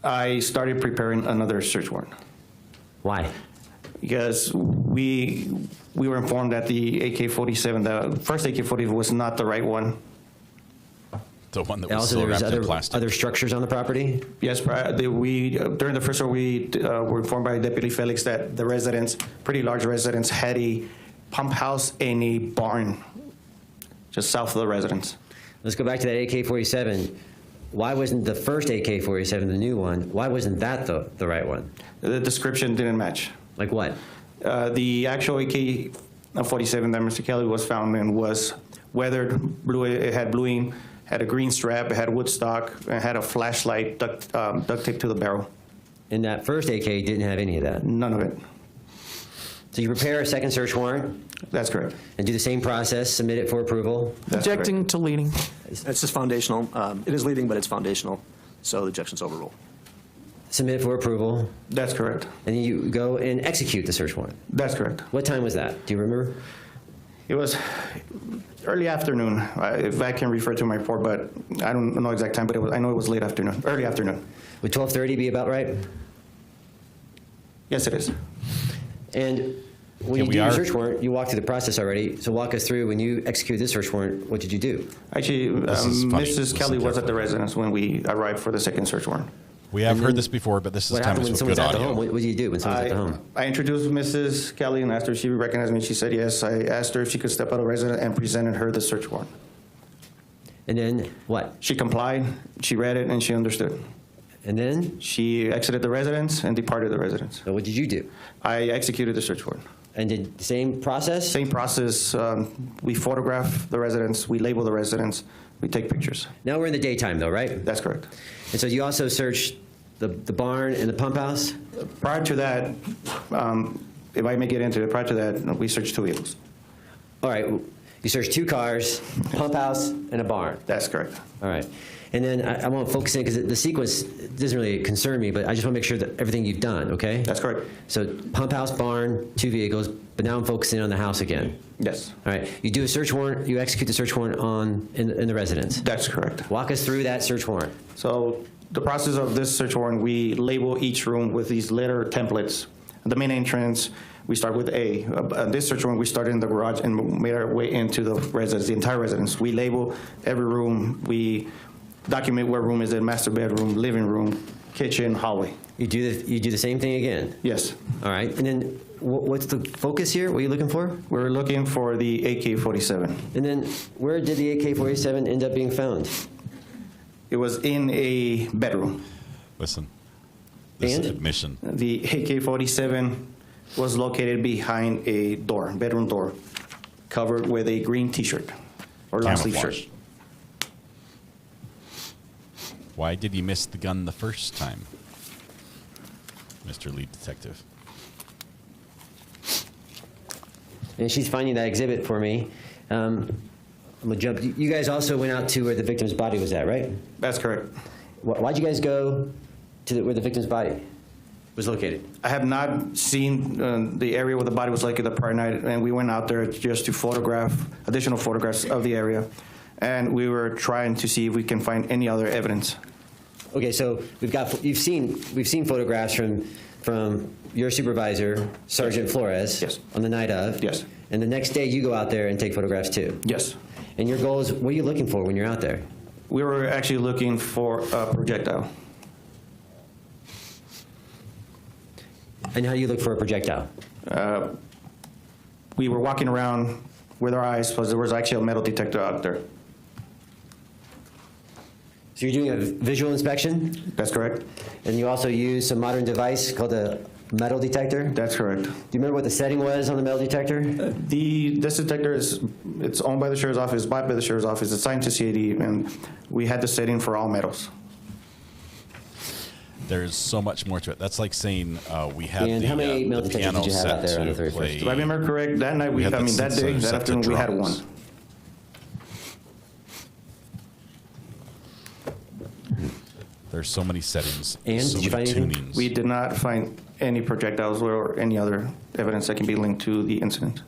I started preparing another search warrant. Why? Because we were informed that the AK-47, the first AK-47 was not the right one. The one that was Also, still there was wrapped in plastic. other structures on the property? Yes, during the first one, we were informed by Deputy Felix that the residents, pretty large residents, had a pump house and a barn just south of the residence. Let's go back to that AK-47. Why wasn't the first AK-47, the new one, why wasn't that the right one? The description didn't match. Like what? The actual AK-47 that Mr. Kelly was found in was weathered, it had bluing, had a green strap, it had wood stock, and had a flashlight duct taped to the barrel. And that first AK didn't have any of that? None of it. So you prepare a second search warrant? That's correct. And do the same process, submit it for approval? Objecting to leading. It's just foundational. It is leading, but it's foundational, so the objection's overruled. Submit for approval? That's correct. And then you go and execute the search warrant? That's correct. What time was that? Do you remember? It was early afternoon. If I can refer to my report, but I don't know exact time, but I know it was late afternoon, early afternoon. Would 12:30 be about right? Yes, it is. And when you do your search warrant, you walk through the process already, so walk us through, when you executed this search warrant, what did you do? Actually, Mrs. Kelly was at the residence when we arrived for the second search warrant. We have heard this before, but this is time with good audio. What do you do when someone's at the home? I introduced Mrs. Kelly and asked her if she recognized me. She said yes. I asked her if she could step out of the residence and presented her the search warrant. And then what? She complied, she read it, and she understood. And then? She exited the residence and departed the residence. So what did you do? I executed the search warrant. And did the same process? Same process. We photograph the residence, we label the residence, we take pictures. Now we're in the daytime though, right? That's correct. And so you also searched the barn and the pump house? Prior to that, if I may get into it, prior to that, we searched 2 vehicles. All right, you searched 2 cars, pump house, and a barn. That's correct. All right. And then I want to focus in, because the sequence doesn't really concern me, but I just want to make sure that everything you've done, okay? That's correct. So pump house, barn, 2 vehicles, but now I'm focusing on the house again. Yes. All right. You do a search warrant, you execute the search warrant in the residence. That's correct. Walk us through that search warrant. So the process of this search warrant, we label each room with these letter templates. The main entrance, we start with A. This search warrant, we started in the garage and made our way into the residence, the entire residence. We label every room. We document what room is it: master bedroom, living room, kitchen, hallway. You do the same thing again? Yes. All right. And then what's the focus here? What are you looking for? We're looking for the AK-47. And then where did the AK-47 end up being found? It was in a bedroom. Listen, this is admission. The AK-47 was located behind a door, bedroom door, covered with a green T-shirt or long sleeve shirt. Why did you miss the gun the first time, Mr. Lead Detective? And she's finding that exhibit for me. I'm gonna jump. You guys also went out to where the victim's body was at, right? That's correct. Why'd you guys go to where the victim's body was located? I have not seen the area where the body was located the prior night, and we went out there just to photograph additional photographs of the area, and we were trying to see if we can find any other evidence. Okay, so we've seen photographs from your supervisor, Sergeant Flores, yes, on the night of. Yes. And the next day you go out there and take photographs too. Yes. And your goal is, what are you looking for when you're out there? We were actually looking for a projectile. And how do you look for a projectile? We were walking around with our eyes, because there was actually a metal detector out there. So you're doing a visual inspection? That's correct. And you also use some modern device called a metal detector? That's correct. Do you remember what the setting was on the metal detector? This detector it's owned by the Sheriff's Office, bought by the Sheriff's Office, it's signed to CAD, and we had the setting for all metals. There's so much more to it. That's like saying we had and how many metal detectors piano did you have out there on the 31st? If I remember correct, that night that afternoon we had one. There's so many settings. And so did you many find anything? tunings. We did not find any projectiles or any other evidence that can be linked to the incident.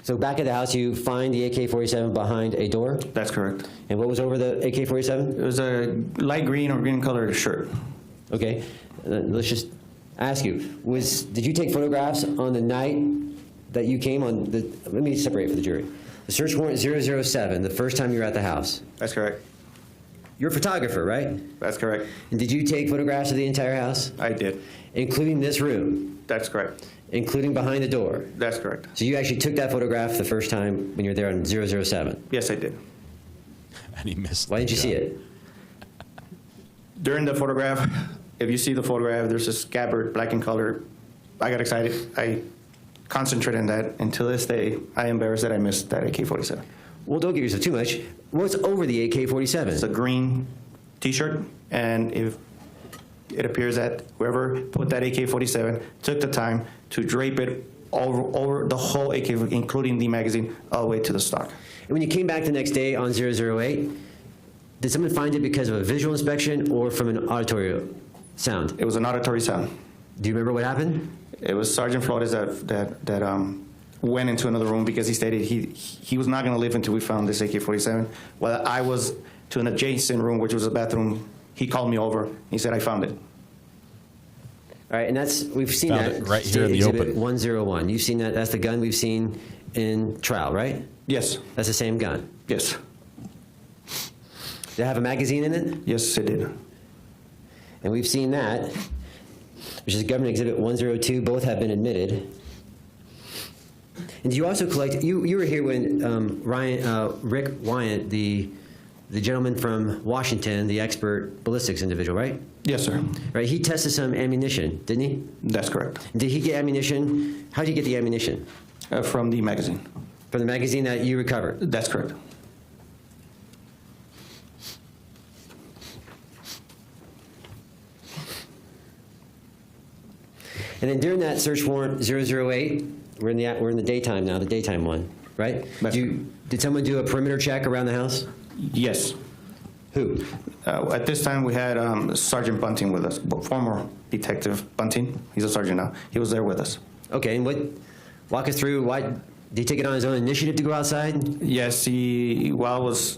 So back at the house, you find the AK-47 behind a door? That's correct. And what was over the AK-47? It was a light green or green colored shirt. Okay, let's just ask you, did you take photographs on the night that you came on the, let me separate for the jury. The search warrant 007, the first time you were at the house. That's correct. You're a photographer, right? That's correct. And did you take photographs of the entire house? I did. Including this room? That's correct. Including behind the door? That's correct. So you actually took that photograph the first time when you were there on 007? Yes, I did. And he missed. Why didn't you see it? During the photograph, if you see the photograph, there's a scabbard, black in color. I got excited. I concentrated on that. And to this day, I am embarrassed that I missed that AK-47. Well, don't give yourself too much. What's over the AK-47? It's a green T-shirt, and if it appears that whoever put that AK-47 took the time to drape it over the whole AK, including the magazine, all the way to the stock. And when you came back the next day on 008, did someone find it because of a visual inspection or from an auditory sound? It was an auditory sound. Do you remember what happened? It was Sergeant Flores that went into another room because he stated he was not going to leave until we found this AK-47. While I was to an adjacent room, which was a bathroom, he called me over. He said, I found it. All right, and we've seen Found that it right here in the Exhibit open. 101. You've seen that. That's the gun we've seen in trial, right? Yes. That's the same gun. Yes. Did it have a magazine in it? Yes, it did. And we've seen that, which is Government Exhibit 102. Both have been admitted. And you also collect. You were here when Rick Wyant, the gentleman from Washington, the expert ballistics individual, right? Yes, sir. Right. He tested some ammunition, didn't he? That's correct. Did he get ammunition? How did you get the ammunition? From the magazine. From the magazine that you recovered? That's correct. And then during that search warrant 008, we're in the daytime now, the daytime one, right? Did someone do a perimeter check around the house? Yes. Who? At this time, we had Sergeant Bunting with us, former Detective Bunting. He's a sergeant now. He was there with us. Okay, and walk us through, why, did he take it on his own initiative to go outside? Yes, while I was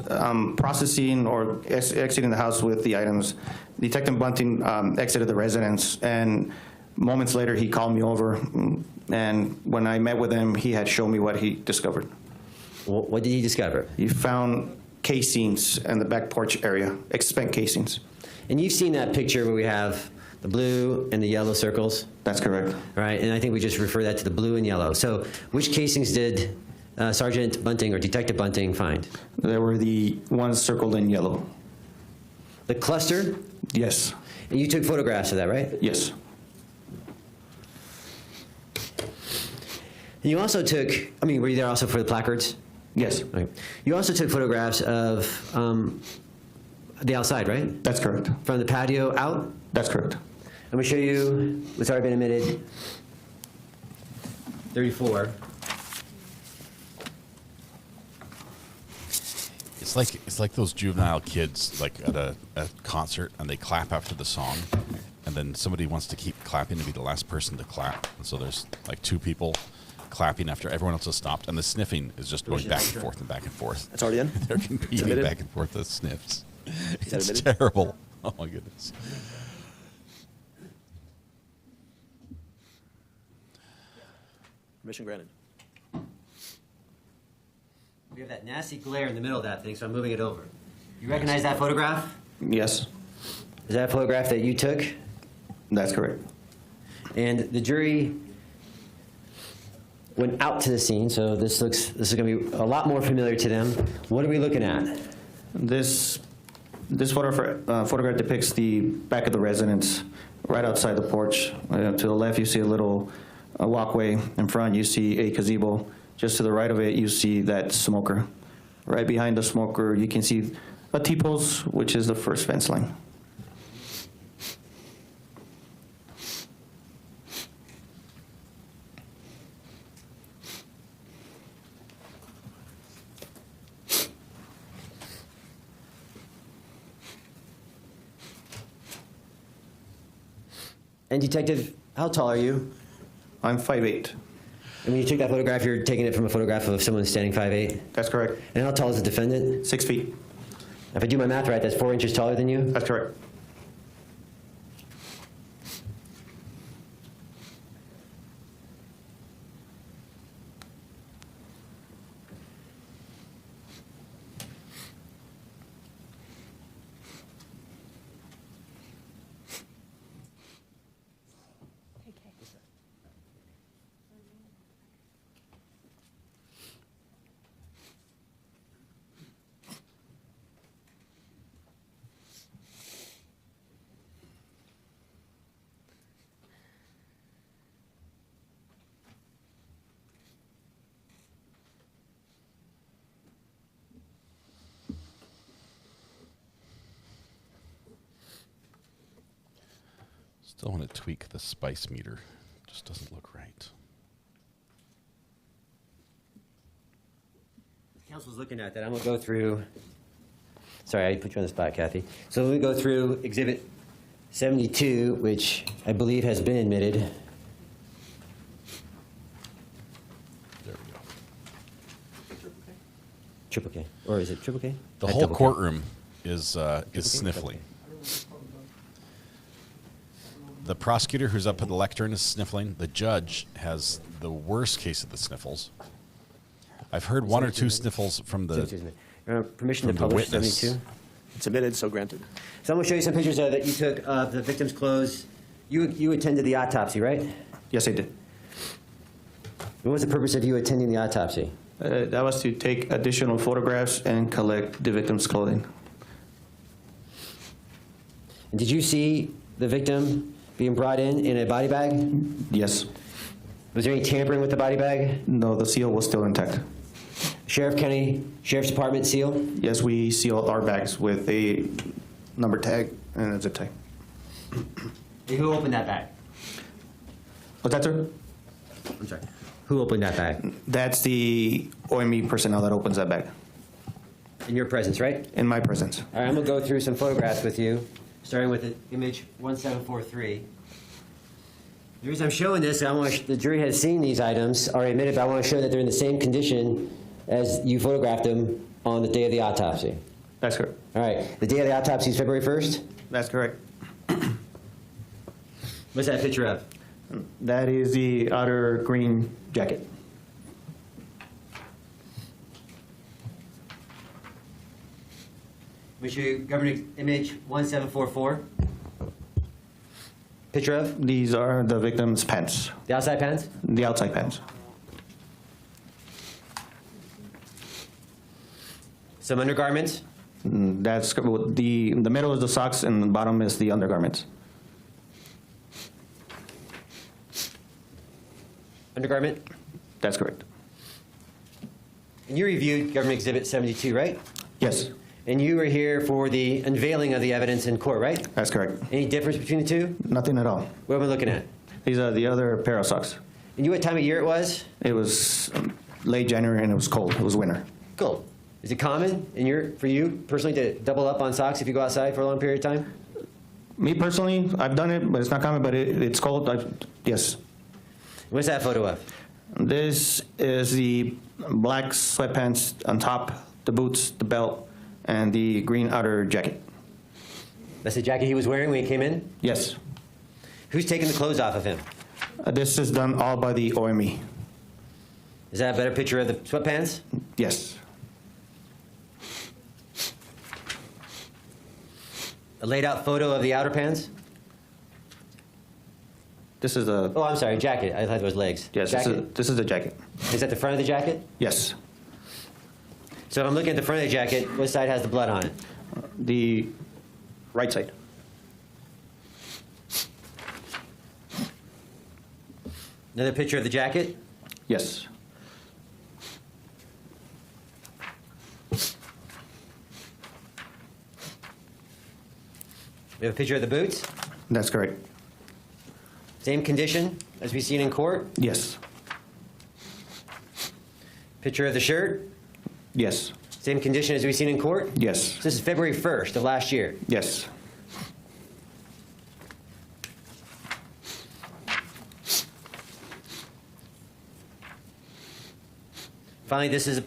processing or exiting the house with the items, Detective Bunting exited the residence, and moments later, he called me over, and when I met with him, he had shown me what he discovered. What did he discover? He found casings in the back porch area, spent casings. And you've seen that picture where we have the blue and the yellow circles? That's correct. Right, and I think we just refer that to the blue and yellow. So which casings did Sergeant Bunting or Detective Bunting find? There were the ones circled in yellow. The cluster? Yes. And you took photographs of that, right? Yes. And you also took, were you there also for the placards? Yes. Okay. You also took photographs of the outside, right? That's correct. From the patio out? That's correct. I'm going to show you what's already been admitted. 34. It's like those juvenile kids, like at a concert, and they clap after the song, and then somebody wants to keep clapping to be the last person to clap. And so there's like two people clapping after everyone else has stopped, and the sniffing is just going back and forth and back and forth. That's already in? They're competing back and forth with sniffs. It's admitted? terrible. Oh my goodness. Permission granted. We have that nasty glare in the middle of that thing, so I'm moving it over. You recognize that photograph? Yes. Is that a photograph that you took? That's correct. And the jury went out to the scene, so this is going to be a lot more familiar to them. What are we looking at? This photograph depicts the back of the residence, right outside the porch. To the left, you see a little walkway. In front, you see a gazebo. Just to the right of it, you see that smoker. Right behind the smoker, you can see a T-post, which is the first fence line. And Detective, how tall are you? I'm 5'8". And when you took that photograph, you're taking it from a photograph of someone standing 5'8"? That's correct. And how tall is the defendant? 6 feet. If I do my math right, that's 4 inches taller than you? That's correct. Still want to tweak the spice meter. Just doesn't look right. Council's looking at that. I'm going to go through. Sorry, I put you on the spot, Kathy. So let me go through Exhibit 72, which I believe has been admitted. There we go. Triple K. Or is it Triple K? The whole courtroom is sniffling. The prosecutor who's up at the lectern is sniffling. The judge has the worst case of the sniffles. I've heard one or two sniffles from the permission to publish 72. It's admitted, so granted. So I'm going to show you some pictures that you took of the victim's clothes. You attended the autopsy, right? Yes, I did. What was the purpose of you attending the autopsy? That was to take additional photographs and collect the victim's clothing. And did you see the victim being brought in a body bag? Yes. Was there any tampering with the body bag? No, the seal was still intact. Sheriff's Department seal? Yes, we sealed our bags with a number tag and a zip tie. And who opened that bag? What's that, sir? I'm sorry. Who opened that bag? That's the OME personnel that opens that bag. In your presence, right? In my presence. All right, I'm going to go through some photographs with you, starting with image 1743. The reason I'm showing this, the jury has seen these items, already admitted, but I want to show that they're in the same condition as you photographed them on the day of the autopsy. That's correct. All right, the day of the autopsy is February 1st? That's correct. What's that picture of? That is the outer green jacket. Let me show you government image 1744. Picture of? These are the victim's pants. The outside pants? The outside pants. Some undergarments? That's the middle is the socks and the bottom is the undergarments. Undergarment? That's correct. And you reviewed Government Exhibit 72, right? Yes. And you were here for the unveiling of the evidence in court, right? That's correct. Any difference between the two? Nothing at all. What am I looking at? These are the other pair of socks. And you know what time of year it was? It was late January and it was cold. It was winter. Cool. Is it common for you personally to double up on socks if you go outside for a long period of time? Me personally, I've done it, but it's not common, but it's cold. Yes. What's that photo of? This is the black sweatpants on top, the boots, the belt, and the green outer jacket. That's the jacket he was wearing when he came in? Yes. Who's taking the clothes off of him? This is done all by the OME. Is that a better picture of the sweatpants? Yes. A laid out photo of the outer pants? This is a... Oh, I'm sorry, jacket. I thought it was legs. Yes, this is the jacket. Is that the front of the jacket? Yes. So if I'm looking at the front of the jacket, what side has the blood on it? The right side. Another picture of the jacket? Yes. We have a picture of the boots? That's correct. Same condition as we've seen in court? Yes. Picture of the shirt? Yes. Same condition as we've seen in court? Yes. So this is February 1st of last year? Yes. Finally, this is a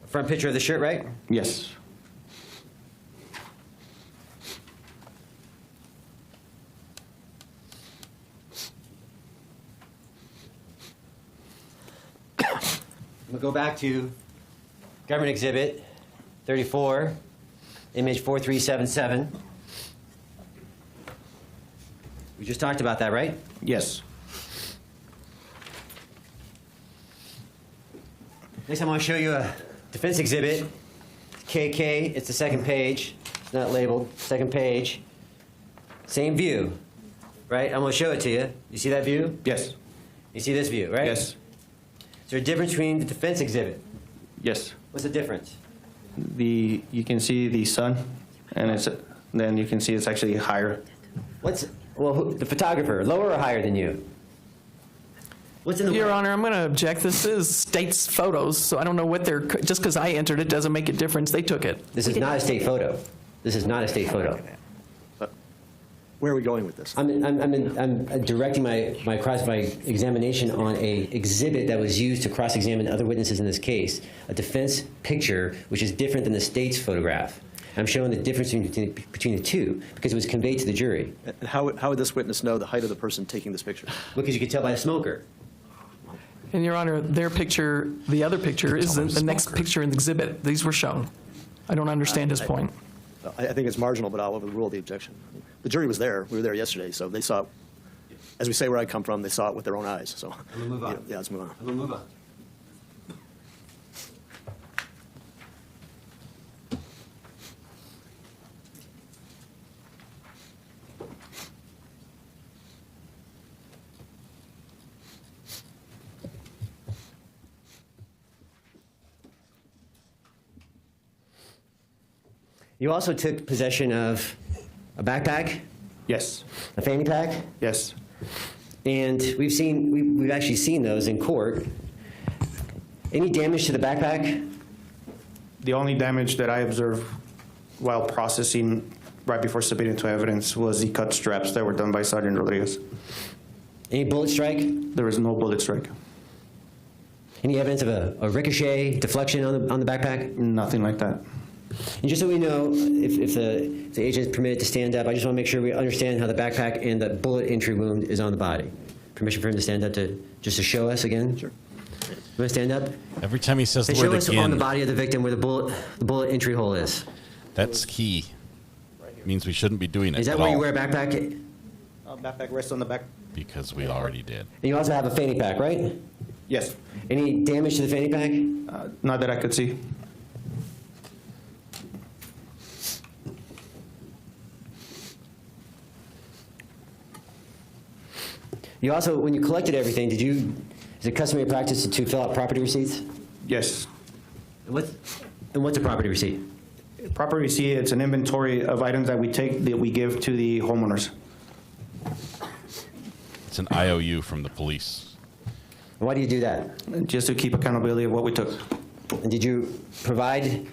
front picture of the shirt, right? Yes. We'll go back to Government Exhibit 34, image 4377. We just talked about that, right? Yes. Next, I want to show you a defense exhibit, KK. It's the second page. It's not labeled. Second page. Same view, right? I'm going to show it to you. You see that view? Yes. You see this view, right? Yes. Is there a difference between the defense exhibit? Yes. What's the difference? You can see the sun, and then you can see it's actually higher. Well, the photographer, lower or higher than you? What's in the Your way? Honor, I'm going to object. This is state's photos, so I don't know what they're, just because I entered it doesn't make a difference. They took it. This is not a state photo. This is not a state photo. Where are we going with this? I'm directing my examination on a exhibit that was used to cross-examine other witnesses in this case, a defense picture which is different than the state's photograph. I'm showing the difference between the two because it was conveyed to the jury. And how would this witness know the height of the person taking this picture? Because you could tell by the smoker. And Your Honor, their picture, the other picture is the next picture in the exhibit. These were shown. I don't understand his point. I think it's marginal, but I'll overrule the objection. The jury was there. We were there yesterday, so they saw it. As we say where I come from, they saw it with their own eyes. So, I'm gonna move on. Yeah, let's move on. I'm gonna move on. You also took possession of a backpack? Yes. A fanny pack? Yes. And we've actually seen those in court. Any damage to the backpack? The only damage that I observed while processing right before submitting to evidence was the cut straps that were done by Sergeant Rodriguez. Any bullet strike? There was no bullet strike. Any evidence of a ricochet, deflection on the backpack? Nothing like that. And just so we know, if the agent is permitted to stand up, I just want to make sure we understand how the backpack and the bullet entry wound is on the body. Permission for him to stand up just to show us again? Sure. You want to stand up? Every time he says the show word us again, on the body of the victim where the bullet entry hole is. that's key. Means we shouldn't be doing it. Is that at where you all, wear a backpack? Backpack rests on the back. because we already did. And you also have a fanny pack, right? Yes. Any damage to the fanny pack? Not that I could see. You also, when you collected everything, is it customary practice to fill out property receipts? Yes. And what's a property receipt? Property receipt, it's an inventory of items that we take that we give to the homeowners. It's an IOU from the police. Why do you do that? Just to keep accountability of what we took. And did you provide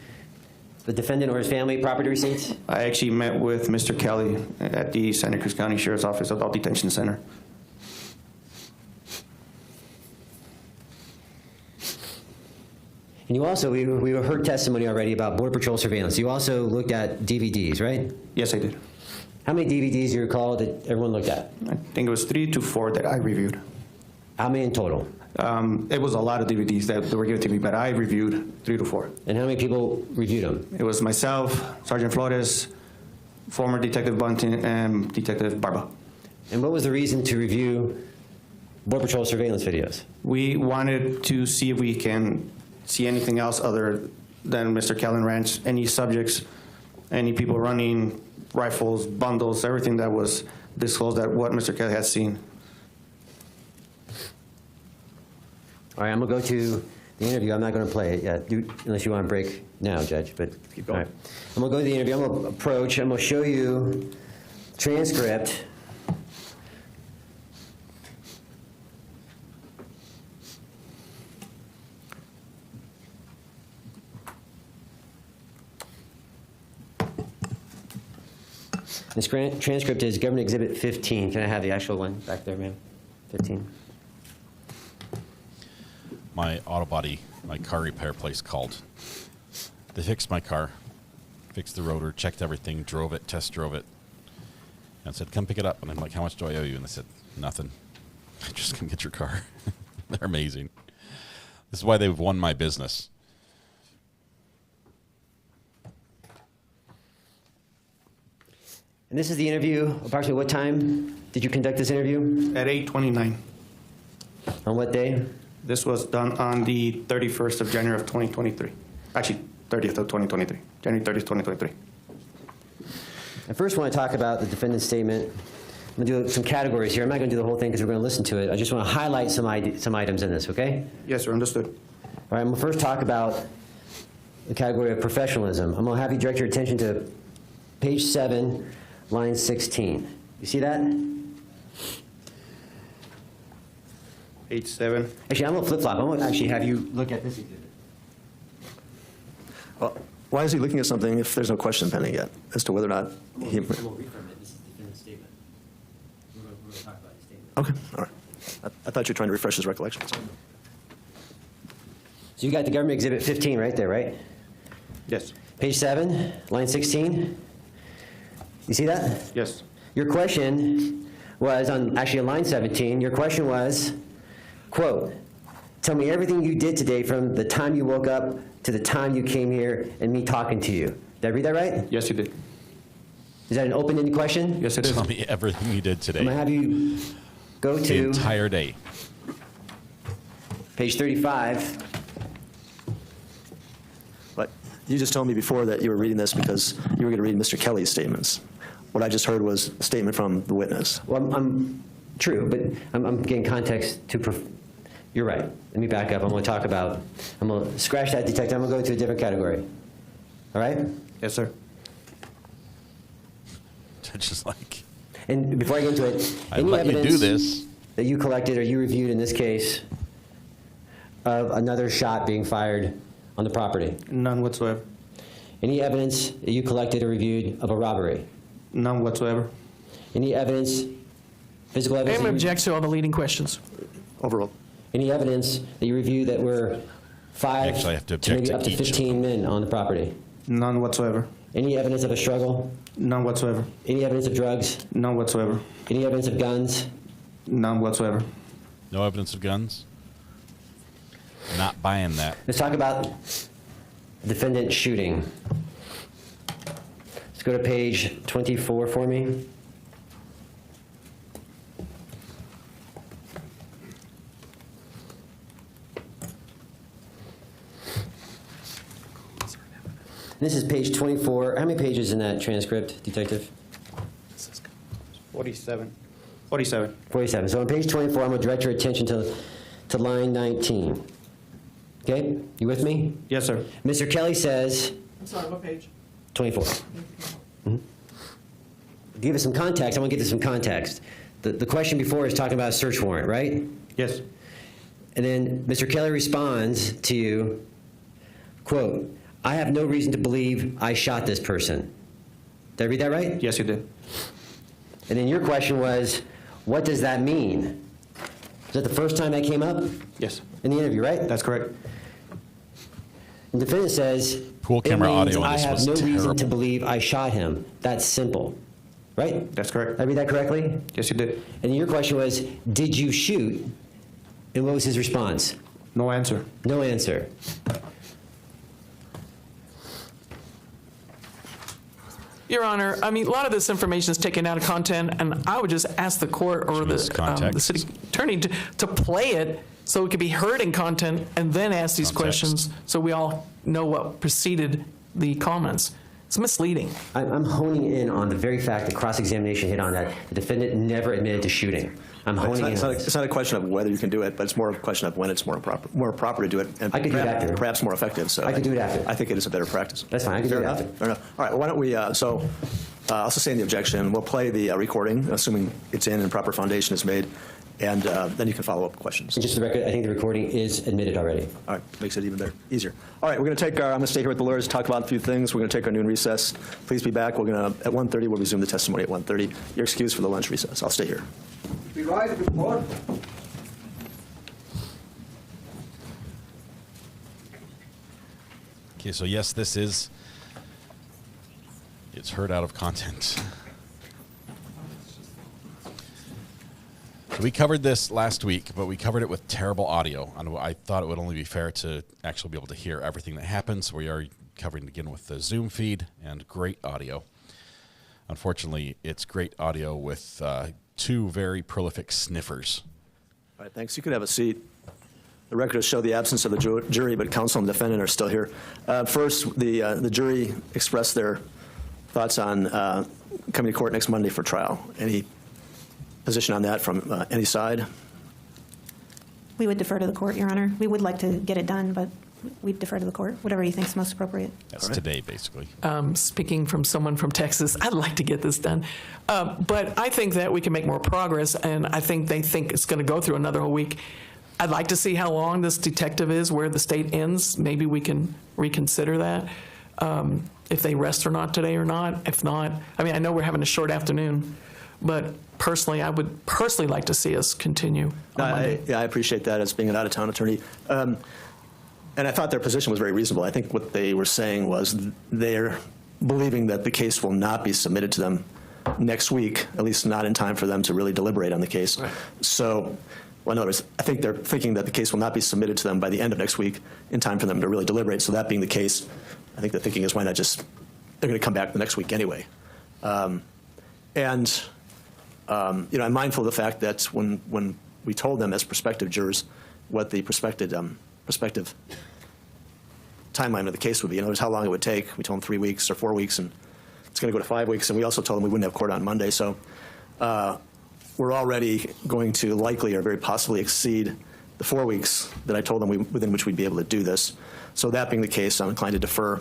the defendant or his family property receipts? I actually met with Mr. Kelly at the Santa Cruz County Sheriff's Office Adult Detention Center. And you also, we heard testimony already about Border Patrol surveillance. You also looked at DVDs, right? Yes, I did. How many DVDs do you recall that everyone looked at? I think it was 3 to 4 that I reviewed. How many in total? It was a lot of DVDs that were given to me, but I reviewed 3 to 4. And how many people reviewed them? It was myself, Sergeant Flores, former Detective Bunting, and Detective Barba. And what was the reason to review Border Patrol surveillance videos? We wanted to see if we can see anything else other than Mr. Callan Ranch, any subjects, any people running, rifles, bundles, everything that was disclosed that what Mr. Kelly had seen. All right, I'm going to go to the interview. I'm not going to play it yet, unless you want to break now, Judge. But keep going. All right. I'm going to go to the interview. I'm going to approach. I'm going to show you transcript. This transcript is Government Exhibit 15. Can I have the actual one back there, ma'am? 15. My auto body, my car repair place called. They fixed my car, fixed the rotor, checked everything, drove it, test drove it, and said, come pick it up. And I'm like, how much do I owe you? And they said, nothing. Just come get your car. They're amazing. This is why they've won my business. And this is the interview. Approximately what time did you conduct this interview? At 8:29. On what day? This was done on the 31st of January of 2023. Actually, 30th of 2023. January 30th, 2023. I first want to talk about the defendant's statement. I'm going to do some categories here. I'm not going to do the whole thing because we're going to listen to it. I just want to highlight some items in this, okay? Yes, sir, understood. All right, I'm going to first talk about the category of professionalism. I'm going to have you direct your attention to page 7, line 16. You see that? Page 7. Actually, I'm going to flip-flop. I'm going to actually have you look at this exhibit. Well, why is he looking at something if there's no question pending yet as to whether or not he... We'll read from it. This is the defendant's statement. We're going to talk about his statement. Okay, all right. I thought you were trying to refresh his recollection. So you got the government exhibit 15 right there, right? Yes. Page 7, line 16. You see that? Yes. Your question was on line 17. Your question was, quote, tell me everything you did today from the time you woke up to the time you came here and me talking to you. Did I read that right? Yes, you did. Is that an open-ended question? Yes, it is. Tell me everything you did today. I'm going to have you go The to entire day. page 35. But you just told me before that you were reading this because you were going to read Mr. Kelly's statements. What I just heard was a statement from the witness. Well, I'm true, but I'm getting context to. You're right. Let me back up. I'm going to scratch that detective. I'm going to go to a different category. All right? Yes, sir. Just like. And before I get into it, I any let you do evidence this. that you collected or you reviewed in this case of another shot being fired on the property? None whatsoever. Any evidence that you collected or reviewed of a robbery? None whatsoever. Any evidence, physical evidence? I object to all the leading questions. Overall. Any evidence that you reviewed that were 5 Actually, I have to to object maybe to up to each 15 men on the property? None whatsoever. Any evidence of a struggle? None whatsoever. Any evidence of drugs? None whatsoever. Any evidence of guns? None whatsoever. No evidence of guns? Not buying that. Let's talk about the defendant shooting. Let's go to page 24 for me. This is page 24. How many pages in that transcript, Detective? 47. 47. 47. So on page 24, I'm going to direct your attention to line 19. Okay? You with me? Yes, sir. Mr. Kelly says... I'm sorry, what page? 24. Mm-hmm. Give us some context. I want to get to some context. The question before is talking about a search warrant, right? Yes. And then Mr. Kelly responds to you, quote, I have no reason to believe I shot this person. Did I read that right? Yes, you did. And then your question was, what does that mean? Is that the first time that came up? Yes. In the interview, right? That's correct. And the defendant says, Pool camera it means audio on I this have was no reason terrible. to believe I shot him. That's simple. Right? That's correct. Did I read that correctly? Yes, you did. And your question was, did you shoot? And what was his response? No answer. No answer. Your Honor, I mean, a lot of this information is taken out of content, and I would just ask the court or the city attorney to play it so it could be heard in content and then ask these questions so we all know what preceded the comments. It's misleading. I'm honing in on the very fact that cross-examination hit on that the defendant never admitted to shooting. I'm honing in on it. It's not a question of whether you can do it, but it's more of a question of when it's more proper to do it, and I could do it after. perhaps more effective. So I could do it after. I think it is a better practice. That's fine. I can do it after. Fair enough. All right. Why don't we? So, I'll sustain the objection. We'll play the recording, assuming it's in and proper foundation is made, and then you can follow up questions. And just for the record, I think the recording is admitted already. All right. Makes it even better, easier. All right. We're going to take our. I'm going to stay here with the lawyers, talk about a few things. We're going to take our noon recess. Please be back. We're going to at 1:30. We'll resume the testimony at 1:30. You're excused for the lunch recess. I'll stay here. Be right before. Okay, so yes, it's heard out of content. So we covered this last week, but we covered it with terrible audio. And I thought it would only be fair to actually be able to hear everything that happens. We are covering it again with the Zoom feed and great audio. Unfortunately, it's great audio with two very prolific sniffers. All right, thanks. You could have a seat. The records show the absence of the jury, but counsel and defendant are still here. First, the jury expressed their thoughts on coming to court next Monday for trial. Any position on that from any side? We would defer to the court, Your Honor. We would like to get it done, but we defer to the court, whatever you think is most appropriate. That's today, basically. Speaking from someone from Texas, I'd like to get this done. But I think that we can make more progress, and I think they think it's going to go through another whole week. I'd like to see how long this detective is, where the state ends. Maybe we can reconsider that, if they rest or not today or not. If not, I mean, I know we're having a short afternoon, but personally, I would personally like to see us continue on Monday. I appreciate that as being an out-of-town attorney. And I thought their position was very reasonable. I think what they were saying was they're believing that the case will not be submitted to them next week, at least not in time for them to really deliberate on the case. Right. So, well, in other words, I think they're thinking that the case will not be submitted to them by the end of next week in time for them to really deliberate. So that being the case, I think the thinking is why not just, they're going to come back the next week anyway. I'm mindful of the fact that when we told them as prospective jurors what the prospective timeline of the case would be, in other words, how long it would take, we told them 3 weeks or 4 weeks, and it's going to go to 5 weeks, and we also told them we wouldn't have court on Monday. So we're already going to likely or very possibly exceed the 4 weeks that I told them within which we'd be able to do this. So that being the case, I'm inclined to defer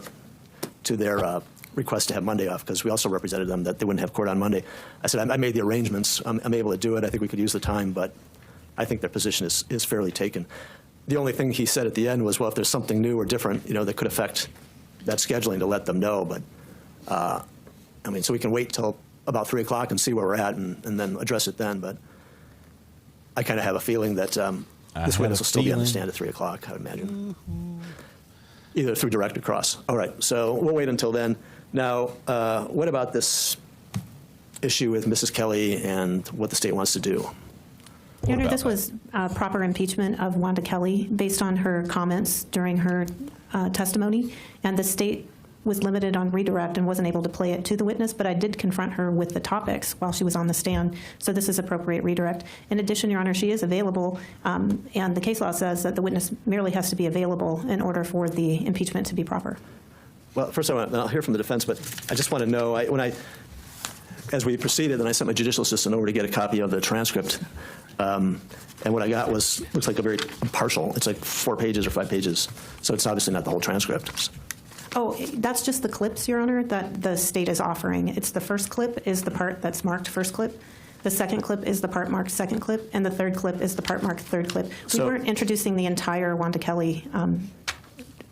to their request to have Monday off, because we also represented them that they wouldn't have court on Monday. I said, I made the arrangements. I'm able to do it. I think we could use the time, but I think their position is fairly taken. The only thing he said at the end was, well, if there's something new or different, that could affect that scheduling, to let them know. But, so we can wait till about 3 o'clock and see where we're at and then address it then. But I kind of have a feeling that this witness will still be on the stand at 3 o'clock, I would imagine. Either through direct or cross. All right, so we'll wait until then. Now, what about this issue with Mrs. Kelly and what the state wants to do? Your Honor, this was proper impeachment of Wanda Kelly based on her comments during her testimony, and the state was limited on redirect and wasn't able to play it to the witness, but I did confront her with the topics while she was on the stand, so this is appropriate redirect. In addition, Your Honor, she is available, and the case law says that the witness merely has to be available in order for the impeachment to be proper. Well, first I'll hear from the defense, but I just want to know, as we proceeded, and I sent my judicial assistant over to get a copy of the transcript, and what I got looks like a very partial. It's like 4 pages or 5 pages, so it's obviously not the whole transcript. Oh, that's just the clips, Your Honor, that the state is offering. It's the first clip is the part that's marked first clip. The second clip is the part marked second clip, and the third clip is the part marked third clip. We weren't introducing the entire Wanda Kelly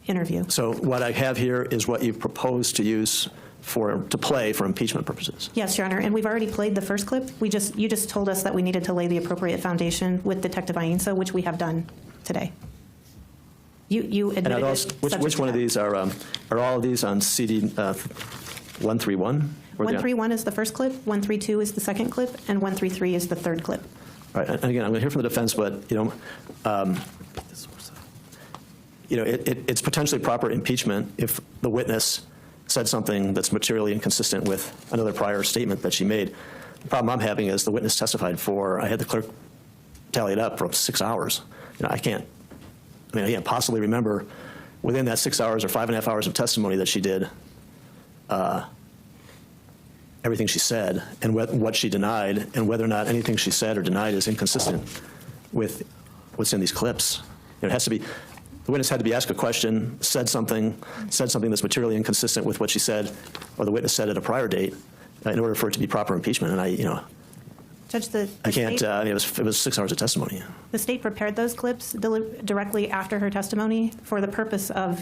interview. So what I have here is what you've proposed to use to play for impeachment purposes. Yes, Your Honor, and we've already played the first clip. You just told us that we needed to lay the appropriate foundation with Detective Ainsa, which we have done today. You admitted it. Which one of these are all of these on CD 131? 131 is the first clip, 132 is the second clip, and 133 is the third clip. All right, and again, I'm going to hear from the defense, but it's potentially proper impeachment if the witness said something that's materially inconsistent with another prior statement that she made. The problem I'm having is the witness testified I had the clerk tally it up for 6 hours. I can't possibly remember within that 6 hours or 5.5 hours of testimony that she did everything she said and what she denied, and whether or not anything she said or denied is inconsistent with what's in these clips. It has to be. The witness had to be asked a question, said something that's materially inconsistent with what she said or the witness said at a prior date in order for it to be proper impeachment. And Judge, I can't. It was 6 hours of testimony. The state prepared those clips directly after her testimony for the purpose of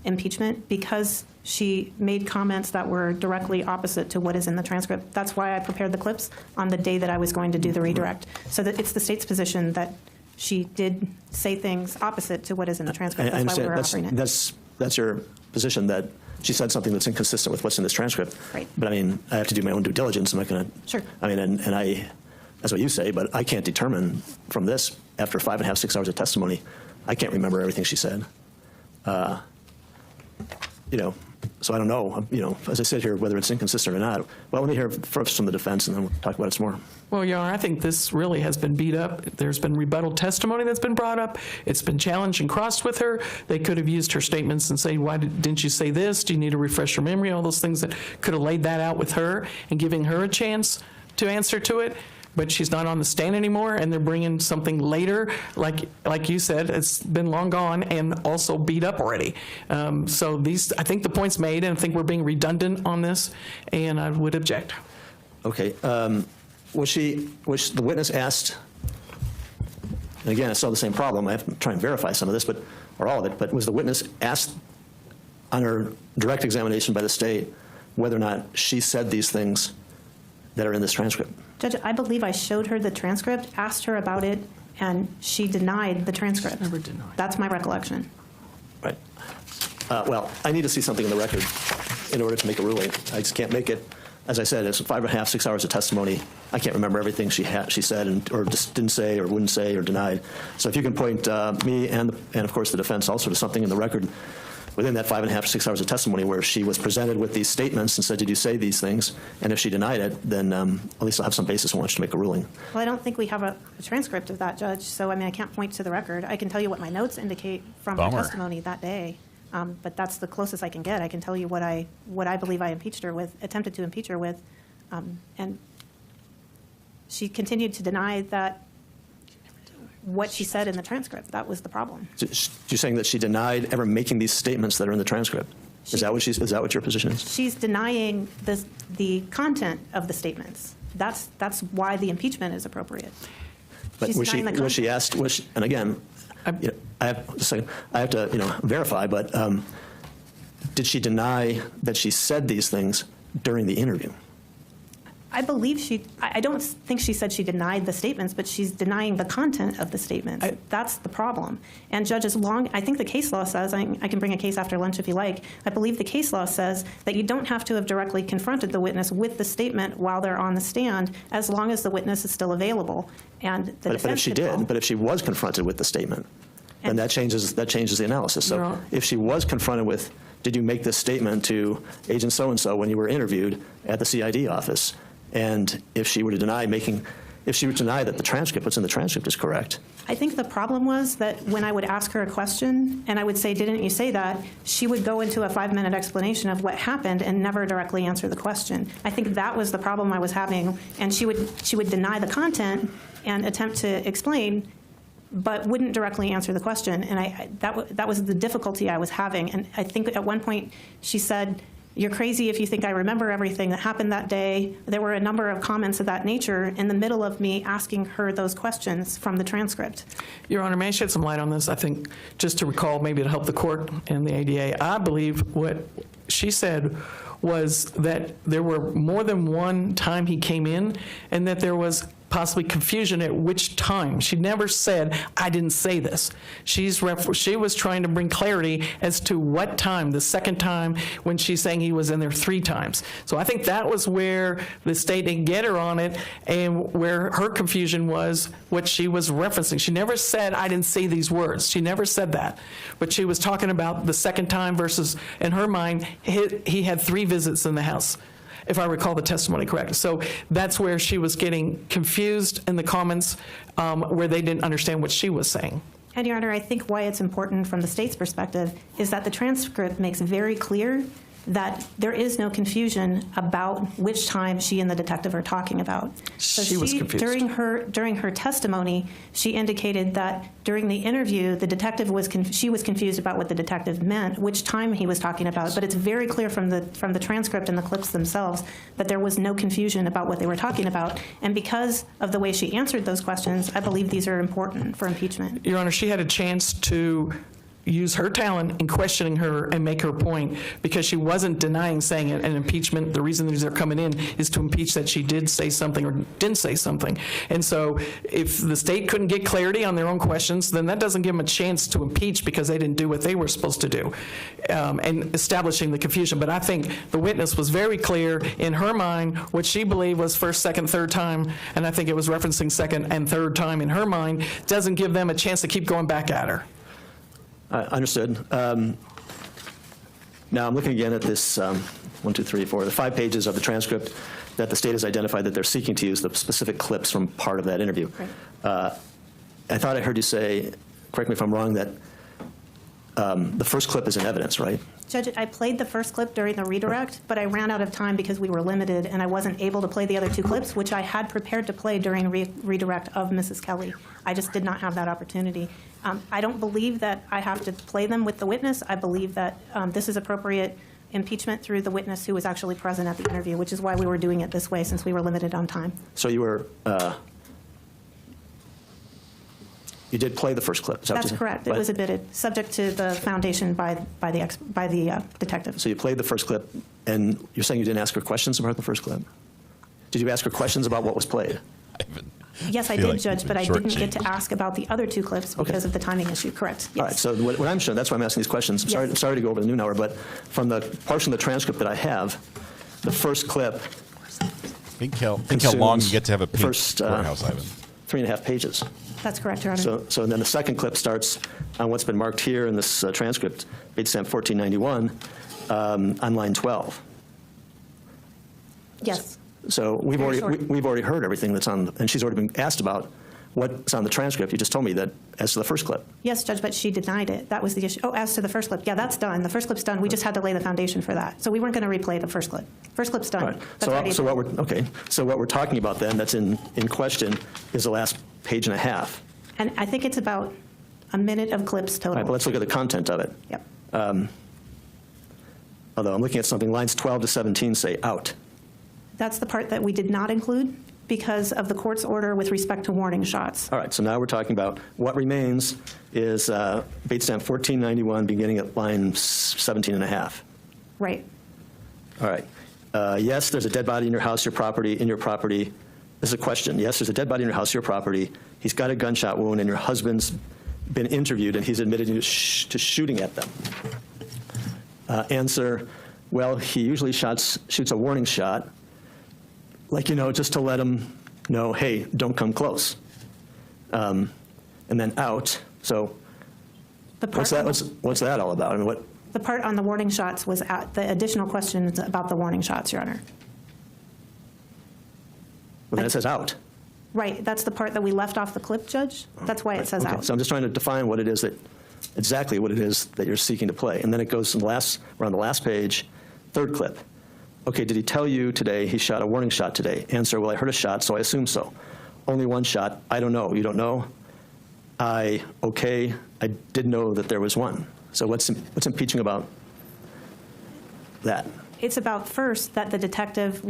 impeachment because she made comments that were directly opposite to what is in the transcript. That's why I prepared the clips on the day that I was going to do the redirect. So that it's the state's position that she did say things opposite to what is in the transcript. I That's why we're understand. offering it. That's your position, that she said something that's inconsistent with what's in this transcript. Right. But I have to do my own due diligence. I'm not going to. Sure. That's what you say, but I can't determine from this, after 5.5, 6 hours of testimony, I can't remember everything she said. So I don't know, as I sit here, whether it's inconsistent or not. Well, let me hear first from the defense, and then we'll talk about it some more. Well, Your Honor, I think this really has been beat up. There's been rebuttal testimony that's been brought up. It's been challenged and crossed with her. They could have used her statements and say, why didn't you say this? Do you need to refresh your memory? All those things that could have laid that out with her and giving her a chance to answer to it. but she's not on the stand anymore, and they're bringing something later, like you said, it's been long gone and also beat up already. So I think the point's made, and I think we're being redundant on this, and I would object. Okay. Was the witness asked, and again, I still have the same problem, I have to try and verify some of this, or all of it, but was the witness asked on her direct examination by the state whether or not she said these things that are in this transcript? Judge, I believe I showed her the transcript, asked her about it, and she denied the transcript. Never denied. That's my recollection. Right. Well, I need to see something in the record in order to make a ruling. I just can't make it. As I said, it's 5.5, 6 hours of testimony. I can't remember everything she said or just didn't say or wouldn't say or denied. So if you can point me and of course the defense also to something in the record within that 5.5 to 6 hours of testimony where she was presented with these statements and said, did you say these things? And if she denied it, then at least I'll have some basis on which to make a ruling. Well, I don't think we have a transcript of that, Judge. So, I mean, I can't point to the record. I can tell you what my notes indicate from her testimony that day. But that's the closest I can get. I can tell you what I believe I impeached her with, attempted to impeach her with. And she continued to deny that what she said in the transcript. That was the problem. You're saying that she denied ever making these statements that are in the transcript. Is that what your position is? She's denying the content of the statements. That's why the impeachment is appropriate. But was she asked, and again, I have to verify, but did she deny that she said these things during the interview? I believe I don't think she said she denied the statements, but she's denying the content of the statements. That's the problem. And Judge, I think the case law says, I can bring a case after lunch if you like, I believe the case law says that you don't have to have directly confronted the witness with the statement while they're on the stand, as long as the witness is still available. And the defense but if she did, but if she was confronted with the statement, then that changes the analysis. So if she was confronted with, did you make this statement to Agent so-and-so when you were interviewed at the CID office? And if she were to deny that the transcript, what's in the transcript is correct. I think the problem was that when I would ask her a question and I would say, didn't you say that? She would go into a 5-minute explanation of what happened and never directly answer the question. I think that was the problem I was having. And she would deny the content and attempt to explain, but wouldn't directly answer the question. And that was the difficulty I was having. And I think at one point she said, you're crazy if you think I remember everything that happened that day. There were a number of comments of that nature in the middle of me asking her those questions from the transcript. Your Honor, may I shed some light on this? I think just to recall, maybe to help the court and the ADA, I believe what she said was that there were more than one time he came in and that there was possibly confusion at which time. She never said, I didn't say this. She was trying to bring clarity as to what time, the second time when she's saying he was in there 3 times. So I think that was where the state didn't get her on it and where her confusion was what she was referencing. She never said, I didn't say these words. She never said that. But she was talking about the second time versus, in her mind, he had 3 visits in the house, if I recall the testimony correctly. So that's where she was getting confused in the comments where they didn't understand what she was saying. And Your Honor, I think why it's important from the state's perspective is that the transcript makes very clear that there is no confusion about which time she and the detective are talking about. So she was confused. During her testimony, she indicated that during the interview, the detective she was confused about what the detective meant, which time he was talking about. But it's very clear from the transcript and the clips themselves that there was no confusion about what they were talking about. And because of the way she answered those questions, I believe these are important for impeachment. Your Honor, she had a chance to use her talent in questioning her and make her point, because she wasn't denying saying it. And impeachment, the reason these are coming in is to impeach that she did say something or didn't say something. And so if the state couldn't get clarity on their own questions, then that doesn't give them a chance to impeach because they didn't do what they were supposed to do, and establishing the confusion. But I think the witness was very clear in her mind what she believed was first, second, third time, and I think it was referencing second and third time in her mind, doesn't give them a chance to keep going back at her. Understood. Now I'm looking again at this 1, 2, 3, 4, the 5 pages of the transcript that the state has identified that they're seeking to use the specific clips from part of that interview. Right. I thought I heard you say, correct me if I'm wrong, that the first clip is in evidence, right? Judge, I played the first clip during the redirect, but I ran out of time because we were limited, and I wasn't able to play the other 2 clips, which I had prepared to play during redirect of Mrs. Kelly. I just did not have that opportunity. I don't believe that I have to play them with the witness. I believe that this is appropriate impeachment through the witness who was actually present at the interview, which is why we were doing it this way, since we were limited on time. So you were, you did play the first clip. Is that what That's you said? correct. It was admitted, subject to the foundation by the detective. So you played the first clip, and you're saying you didn't ask her questions about the first clip? Did you ask her questions about what was played? Yes, I feel did, like Judge, you've but I been didn't get to shortchanged. ask about the other 2 clips because of the timing issue. Correct. Yes. All right, so what I'm showing, that's why I'm asking these questions. I'm sorry to go over the noon hour, but from the portion of the transcript that I have, the first clip. Think how long you get to have a pink first, courthouse, Ivan. 3.5 pages. That's correct, Your Honor. So then the second clip starts on what's been marked here in this transcript, page stamp 1491, on line 12. Yes. So we've Very already heard everything that's on, and she's already been asked about what's on the transcript. You just told me that as to the first clip. Yes, Judge, but she denied it. That was the issue. Oh, as to the first clip, yeah, that's done. The first clip's done. We just had to lay the foundation for that. So we weren't going to replay the first clip. First clip's done. All right. That's already So what we're talking about then, that's in question, is the last page and a half. And I think it's about a minute of clips total. All right, but let's look at the content of it. Yep. Although I'm looking at something, lines 12 to 17 say out. That's the part that we did not include because of the court's order with respect to warning shots. All right, so now we're talking about what remains is Bates stamp 1491 beginning at line 17 and a half. Right. All right. Yes, there's a dead body in your house, in your property. This is a question. Yes, there's a dead body in your house, your property. He's got a gunshot wound, and your husband's been interviewed, and he's admitted to shooting at them. Answer, well, he usually shoots a warning shot, like, just to let him know, hey, don't come close. And then out. So what's that all about? I mean, what? The part on the warning shots was at the additional questions about the warning shots, Your Honor. Well, then it says out. Right. That's the part that we left off the clip, Judge. That's why it says Okay, out. so I'm just trying to define what it is exactly what it is that you're seeking to play. And then it goes to we're on the last page, third clip. Okay, did he tell you today he shot a warning shot today? Answer, well, I heard a shot, so I assume so. Only one shot. I don't know. You don't know? I did know that there was one. So what's impeaching about that? It's about, first, that the detective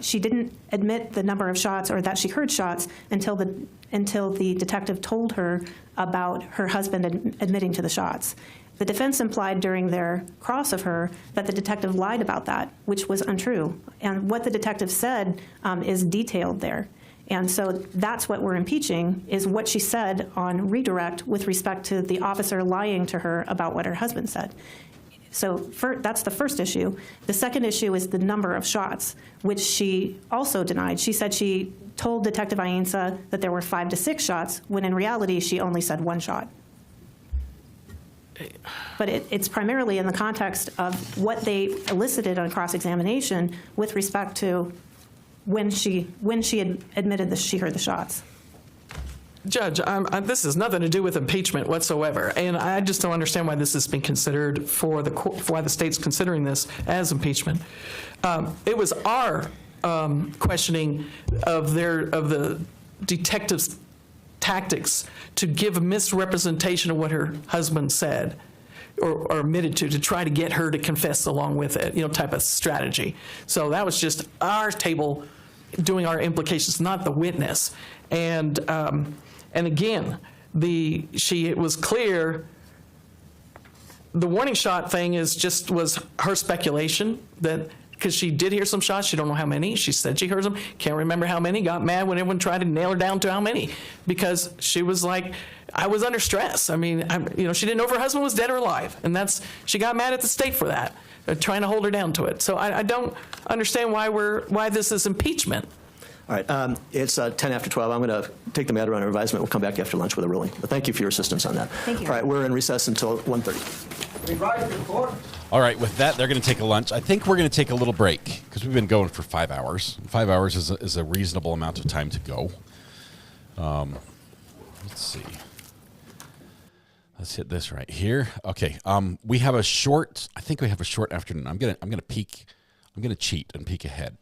she didn't admit the number of shots or that she heard shots until the detective told her about her husband admitting to the shots. The defense implied during their cross of her that the detective lied about that, which was untrue. And what the detective said is detailed there. And so that's what we're impeaching, is what she said on redirect with respect to the officer lying to her about what her husband said. So that's the first issue. The second issue is the number of shots, which she also denied. She said she told Detective Ainsa that there were 5 to 6 shots, when in reality she only said 1 shot. But it's primarily in the context of what they elicited on cross-examination with respect to when she had admitted that she heard the shots. Judge, this has nothing to do with impeachment whatsoever, and I just don't understand why this has been considered why the state's considering this as impeachment. It was our questioning of the detective's tactics to give a misrepresentation of what her husband said or admitted to try to get her to confess along with it, type of strategy. So that was just our table doing our implications, not the witness. And again, it was clear the warning shot thing was her speculation that, because she did hear some shots, she don't know how many. She said she heard them, can't remember how many, got mad when everyone tried to nail her down to how many, because she was like, I was under stress. I mean, she didn't know if her husband was dead or alive, and she got mad at the state for that, trying to hold her down to it. So I don't understand why this is impeachment. All right, it's 10 after 12. I'm going to take the matter under advisement. We'll come back after lunch with a ruling. But thank you for your assistance on that. Thank you. All right, we're in recess until 1:30. All right, with that, they're going to take a lunch. I think we're going to take a little break because we've been going for 5 hours. 5 hours is a reasonable amount of time to go. Let's see. Let's hit this right here. Okay. We have a short. I think we have a short afternoon. I'm gonna peek. I'm gonna cheat and peek ahead.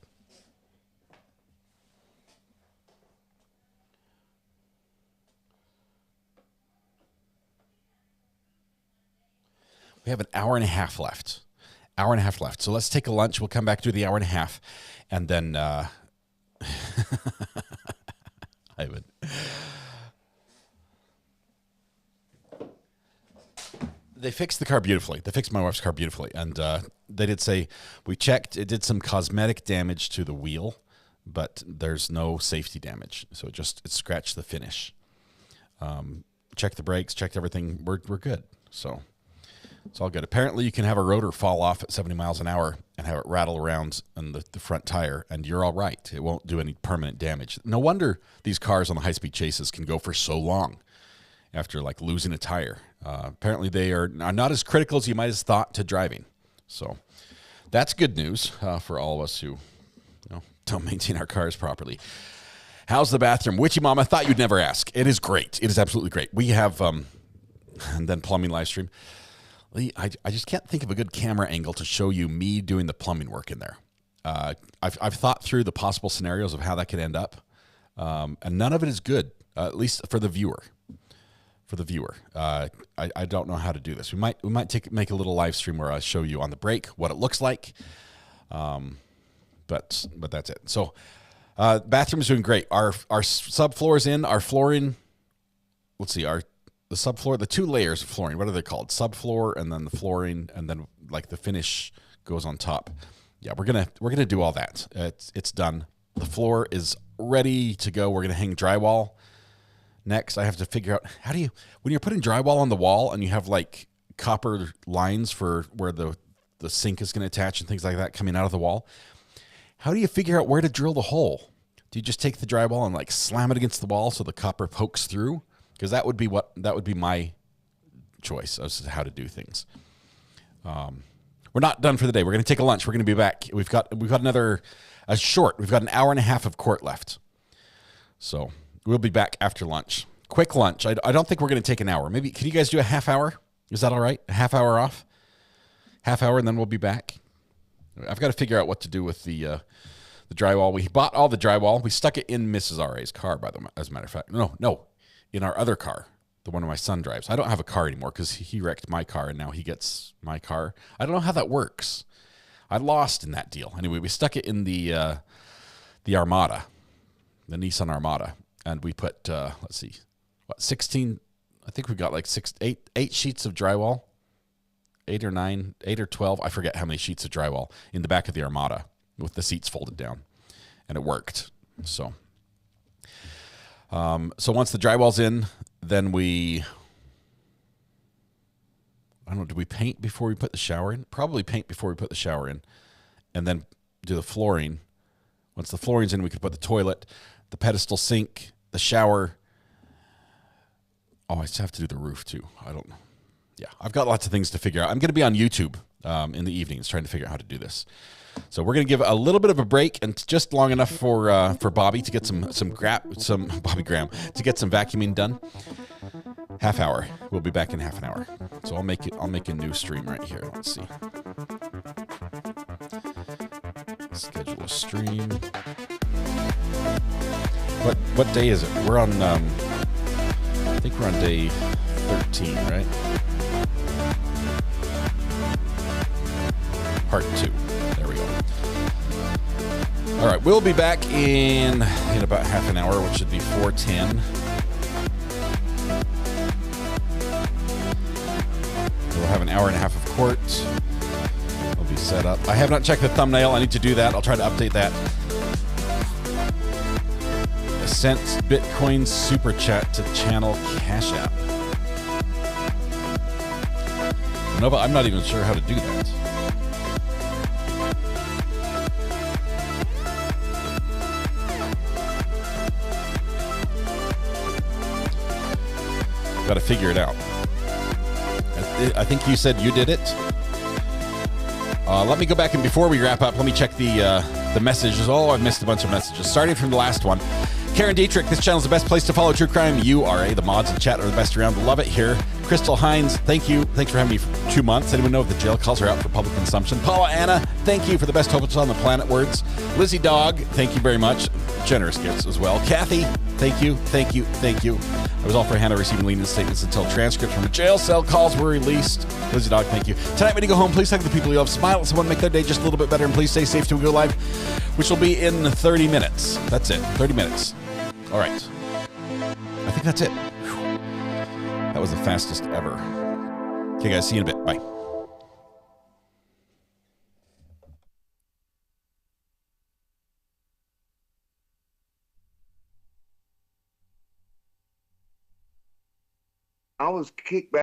We have an hour and a half left. Hour and a half left. So let's take a lunch. We'll come back to the hour and a half, and then Ayden. They fixed the car beautifully. They fixed my wife's car beautifully. And they did say, we checked, it did some cosmetic damage to the wheel, but there's no safety damage. So it scratched the finish. Checked the brakes, checked everything. We're good. So it's all good. Apparently you can have a rotor fall off at 70 miles an hour and have it rattle around on the front tire, and you're all right. It won't do any permanent damage. No wonder these cars on the high-speed chases can go for so long after like losing a tire. Apparently they are not as critical as you might have thought to driving. So that's good news for all of us who don't maintain our cars properly. How's the bathroom? Witchy Mom, I thought you'd never ask. It is great. It is absolutely great. We have, and then plumbing live stream. I just can't think of a good camera angle to show you me doing the plumbing work in there. I've thought through the possible scenarios of how that could end up, and none of it is good, at least for the viewer. I don't know how to do this. We might make a little live stream where I show you on the break what it looks like. But that's it. So bathroom's doing great. Our subfloor is in. Our flooring. Let's see. The subfloor, the two layers of flooring. What are they called? Subfloor and then the flooring, and then like the finish goes on top. Yeah, we're gonna do all that. It's done. The floor is ready to go. We're gonna hang drywall. Next, I have to figure out when you're putting drywall on the wall and you have like copper lines for where the sink is going to attach and things like that coming out of the wall. How do you figure out where to drill the hole? Do you just take the drywall and like slam it against the wall so the copper pokes through? Because that would be my choice as to how to do things. We're not done for the day. We're going to take a lunch. We're going to be back. We've got another we've got an hour and a half of court left. So we'll be back after lunch. Quick lunch. I don't think we're going to take an hour. Maybe, can you guys do a half hour? Is that all right? A half hour off? Half hour, and then we'll be back. I've got to figure out what to do with the drywall. We bought all the drywall. We stuck it in Mrs. R.A.'s car, as a matter of fact. No, in our other car, the one my son drives. I don't have a car anymore because he wrecked my car, and now he gets my car. I don't know how that works. I lost in that deal. Anyway, we stuck it in the Armada, the Nissan Armada. And we put, 16, I think we got like 8 sheets of drywall, 8 or 12, I forget how many sheets of drywall in the back of the Armada with the seats folded down. And it worked. So once the drywall's in, then do we paint before we put the shower in? Probably paint before we put the shower in. And then do the flooring. Once the flooring's in, we could put the toilet, the pedestal sink, the shower. Oh, I just have to do the roof too. I don't know. Yeah, I've got lots of things to figure out. I'm going to be on YouTube in the evenings trying to figure out how to do this. So we're going to give a little bit of a break, and just long enough for Bobby to get some Bobby Graham to get some vacuuming done. Half hour. We'll be back in half an hour. So I'll make a new stream right here. Let's see. Schedule a stream. What day is it? We're on, I think we're on day 13, right? Part 2. There we go. All right, we'll be back in about half an hour, which should be 4:10. We'll have an hour and a half of court. We'll be set up. I have not checked the thumbnail. I need to do that. I'll try to update that. Sent Bitcoin super chat to channel Cash App. Nova, I'm not even sure how to do that. Got to figure it out. I think you said you did it. Let me go back, and before we wrap up, let me check the messages. Oh, I've missed a bunch of messages. Starting from the last one. Karen Dietrich, this channel is the best place to follow true crime. URA, the mods and chat are the best around. Love it here. Crystal Hines, thank you. Thanks for having me for 2 months. Anyone know if the jail calls are out for public consumption? Paula Anna, thank you for the best hopes on the planet words. Lizzie Dog, thank you very much. Generous gifts as well. Kathy, thank you, thank you, thank you. I was all for Hannah receiving lenient statements until transcripts from a jail cell calls were released. Lizzie Dog, thank you. Tonight when you go home, please hug the people you love. Smile at someone, make their day just a little bit better, and please stay safe till we go live, which will be in 30 minutes. That's it, 30 minutes. All right. I think that's it. Whew. That was the fastest ever. Okay, guys, see you in a bit. Bye. I was kicked back.